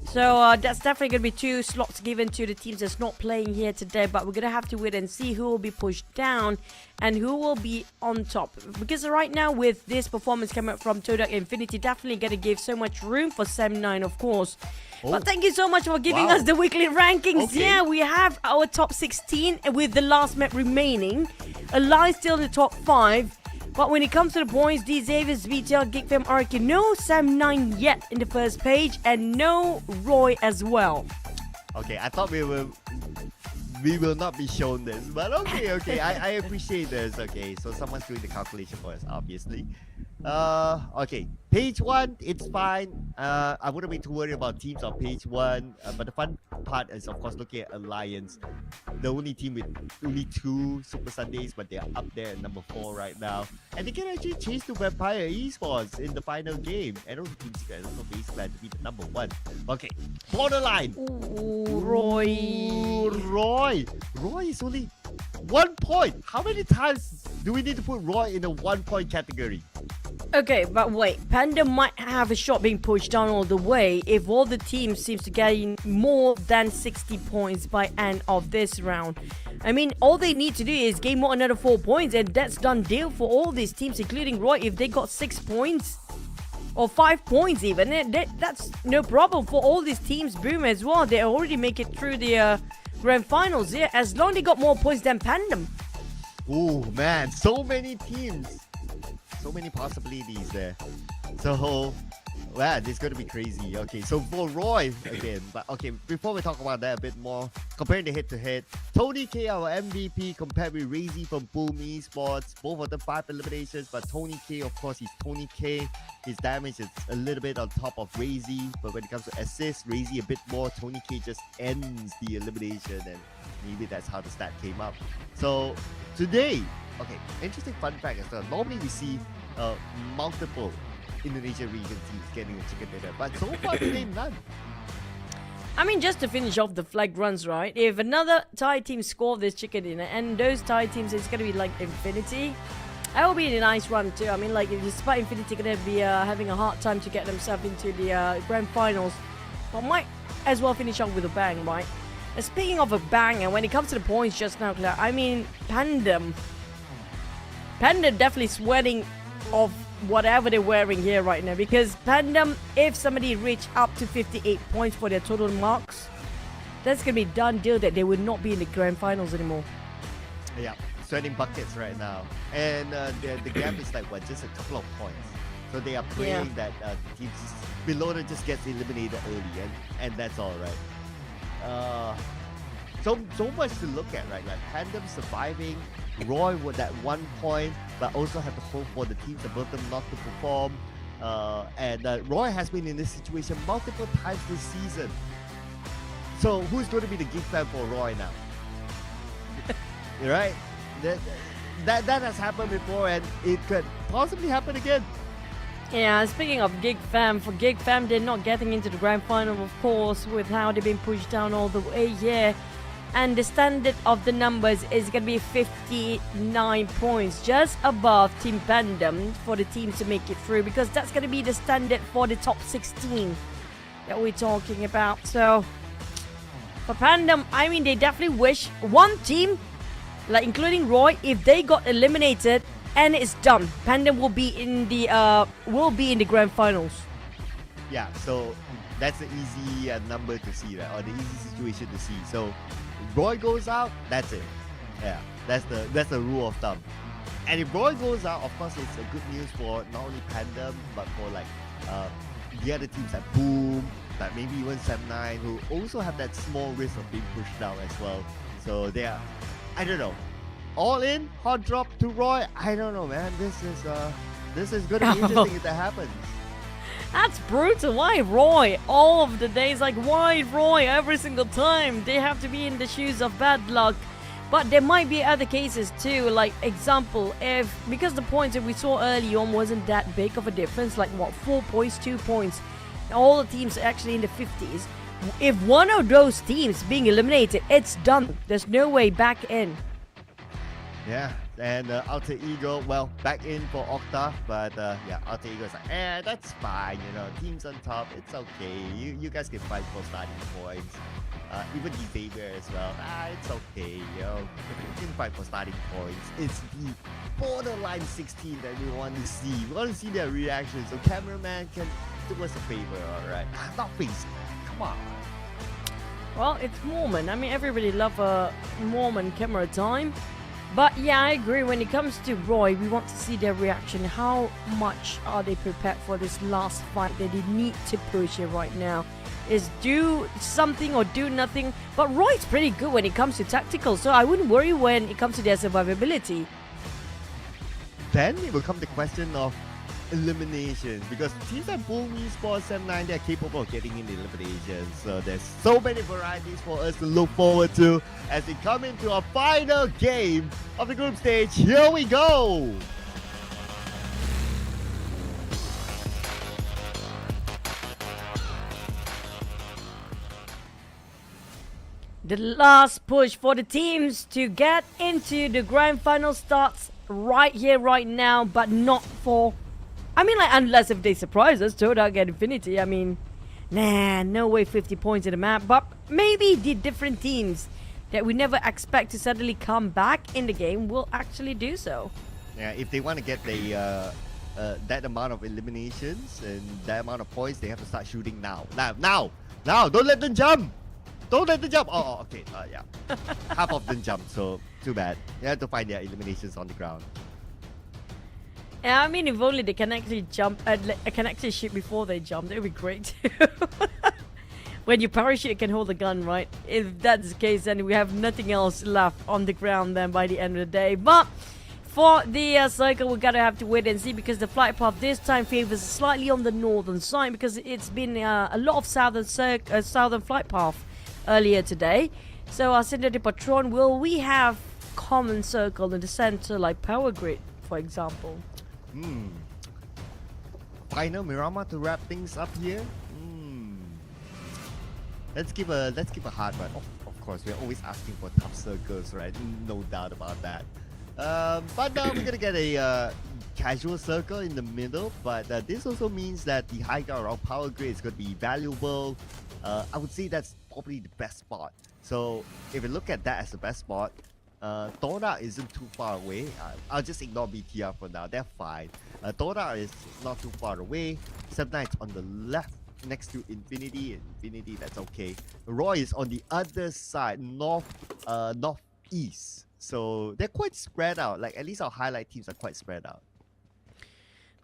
So that's definitely going to be 2 slots given to the teams that's not playing here today, but we're going to have to wait and see who will be pushed down and who will be on top. Because right now with this performance coming up from TODAK Infinity, definitely going to give so much room for Sem9, of course. Oh. But thank you so much for giving us the weekly rankings. Okay. Yeah, we have our top 16 with the last map remaining. Alliance still in the top 5. But when it comes to the points, D. Davis, BTL, GeekFam, Arky, no Sem9 yet in the first page, and no Roy as well. Okay, I thought we will not be shown this, but okay, I appreciate this. Okay, so someone's doing the calculation for us, obviously. Okay, page 1, it's fine. I wouldn't be too worried about teams on page 1, but the fun part is, of course, looking at Alliance, the only team with only 2 Super Sundays, but they're up there at number 4 right now, and they can actually chase to Vampire Esports in the final game, and also Team Secret and also Base Plan to be the number 1. Okay, borderline. Ooh, Roy is only 1 point. How many times do we need to put Roy in the 1 point category? Okay, but wait, Panda might have a shot being pushed down all the way if all the teams seems to gain more than 60 points by end of this round. I mean, all they need to do is gain more another 4 points, and that's done deal for all these teams, including Roy. If they got 6 points or 5 points even, that's no problem for all these teams. Boom as well, they already make it through the grand finals here, as long as they got more points than Pandem. Oh man, so many teams. So many possibilities there. So, wow, this is going to be crazy. Okay, so for Roy again, but okay, before we talk about that a bit more, comparing the head-to-head, Tony K, our MVP, compared with Razy from Boom Esports. Both of them 5 eliminations, but Tony K, of course, he's Tony K. His damage is a little bit on top of Razy, but when it comes to assists, Razy a bit more. Tony K just ends the elimination, and maybe that's how the stat came up. So, today, okay, interesting fun fact is that normally we see multiple Indonesian region teams getting a chicken dinner. But so far, today, none. I mean, just to finish off the flag runs, right? If another Thai team score this chicken dinner, and those Thai teams, it's gonna be like Infinity. That will be a nice run too. I mean, like, if despite Infinity gonna be having a hard time to get themselves into the grand finals, but might as well finish off with a bang, right? And speaking of a bang, and when it comes to the points just now, Claire, I mean, Panda definitely sweating of whatever they're wearing here right now, because Panda, if somebody reach up to 58 points for their total marks, that's gonna be done deal that they will not be in the grand finals anymore. Yeah, sweating buckets right now. And the gap is like, what, just a couple of points. So they are praying that teams below them just gets eliminated early, and that's all right. So much to look at, right? Like Pandem surviving, Roy with that 1 point, but also have to hope for the teams above them not to perform. And Roy has been in this situation multiple times this season. So who's going to be the GEEK fan for Roy now? Right? That has happened before, and it could possibly happen again. Yeah, speaking of GEEK fam, for GEEK fam, they're not getting into the grand final, of course, with how they've been pushed down all the way here. And the standard of the numbers is going to be 59 points, just above Team Pandem for the teams to make it through, because that's going to be the standard for the top 16 that we're talking about. So, for Pandem, I mean, they definitely wish one team, like including Roy, if they got eliminated and it's done, Pandem will be in the grand finals. Yeah, so that's the easy number to see, right? Or the easy situation to see. So Roy goes out, that's it. Yeah, that's the rule of thumb. And if Roy goes out, of course, it's a good news for not only Pandem, but for like the other teams like Boom, like maybe even Sem9, who also have that small risk of being pushed down as well. So they are, I don't know, all in, hot drop to Roy. I don't know, man. This is going to be interesting if that happens. That's brutal. Why Roy? All of the days, like, why Roy every single time? They have to be in the shoes of bad luck. But there might be other cases too, like example, because the points that we saw early on wasn't that big of a difference, like what, 4 points, 2 points, all the teams are actually in the 50s. If one of those teams being eliminated, it's done. There's no way back in. Yeah, and Alter Ego, well, back in for Octa, but yeah, Alter Ego's like, that's fine, you know, teams on top, it's okay. You guys can fight for starting points. Even Xavier as well, it's okay, yo. You can fight for starting points. It's the borderline 16 that we want to see. We want to see their reactions. So cameraman can do us a favor, alright? Not FAZE, come on. Well, it's Mormon. I mean, everybody love a Mormon camera time. But yeah, I agree. When it comes to Roy, we want to see their reaction. How much are they prepared for this last fight that they need to push it right now? Is do something or do nothing. But Roy's pretty good when it comes to tactical, so I wouldn't worry when it comes to their survivability. Then it will come the question of eliminations, because teams like Boom Esports, Sem9, they're capable of getting in the eliminations. So there's so many varieties for us to look forward to as we come into our final game of the group stage. Here we go! The last push for the teams to get into the grand final starts right here, right now, but not for... I mean, like, unless if they surprise us, TODAK and Infinity, I mean, nah, no way 50 points in the map, but maybe the different teams that we never expect to suddenly come back in the game will actually do so. Yeah, if they want to get the that amount of eliminations and that amount of points, they have to start shooting now. Now! Don't let them jump! Don't let them jump! Oh, okay, yeah. Half of them jump, so too bad. They have to find their eliminations on the ground. Yeah, I mean, if only they can actually jump, can actually shoot before they jump, that would be great too. When you parachute, you can hold the gun, right? If that's the case, then we have nothing else left on the ground then by the end of the day. But for the circle, we're gonna have to wait and see, because the flight path this time favors slightly on the northern side, because it's been a lot of southern flight path earlier today. So our Cinder de Patron, will we have common circle in the center, like power grid, for example? final Miramar to wrap things up here. Let's give a hard one. Of course, we're always asking for tough circles, right? No doubt about that. But now we're gonna get a casual circle in the middle. But this also means that the high ground around power grid is gonna be valuable. I would say that's probably the best spot. So if you look at that as the best spot, TODAK isn't too far away. I'll just ignore BTR for now. They're fine. TODAK is not too far away. 7-9 is on the left, next to Infinity. Infinity, that's okay. Roy is on the other side, northeast. So they're quite spread out. Like, at least our highlight teams are quite spread out.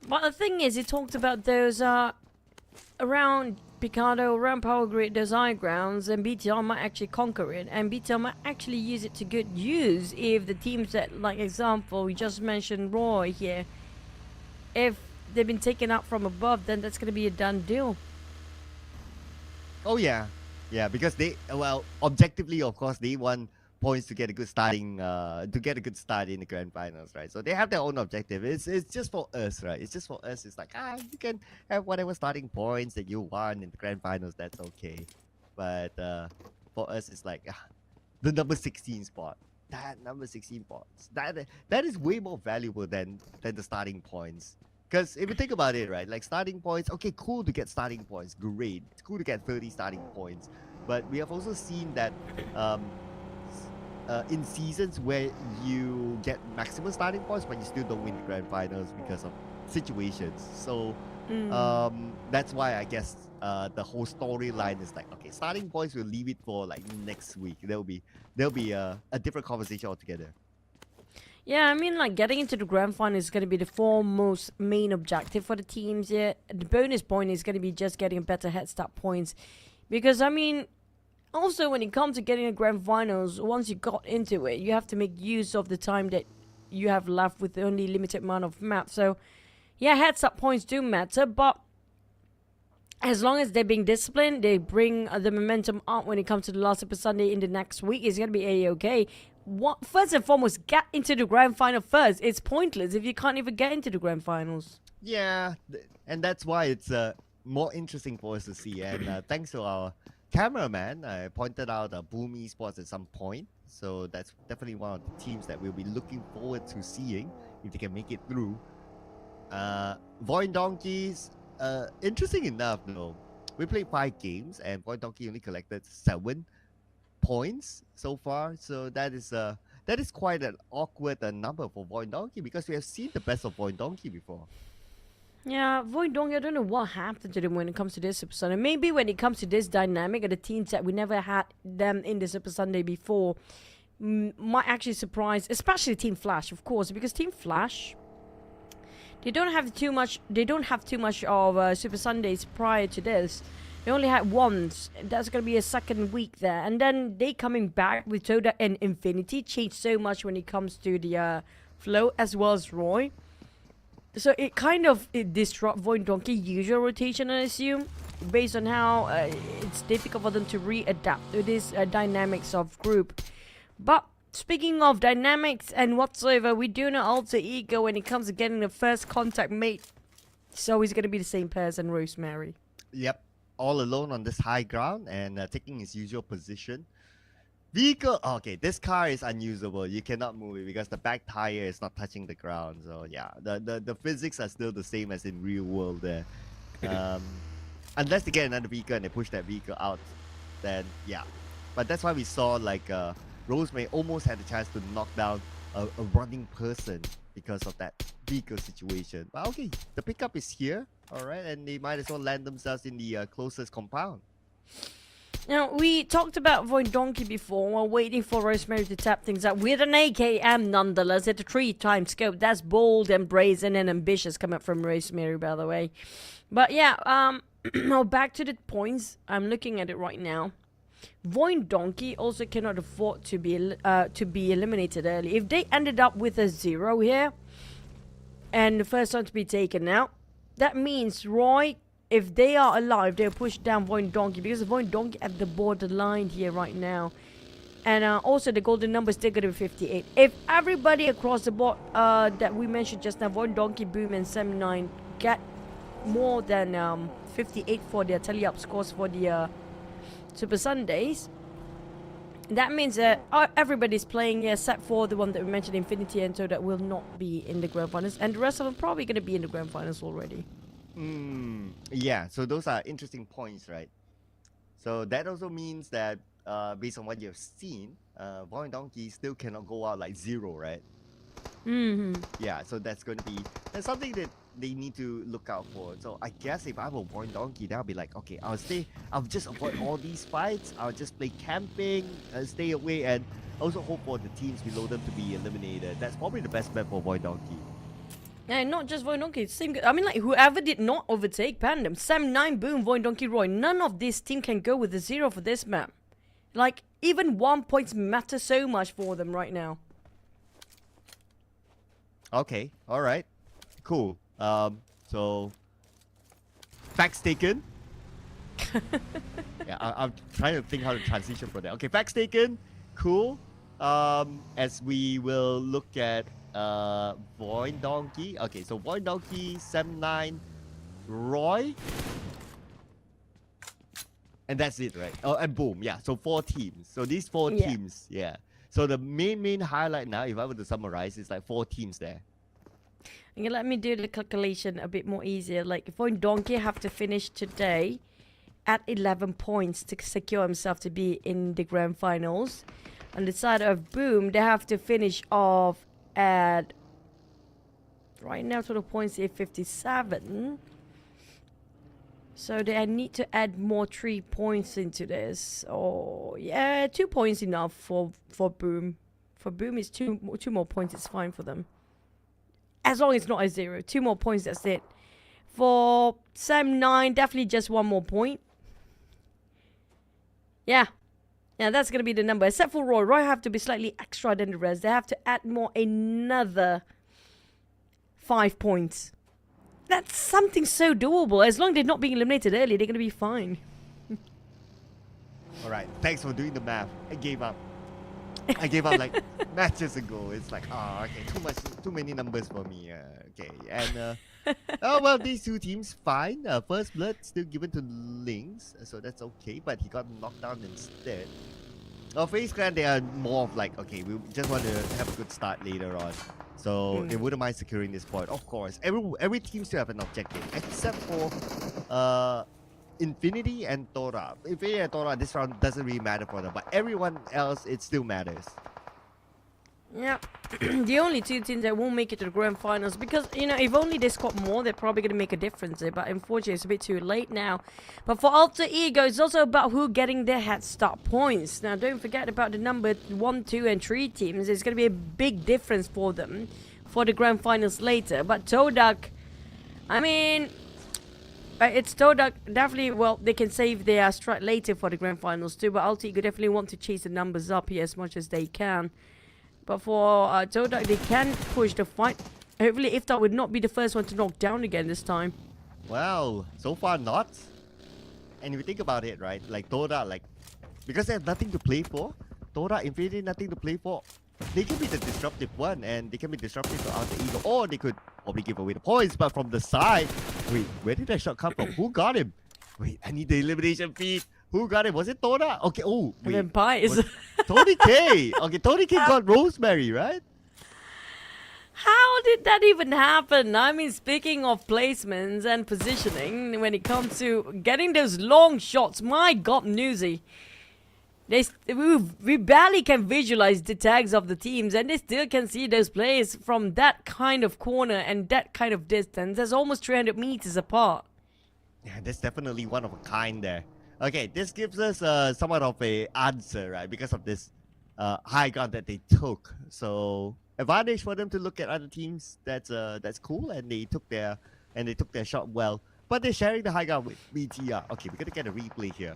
But the thing is, he talked about those around Picado, around Power Grid, those high grounds, and BTR might actually conquer it, and BTR might actually use it to good use if the teams that, like example, we just mentioned Roy here, if they've been taken out from above, then that's going to be a done deal. Oh yeah, because they, well, objectively, of course, they want points to get a good starting, to get a good start in the grand finals, right? So they have their own objective. It's just for us, right? It's just for us. It's like, you can have whatever starting points that you want in the grand finals. That's okay. But for us, it's like the number 16 spot. That number 16 points. That is way more valuable than the starting points. Because if you think about it, right, like starting points, okay, cool to get starting points, great. It's cool to get 30 starting points. But we have also seen that in seasons where you get maximum starting points, but you still don't win the grand finals because of situations. So that's why I guess the whole storyline is like, okay, starting points, we'll leave it for like next week. There'll be a different conversation altogether. Yeah, I mean, like, getting into the grand final is going to be the foremost main objective for the teams. Yeah, the bonus point is going to be just getting better head start points. Because, I mean, also when it comes to getting a grand finals, once you got into it, you have to make use of the time that you have left with only limited amount of maps. So, yeah, head start points do matter, but as long as they're being disciplined, they bring the momentum up when it comes to the last Super Sunday in the next week, it's going to be A-okay. First and foremost, get into the grand final first. It's pointless if you can't even get into the grand finals. Yeah, and that's why it's more interesting for us to see. And thanks to our cameraman, I pointed out Boom Esports at some point. So that's definitely one of the teams that we'll be looking forward to seeing if they can make it through. VOIN Donkeys, interesting enough though. We played 5 games and VOIN Donkey only collected 7 points so far, so that is quite an awkward number for VOIN Donkey, because we have seen the best of VOIN Donkey before. Yeah, VOIN Donkey, I don't know what happened to them when it comes to this Super Sunday. Maybe when it comes to this dynamic of the teams that we never had them in the Super Sunday before might actually surprise, especially Team Flash, of course, because Team Flash, they don't have too much of Super Sundays prior to this. They only had once. That's going to be a second week there. And then they coming back with TODAK and Infinity changed so much when it comes to the flow as well as Roy. So it kind of disrupt VOIN Donkey usual rotation, I assume, based on how it's difficult for them to readapt to this dynamics of group. But speaking of dynamics and whatsoever, we do know Alter Ego when it comes to getting the first contact mate. So he's going to be the same person, Rosemary. Yep. All alone on this high ground and taking his usual position. Vehicle, okay, this car is unusable. You cannot move it because the back tire is not touching the ground. So yeah, the physics are still the same as in real world there. Unless they get another vehicle and they push that vehicle out, then yeah. But that's why we saw like Rosemary almost had a chance to knock down a running person because of that vehicle situation. But okay, the pickup is here. Alright, and they might as well land themselves in the closest compound. Now, we talked about VOIN Donkey before while waiting for Rosemary to tap things up with an AKM nonetheless at a 3-time scope. That's bold and brazen and ambitious coming from Rosemary, by the way. But yeah, now back to the points. I'm looking at it right now. VOIN Donkey also cannot afford to be eliminated early. If they ended up with a 0 here and the first one to be taken out, that means Roy, if they are alive, they'll push down VOIN Donkey, because VOIN Donkey at the borderline here right now. And also the golden number is still going to be 58. If everybody across the board that we mentioned just now, VOIN Donkey, Boom and 79 get more than 58 for their tally-up scores for the Super Sundays. That means that everybody's playing, except for the one that we mentioned, Infinity and TODAK will not be in the grand finals, and the rest of them probably going to be in the grand finals already. Yeah, so those are interesting points, right? So that also means that based on what you've seen, VOIN Donkey still cannot go out like 0, right? Yeah, so that's something that they need to look out for. So I guess if I were VOIN Donkey, that'll be like, okay, I'll just avoid all these fights. I'll just play camping, stay away, and also hope for the teams below them to be eliminated. That's probably the best bet for VOIN Donkey. And not just VOIN Donkey, I mean, like, whoever did not overtake Pandem, Sam9, Boom, VOIN Donkey, Roy, none of this team can go with a 0 for this map. Like, even 1 point matters so much for them right now. Okay, alright. Cool. So facts taken. Yeah, I'm trying to think how to transition from there. Okay, facts taken. Cool. As we will look at VOIN Donkey. Okay, so VOIN Donkey, Sam9, Roy. And that's it, right? Oh, and boom, yeah. So 4 teams. So these 4 teams, yeah. So the main highlight now, if I were to summarize, is like 4 teams there. Okay, let me do the calculation a bit more easier. Like, VOIN Donkey have to finish today at 11 points to secure himself to be in the grand finals. On the side of Boom, they have to finish off at, right now total points is 57. So they need to add more 3 points into this. Oh, yeah, 2 points enough for Boom. For Boom, it's two more points. It's fine for them. As long as it's not a 0. 2 more points, that's it. For Sam9, definitely just 1 more point. Yeah. Yeah, that's going to be the number. Except for Roy. Roy have to be slightly extra than the rest. They have to add another 5 points. That's something so doable. As long as they're not being eliminated early, they're going to be fine. Alright, thanks for doing the math. I gave up. I gave up like matches ago. It's like, okay, too many numbers for me. Okay, and oh well, these 2 teams fine. First blood still given to Lynx, so that's okay. But he got knocked down instead. FaZe Clan, they are more of like, okay, we just want to have a good start later on, so they wouldn't mind securing this point. Of course, every team still have an objective, except for Infinity and TODAK. Infinity and TODAK, this round doesn't really matter for them, but everyone else, it still matters. Yeah, the only 2 teams that won't make it to the grand finals, because, you know, if only they scored more, they're probably going to make a difference there, but unfortunately it's a bit too late now. But for Alter Ego, it's also about who getting their head start points. Now, don't forget about the number 1, 2, and 3 teams. It's going to be a big difference for them for the grand finals later. But TODAK, I mean, it's TODAK, definitely, well, they can save their strat later for the grand finals too, but Alter Ego definitely want to chase the numbers up here as much as they can. But for TODAK, they can push the fight. Hopefully, Iftar would not be the first one to knock down again this time. Well, so far not. And if you think about it, right, like TODAK, like, because they have nothing to play for, TODAK, Infinity, nothing to play for, they can be the disruptive one, and they can be disruptive to Alter Ego, or they could probably give away the points, but from the side, wait, where did that shot come from? Who got him? Wait, I need the elimination feed. Who got it? Was it TODAK? Okay, oh, wait. Vampires. Tony K. Okay, Tony K got Rosemary, right? How did that even happen? I mean, speaking of placements and positioning, when it comes to getting those long shots, my God, Newsy. We barely can visualize the tags of the teams, and they still can see those players from that kind of corner and that kind of distance. That's almost 300 meters apart. Yeah, that's definitely one of a kind there. Okay, this gives us somewhat of a answer, right? Because of this high ground that they took. So advantage for them to look at other teams. That's cool, and they took their shot well. But they're sharing the high ground with BTR. Okay, we're gonna get a replay here.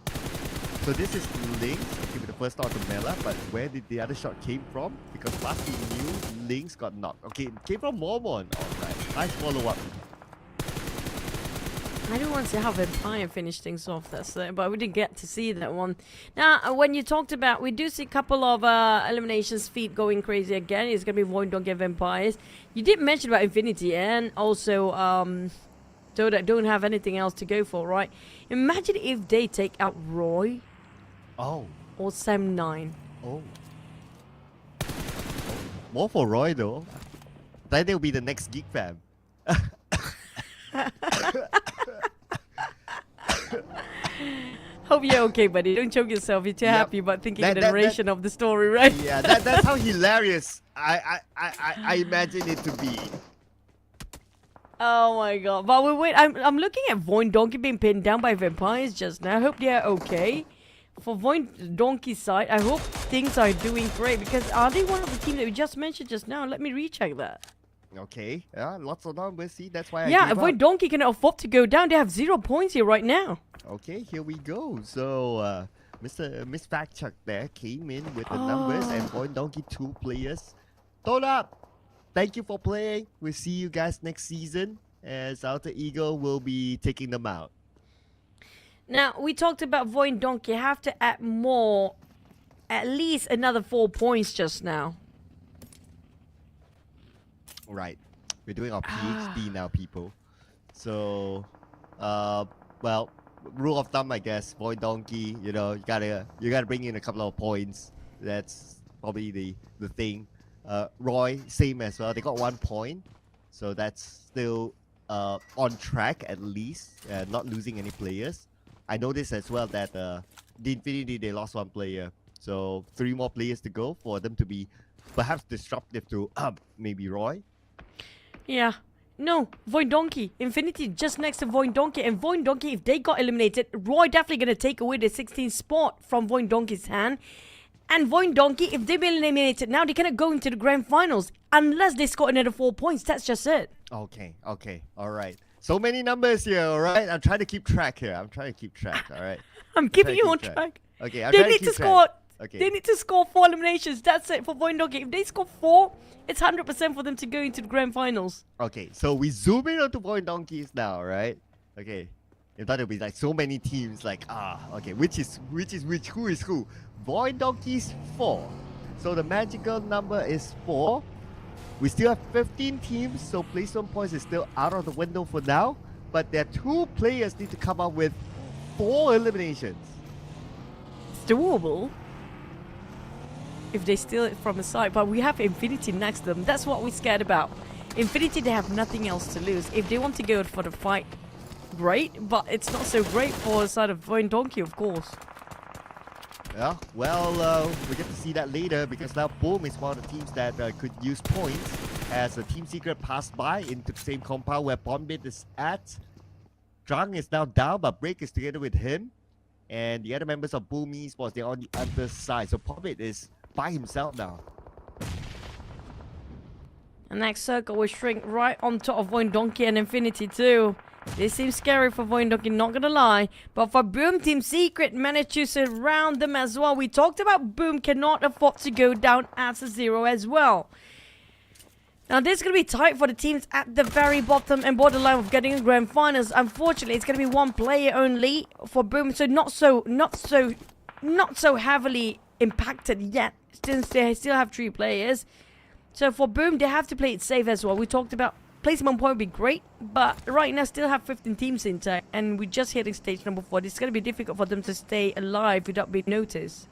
So this is Lynx. Okay, with the first shot to Mela, but where did the other shot came from? Because last we knew, Lynx got knocked. Okay, it came from Mormon. Alright, nice follow-up. I do want to see how Vampire finished things off, but we didn't get to see that one. Now, when you talked about, we do see a couple of eliminations feed going crazy again. It's going to be VOIN Donkey Vampires. You did mention about Infinity and also TODAK don't have anything else to go for, right? Imagine if they take out Roy Oh. or Sam9. Oh. More for Roy though. Then they'll be the next Geek fam. Hope you're okay, buddy. Don't choke yourself. You're too Yep. happy about thinking That- the that- narration of the story, right? Yeah, that's how hilarious I imagine it to be. Oh my god. But wait, I'm looking at VOIN Donkey being pinned down by vampires just now. I hope they're okay. For VOIN Donkey's side, I hope things are doing great because are they one of the teams that we just mentioned just now? Let me recheck that. Okay, yeah, lots of numbers. See, that's why I Yeah, gave VOIN up. Donkey can afford to go down. They have 0 points here right now. Okay, here we go. So, Miss Fact Chuck there came in with the numbers and VOIN Donkey 2 players. TODAK, thank you for playing. We'll see you guys next season as Alter Ego will be taking them out. Now, we talked about VOIN Donkey have to add more, at least another 4 points just now. Right. We're doing our PhD now, people. So, well, rule of thumb, I guess, VOIN Donkey, you know, you gotta bring in a couple of points. That's probably the thing. Roy, same as well. They got 1 point, so that's still on track at least, not losing any players. I noticed as well that the Infinity, they lost 1 player, so 3 more players to go for them to be perhaps disruptive to maybe Roy. Yeah. No, VOIN Donkey. Infinity just next to VOIN Donkey. And VOIN Donkey, if they got eliminated, Roy definitely going to take away the 16th spot from VOIN Donkey's hand. And VOIN Donkey, if they've been eliminated now, they cannot go into the grand finals unless they score another 4 points. That's just it. Okay, alright. So many numbers here, alright? I'm trying to keep track here. Alright? I'm keeping you trying on to keep track. Okay, I'm They trying need to to keep track. score. Okay. They need to score 4 eliminations. That's it for VOIN Donkey. If they score 4, it's 100% for them to go into the grand finals. Okay, so we zoom in onto VOIN Donkeys now, right? Okay. If that, it'll be like so many teams, like, okay, which is which, who is who? VOIN Donkeys 4. So the magical number is 4. We still have 15 teams, so placement points is still out of the window for now. But their 2 players need to come up with 4 eliminations. It's doable if they steal it from the side, but we have Infinity next to them. That's what we're scared about. Infinity, they have nothing else to lose. If they want to go for the fight, great, but it's not so great for the side of VOIN Donkey, of course. Yeah, well, we get to see that later because now Boom is one of the teams that could use points as the Team Secret passed by into the same compound where Bombit is at. Drang is now down, but Break is together with him. And the other members of Boom Esports, they're on the other side. So Bombit is by himself now. The next circle will shrink right on top of VOIN Donkey and Infinity too. This seems scary for VOIN Donkey, not gonna lie. But for Boom, Team Secret managed to surround them as well. We talked about Boom cannot afford to go down as a 0 as well. Now this is going to be tight for the teams at the very bottom and borderline of getting a grand finals. Unfortunately, it's going to be 1 player only for Boom, so not so heavily impacted yet, since they still have 3 players. So for Boom, they have to play it safe as well. We talked about placement point would be great, but right now still have 15 teams in there, and we're just hitting stage number 4. It's going to be difficult for them to stay alive without being noticed.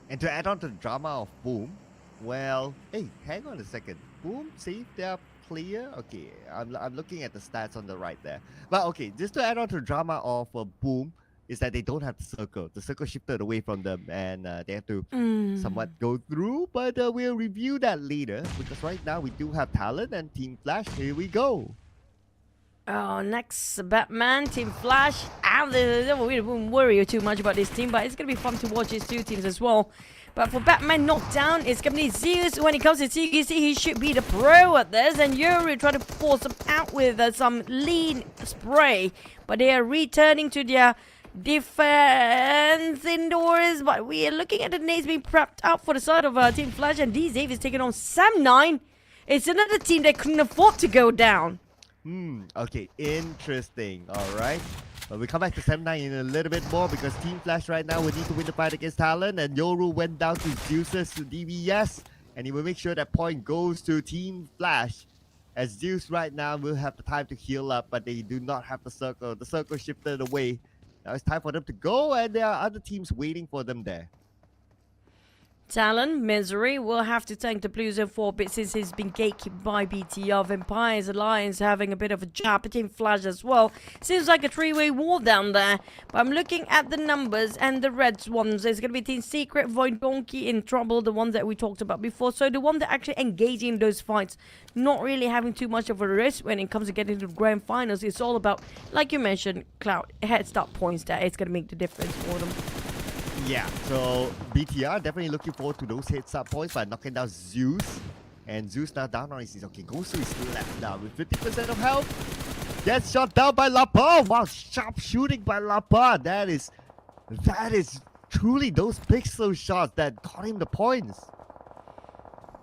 And to add on to the drama of Boom, well, hey, hang on a second. Boom saved their player. Okay, I'm looking at the stats on the right there. But okay, just to add on to the drama of Boom, is that they don't have the circle. The circle shifted away from them and they have to somewhat go through. But we'll review that later because right now we do have TALON and Team Flash. Here we go. Oh, next Batman, Team Flash. We won't worry too much about this team, but it's going to be fun to watch these 2 teams as well. But for Batman knocked down, it's going to be Zeus. When it comes to Zeus, he should be the pro at this. And Yuri trying to force him out with some lean spray. But they are returning to their defense indoors. But we are looking at the nades being prepped up for the side of Team Flash. And D-Zave is taking on Sam9. It's another team that couldn't afford to go down. Okay, interesting. Alright. But we come back to Sam9 in a little bit more because Team Flash right now will need to win the fight against TALON, and Yoru went down to Zeus's to DBS, and he will make sure that point goes to Team Flash as Zeus right now will have the time to heal up, but they do not have the circle. The circle shifted away. Now it's time for them to go, and there are other teams waiting for them there. Talon, Misery will have to tank the blue zone for a bit since he's been gatekept by BTR. Vampires Alliance having a bit of a jab at Team Flash as well. Seems like a three-way war down there. But I'm looking at the numbers and the red ones. There's going to be Team Secret, VOIN Donkey in trouble, the ones that we talked about before. So the one that actually engaging in those fights, not really having too much of a risk when it comes to getting to the grand finals. It's all about, like you mentioned, Cloud, head start points there. It's going to make the difference for them. Yeah, so BTR definitely looking forward to those heads-up points by knocking down Zeus. And Zeus now down on his... Okay, goes to his left now with 50% of health. Gets shot down by Lapa. Wow, sharp shooting by Lapa. That is truly those pixel shots that got him the points.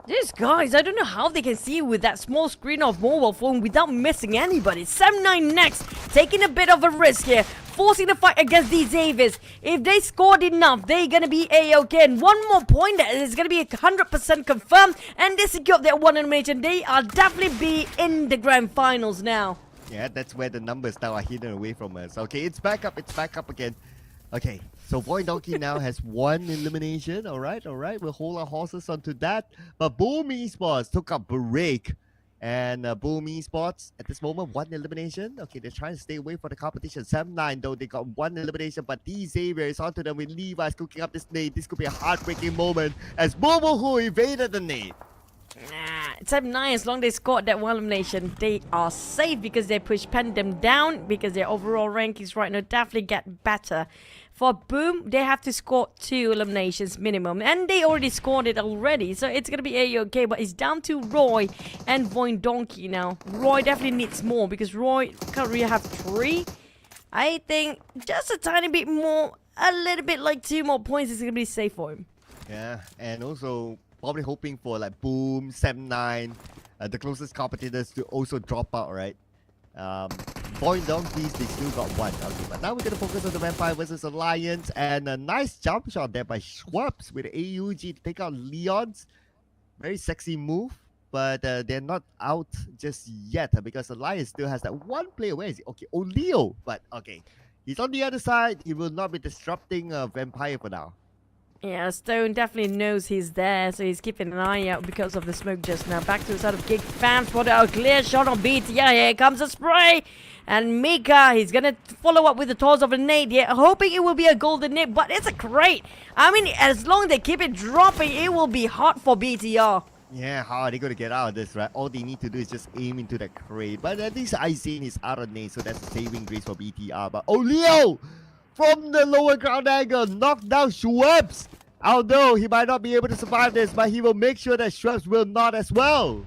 These guys, I don't know how they can see with that small screen of mobile phone without missing anybody. 7-9 next, taking a bit of a risk here, forcing the fight against these Avis. If they scored enough, they're gonna be A-OK. And one more point that is gonna be 100% confirmed, and they secured their one elimination. They are definitely be in the grand finals now. Yeah, that's where the numbers now are hidden away from us. Okay, it's back up again. Okay, so VOIN Donkey now has one elimination. All right, we'll hold our horses onto that. But Boom Esports took a break. And Boom Esports, at this moment, one elimination. Okay, they're trying to stay away from the competition. 7-9, though, they got one elimination. But these Xavier is onto them with Levi's cooking up this nade. This could be a heartbreaking moment as Momohu evaded the nade. Nah, 7-9, as long as they scored that one elimination, they are safe because they push them down because their overall rankings right now definitely get better. For Boom, they have to score 2 eliminations minimum, and they already scored it already, so it's gonna be A-OK, but it's down to Roy and VOIN Donkey now. Roy definitely needs more because Roy currently have 3. I think just a tiny bit more, a little bit like 2 more points is gonna be safe for him. Yeah, and also probably hoping for like Boom, 7-9, the closest competitors to also drop out, right? VOIN Donkeys, they still got one. Okay, but now we're going to focus on the Vampire versus Alliance. And a nice jump shot there by Schwabs with AUG to take out Leon's. Very sexy move. But they're not out just yet because Alliance still has that one player. Where is he? Okay, Leo. But okay, he's on the other side. He will not be disrupting Vampire for now. Yeah, Stone definitely knows he's there, so he's keeping an eye out because of the smoke just now. Back to the side of GEEK fans for a clear shot on BTR. Here comes a spray. And Mika, he's going to follow up with the toss of a nade here, hoping it will be a golden nade, but it's a crate. I mean, as long as they keep it dropping, it will be hot for BTR. Yeah, how are they going to get out of this, right? All they need to do is just aim into that crate. But at least Izane is out of nade, so that's a saving grace for BTR. But Leo! From the lower ground angle, knocked down Schweppes. Although he might not be able to survive this, but he will make sure that Schweppes will not as well.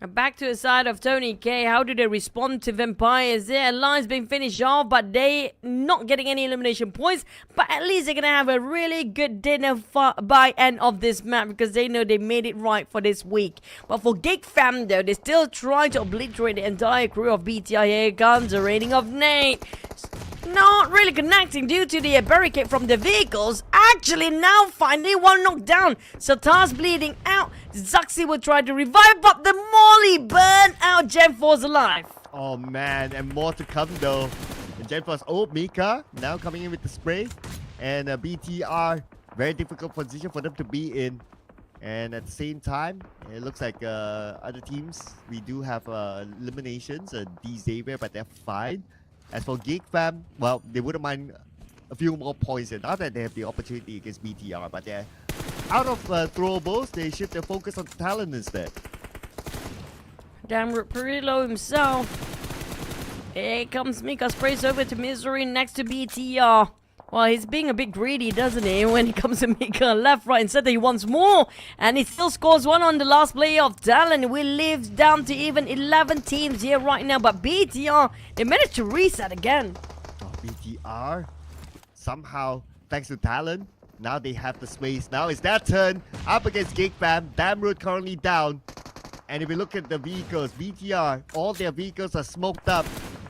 And back to the side of Tony K. How do they respond to Vampires? Their line's been finished off, but they not getting any elimination points. But at least they're going to have a really good dinner by end of this map because they know they made it right for this week. But for GEEK fam though, they're still trying to obliterate the entire crew of BTR. Here comes a rating of Nate. Not really connecting due to the barricade from the vehicles. Actually, now finally one knocked down. Satar's bleeding out. Zuxi will try to revive, but the Molly burned out. Gen 4's alive. Oh man, and more to come though. Gen 4's Mika now coming in with the spray. And BTR, very difficult position for them to be in. And at the same time, it looks like other teams, we do have eliminations. D Xavier, but they're fine. As for GEEK fam, well, they wouldn't mind a few more points now that they have the opportunity against BTR, but they're out of throwables. They shift their focus on TALON instead. Damn, Perillo himself. Here comes Mika, sprays over to Misery next to BTR. Well, he's being a bit greedy, doesn't he? When it comes to Mika, left, right, and center, he wants more. And he still scores one on the last play of Talon. We live down to even 11 teams here right now. But BTR, they managed to reset again. Oh, BTR, somehow, thanks to Talon, now they have the space. Now it's their turn up against GEEK fam. Damroot currently down. And if we look at the vehicles, BTR, all their vehicles are smoked up.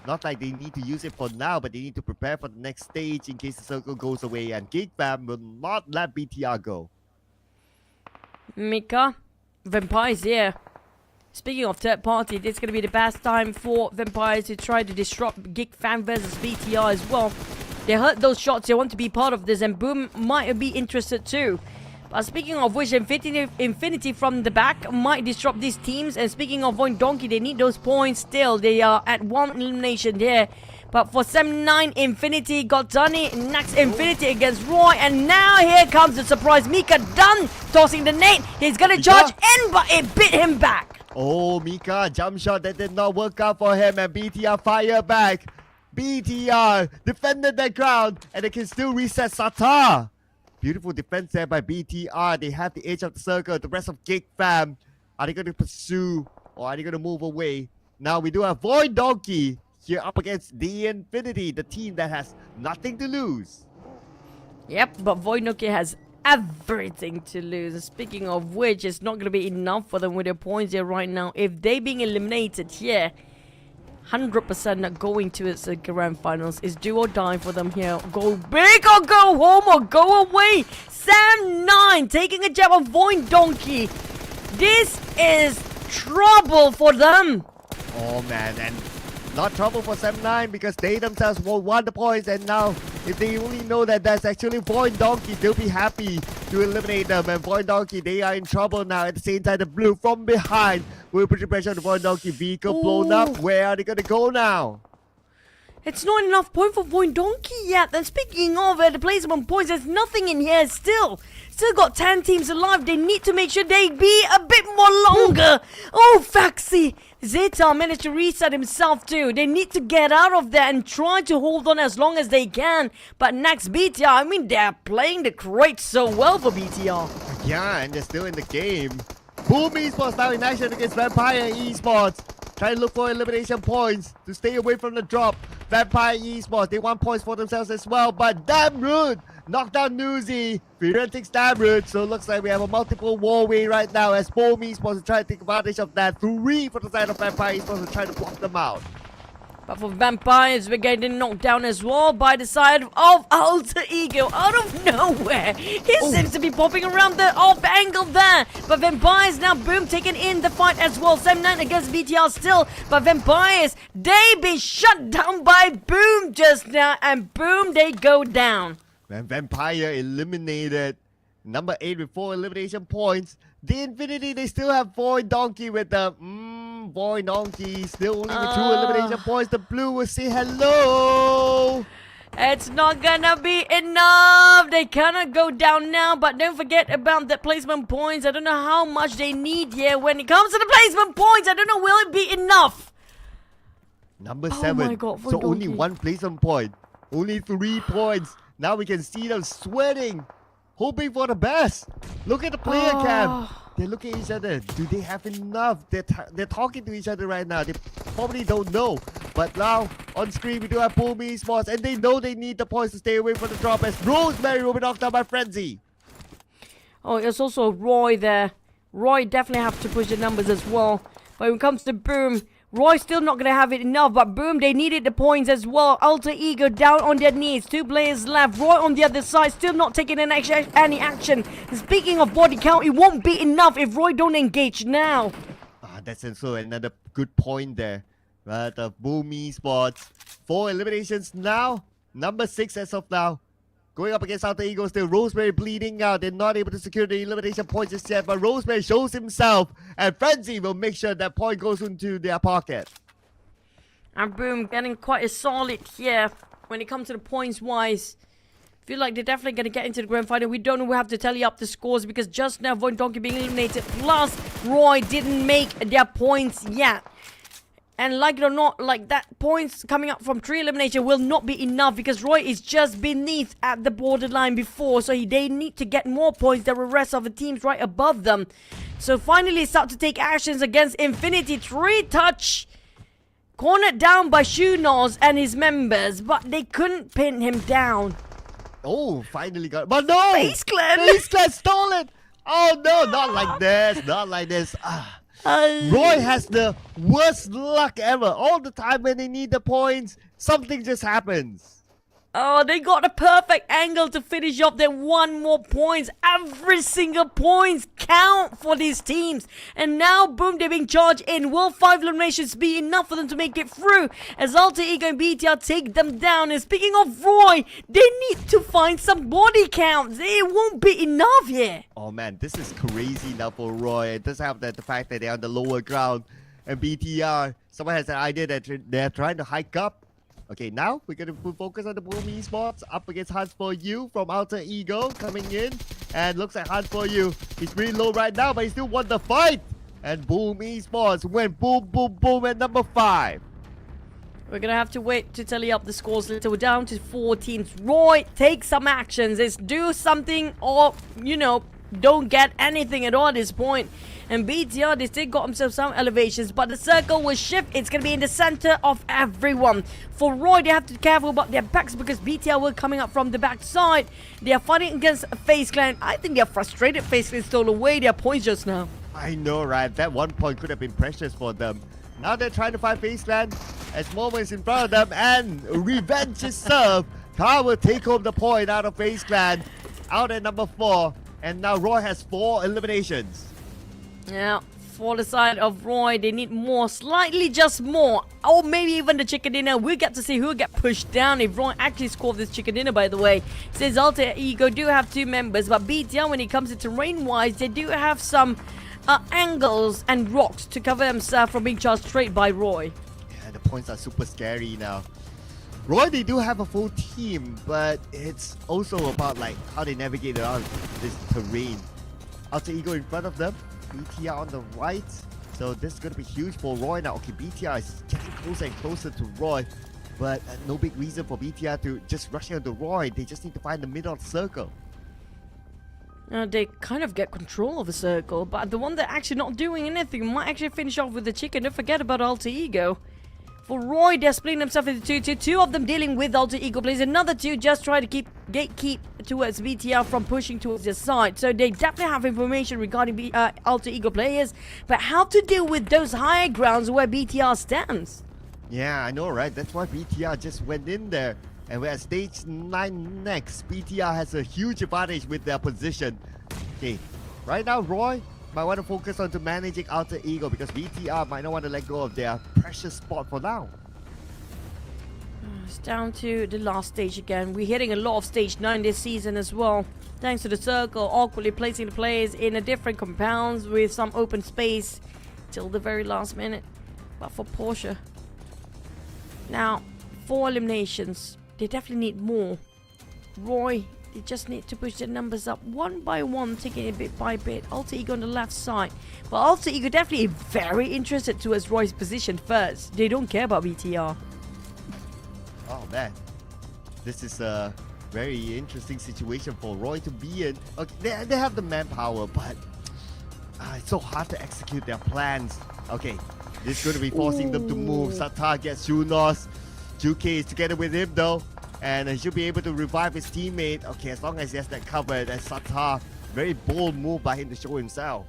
Not like they need to use it for now, but they need to prepare for the next stage in case the circle goes away. And GEEK fam will not let BTR go. Mika, Vampires here. Speaking of third party, this is going to be the best time for Vampires to try to disrupt GEEK Fan versus BTR as well. They heard those shots, they want to be part of this, and Boom might be interested too. But speaking of which, Infinity from the back might disrupt these teams. And speaking of VOIN Donkey, they need those points still. They are at 1 elimination there. But for 7-9, Infinity got done it. Next, Infinity against Roy. And now here comes the surprise. Mika done tossing the nade. He's going to charge in, but it bit him back. Oh, Mika, jump shot that did not work out for him, and BTR fire back. BTR defended the ground, and they can still reset Sata. Beautiful defense there by BTR. They have the edge of the circle. The rest of GEEK fam, are they going to pursue or are they going to move away? Now we do have VOIN Donkey here up against the Infinity, the team that has nothing to lose. Yep, but VOIN Donkey has everything to lose. And speaking of which, it's not going to be enough for them with their points here right now. If they being eliminated here, 100% not going to its grand finals is do or die for them here. Go big or go home or go away. Sam9 taking a jab on VOIN Donkey. This is trouble for them. Oh man, and not trouble for 7-9 because they themselves won the points, and now if they only know that that's actually VOIN Donkey, they'll be happy to eliminate them. And VOIN Donkey, they are in trouble now. At the same time, the blue from behind will put the pressure on the VOIN Donkey. Vehicle blown up. Where are they going to go now? It's not enough point for VOIN Donkey yet. And speaking of the placement points, there's nothing in here still. Still got 10 teams alive. They need to make sure they be a bit more longer. Oh, Faxi. Zeta managed to reset himself too. They need to get out of there and try to hold on as long as they can. But next BTR, I mean, they're playing the crates so well for BTR. Yeah, and they're still in the game. Boom Esports now in action against Vampire Esports. Trying to look for elimination points to stay away from the drop. Vampire Esports, they want points for themselves as well. But damn rude! Knocked down Newsy. Firen takes damn rude. So it looks like we have a multiple war-way right now as Boom Esports try to take advantage of that. 3 for the side of Vampire Esports to try to block them out. But for Vampires, we're getting knocked down as well by the side of Alter Ego out of nowhere. He seems to be popping around the off angle there. But Vampires now, Boom taking in the fight as well. 7-9 against BTR still. But Vampires, they be shut down by Boom just now. And Boom, they go down. And Vampire eliminated. Number 8 with 4 elimination points. The Infinity, they still have VOIN Donkey with the VOIN Donkey still only with 2 elimination points. The blue will say hello. It's not gonna be enough. They cannot go down now, but don't forget about the placement points. I don't know how much they need here. When it comes to the placement points, I don't know, will it be enough? Number Oh 7. my God, so VOIN only Donkey. 1 placement point. Only 3 points. Now we can see them sweating, hoping for the best. Look at the player cam. They're looking at each other. Do they have enough? They're talking to each other right now. They probably don't know. But now, on screen, we do have Boom Esports. And they know they need the points to stay away from the drop as Rosemary will be knocked out by Frenzy. Oh, there's also Roy there. Roy definitely have to push the numbers as well. But when it comes to Boom, Roy's still not going to have it enough, but Boom, they needed the points as well. Alter Ego down on their knees. 2 players left. Roy on the other side, still not taking any action. Speaking of body count, it won't be enough if Roy don't engage now. That's also another good point there. But Boom Esports, 4 eliminations now. Number 6 as of now. Going up against Alter Ego still. Rosemary bleeding out. They're not able to secure the elimination points just yet. But Rosemary shows himself. And Frenzy will make sure that point goes into their pocket. And Boom getting quite a solid here when it comes to the points wise. Feel like they're definitely going to get into the grand final. We don't know, we have to tally up the scores because just now VOIN Donkey being eliminated. Plus, Roy didn't make their points yet. And like it or not, like that points coming up from 3 elimination will not be enough because Roy is just beneath at the borderline before. So they need to get more points than the rest of the teams right above them. So finally start to take actions against Infinity. 3 touch. Cornered down by Shunos and his members. But they couldn't pin him down. Oh, finally got it. But no! Face Clan! Face Clan stole it! Oh no, not like this. Not like this. Roy has the worst luck ever. All the time when they need the points, something just happens. Oh, they got a perfect angle to finish off their one more points. Every single points count for these teams. And now, boom, they're being charged in. Will 5 eliminations be enough for them to make it through? As Alter Ego and BTR take them down. And speaking of Roy, they need to find some body counts. It won't be enough here. Oh man, this is crazy now for Roy. It does have the fact that they're on the lower ground. And BTR, someone has an idea that they're trying to hike up. Okay, now we're going to focus on the Boom Esports up against Hunt for You from Alter Ego coming in. And looks like Hunt for You, he's pretty low right now, but he still won the fight. And Boom Esports went boom, boom, boom at number 5. We're going to have to wait to tally up the scores later. We're down to 4 teams. Roy, take some actions. Let's do something or, you know, don't get anything at all at this point. And BTR, they still got themselves some elevations, but the circle will shift. It's going to be in the center of everyone. For Roy, they have to be careful about their backs because BTR were coming up from the backside. They are fighting against FaZe Clan. I think they are frustrated. FaZe Clan stole away their points just now. I know, right? That 1 point could have been precious for them. Now they're trying to find FaZe Clan as moments in front of them, and revenge is served. Ka will take home the point out of FaZe Clan, out at number 4, and now Roy has 4 eliminations. Yeah, for the side of Roy, they need more, slightly just more. Or maybe even the chicken dinner. We'll get to see who will get pushed down if Roy actually scored this chicken dinner, by the way. Since Alter Ego do have 2 members, but BTR, when it comes to terrain-wise, they do have some angles and rocks to cover themselves from being charged straight by Roy. Yeah, the points are super scary now. Roy, they do have a full team, but it's also about like how they navigate around this terrain. Alter Ego in front of them, BTR on the right. So this is going to be huge for Roy now. Okay, BTR is getting closer and closer to Roy, but no big reason for BTR to just rush into Roy. They just need to find the middle of the circle. They kind of get control of the circle, but the one that actually not doing anything might actually finish off with the chicken. Don't forget about Alter Ego. For Roy, they're splitting themselves into 2 of them dealing with Alter Ego players. Another 2 just try to keep gatekeep towards BTR from pushing towards their side. So they definitely have information regarding Alter Ego players, but how to deal with those higher grounds where BTR stands. Yeah, I know, right? That's why BTR just went in there. And we're at stage 9 next. BTR has a huge advantage with their position. Okay, right now Roy might want to focus on to managing Alter Ego because BTR might not want to let go of their precious spot for now. It's down to the last stage again. We're hitting a lot of stage 9 this season as well. Thanks to the circle, awkwardly placing the players in a different compounds with some open space till the very last minute. But for Porsche, now 4 eliminations. They definitely need more. Roy, they just need to push their numbers up one by one, taking it bit by bit. Alter Ego on the left side. But Alter Ego definitely very interested towards Roy's position first. They don't care about BTR. Oh man, this is a very interesting situation for Roy to be in. Okay, they have the manpower, but it's so hard to execute their plans. Okay, this is going to be forcing them to move. Satar gets Junos. GEEK is together with him though, and he should be able to revive his teammate. Okay, as long as he has that covered. And Satar, very bold move by him to show himself.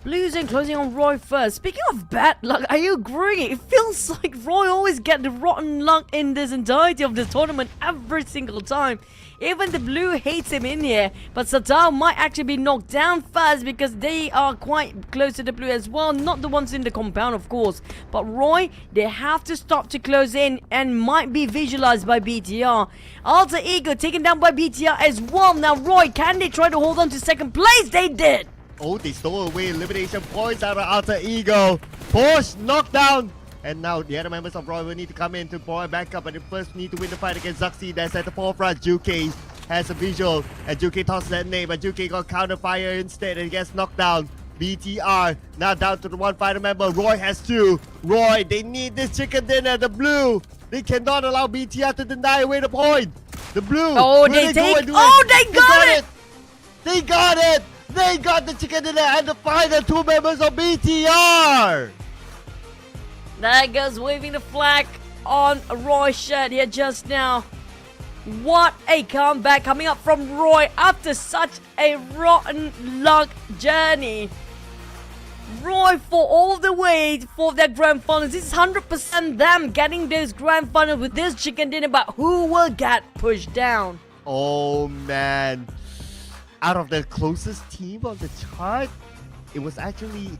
Blues and closing on Roy first. Speaking of bad luck, are you agreeing? It feels like Roy always get the rotten luck in this entirety of the tournament every single time. Even the blue hates him in here. But Satar might actually be knocked down first because they are quite close to the blue as well. Not the ones in the compound, of course. But Roy, they have to stop to close in and might be visualized by BTR. Alter Ego taken down by BTR as well. Now Roy, can they try to hold on to second place? They did. Oh, they stole away elimination points out of Alter Ego. Push, knockdown. And now the other members of Roy will need to come in to provide backup, but they first need to win the fight against Zuxi. That's at the forefront. GEEK has a visual, and GEEK tosses that name, but GEEK got counter fire instead and gets knocked down. BTR now down to the 1 fighter member. Roy has 2. Roy, they need this chicken dinner. The blue, they cannot allow BTR to deny away the point. The blue. Oh, they take. Oh, they got it. They got it. They got the chicken dinner and the final 2 members of BTR. There goes waving the flag on Roy's shirt here just now. What a comeback coming up from Roy after such a rotten luck journey. Roy for all the way for their grand finals. This is 100% them getting this grand final with this chicken dinner, but who will get pushed down? Oh man. Out of the closest team on the chart, it was actually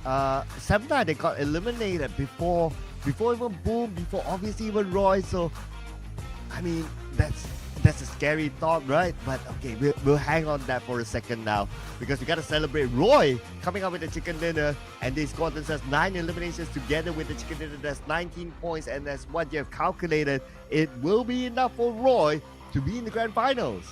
Semna that got eliminated before even Boom, before obviously even Roy. So I mean that's a scary thought, right? But okay, we'll hang on that for a second now, because we gotta celebrate Roy coming up with the chicken dinner, and they scored themselves 9 eliminations together with the chicken dinner. That's 19 points, and that's what you have calculated. It will be enough for Roy to be in the grand finals.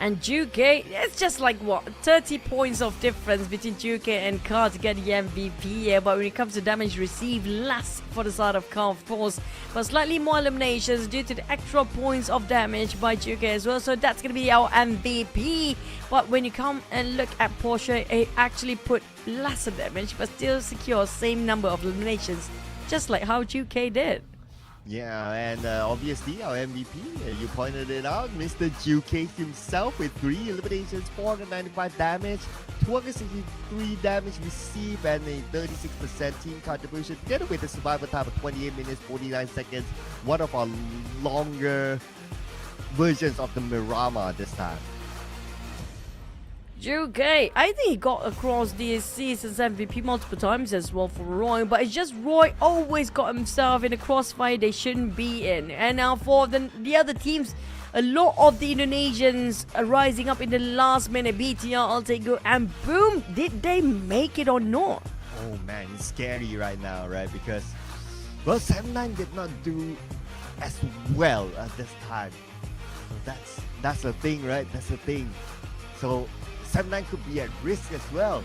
And GEEK, it's just like what, 30 points of difference between GEEK and Car to get the MVP here. But when it comes to damage received, less for the side of Car, of course, but slightly more eliminations due to the extra points of damage by GEEK as well. So that's gonna be our MVP. But when you come and look at Porsche, it actually put lesser damage but still secure same number of eliminations, just like how GEEK did. Yeah, and obviously our MVP, you pointed it out, Mr. GEEK himself with 3 eliminations, 495 damage, 263 damage received, and a 36% team contribution, together with a survival time of 28 minutes, 49 seconds. One of our longer versions of the Miramar this time. GEEK, I think he got across the season's MVP multiple times as well for Roy, but it's just Roy always got himself in a crossfire they shouldn't be in. And now for the other teams, a lot of the Indonesians are rising up in the last minute. BTR, Altego, and Boom, did they make it or not? Oh man, it's scary right now, right? Because, well, 7-9 did not do as well at this time. So that's the thing, right? That's the thing. So 7-9 could be at risk as well.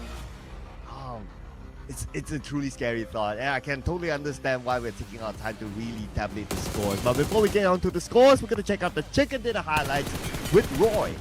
It's a truly scary thought, and I can totally understand why we're taking our time to really tabulate the scores. But before we get on to the scores, we're going to check out the chicken dinner highlights with Roy.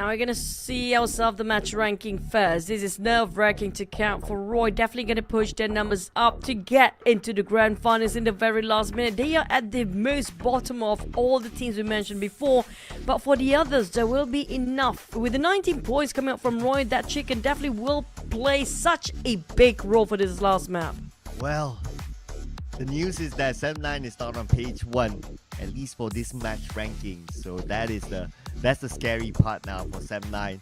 Now we're gonna see ourselves the match ranking first. This is nerve-wracking to count for Roy. Definitely gonna push their numbers up to get into the grand finals in the very last minute. They are at the most bottom of all the teams we mentioned before. But for the others, there will be enough. With the 19 points coming up from Roy, that chicken definitely will play such a big role for this last map. Well, the news is that 7-9 is not on page 1, at least for this match ranking. So that's the scary part now for 7-9.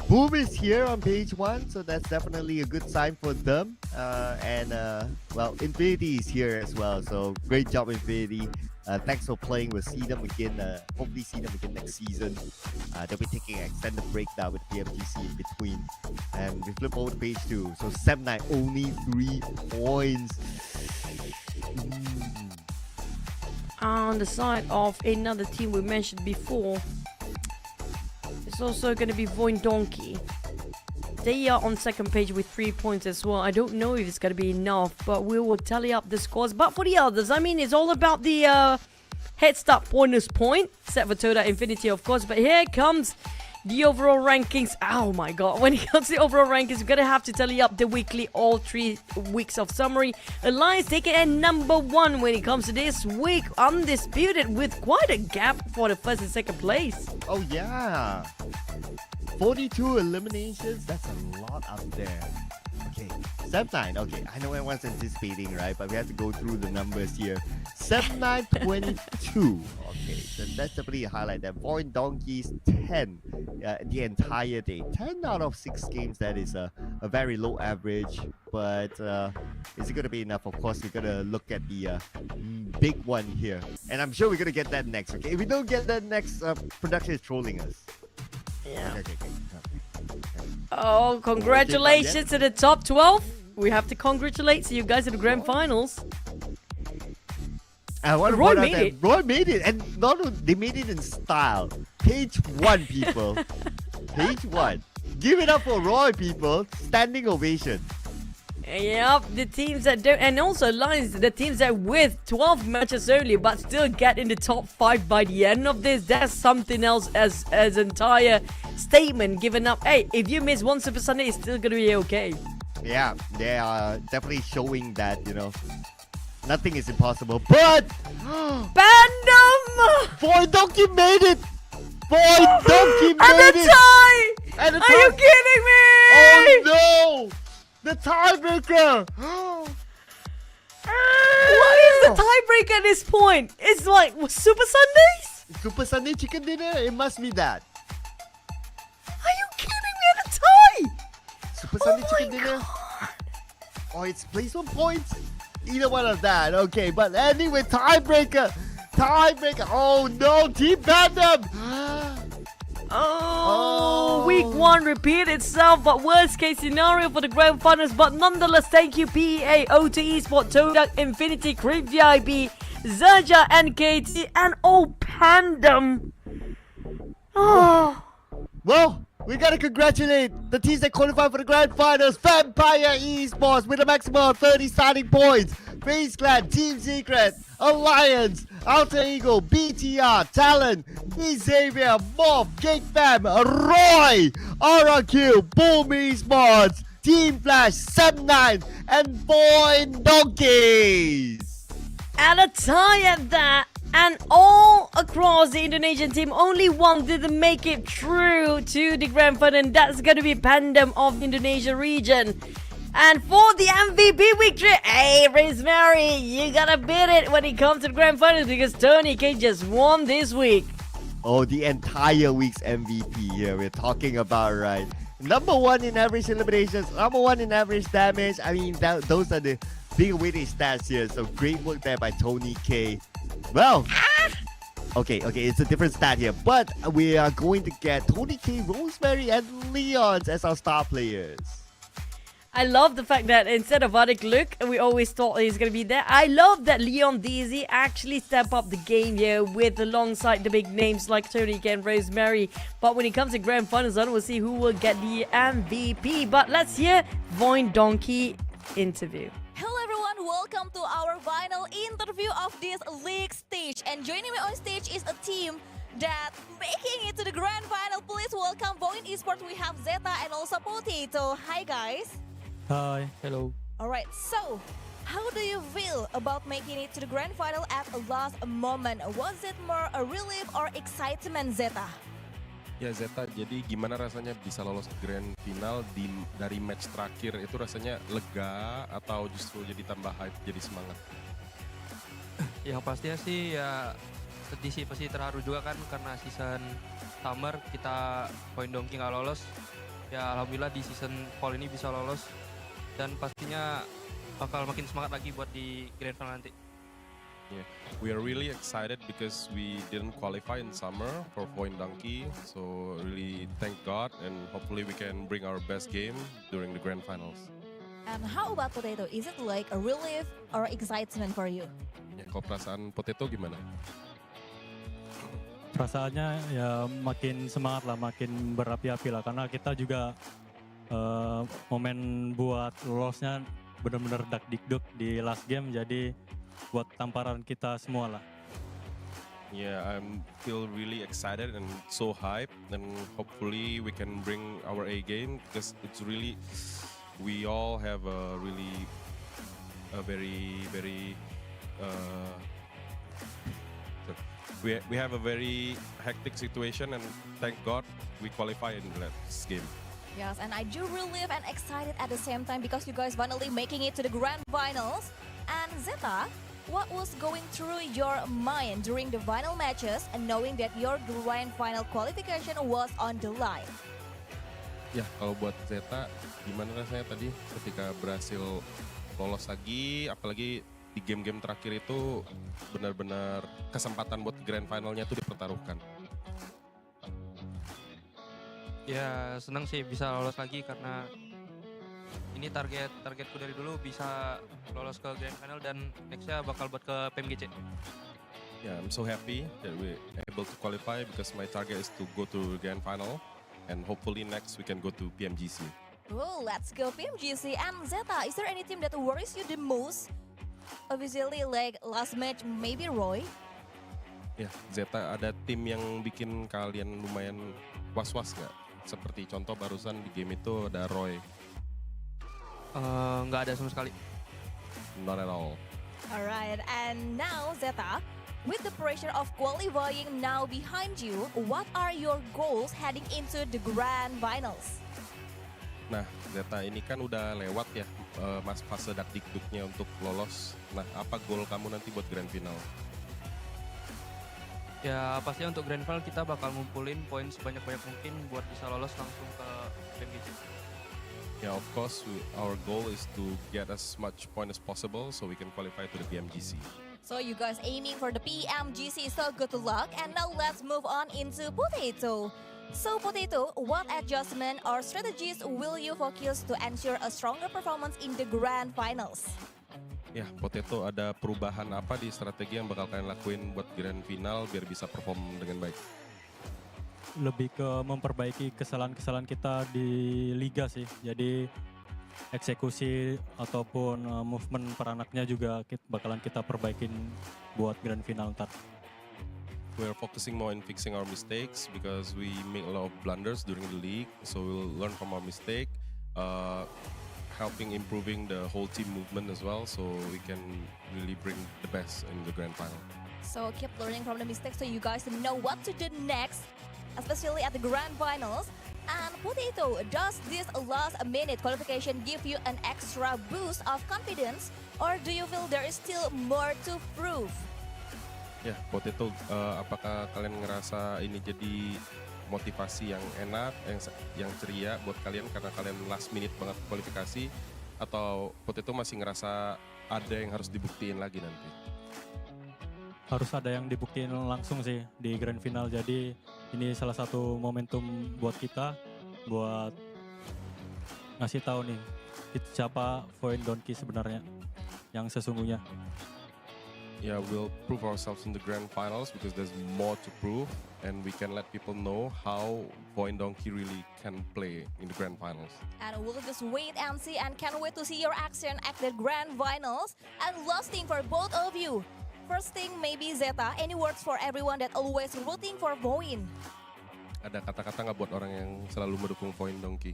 Boom is here on page 1, so that's definitely a good sign for them. Well, Infinity is here as well, so great job, Infinity. Thanks for playing. We'll see them again. Hopefully see them again next season. They'll be taking an extended break now with PMGC in between. And we flip over to page 2. So 7-9 only 3 points. On the side of another team we mentioned before, it's also going to be VOIN Donkey. They are on second page with 3 points as well. I don't know if it's going to be enough, but we will tally up the scores. But for the others, I mean, it's all about the head start bonus point, set for TODAK Infinity, of course. But here comes the overall rankings. Oh my god, when it comes to the overall rankings, we're going to have to tally up the weekly, all 3 weeks of summary. Alliance taking at number 1 when it comes to this week, undisputed with quite a gap for the first and second place. Oh yeah, 42 eliminations, that's a lot up there. Okay, 7-9, okay, I know everyone's anticipating, right? But we have to go through the numbers here. 7-9, 22. Okay, so that's definitely a highlight there. VOIN Donkeys, 10 the entire day. 10 out of 6 games, that is a very low average. But is it going to be enough? Of course, we're going to look at the big one here. And I'm sure we're going to get that next, okay? If we don't get that next, production is trolling us. Yeah. Okay. Oh, congratulations to the top 12. We have to congratulate you guys in the grand finals. I want to Roy point out made that it. Roy made it, and not only, they made it in style. Page 1, people. Page 1. Give it up for Roy, people. Standing ovation. Yep, the teams that don't, and also Lions, the teams that with 12 matches only, but still get in the top 5 by the end of this. That's something else as entire statement given up. Hey, if you miss one Super Sunday, it's still gonna be okay. Yeah, they are definitely showing that, you know, nothing is impossible. But Bandom! VOIN Donkey made it! VOIN Donkey And made the it! tie! And the Are you tie- kidding me? Oh no! The tiebreaker! What is the tiebreaker at this point? It's like Super Sundays? Super Sunday chicken dinner? It must be that. Are you kidding me at the tie? Super Sunday my chicken dinner? Or it's placement points? Either one of that. Okay, but anyway, tiebreaker! Tiebreaker! Oh no! Team Bandom! Oh, week 1 repeat itself, but worst case scenario for the grand finals. But nonetheless, thank you PEA, OT Esports, TODAK, Infinity, Creep VIP, Zerja, NKT, and Pandom. Oh. Well, we gotta congratulate the teams that qualified for the grand finals. Vampire Esports with a maximum of 30 starting points. FaZe Clan, Team Secret, Alliance, Alter Ego, BTR, Talon, Xavier, Morph, GEEK Fam, Roy, RRQ, Boom Esports, Team Flash, 7-9, and VOIN Donkeys. And a tie at that. And all across the Indonesian team, only one didn't make it through to the grand final, and that's going to be Pandem of the Indonesia region. And for the MVP victory, hey, Rosemary, you gotta beat it when it comes to the grand finals because Tony K just won this week. Oh, the entire week's MVP here we're talking about, right? Number 1 in average eliminations, number 1 in average damage. I mean, those are the big weightage stats here. So great work there by Tony K. Well, okay, it's a different stat here, but we are going to get Tony K, Rosemary, and Leons as our star players. I love the fact that instead of Vadik Luke, we always thought he's going to be there. I love that Leon DZ actually step up the game here with alongside the big names like Tony K and Rosemary. But when it comes to grand finals, I will see who will get the MVP. But let's hear VOIN Donkey interview. Hello everyone, welcome to our final interview of this league stage. And joining me on stage is a team that making it to the grand final please welcome VOIN Esports. We have Zeta and also Potato. Hi guys. Hi. Hello. Alright, so how do you feel about making it to the grand final at the last moment? Was it more a relief or excitement, Zeta? Ya Zeta, jadi gimana rasanya bisa lolos ke grand final dari match terakhir itu rasanya lega atau justru jadi tambah hype, jadi semangat? Yang pastinya sih ya sedih sih, pasti terharu juga kan karena season summer kita Point Donkey nggak lolos. Ya alhamdulillah di season fall ini bisa lolos dan pastinya bakal makin semangat lagi buat di grand final nanti. Yeah. We are really excited because we didn't qualify in summer for Point Donkey. So really thank God and hopefully we can bring our best game during the grand finals. And how about Potato? Is it like a relief or excitement for you? Ya, kalau perasaan Potato gimana? Perasaannya ya makin semangat lah, makin berapi-api lah. Karena kita juga momen buat lolosnya benar-benar dak-dikduk di last game. Jadi buat tamparan kita semua lah. Yeah, I feel really excited and so hyped, and hopefully we can bring our A game because it's really, we all have a very we have a very hectic situation, and thank God we qualify in that game. Yes, and I do relieve and excited at the same time because you guys finally making it to the grand finals. And Zeta, what was going through your mind during the final matches and knowing that your grand final qualification was on the line? Ya, kalau buat Zeta, gimana rasanya tadi ketika berhasil lolos lagi, apalagi di game-game terakhir itu benar-benar kesempatan buat grand finalnya itu dipertaruhkan. Ya senang sih bisa lolos lagi karena ini targetku dari dulu bisa lolos ke grand final dan nextnya bakal buat ke PMGC. Yeah, I'm so happy that we're able to qualify because my target is to go to grand final and hopefully next we can go to PMGC. Oh, let's go PMGC. And Zeta, is there any team that worries you the most? Obviously, like last match, maybe Roy. Ya, Zeta, ada tim yang bikin kalian lumayan was-was nggak? Seperti contoh barusan di game itu ada Roy. Nggak ada sama sekali. Not at all. Alright, and now Zeta, with the pressure of qualifying now behind you, what are your goals heading into the grand finals? Nah, Zeta, ini kan udah lewat ya mas fase dak-dikduknya untuk lolos. Nah, apa goal kamu nanti buat grand final? Ya pastinya untuk grand final kita bakal ngumpulin poin sebanyak-banyak mungkin buat bisa lolos langsung ke PMGC. Yeah, of course, our goal is to get as much point as possible so we can qualify to the PMGC. So you guys aiming for the PMGC, so good luck. And now let's move on into Potato. So Potato, what adjustment or strategies will you focus to ensure a stronger performance in the grand finals? Ya, Potato, ada perubahan apa di strategi yang bakal kalian lakuin buat grand final biar bisa perform dengan baik? Lebih ke memperbaiki kesalahan-kesalahan kita di liga sih. Jadi eksekusi ataupun movement peranaknya juga bakalan kita perbaikin buat grand final ntar. We're focusing more on fixing our mistakes because we make a lot of blunders during the league. So we'll learn from our mistake, helping improving the whole team movement as well, so we can really bring the best in the grand final. So keep learning from the mistakes so you guys know what to do next, especially at the grand finals. And Potato, does this last minute qualification give you an extra boost of confidence, or do you feel there is still more to prove? Ya, Potato, apakah kalian ngerasa ini jadi motivasi yang enak, yang ceria buat kalian karena kalian last minute banget kualifikasi, atau Potato masih ngerasa ada yang harus dibuktiin lagi nanti? Harus ada yang dibuktiin langsung sih di grand final. Jadi ini salah satu momentum buat kita buat ngasih tahu nih siapa VOIN Donkey sebenarnya yang sesungguhnya. Yeah, we'll prove ourselves in the grand finals because there's more to prove, and we can let people know how VOIN Donkey really can play in the grand finals. And we'll just wait and see, and can't wait to see your action at the grand finals. And last thing for both of you. First thing, maybe Zeta, any words for everyone that always rooting for VOIN? ada kata-kata nggak buat orang yang selalu mendukung VOIN Donkey?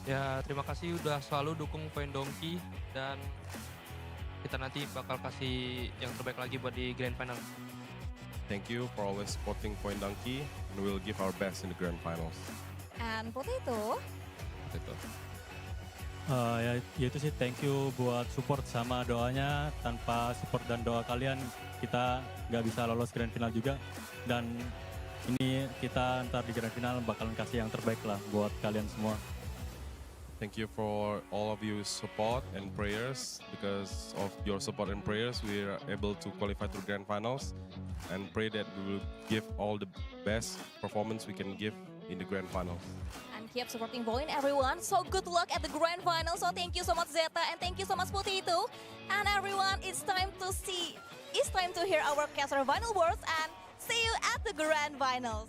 Ya terima kasih udah selalu dukung VOIN Donkey dan kita nanti bakal kasih yang terbaik lagi buat di Grand Final. Thank you for always supporting VOIN Donkey, and we'll give our best in the Grand Finals. And Potato, Gitu. Ya itu sih, thank you buat support sama doanya. Tanpa support dan doa kalian kita nggak bisa lolos Grand Final juga. Dan ini kita ntar di Grand Final bakalan kasih yang terbaik lah buat kalian semua. Thank you for all of your support and prayers. Because of your support and prayers, we are able to qualify to Grand Finals, and pray that we will give all the best performance we can give in the Grand Finals. and keep supporting VOIN, everyone. So good luck at the Grand Final. So thank you so much, Zeta, and thank you so much, Potato. And everyone, it's time to hear our caster final words, and see you at the Grand Finals.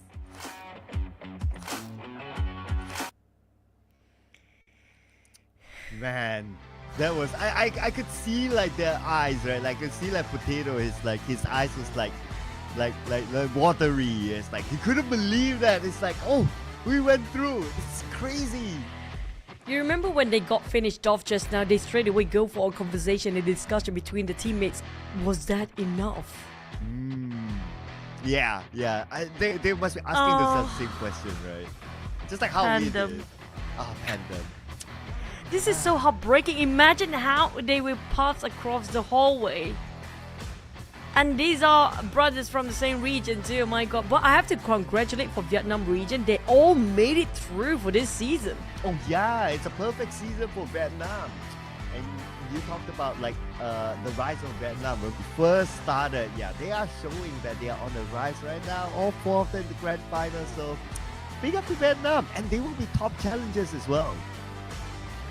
Man, that was I could see like their eyes, right? Like I could see like Potato, his eyes was like watery. It's like he couldn't believe that. It's like, oh, we went through. It's crazy. You remember when they got finished off just now, they straight away go for a conversation and discussion between the teammates. Was that enough? Yeah. They must be asking themselves the same question, right? Just like how we Fandom. did. Oh, Fandom. This is so heartbreaking. Imagine how they will pass across the hallway. And these are brothers from the same region too, my god. But I have to congratulate for Vietnam region. They all made it through for this season. Oh yeah, it's a perfect season for Vietnam. And you talked about like the rise of Vietnam when we first started. Yeah, they are showing that they are on the rise right now. All four of them in the grand final. So big up to Vietnam, and they will be top challengers as well.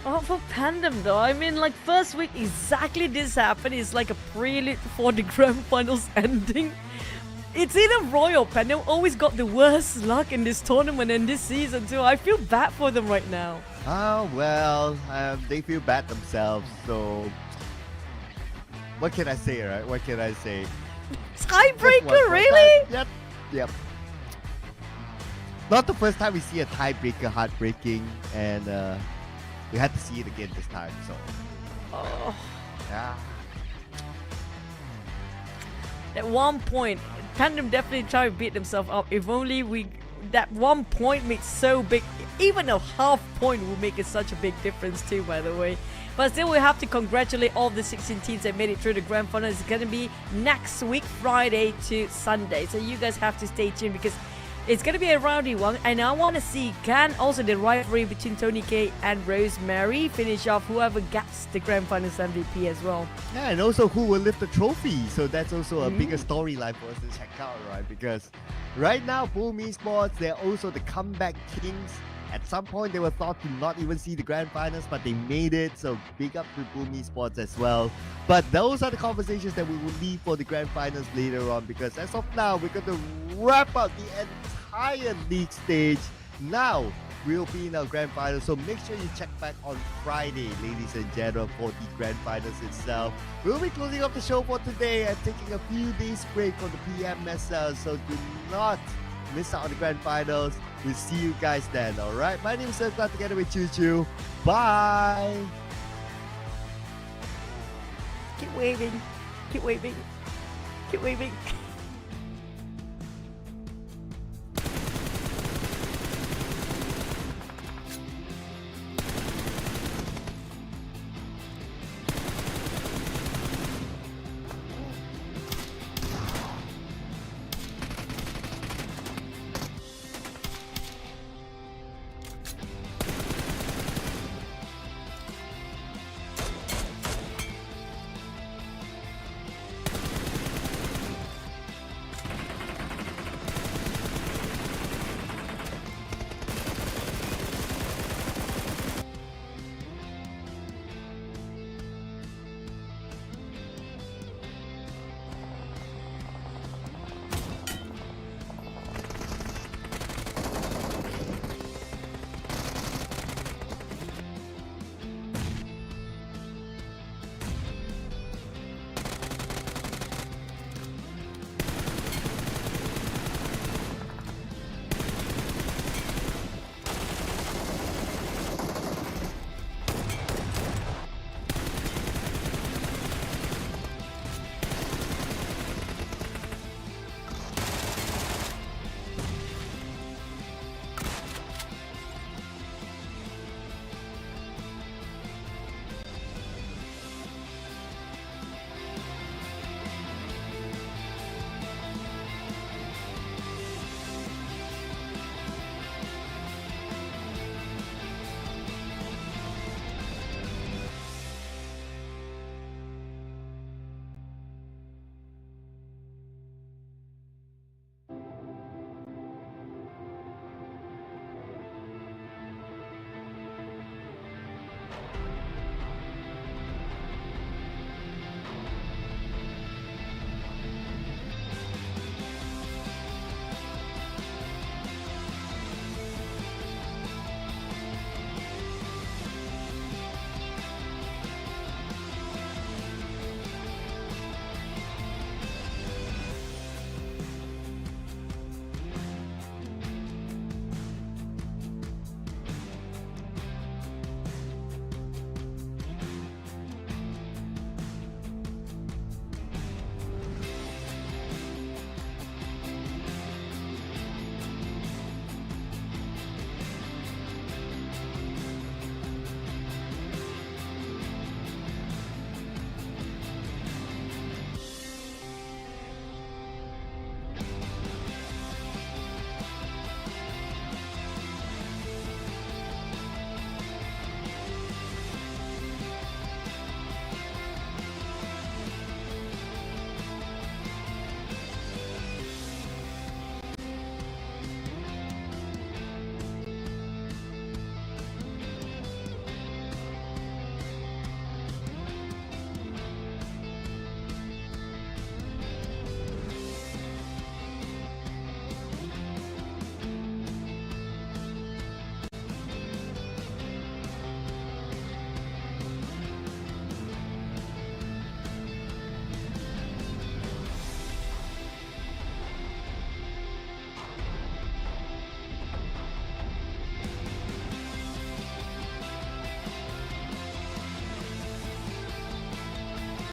Oh, for Pandem though, I mean, like first week exactly this happened. It's like a prelude for the grand finals ending. It's either Roy or Pandem always got the worst luck in this tournament and this season too. I feel bad for them right now. Oh well, they feel bad themselves. So what can I say, right? What can I say? Tiebreaker, really? Yep. Not the first time we see a tiebreaker heartbreaking, and we had to see it again this time. So yeah. At one point, Pandem definitely tried to beat themselves up. If only that 1 point made so big. Even a half point will make it such a big difference too, by the way. But still, we have to congratulate all the 16 teams that made it through the grand final. It's going to be next week, Friday to Sunday. So you guys have to stay tuned because it's going to be a rowdy one. And I want to see, can also the rivalry between Tony K and Rosemary finish off whoever gets the grand finals MVP as well. Yeah, and also who will lift the trophy. So that's also a bigger storyline for us to check out, right? Because right now, Boom Esports, they're also the comeback kings. At some point, they were thought to not even see the grand finals, but they made it. So big up to Boom Esports as well. But those are the conversations that we will leave for the grand finals later on. Because as of now, we're going to wrap up the entire league stage. Now, we'll be in our grand finals. So make sure you check back on Friday, ladies and gentlemen, for the grand finals itself. We'll be closing up the show for today and taking a few days break for the PMSL. So do not miss out on the grand finals. We'll see you guys then, alright? My name is Sanhok, together with Choo Choo. Bye! Keep waving. Keep waving. Keep waving.